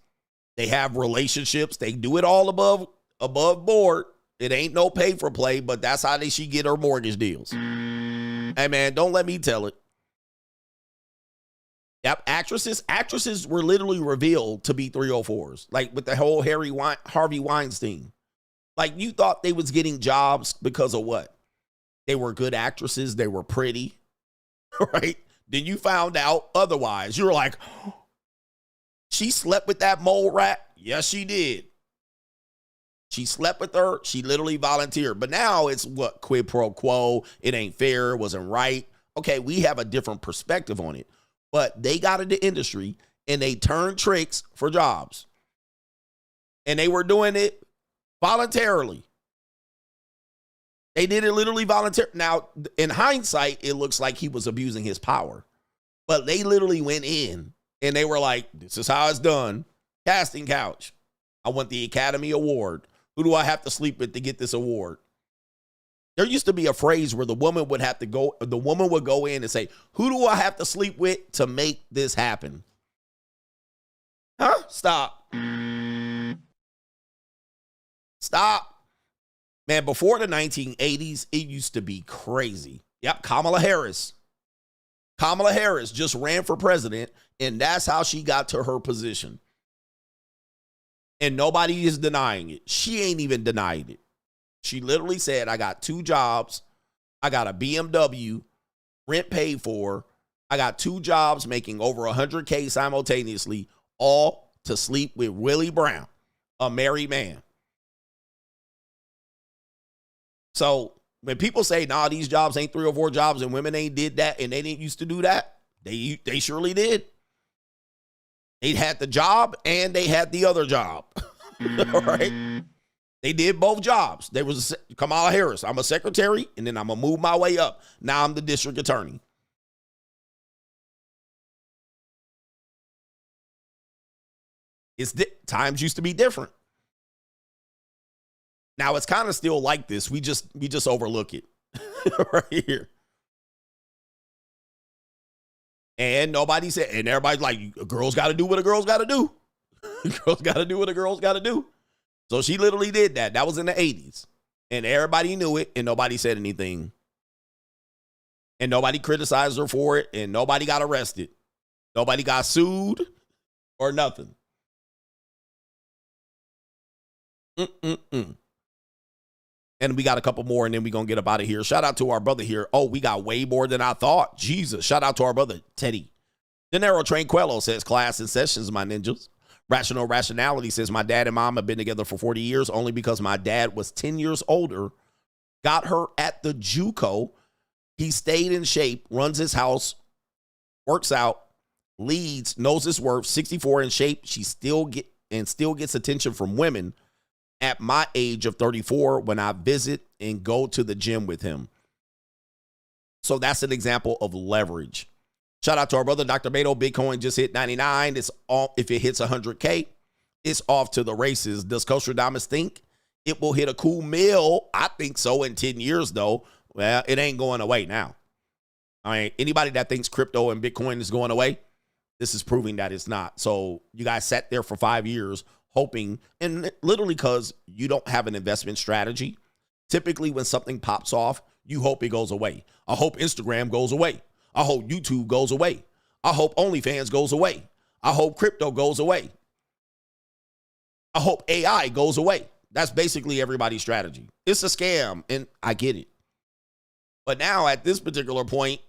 They have relationships. They do it all above board. It ain't no pay for play, but that's how she get her mortgage deals. Hey, man, don't let me tell it. Yep, actresses were literally revealed to be 304s. Like with the whole Harvey Weinstein. Like, you thought they was getting jobs because of what? They were good actresses. They were pretty, right? Then you found out otherwise. You were like, she slept with that mole rat? Yes, she did. She slept with her. She literally volunteered. But now it's what? Quid pro quo. It ain't fair. It wasn't right. Okay, we have a different perspective on it. But they got into industry and they turned tricks for jobs. And they were doing it voluntarily. They did it literally voluntarily. Now, in hindsight, it looks like he was abusing his power. But they literally went in and they were like, this is how it's done. Casting couch. I want the Academy Award. Who do I have to sleep with to get this award? There used to be a phrase where the woman would go in and say, who do I have to sleep with to make this happen? Huh? Stop. Stop. Man, before the 1980s, it used to be crazy. Yep, Kamala Harris. Kamala Harris just ran for president, and that's how she got to her position. And nobody is denying it. She ain't even denied it. She literally said, I got 2 jobs. I got a BMW, rent paid for. I got 2 jobs making over $100K simultaneously, all to sleep with Willie Brown, a married man. So when people say, nah, these jobs ain't 3 or 4 jobs and women ain't did that and they didn't used to do that, they surely did. They had the job and they had the other job. All right? They did both jobs. There was Kamala Harris. I'm a secretary, and then I'm going to move my way up. Now I'm the district attorney. Times used to be different. Now it's kind of still like this. We just overlook it right here. And nobody said, and everybody's like, a girl's got to do what a girl's got to do. Girls got to do what a girl's got to do. So she literally did that. That was in the 80s. And everybody knew it, and nobody said anything. And nobody criticized her for it, and nobody got arrested. Nobody got sued or nothing. And we got a couple more, and then we're going to get up out of here. Shout out to our brother here. Oh, we got way more than I thought. Jesus. Shout out to our brother, Teddy. Dinero Tranquillo says, class and sessions, my ninjas. Rational Rationality says, my dad and mom have been together for 40 years only because my dad was 10 years older, got her at the JUCO. He stayed in shape, runs his house, works out, leads, knows his worth, 64 in shape. She still gets attention from women at my age of 34 when I visit and go to the gym with him. So that's an example of leverage. Shout out to our brother, Dr. Beto. Bitcoin just hit 99. It's all, if it hits 100K, it's off to the races. Does Costradamus think it will hit a cool mill? I think so in 10 years, though. Well, it ain't going away now. I mean, anybody that thinks crypto and Bitcoin is going away, this is proving that it's not. So you guys sat there for 5 years hoping, and literally because you don't have an investment strategy. Typically, when something pops off, you hope it goes away. I hope Instagram goes away. I hope YouTube goes away. I hope OnlyFans goes away. I hope crypto goes away. I hope AI goes away. That's basically everybody's strategy. It's a scam, and I get it. But now at this particular point,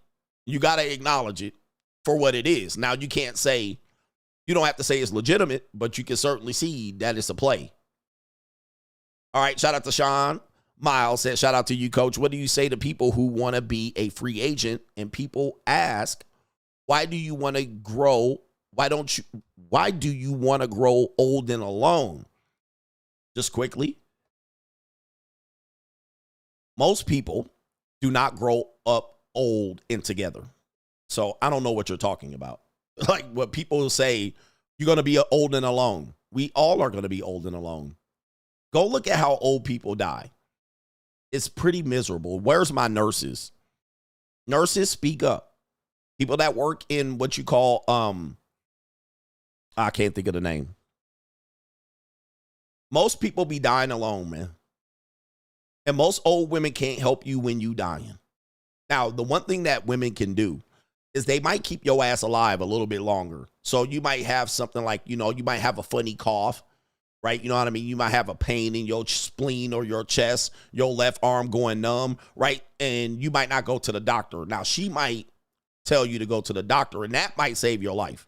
you got to acknowledge it for what it is. Now, you can't say, you don't have to say it's legitimate, but you can certainly see that it's a play. All right, shout out to Sean. Miles said, shout out to you, coach. What do you say to people who want to be a free agent and people ask, why do you want to grow? Why do you want to grow old and alone? Just quickly. Most people do not grow up old and together. So I don't know what you're talking about. Like what people say, you're going to be old and alone. We all are going to be old and alone. Go look at how old people die. It's pretty miserable. Where's my nurses? Nurses, speak up. People that work in what you call, I can't think of the name. Most people be dying alone, man. And most old women can't help you when you dying. Now, the one thing that women can do is they might keep your ass alive a little bit longer. So you might have something like, you might have a funny cough. Right? You know what I mean? You might have a pain in your spleen or your chest, your left arm going numb, right? And you might not go to the doctor. Now, she might tell you to go to the doctor, and that might save your life.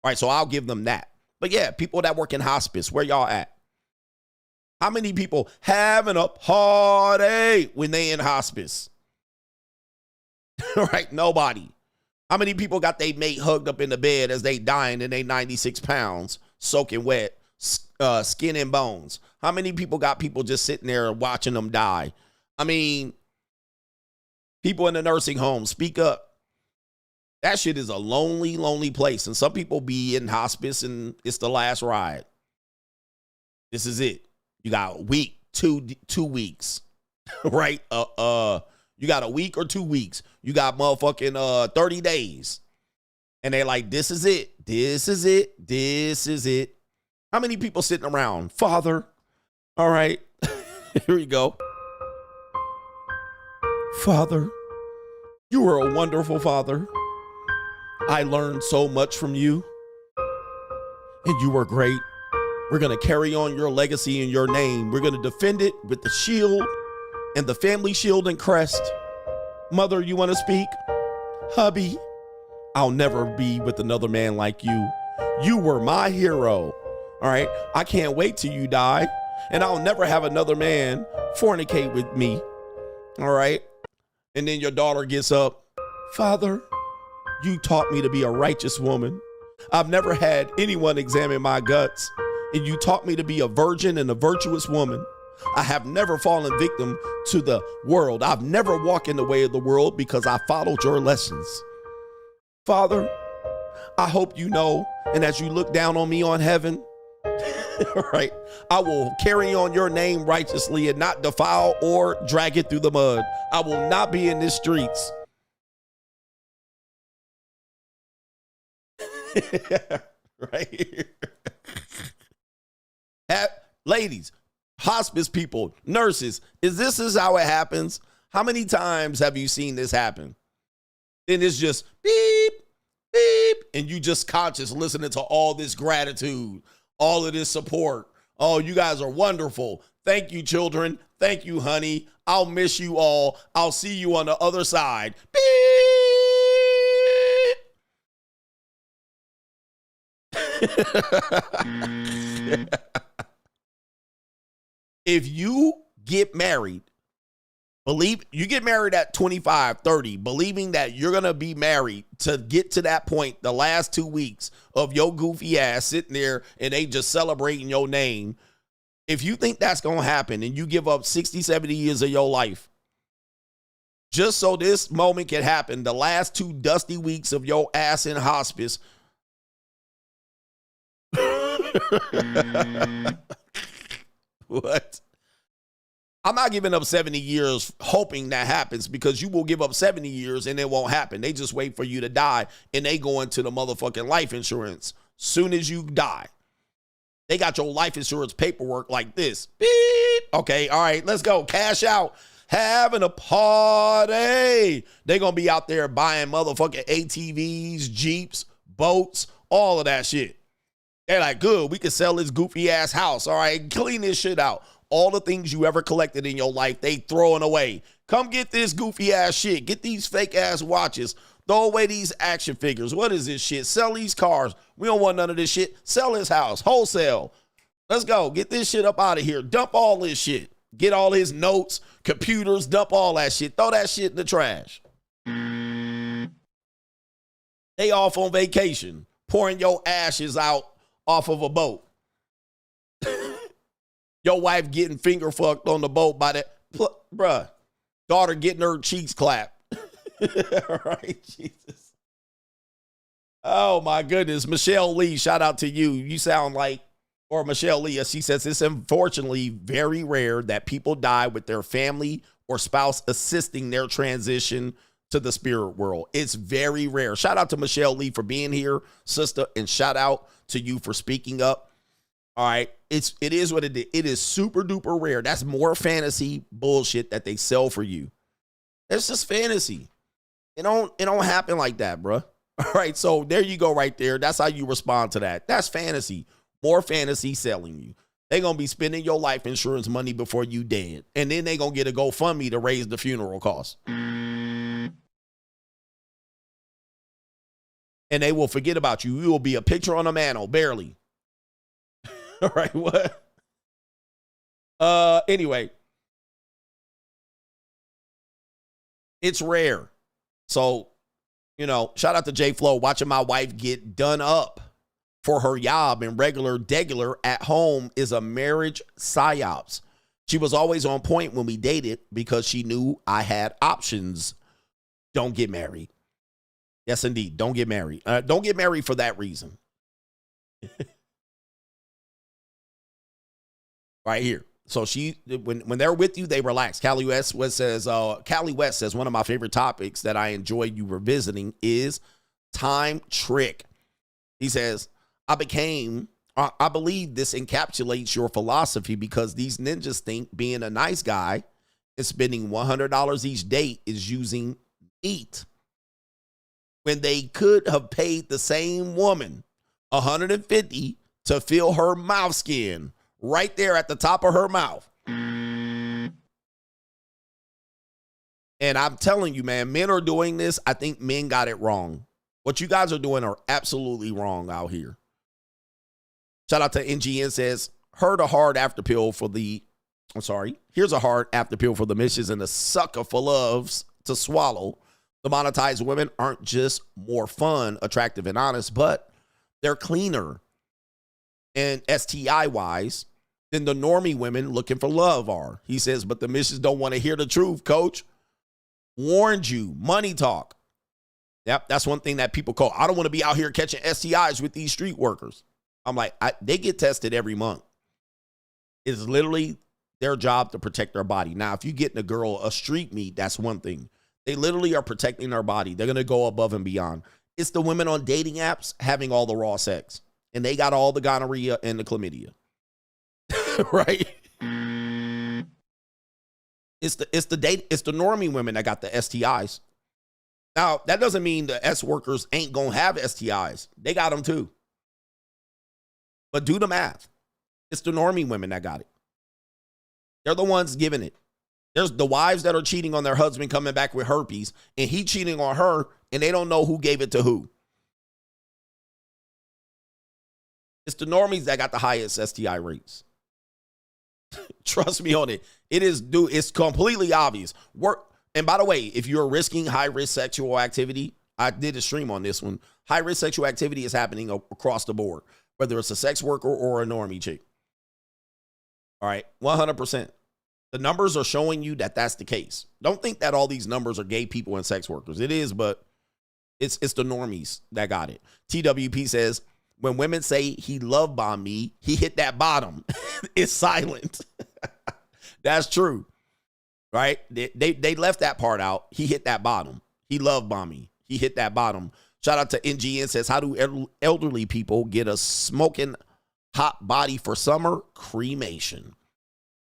All right, so I'll give them that. But yeah, people that work in hospice, where y'all at? How many people having a party when they in hospice? Right? Nobody. How many people got their mate hugged up in the bed as they dying and they 96 pounds, soaking wet? Skin and bones. How many people got people just sitting there watching them die? I mean, people in the nursing home, speak up. That shit is a lonely, lonely place. And some people be in hospice and it's the last ride. This is it. You got a week, two weeks, right? You got a week or 2 weeks. You got motherfucking 30 days. And they're like, this is it. This is it. This is it. How many people sitting around? Father. All right. Here we go. Father, you were a wonderful father. I learned so much from you. And you were great. We're going to carry on your legacy and your name. We're going to defend it with the shield and the family shield and crest. Mother, you want to speak? Hubby, I'll never be with another man like you. You were my hero. All right, I can't wait till you die, and I'll never have another man fornicate with me. All right. And then your daughter gets up. Father, you taught me to be a righteous woman. I've never had anyone examine my guts. And you taught me to be a virgin and a virtuous woman. I have never fallen victim to the world. I've never walked in the way of the world because I followed your lessons. Father, I hope you know, and as you look down on me on heaven, right, I will carry on your name righteously and not defile or drag it through the mud. I will not be in the streets. Right here. Ladies, hospice people, nurses, this is how it happens? How many times have you seen this happen? And it's just beep, beep, and you just conscious listening to all this gratitude, all of this support. Oh, you guys are wonderful. Thank you, children. Thank you, honey. I'll miss you all. I'll see you on the other side. Beep. If you get married, you get married at 25, 30, believing that you're going to be married to get to that point, the last 2 weeks of your goofy ass sitting there and they just celebrating your name. If you think that's going to happen and you give up 60, 70 years of your life, just so this moment can happen, the last 2 dusty weeks of your ass in hospice. What? I'm not giving up 70 years hoping that happens, because you will give up 70 years and it won't happen. They just wait for you to die and they go into the motherfucking life insurance. Soon as you die, they got your life insurance paperwork like this. Beep. Okay, all right, let's go. Cash out. Having a party. They're going to be out there buying motherfucking ATVs, Jeeps, boats, all of that shit. They're like, good, we can sell this goofy ass house. All right, clean this shit out. All the things you ever collected in your life, they throwing away. Come get this goofy ass shit. Get these fake ass watches. Throw away these action figures. What is this shit? Sell these cars. We don't want none of this shit. Sell his house. Wholesale. Let's go. Get this shit up out of here. Dump all this shit. Get all his notes, computers, dump all that shit. Throw that shit in the trash. They off on vacation, pouring your ashes out off of a boat. Your wife getting finger fucked on the boat by that, bruh. Daughter getting her cheeks clapped. All right, Jesus. Oh my goodness. Michelle Lee, shout out to you. You sound like, or Michelle Lee, she says, it's unfortunately very rare that people die with their family or spouse assisting their transition to the spirit world. It's very rare. Shout out to Michelle Lee for being here, sister, and shout out to you for speaking up. All right. It is what it is. It is super duper rare. That's more fantasy bullshit that they sell for you. It's just fantasy. It don't happen like that, bro. All right. So there you go right there. That's how you respond to that. That's fantasy. More fantasy selling you. They're going to be spending your life insurance money before you dead. And then they're going to get a GoFundMe to raise the funeral costs. And they will forget about you. You will be a picture on a mantle, barely. All right, what? Anyway. It's rare. So, shout out to J Flow, watching my wife get done up for her job and degular at home is a marriage psyops. She was always on point when we dated because she knew I had options. Don't get married. Yes, indeed. Don't get married. Don't get married for that reason. Right here. So when they're with you, they relax. Callie West says, one of my favorite topics that I enjoy you revisiting is time trick. He says, I believe this encapsulates your philosophy because these ninjas think being a nice guy and spending $100 each date is using meat, when they could have paid the same woman $150 to fill her mouth skin right there at the top of her mouth. And I'm telling you, man, men are doing this. I think men got it wrong. What you guys are doing are absolutely wrong out here. Shout out to NGN says, heard a hard after pill for the I'm sorry. Here's a hard after pill for the Mitches and a sucker for loves to swallow. The monetized women aren't just more fun, attractive, and honest, but they're cleaner and STI-wise than the normie women looking for love are. He says, but the Mitches don't want to hear the truth, coach. Warned you. Money talk. Yep, that's one thing that people call. I don't want to be out here catching STIs with these street workers. I'm like, they get tested every month. It's literally their job to protect their body. Now, if you get a girl a street meat, that's one thing. They literally are protecting their body. They're going to go above and beyond. It's the women on dating apps having all the raw sex. And they got all the gonorrhea and the chlamydia. Right? It's the normie women that got the STIs. Now, that doesn't mean the S workers ain't going to have STIs. They got them too. But do the math. It's the normie women that got it. They're the ones giving it. There's the wives that are cheating on their husband coming back with herpes, and he cheating on her, and they don't know who gave it to who. It's the normies that got the highest STI rates. Trust me on it. It's completely obvious. And by the way, if you're risking high-risk sexual activity, I did a stream on this one. High-risk sexual activity is happening across the board, whether it's a sex worker or a normie chick. All right, 100%. The numbers are showing you that that's the case. Don't think that all these numbers are gay people and sex workers. It is, but it's the normies that got it. TWP says, when women say he love bombed me, he hit that bottom. It's silent. That's true. Right? They left that part out. He hit that bottom. He love bombed me. He hit that bottom. Shout out to NGN says, how do elderly people get a smoking hot body for summer? Cremation.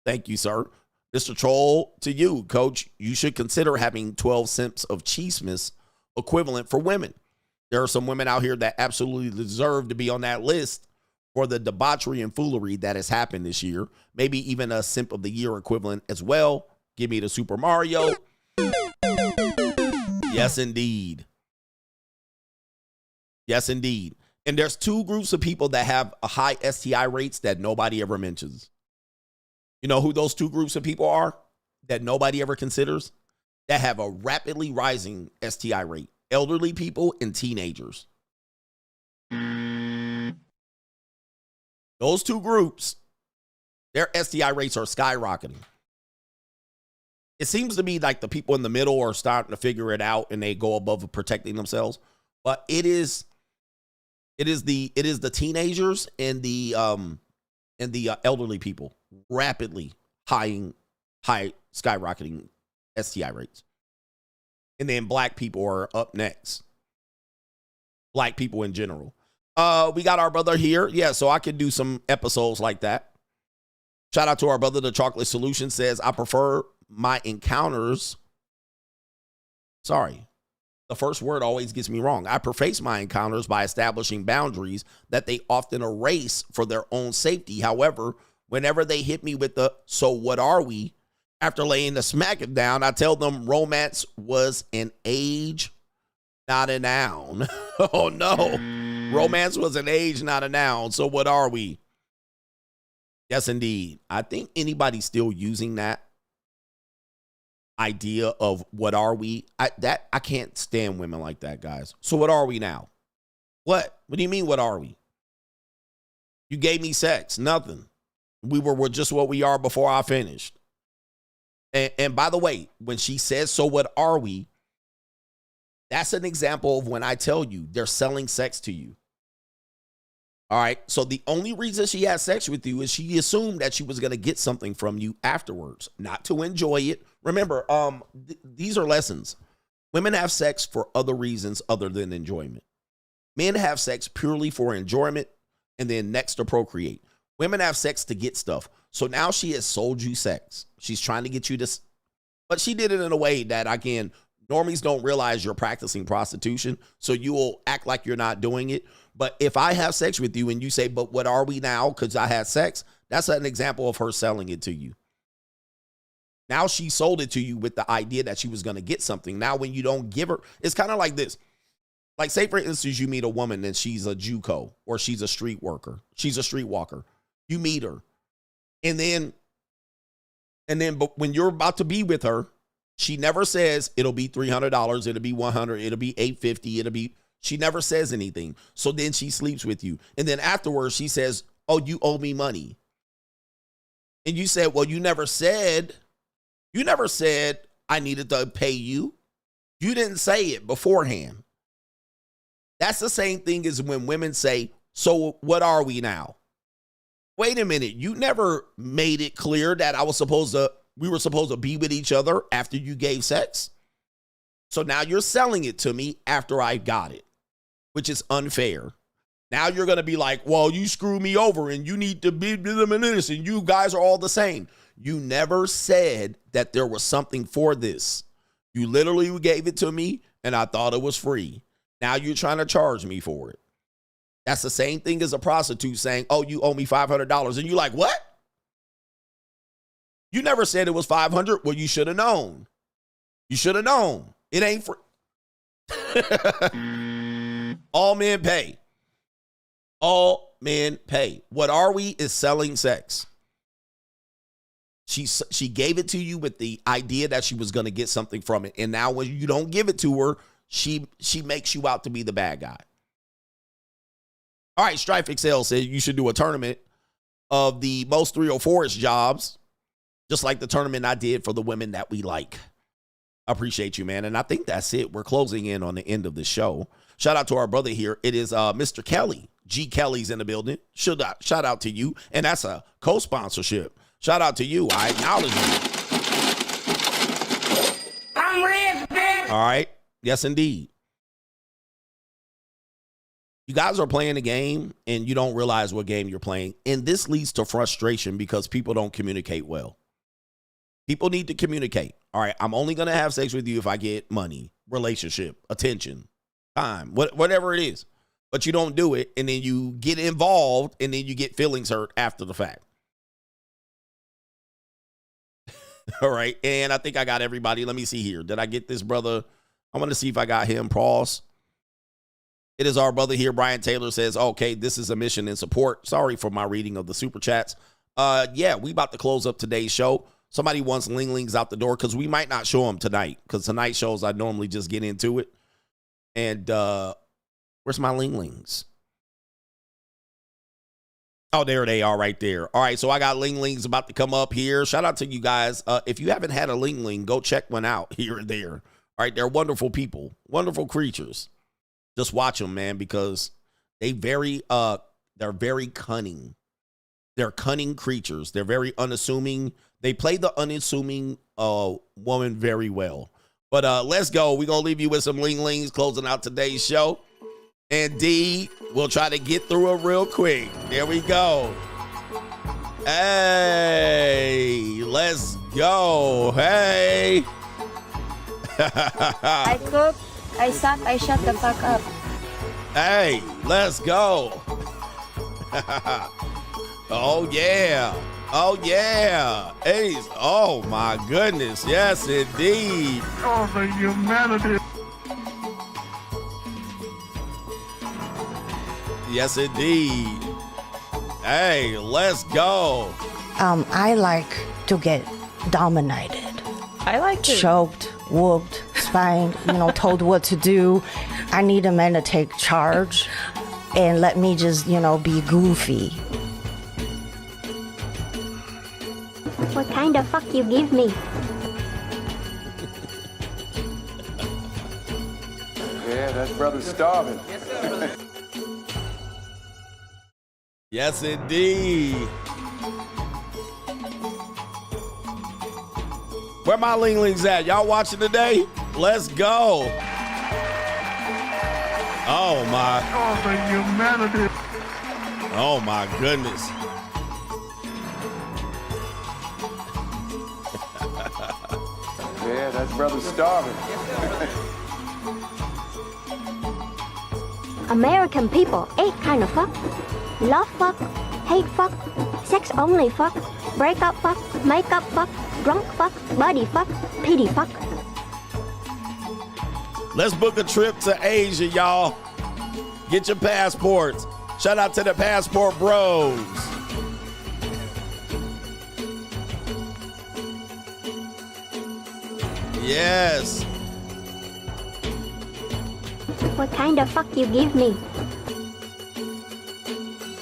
Thank you, sir. Mr. Troll, to you, coach, you should consider having 12 cents of cheesemas equivalent for women. There are some women out here that absolutely deserve to be on that list for the debauchery and foolery that has happened this year. Maybe even a simp of the year equivalent as well. Give me the Super Mario. Yes, indeed. Yes, indeed. And there's two groups of people that have a high STI rates that nobody ever mentions. You know who those two groups of people are that nobody ever considers? That have a rapidly rising STI rate. Elderly people and teenagers. Those two groups, their STI rates are skyrocketing. It seems to be like the people in the middle are starting to figure it out and they go above protecting themselves. But it is the teenagers and the elderly people rapidly high skyrocketing STI rates. And then black people are up next. Black people in general. We got our brother here. Yeah, so I could do some episodes like that. Shout out to our brother, The Chocolate Solution says, I prefer my encounters. Sorry. The first word always gets me wrong. I preface my encounters by establishing boundaries that they often erase for their own safety. However, whenever they hit me with the, so what are we? After laying the smack down, I tell them romance was an age, not a noun. Oh, no. Romance was an age, not a noun. So what are we? Yes, indeed. I think anybody's still using that idea of what are we? I can't stand women like that, guys. So what are we now? What? What do you mean, what are we? You gave me sex. Nothing. We were just what we are before I finished. And by the way, when she says, so what are we? That's an example of when I tell you they're selling sex to you. All right. So the only reason she had sex with you is she assumed that she was going to get something from you afterwards, not to enjoy it. Remember, these are lessons. Women have sex for other reasons other than enjoyment. Men have sex purely for enjoyment and then next to procreate. Women have sex to get stuff. So now she has sold you sex. She's trying to get you this, but she did it in a way that, again, normies don't realize you're practicing prostitution. So you will act like you're not doing it. But if I have sex with you and you say, but what are we now? Because I had sex. That's an example of her selling it to you. Now she sold it to you with the idea that she was going to get something. Now when you don't give her, it's kind of like this. Like, say, for instance, you meet a woman and she's a JUCO or she's a street worker. She's a streetwalker. You meet her. And then And then but when you're about to be with her, she never says it'll be $300, it'll be $100, it'll be $850, she never says anything. So then she sleeps with you. And then afterwards she says, oh, you owe me money. And you said, well, you never said I needed to pay you. You didn't say it beforehand. That's the same thing as when women say, so what are we now? Wait a minute. You never made it clear that we were supposed to be with each other after you gave sex. So now you're selling it to me after I got it, which is unfair. Now you're going to be like, well, you screwed me over and you need to be this and you guys are all the same. You never said that there was something for this. You literally gave it to me and I thought it was free. Now you're trying to charge me for it. That's the same thing as a prostitute saying, oh, you owe me $500. And you're like, what? You never said it was $500. Well, you should have known. You should have known. It ain't free. All men pay. All men pay. What are we is selling sex. She gave it to you with the idea that she was going to get something from it. And now when you don't give it to her, she makes you out to be the bad guy. All right, Strife Excel said you should do a tournament of the most 304-ish jobs, just like the tournament I did for the women that we like. I appreciate you, man. And I think that's it. We're closing in on the end of the show. Shout out to our brother here. It is Mr. Kelly. G. Kelly's in the building. Shout out to you. And that's a co-sponsorship. Shout out to you. I acknowledge you. I'm rich, bitch. All right. Yes, indeed. You guys are playing a game and you don't realize what game you're playing. And this leads to frustration because people don't communicate well. People need to communicate. All right, I'm only going to have sex with you if I get money, relationship, attention, time, whatever it is. But you don't do it, and then you get involved, and then you get feelings hurt after the fact. All right, and I think I got everybody. Let me see here. Did I get this brother? I want to see if I got him. Pause. It is our brother here. Brian Taylor says, okay, this is a mission in support. Sorry for my reading of the super chats. Yeah, we about to close up today's show. Somebody wants Ling Lings out the door because we might not show them tonight because tonight's shows I normally just get into it. And where's my Ling Lings? Oh, there they are right there. All right, so I got Ling Lings about to come up here. Shout out to you guys. If you haven't had a Ling Ling, go check one out here and there. All right, they're wonderful people, wonderful creatures. Just watch them, man, because they're very cunning. They're cunning creatures. They're very unassuming. They play the unassuming woman very well. But let's go. We're going to leave you with some Ling Lings closing out today's show. And D, we'll try to get through it real quick. There we go. Hey, let's go. Hey. I cook, I suck, I shut the fuck up. Hey, let's go. Oh, yeah. Oh, yeah. Ace. Oh, my goodness. Yes, indeed. Oh, the humanity. Yes, indeed. Hey, let's go. I like to get dominated. I like to choked, whooped, spanked, told what to do. I need a man to take charge and let me just, be goofy. What kind of fuck you give me? Yeah, that brother's starving. Yes, indeed. Where my Ling Lings at? Y'all watching today? Let's go. Oh, my. Oh, the humanity. Oh, my goodness. Yeah, that brother's starving. American people, 8 kind of fuck. Love fuck, hate fuck, sex only fuck, break up fuck, make up fuck, drunk fuck, buddy fuck, pity fuck. Let's book a trip to Asia, y'all. Get your passports. Shout out to the passport bros. Yes. What kind of fuck you give me?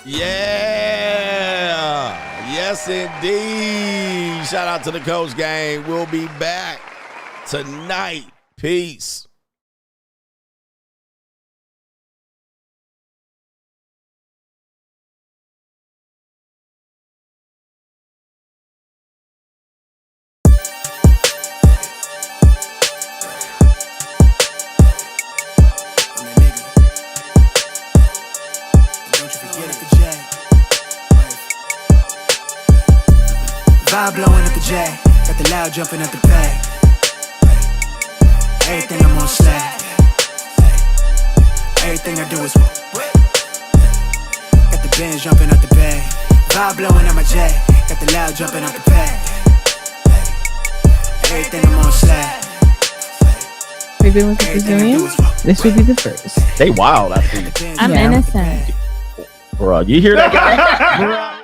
Yeah. Yes, indeed. Shout out to the Coach Gang. We'll be back tonight. Peace. Vibe blowing up the J, got the loud jumping up the bay. Everything I'm on slack. Everything I do is got the Benz jumping up the bay. Vibe blowing up my J, got the loud jumping up the bay. Everything I'm on slack. Have you been with the Brazilians? This would be the first. They wild, I think. I'm innocent. Bro, you hear that guy?